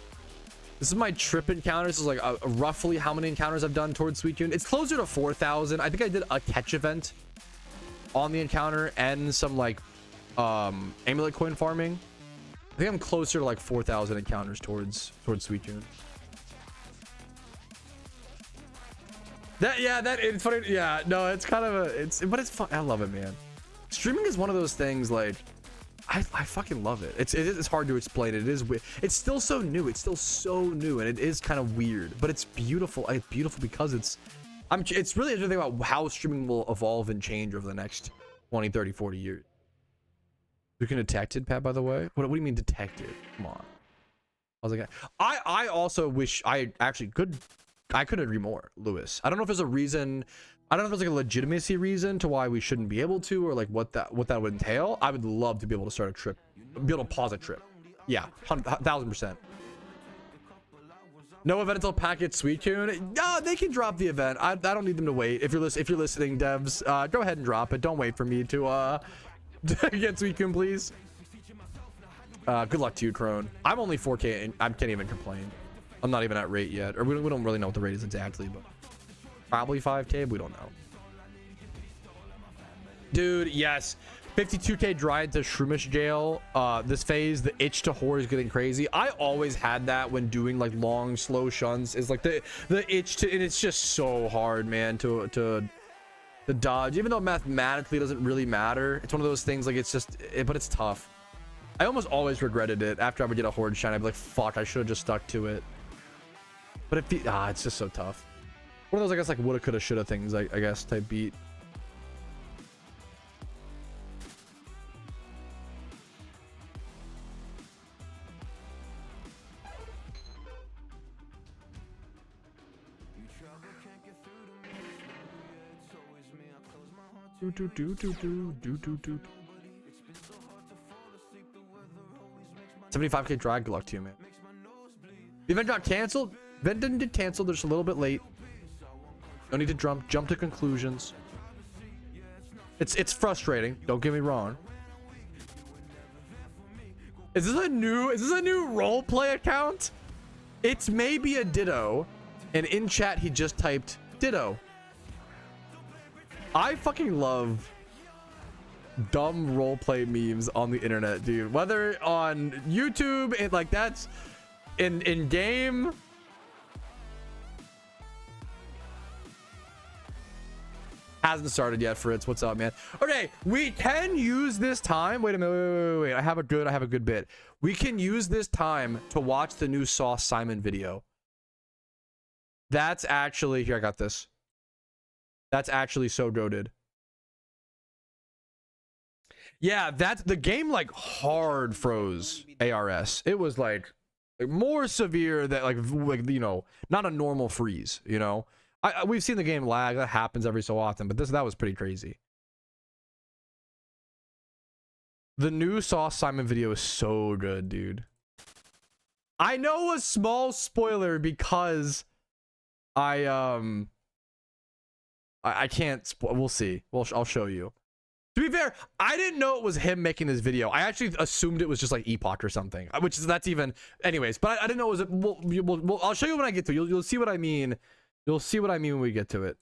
This is my trip encounters. This is like roughly how many encounters I've done towards Suicune. It's closer to 4,000. I think I did a catch event on the encounter and some like amulet coin farming. I think I'm closer to like 4,000 encounters towards Suicune. It's funny. Yeah, no, it's kind of but it's fun. I love it, man. Streaming is one of those things like I fucking love it. It's hard to explain. It's still so new. It's still so new, and it is kind of weird, but it's beautiful. It's beautiful because it's really interesting about how streaming will evolve and change over the next 20, 30, 40 years. You can detect it, Pat, by the way. What do you mean detected? Come on. I was like, I also wish I couldn't agree more, Lewis. I don't know if there's a reason. I don't know if there's like a legitimacy reason to why we shouldn't be able to, or like what that would entail. I would love to be able to start a trip, be able to pause a trip. Yeah, 1,000%. No event until packet Suicune. No, they can drop the event. I don't need them to wait. If you're listening, devs, go ahead and drop it. Don't wait for me to get Suicune, please. Good luck to you, Crone. I'm only 4K, and I can't even complain. I'm not even at rate yet, or we don't really know what the rate is exactly, but probably 5K. We don't know. Dude, yes. 52K dry into Shroomish jail. This phase, the itch to whore is getting crazy. I always had that when doing like long, slow shuns. Is like the itch to, and it's just so hard, man, to dodge. Even though mathematically it doesn't really matter. It's one of those things like it's just, but it's tough. I almost always regretted it after I would get a horde shine. I'd be like, fuck, I should have just stuck to it. But it's just so tough. One of those, I guess, like woulda, coulda, shoulda things, I guess, type beat. 75k drag. Good luck to you, man. The event got canceled. Event didn't get canceled. They're just a little bit late. No need to jump to conclusions. It's frustrating. Don't get me wrong. Is this a new role play account? It's maybe a ditto, and in chat he just typed ditto. I fucking love dumb roleplay memes on the internet, dude. Whether on YouTube, it like that's in game. Hasn't started yet, Fritz. What's up, man? Okay, we can use this time. Wait a minute. Wait. I have a good bit. We can use this time to watch the new Sauce Simon video. That's actually here. I got this. That's actually so goated. Yeah, that's the game. Like hard froze ARS. It was like more severe that like you know, not a normal freeze. You know. We've seen the game lag. That happens every so often, but that was pretty crazy. The new Sauce Simon video is so good, dude. I know a small spoiler because I can't. We'll see. I'll show you. To be fair, I didn't know it was him making this video. I actually assumed it was just like Epoch or something, that's even. Anyways, but I didn't know it was. I'll show you when I get to it. You'll see what I mean. You'll see what I mean when we get to it.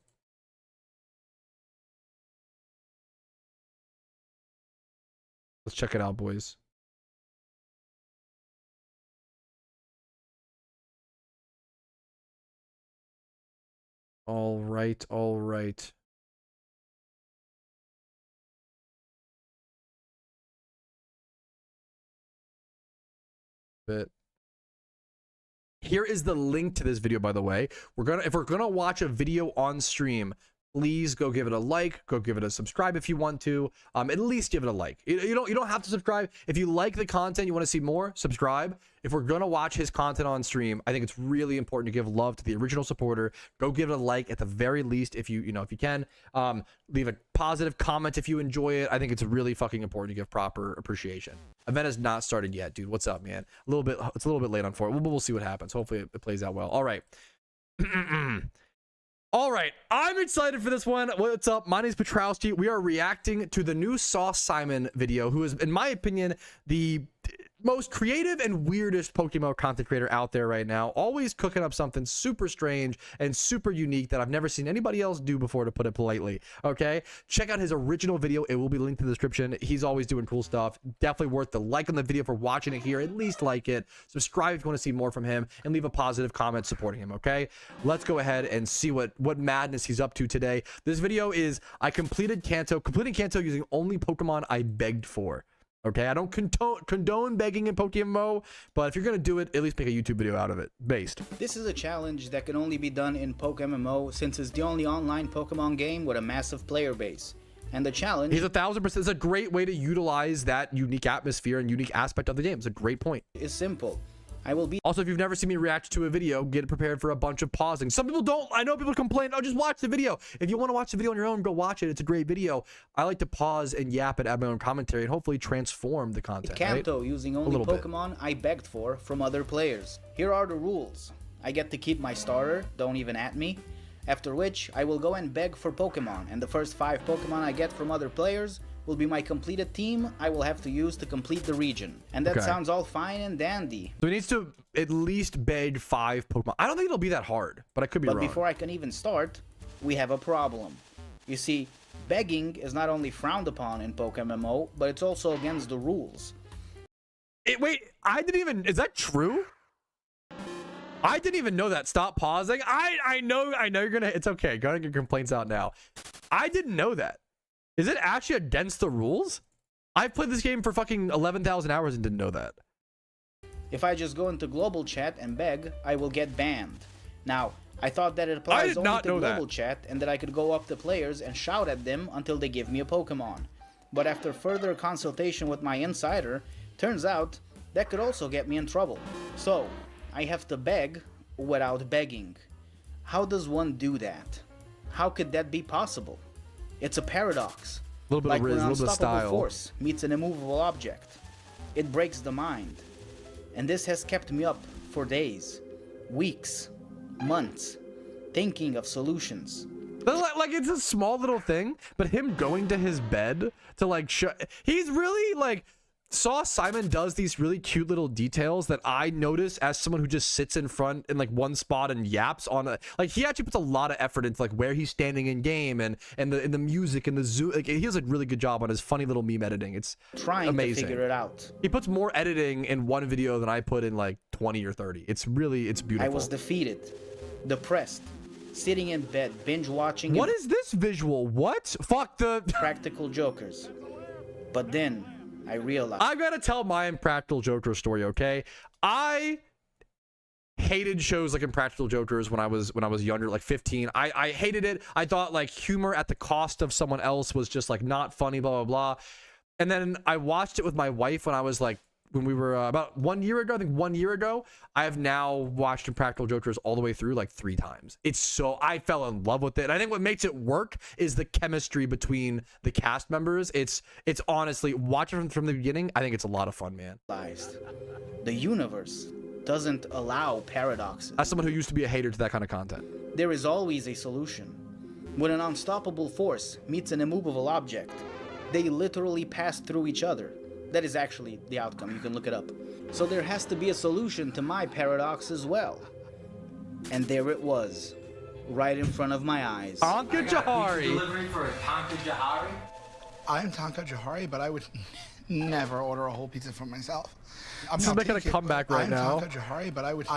Let's check it out, boys. All right, all right. Bit. Here is the link to this video, by the way. If we're gonna watch a video on stream, please go give it a like, go give it a subscribe if you want to. At least give it a like. You don't have to subscribe. If you like the content, you want to see more, subscribe. If we're gonna watch his content on stream, I think it's really important to give love to the original supporter. Go give it a like at the very least if you can. Leave a positive comment if you enjoy it. I think it's really fucking important to give proper appreciation. Event has not started yet, dude. What's up, man? It's a little bit late on for it. We'll see what happens. Hopefully it plays out well. All right. All right, I'm excited for this one. What's up? My name is Patrouski. We are reacting to the new Sauce Simon video, who is, in my opinion, the most creative and weirdest PokeMMO content creator out there right now. Always cooking up something super strange and super unique that I've never seen anybody else do before, to put it politely. Okay, check out his original video. It will be linked in the description. He's always doing cool stuff. Definitely worth the like on the video for watching it here. At least like it. Subscribe if you want to see more from him, and leave a positive comment supporting him. Okay, let's go ahead and see what madness he's up to today. This video is completing Kanto using only Pokemon I begged for. Okay, I don't condone begging in PokeMMO, but if you're gonna do it, at least make a YouTube video out of it. Based. This is a challenge that can only be done in PokeMMO, since it's the only online Pokemon game with a massive player base. And the challenge... He's 1000%. It's a great way to utilize that unique atmosphere and unique aspect of the game. It's a great point. ...is simple. I will be... Also, if you've never seen me react to a video, get prepared for a bunch of pausing. Some people don't. I know people complain, oh, just watch the video. If you want to watch the video on your own, go watch it. It's a great video. I like to pause and yap and add my own commentary and hopefully transform the content. Kanto, right? using only Pokemon I begged for from other players. Here are the rules. I get to keep my starter, don't even at me. After which, I will go and beg for Pokemon, and the first 5 Pokemon I get from other players will be my completed team I will have to use to complete the region. And that sounds all fine and dandy. So he needs to at least beg 5 Pokemon. I don't think it'll be that hard, but I could be wrong. But before I can even start, we have a problem. You see, begging is not only frowned upon in PokeMMO, but it's also against the rules. Wait, I didn't even... Is that true? I didn't even know that. Stop pausing. I know you're gonna... It's okay. Go ahead and get your complaints out now. I didn't know that. Is it actually against the rules? I've played this game for fucking 11,000 hours and didn't know that. If I just go into global chat and beg, I will get banned. Now, I thought that it applies only to global chat and that I could go up to players and shout at them until they give me a Pokemon. But after further consultation with my insider, turns out that could also get me in trouble. So, I have to beg without begging. How does one do that? How could that be possible? It's a paradox. A little bit like of riz, when a little bit of style. force meets an immovable object. It breaks the mind. And this has kept me up for days, weeks, months, thinking of solutions. Like it's a small little thing, but him going to his bed to like he's really like Sauce Simon does these really cute little details that I notice as someone who just sits in front in like one spot and yaps on a, like he actually puts a lot of effort into like where he's standing in game and the music and the zoom. Like he does a really good job on his funny little meme editing. It's trying amazing. to figure it out. He puts more editing in one video than I put in like 20 or 30. It's beautiful. I was defeated, depressed, sitting in bed, binge watching. What is this visual? What? Fuck the Practical Jokers. But then I realized I gotta tell my Impractical Joker story, okay? I hated shows like Impractical Jokers when I was younger, like 15. I hated it. I thought like humor at the cost of someone else was just like not funny, blah blah blah. And then I watched it with my wife when I was like when we were about 1 year ago. I think 1 year ago. I have now watched Impractical Jokers all the way through like 3 times. It's so, I fell in love with it. And I think what makes it work is the chemistry between the cast members. It's honestly, watching from the beginning, I think it's a lot of fun, man. The universe doesn't allow paradoxes. As someone who used to be a hater to that kind of content, there is always a solution. When an unstoppable force meets an immovable object, they literally pass through each other. That is actually the outcome. You can look it up. So there has to be a solution to my paradox as well. And there it was, right in front of my eyes. Tonka Jahari. Delivery for Tonka Jahari. I'm Tonka Jahari, but I would never order a whole pizza for myself. I'm just making a comeback right now. I'm Tonka Jahari, but I would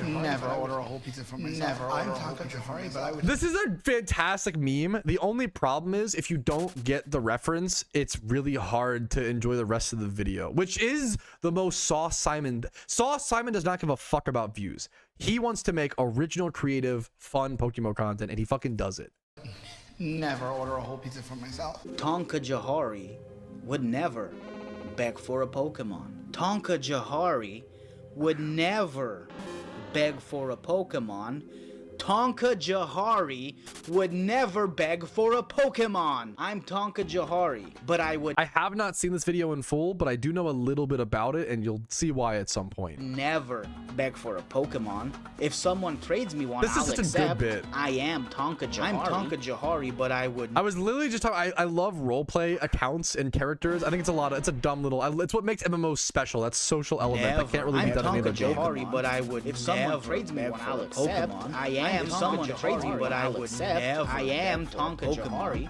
never order a whole pizza for myself. I'm Tonka Jahari, but I would. This is a fantastic meme. The only problem is if you don't get the reference, it's really hard to enjoy the rest of the video, which is the most Sauce Simon. Sauce Simon does not give a fuck about views. He wants to make original, creative, fun Pokemon content, and he fucking does it. Never order a whole pizza for myself. Tonka Jahari would never beg for a Pokemon. Tonka Jahari would never beg for a Pokemon. Tonka Jahari would never beg for a Pokemon. I'm Tonka Jahari, but I would. I have not seen this video in full, but I do know a little bit about it, and you'll see why at some point. Never beg for a Pokemon. If someone trades me one, I'll such accept. a good bit. I am Tonka Jahari. I'm Tonka Jahari, but I would. I was literally just talking. I love roleplay accounts and characters. I think it's a lot of. It's a dumb little. It's what makes MMOs special. That social element. I can't really I'm beat that in any other Tonka game. Jahari, but I would. If someone trades me one, I'll accept. I am someone trades me, but I would accept. I am Tonka Jahari.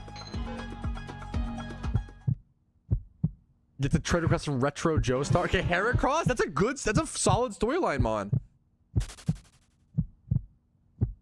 Get the trade request from Retro Joestar. Okay, Heracross. That's a solid storyline, Mon. I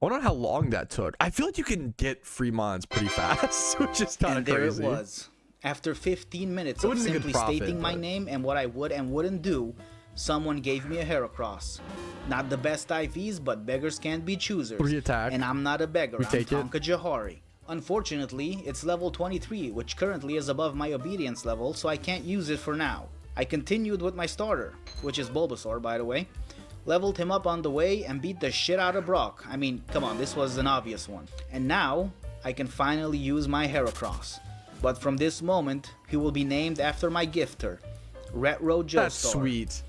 wonder how long that took. I feel like you can get free mons pretty fast, which is kind of crazy. There it was. After 15 minutes of simply stating my name and what I would and wouldn't do, someone gave me a Heracross. Not the best IVs, but beggars can't be choosers. 3 attack. And I'm not a beggar. I'm take Tonka Jahari. Unfortunately, it's level 23, which currently is above my obedience level, so I can't use it for now. I continued with my starter, which is Bulbasaur, by the way. Leveled him up on the way and beat the shit out of Brock. I mean, come on, this was an obvious one. And now, I can finally use my Heracross. But from this moment, he will be named after my gifter, Retro Joestar. That's sweet.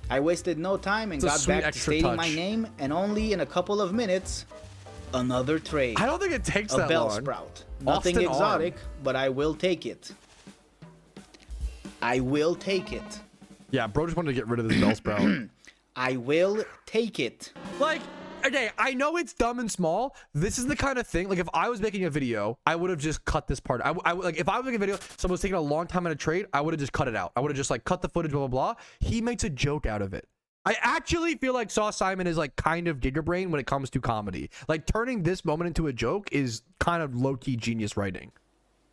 I wasted no time and got back to stating my name, and only in a couple of minutes, another trade. I don't think it takes that long. long. A Bellsprout. Nothing exotic, but I will take it. I will take it. Yeah, bro just wanted to get rid of this Bellsprout. I will take it. Like, okay, I know it's dumb and small. This is the kind of thing, like if I was making a video, I would have just cut this part. Like if I was making a video, someone was taking a long time in a trade, I would have just cut it out. I would have just like cut the footage, blah, blah, blah. He makes a joke out of it. I actually feel like Sauce Simon is like kind of Gigabrain when it comes to comedy. Like turning this moment into a joke is kind of low-key genius writing.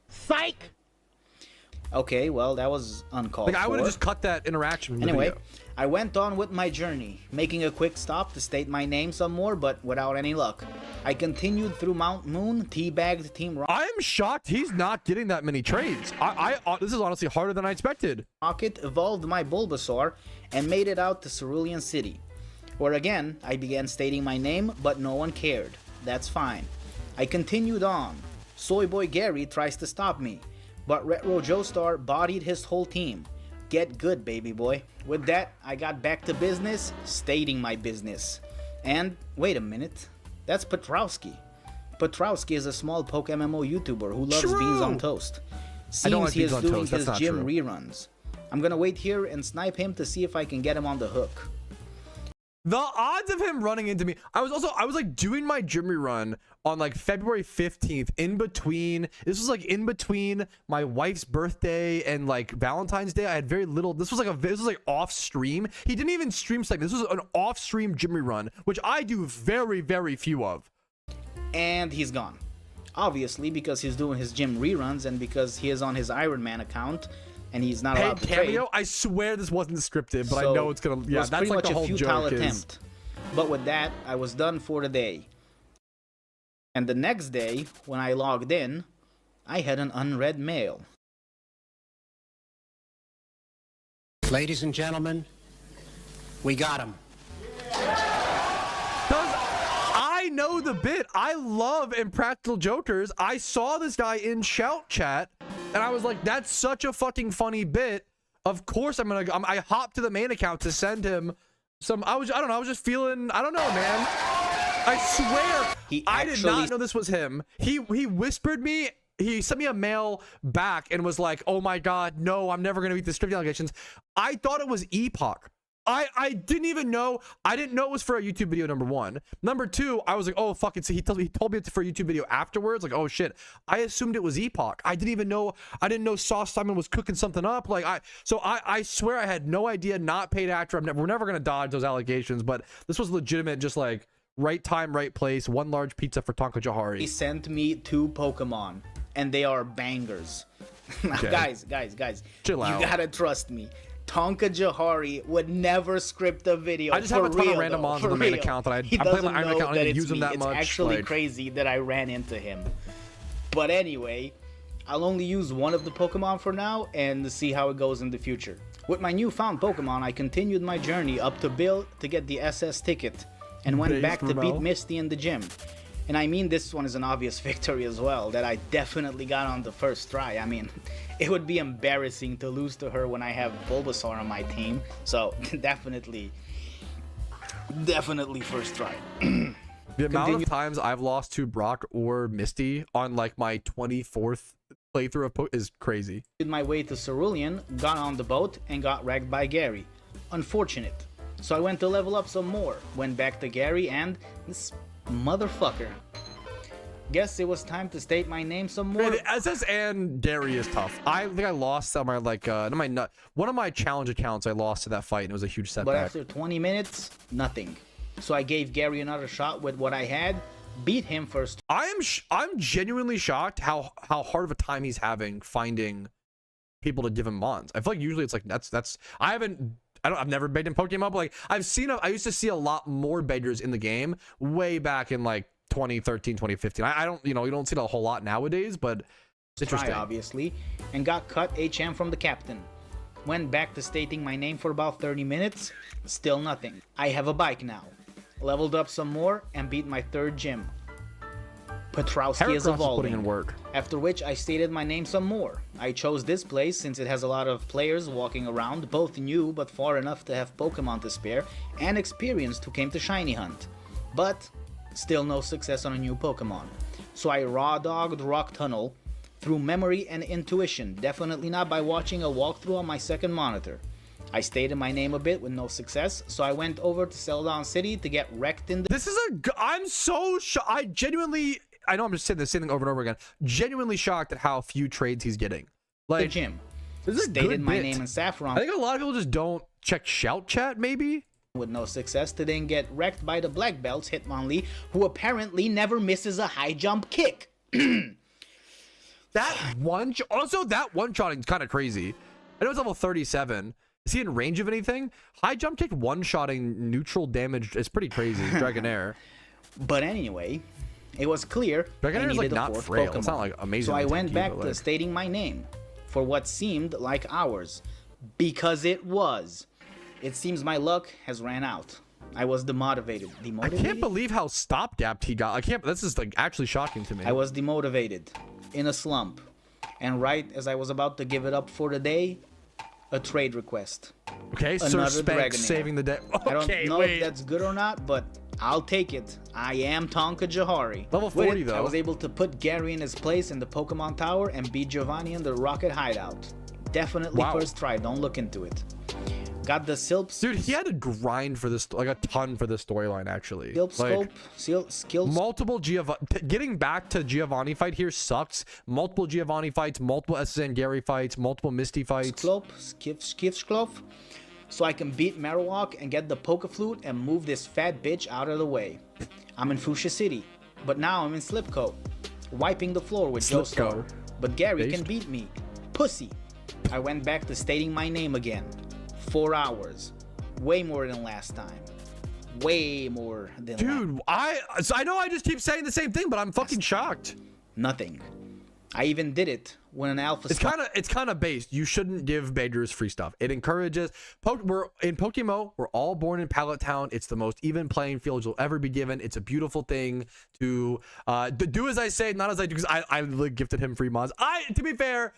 Psych! Okay, well, that was uncalled for. Like I would have just cut that interaction from the Anyway, video. I went on with my journey, making a quick stop to state my name some more, but without any luck. I continued through Mount Moon, teabagged Team I'm shocked he's not getting that many trades. This is honestly harder than I expected. Rocket, evolved my Bulbasaur, and made it out to Cerulean City, where again, I began stating my name, but no one cared. That's fine. I continued on. Soy Boy Gary tries to stop me, but Retro Joestar bodied his whole team. Get good, baby boy. With that, I got back to business, stating my business. And, wait a minute, that's Patrouski. Patrouski is a small PokeMMO YouTuber who loves beans on toast. Seems he is doing his gym reruns. I'm gonna wait here and snipe him to see if I can get him on the hook. The odds of him running into me. I was like doing my gym rerun on like February 15th this was like in between my wife's birthday and like Valentine's Day. I had very little. This was like off stream. He didn't even stream like this was an off stream gym rerun, which I do very, very few of. And he's gone. Obviously, because he's doing his gym reruns and because he is on his Iron Man account and he's not allowed to cameo. trade. I swear this wasn't scripted, but I know it's gonna. Yeah, that's like the whole joke attempt. But with that, I was done for the day. And the next day, when I logged in, I had an unread mail. Ladies and gentlemen, we got him. I know the bit. I love Impractical Jokers. I saw this guy in shout chat and I was like, that's such a fucking funny bit. Of course I'm gonna go. I hopped to the main account to send him some. I don't know, I was just feeling, I don't know, man. I swear I did not know this was him. He whispered me. He sent me a mail back and was like, oh my god, no, I'm never gonna beat the scripting allegations. I thought it was Epoch. I didn't even know. I didn't know it was for a YouTube video, number one. Number two, I was like, oh, fuck it. So he told me it's for a YouTube video afterwards. Like, oh, shit. I assumed it was Epoch. I didn't even know. I didn't know Sauce Simon was cooking something up. Like, I swear I had no idea. Not paid actor. We're never going to dodge those allegations. But this was legitimate, just like right time, right place. One large pizza for Tonka Jahari. He sent me 2 Pokemon, and they are bangers. Now, okay. guys. Chill out. You gotta trust me. Tonka Jahari would never script a video. I just have a ton of random mons on the main account that I play my Iron account and I didn't use them that much. It's actually crazy that I ran into him. But anyway, I'll only use one of the Pokemon for now and see how it goes in the future. With my newfound Pokemon, I continued my journey up to Bill to get the SS ticket and went back to beat Misty in the gym. And I mean, this one is an obvious victory as well, that I definitely got on the first try. I mean, it would be embarrassing to lose to her when I have Bulbasaur on my team. So, definitely first try. The amount of times I've lost to Brock or Misty on like my 24th playthrough of is crazy. Did my way to Cerulean, got on the boat, and got wrecked by Gary. Unfortunate. So I went to level up some more, went back to Gary, and this motherfucker. Guess it was time to state my name some more. The SS and Gary is tough. I think I lost somewhere like one of my challenge accounts. I lost to that fight and it was a huge setback. But after 20 minutes, nothing. So I gave Gary another shot with what I had, beat him first. I'm genuinely shocked how hard of a time he's having finding people to give him mons. I feel like usually it's like I've never begged in Pokemon, but like I used to see a lot more beggars in the game way back in like 2013, 2015. I don't, you don't see it a whole lot nowadays, but it's interesting. Obviously, and got cut HM from the captain. Went back to stating my name for about 30 minutes, still nothing. I have a bike now. Leveled up some more and beat my 3rd gym. Patrouski is evolving. Putting in work. After which I stated my name some more. I chose this place since it has a lot of players walking around, both new but far enough to have Pokemon to spare, and experienced who came to shiny hunt. But still no success on a new Pokemon. So I raw dogged Rock Tunnel through memory and intuition, definitely not by watching a walkthrough on my 2nd monitor. I stated my name a bit with no success, so I went over to Celadon City to get wrecked in the— I'm so shocked. I know I'm just saying the same thing over and over again. Genuinely shocked at how few trades he's getting. Like, the gym. This is stated my name in Saffron. I think a lot of people just don't check shout chat, maybe? With no success to then get wrecked by the Black Belts Hitmonlee, who apparently never misses a high jump kick. That one shotting is kind of crazy. I know it's level 37. Is he in range of anything? High jump kick one-shotting neutral damage is pretty crazy. Dragonair. But anyway, it was clear Dragonair is like not frail. Pokemon. It's not like amazing. So I went back to stating my name for what seemed like hours. Because it was. It seems my luck has ran out. I was demotivated. I can't believe how stopgapped he got. This is like actually shocking to me. I was demotivated, in a slump, and right as I was about to give it up for the day, a trade request. Okay, Sir Another Spank Dragonair. saving the day. I don't Okay, know wait. if that's good or not, but I'll take it. I am Tonka Jahari. Level With 40 it, though. I was able to put Gary in his place in the Pokemon Tower and beat Giovanni in the Rocket Hideout. Definitely Wow. first try, don't look into it. Got the Silps. Dude, he had to grind for this, like a ton for this storyline actually. Silp Like, Scope, Skills. multiple getting back to Giovanni fight here sucks. Multiple Giovanni fights, multiple SSN Gary fights, multiple Misty fights. Skifsklof, so I can beat Marowak and get the Pokeflute and move this fat bitch out of the way. I'm in Fuchsia City, but now I'm in Slipco, wiping the floor with Slipco. Joestar. But Gary Based? can beat me. Pussy. I went back to stating my name again. 4 hours. Way more than last time. Way more than Dude, I know I just keep saying the same thing, but I'm fucking shocked. nothing. I even did it when an alpha It's kind of based. You shouldn't give beggars free stuff. It encourages. We're in PokeMMO. We're all born in Pallet Town. It's the most even playing field you'll ever be given. It's a beautiful thing to do as I say, not as I do. Because I literally gifted him free mons. To be fair,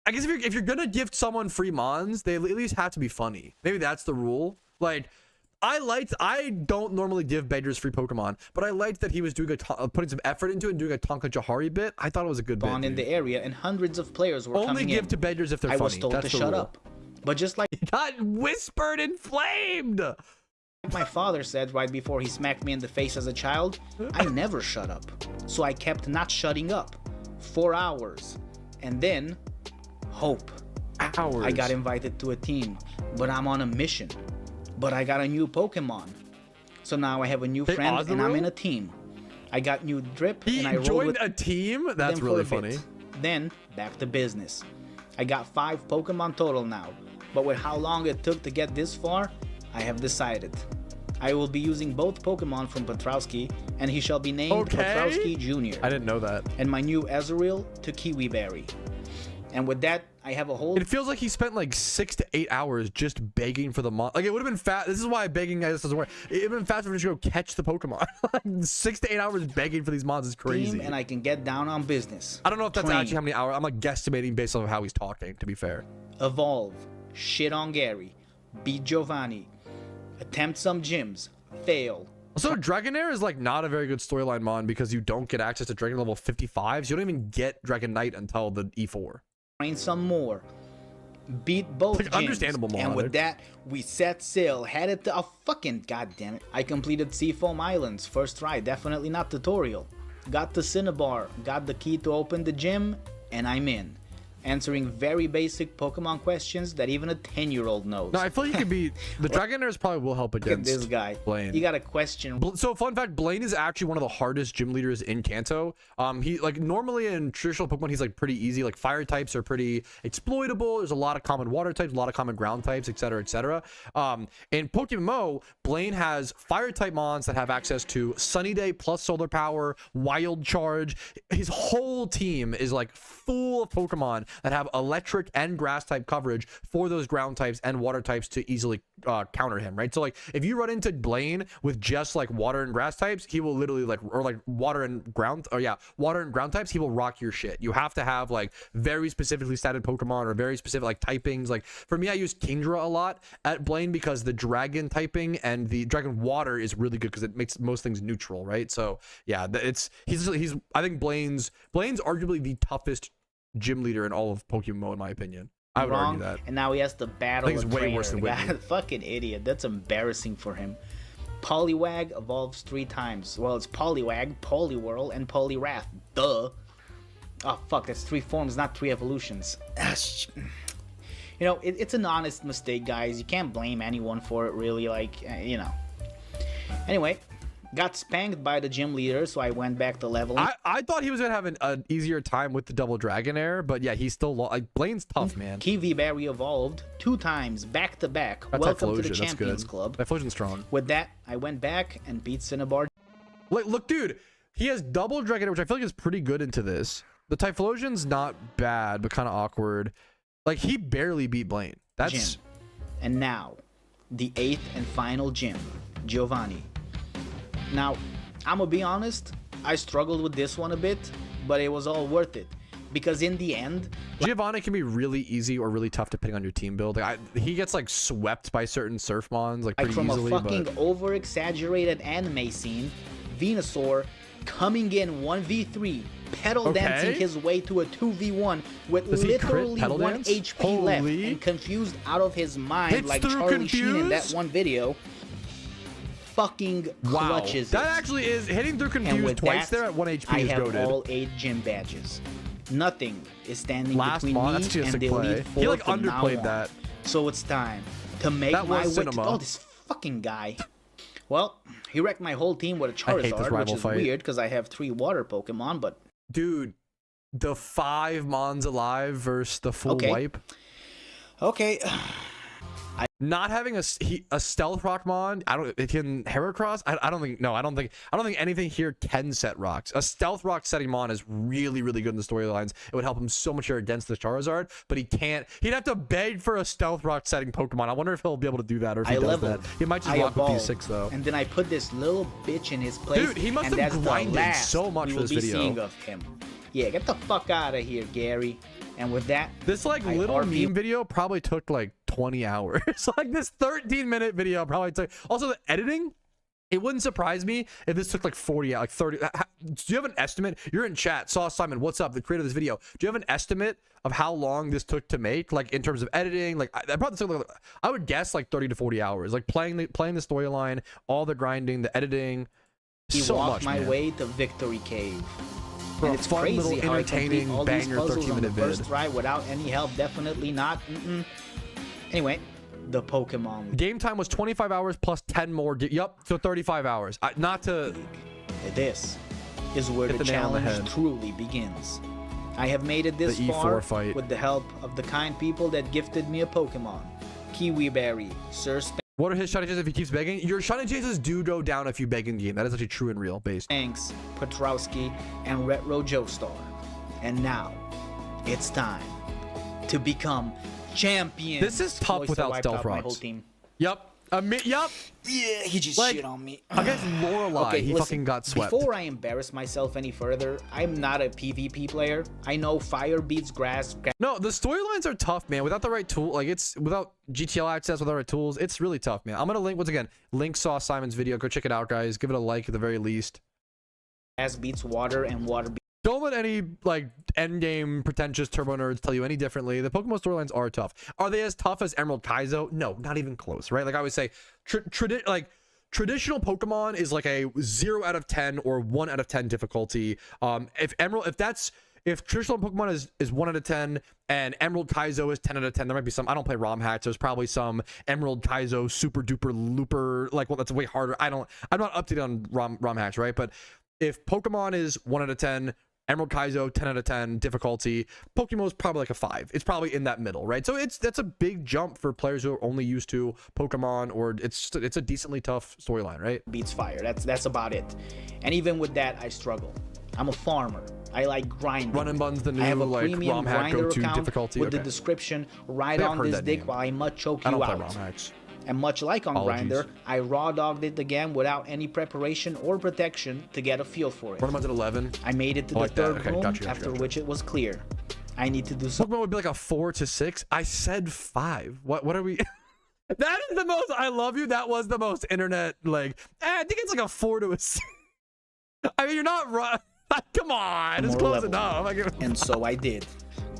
I guess if you're gonna gift someone free mons, they at least have to be funny. Maybe that's the rule. Like, I don't normally give beggars free Pokemon, but I liked that he was doing putting some effort into it and doing a Tonka Jahari bit. I thought it was a good bit. in the area, and hundreds of players were Only coming give in. to beggars if they're I funny. was told That's to the shut rule. up. But just like Got whispered and flamed. my father said right before he smacked me in the face as a child, I never shut up. So I kept not shutting up. 4 hours. And then, hope. Hours. I got invited to a team, but I'm on a mission. But I got a new Pokemon. So now I have a new Hey, friend and I'm Azurill? in a team. I got new drip He and I rolled joined with a team. them That's for really a bit. funny. Then, back to business. I got 5 Pokemon total now, but with how long it took to get this far, I have decided. I will be using both Pokemon from Patrouski, and he shall be named Okay. Patrouski Jr. I didn't know that. And my new Azurill to Kiwi Berry. And with that, I have a whole... It feels like he spent like 6 to 8 hours just begging for the mon. Like, it would have been fast. This is why begging, I guess, doesn't work. It would have been faster to just go catch the Pokemon. 6 to 8 hours begging for these mons is crazy. team, and I can get down on business. I don't know if that's Train. actually how many hours. I'm like guesstimating based off of how he's talking, to be fair. Evolve, shit on Gary, beat Giovanni, attempt some gyms, fail. Also, Dragonair is like not a very good storyline mon because you don't get access to Dragon level 55. So you don't even get Dragonite until the E4. Train some more, beat both Like, gyms. understandable, and with Moana. that, we set sail, headed to a fucking goddamn it. I completed Seafoam Islands, first try, definitely not tutorial. Got the Cinnabar, got the key to open the gym, and I'm in. Answering very basic Pokemon questions that even a 10-year-old knows. No, I feel like you could be. The Dragonairs probably will help Look at against this guy. Blaine. You got a question. So fun fact, Blaine is actually one of the hardest gym leaders in Kanto. He like normally in traditional Pokemon he's like pretty easy. Like fire types are pretty exploitable. There's a lot of common water types, a lot of common ground types, etc., etc. In PokeMMO, Blaine has fire type mons that have access to Sunny Day plus solar power, Wild Charge. His whole team is like full of Pokemon that have electric and grass type coverage for those ground types and water types to easily counter him, right? So like if you run into Blaine with just like water and grass types, he will literally like, or like water and ground types, he will rock your shit. You have to have like very specifically statted Pokemon or very specific like typings. Like for me, I use Kingdra a lot at Blaine because the dragon typing and the dragon water is really good because it makes most things neutral, right? So yeah, he's I think Blaine's arguably the toughest gym leader in all of PokeMMO in my opinion. I would argue that. And now he has to battle I think a it's way trainer. worse than The guy- Whitney. fucking idiot. That's embarrassing for him. Poliwag evolves 3 times. Well, it's Poliwag, Poliwhirl, and Poliwrath. Duh. Oh, fuck. That's 3 forms, not 3 evolutions. You know, it's an honest mistake, guys. You can't blame anyone for it, really. Like, you know. Anyway, got spanked by the gym leader, so I went back to leveling. I thought he was gonna have an easier time with the double Dragonair, but yeah, he's still like Blaine's tough, man. Kiwi Berry evolved 2 times, back to back. That's Welcome to the Typhlosion, that's Champions good. Club. Typhlosion's strong. With that, I went back and beat Cinnabar. Like, look, dude, he has double Dragonair, which I feel like is pretty good into this. The Typhlosion's not bad, but kind of awkward. Like he barely beat Blaine. That's Gym. And now, the 8th and final gym, Giovanni. Now, I'm gonna be honest, I struggled with this one a bit, but it was all worth it. because in the end, Giovanni can be really easy or really tough depending on your team build. Like, he gets like swept by certain surf mons like pretty from easily. a fucking But over-exaggerated anime scene, Venusaur coming in 1v3, pedal dancing his way to a 2v1 with literally 1 HP left and confused out of his mind Hits like through Charlie Sheen in that confused? one video. Fucking clutches that it. actually is hitting through And confused with twice that, there at 1 HP I is have goated. all 8 gym badges. Nothing is standing Last between mon, me that's just and a the play. Elite He Four like from now underplayed on. that. So it's time to make That my was way to cinema. this fucking guy. Well, he wrecked my whole team with a I hate this Charizard, which rival is fight. weird because I have 3 water Pokemon, but Dude, the 5 mons alive versus the full wipe. okay. Not having a stealth rock mon, it can Heracross. I don't think anything here can set rocks. A stealth rock setting mon is really good in the storylines. It would help him so much here against the Charizard, but he can't. He'd have to beg for a stealth rock setting Pokemon. I wonder if he'll be able to do that or if he does that. He might just rock with V6 though. And then I put this little bitch in his place. Dude, he must and have that's grinded the last so much we for will this be video. seeing of him. Yeah, get the fuck out of here, Gary. And with that, This like I little RP meme video probably took like 20 hours. Like this 13-minute video probably took. Also the editing, it wouldn't surprise me if this took like 40 like 30. Do you have an estimate? You're in chat. Saw Simon, what's up? The creator of this video. Do you have an estimate of how long this took to make? Like in terms of editing, like I probably took like, I would guess like 30 to 40 hours. Like playing the storyline, all the grinding, the editing. he So walked much, my man. way to Victory Cave. For And a it's fun crazy little how I complete entertaining all these banger puzzles on the 13-minute first vid. try without any help. Definitely not. Anyway, the Pokemon Game time was 25 hours plus 10 more. Yup, so 35 hours. Not to. This is where Hit the the nail on the challenge head. truly begins. I have made it this The E4 far fight. with the help of the kind people that gifted me a Pokemon. Kiwi Berry, Sir What are his shiny chances if he keeps begging? Your shiny chances do go down if you beg in game. That is actually true and real based. Spanx, Patrouski, and Retro Joestar. And now, it's time to become champions. This is tough Cloyster without wiped stealth out my rocks. whole team. Yup. Yup. Yeah, he just Like, shit on me. Against Lorelei, he listen, fucking got swept. Before I embarrass myself any further, I'm not a PvP player. I know fire beats grass. No, the storylines are tough, man. Without the right tool, like it's without GTL access, without the right tools, it's really tough, man. I'm gonna link once again. Link saw Simon's video. Go check it out, guys. Give it a like at the very least. Grass beats water and water beats. Don't let any like end game pretentious turbo nerds tell you any differently. The Pokemon storylines are tough. Are they as tough as Emerald Kaizo? No, not even close, right? Like I would say, traditional Pokemon is like a 0 out of 10 or 1 out of 10 difficulty. If traditional Pokemon is 1 out of 10 and Emerald Kaizo is 10 out of 10, there might be some. I don't play ROM hacks. There's probably some Emerald Kaizo super duper looper. Like, well, that's way harder. I'm not up to date on ROM hacks, right? But if Pokemon is 1 out of 10. Emerald Kaizo 10 out of 10 difficulty. PokeMMO is probably like a 5. It's probably in that middle, right? So that's a big jump for players who are only used to Pokemon, or it's a decently tough storyline, right? Beats fire. That's about it. And even with that, I struggle. I'm a farmer. I like grinding. Run and Bun's the new I have a like premium ROM hack grinder go-to account difficulty. with the Okay. description right I have on heard this that dick name. while I mud choke I you don't play out. ROM hacks. And much like on Apologies. Grinder, I raw dogged it again without any preparation or protection to get a feel for it. Run and Bun's at 11. I made it to I the like that. third Okay, room, gotcha. after which it was clear. I need to do something. Pokemon would be like a 4 to 6. I said 5. What are we? That is the most. I love you. That was the most internet like. I think it's like a 4 to a 6. I mean, you're not right. Come on, it's More close level. enough. And so I did.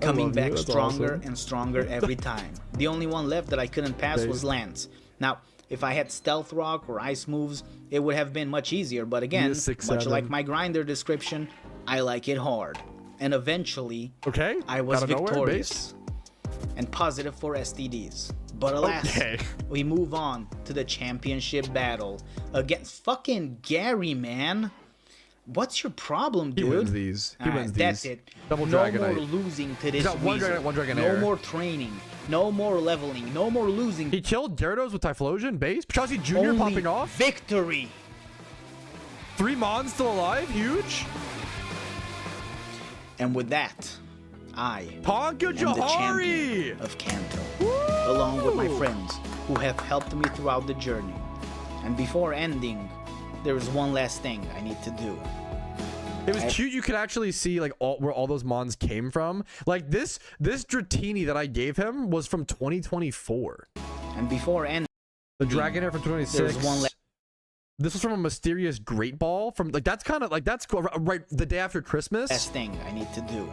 Coming love you. back That's stronger awesome. and stronger every time. The only one left that I couldn't pass was Lance. Now, if I had Stealth Rock or Ice moves, it would have been much easier. But again, Yes, much 6-7. like my Grinder description, I like it hard. And eventually, Okay. I was Out of nowhere, victorious. And positive for STDs. But alas, Okay. we move on to the championship battle against fucking Gary, man. What's your problem, He dude? wins these. He Alright, wins that's these. it. Double no Dragonite. more losing to this got one weasel. Dragonite, one Dragonair. No more training. No more leveling. No more losing. He killed Gyarados with Typhlosion base. Patrouski Jr. Only popping off. victory. 3 Mons still alive. Huge. And with that, I Tonka am the Johari. champion of Kanto, along with my friends who have helped me throughout the journey. And before ending, there is one last thing I need to do. It was cute. You could actually see like where all those mons came from. Like this Dratini that I gave him was from 2024. And before end, the Dragonair from 2026. there's one. This was from a mysterious Great Ball from like that's kind of like that's cool, right the day after Christmas. Best thing I need to do.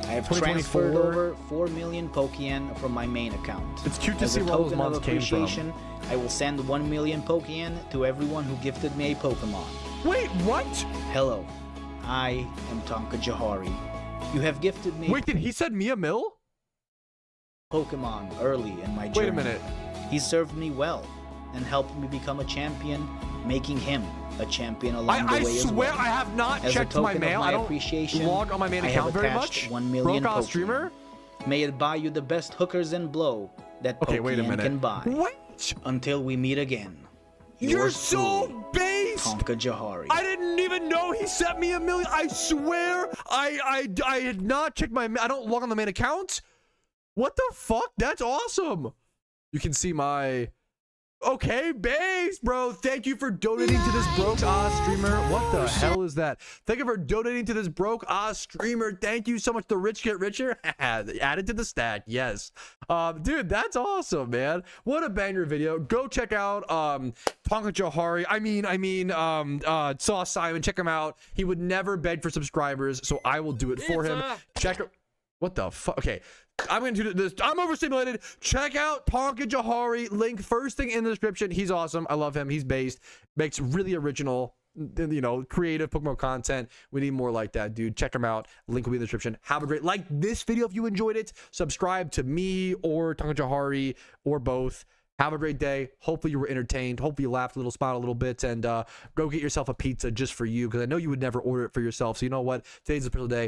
I have transferred over 4 million Pokeyen from my main account. It's cute to see where all those mons came from. I will send 1 million Pokeyen to everyone who gifted me a Pokemon. Wait, what? Hello, I am Tonka Jahari. You have gifted me. Wait, did he send me a mill? Pokemon early in my journey. Wait a minute. He served me well and helped me become a champion, making him a champion along the way as well. I swear I have not checked my mail. I don't log on my main account very much. 1 million Broke Pokemon. Streamer. May it buy you the best hookers and blow that Pokeyen can buy. What? Until we meet again. You're so based. Tonka Jahari. I didn't even know he sent me a million. I swear I had not checked my. I don't log on the main account. What the fuck? That's awesome. You can see my. Okay, base, bro. Thank you for donating to this broke streamer. What the hell is that? Thank you for donating to this broke streamer. Thank you so much. The rich get richer. Added to the stack. Yes. Dude, that's awesome, man. What a banger video. Go check out Tonka Jahari. I mean, Saw Simon. Check him out. He would never beg for subscribers, so I will do it for him. Check. What the fuck? Okay. I'm gonna do this. I'm overstimulated. Check out Tonka Jahari. Link first thing in the description. He's awesome. I love him. He's based. Makes really original, you know, creative Pokemon content. We need more like that, dude. Check him out. Link will be in the description. Have a great like this video if you enjoyed it. Subscribe to me or Tonka Jahari or both. Have a great day. Hopefully you were entertained. Hopefully you laughed a little, smiled a little bit, and go get yourself a pizza just for you, because I know you would never order it for yourself. So you know what? Today's a special day.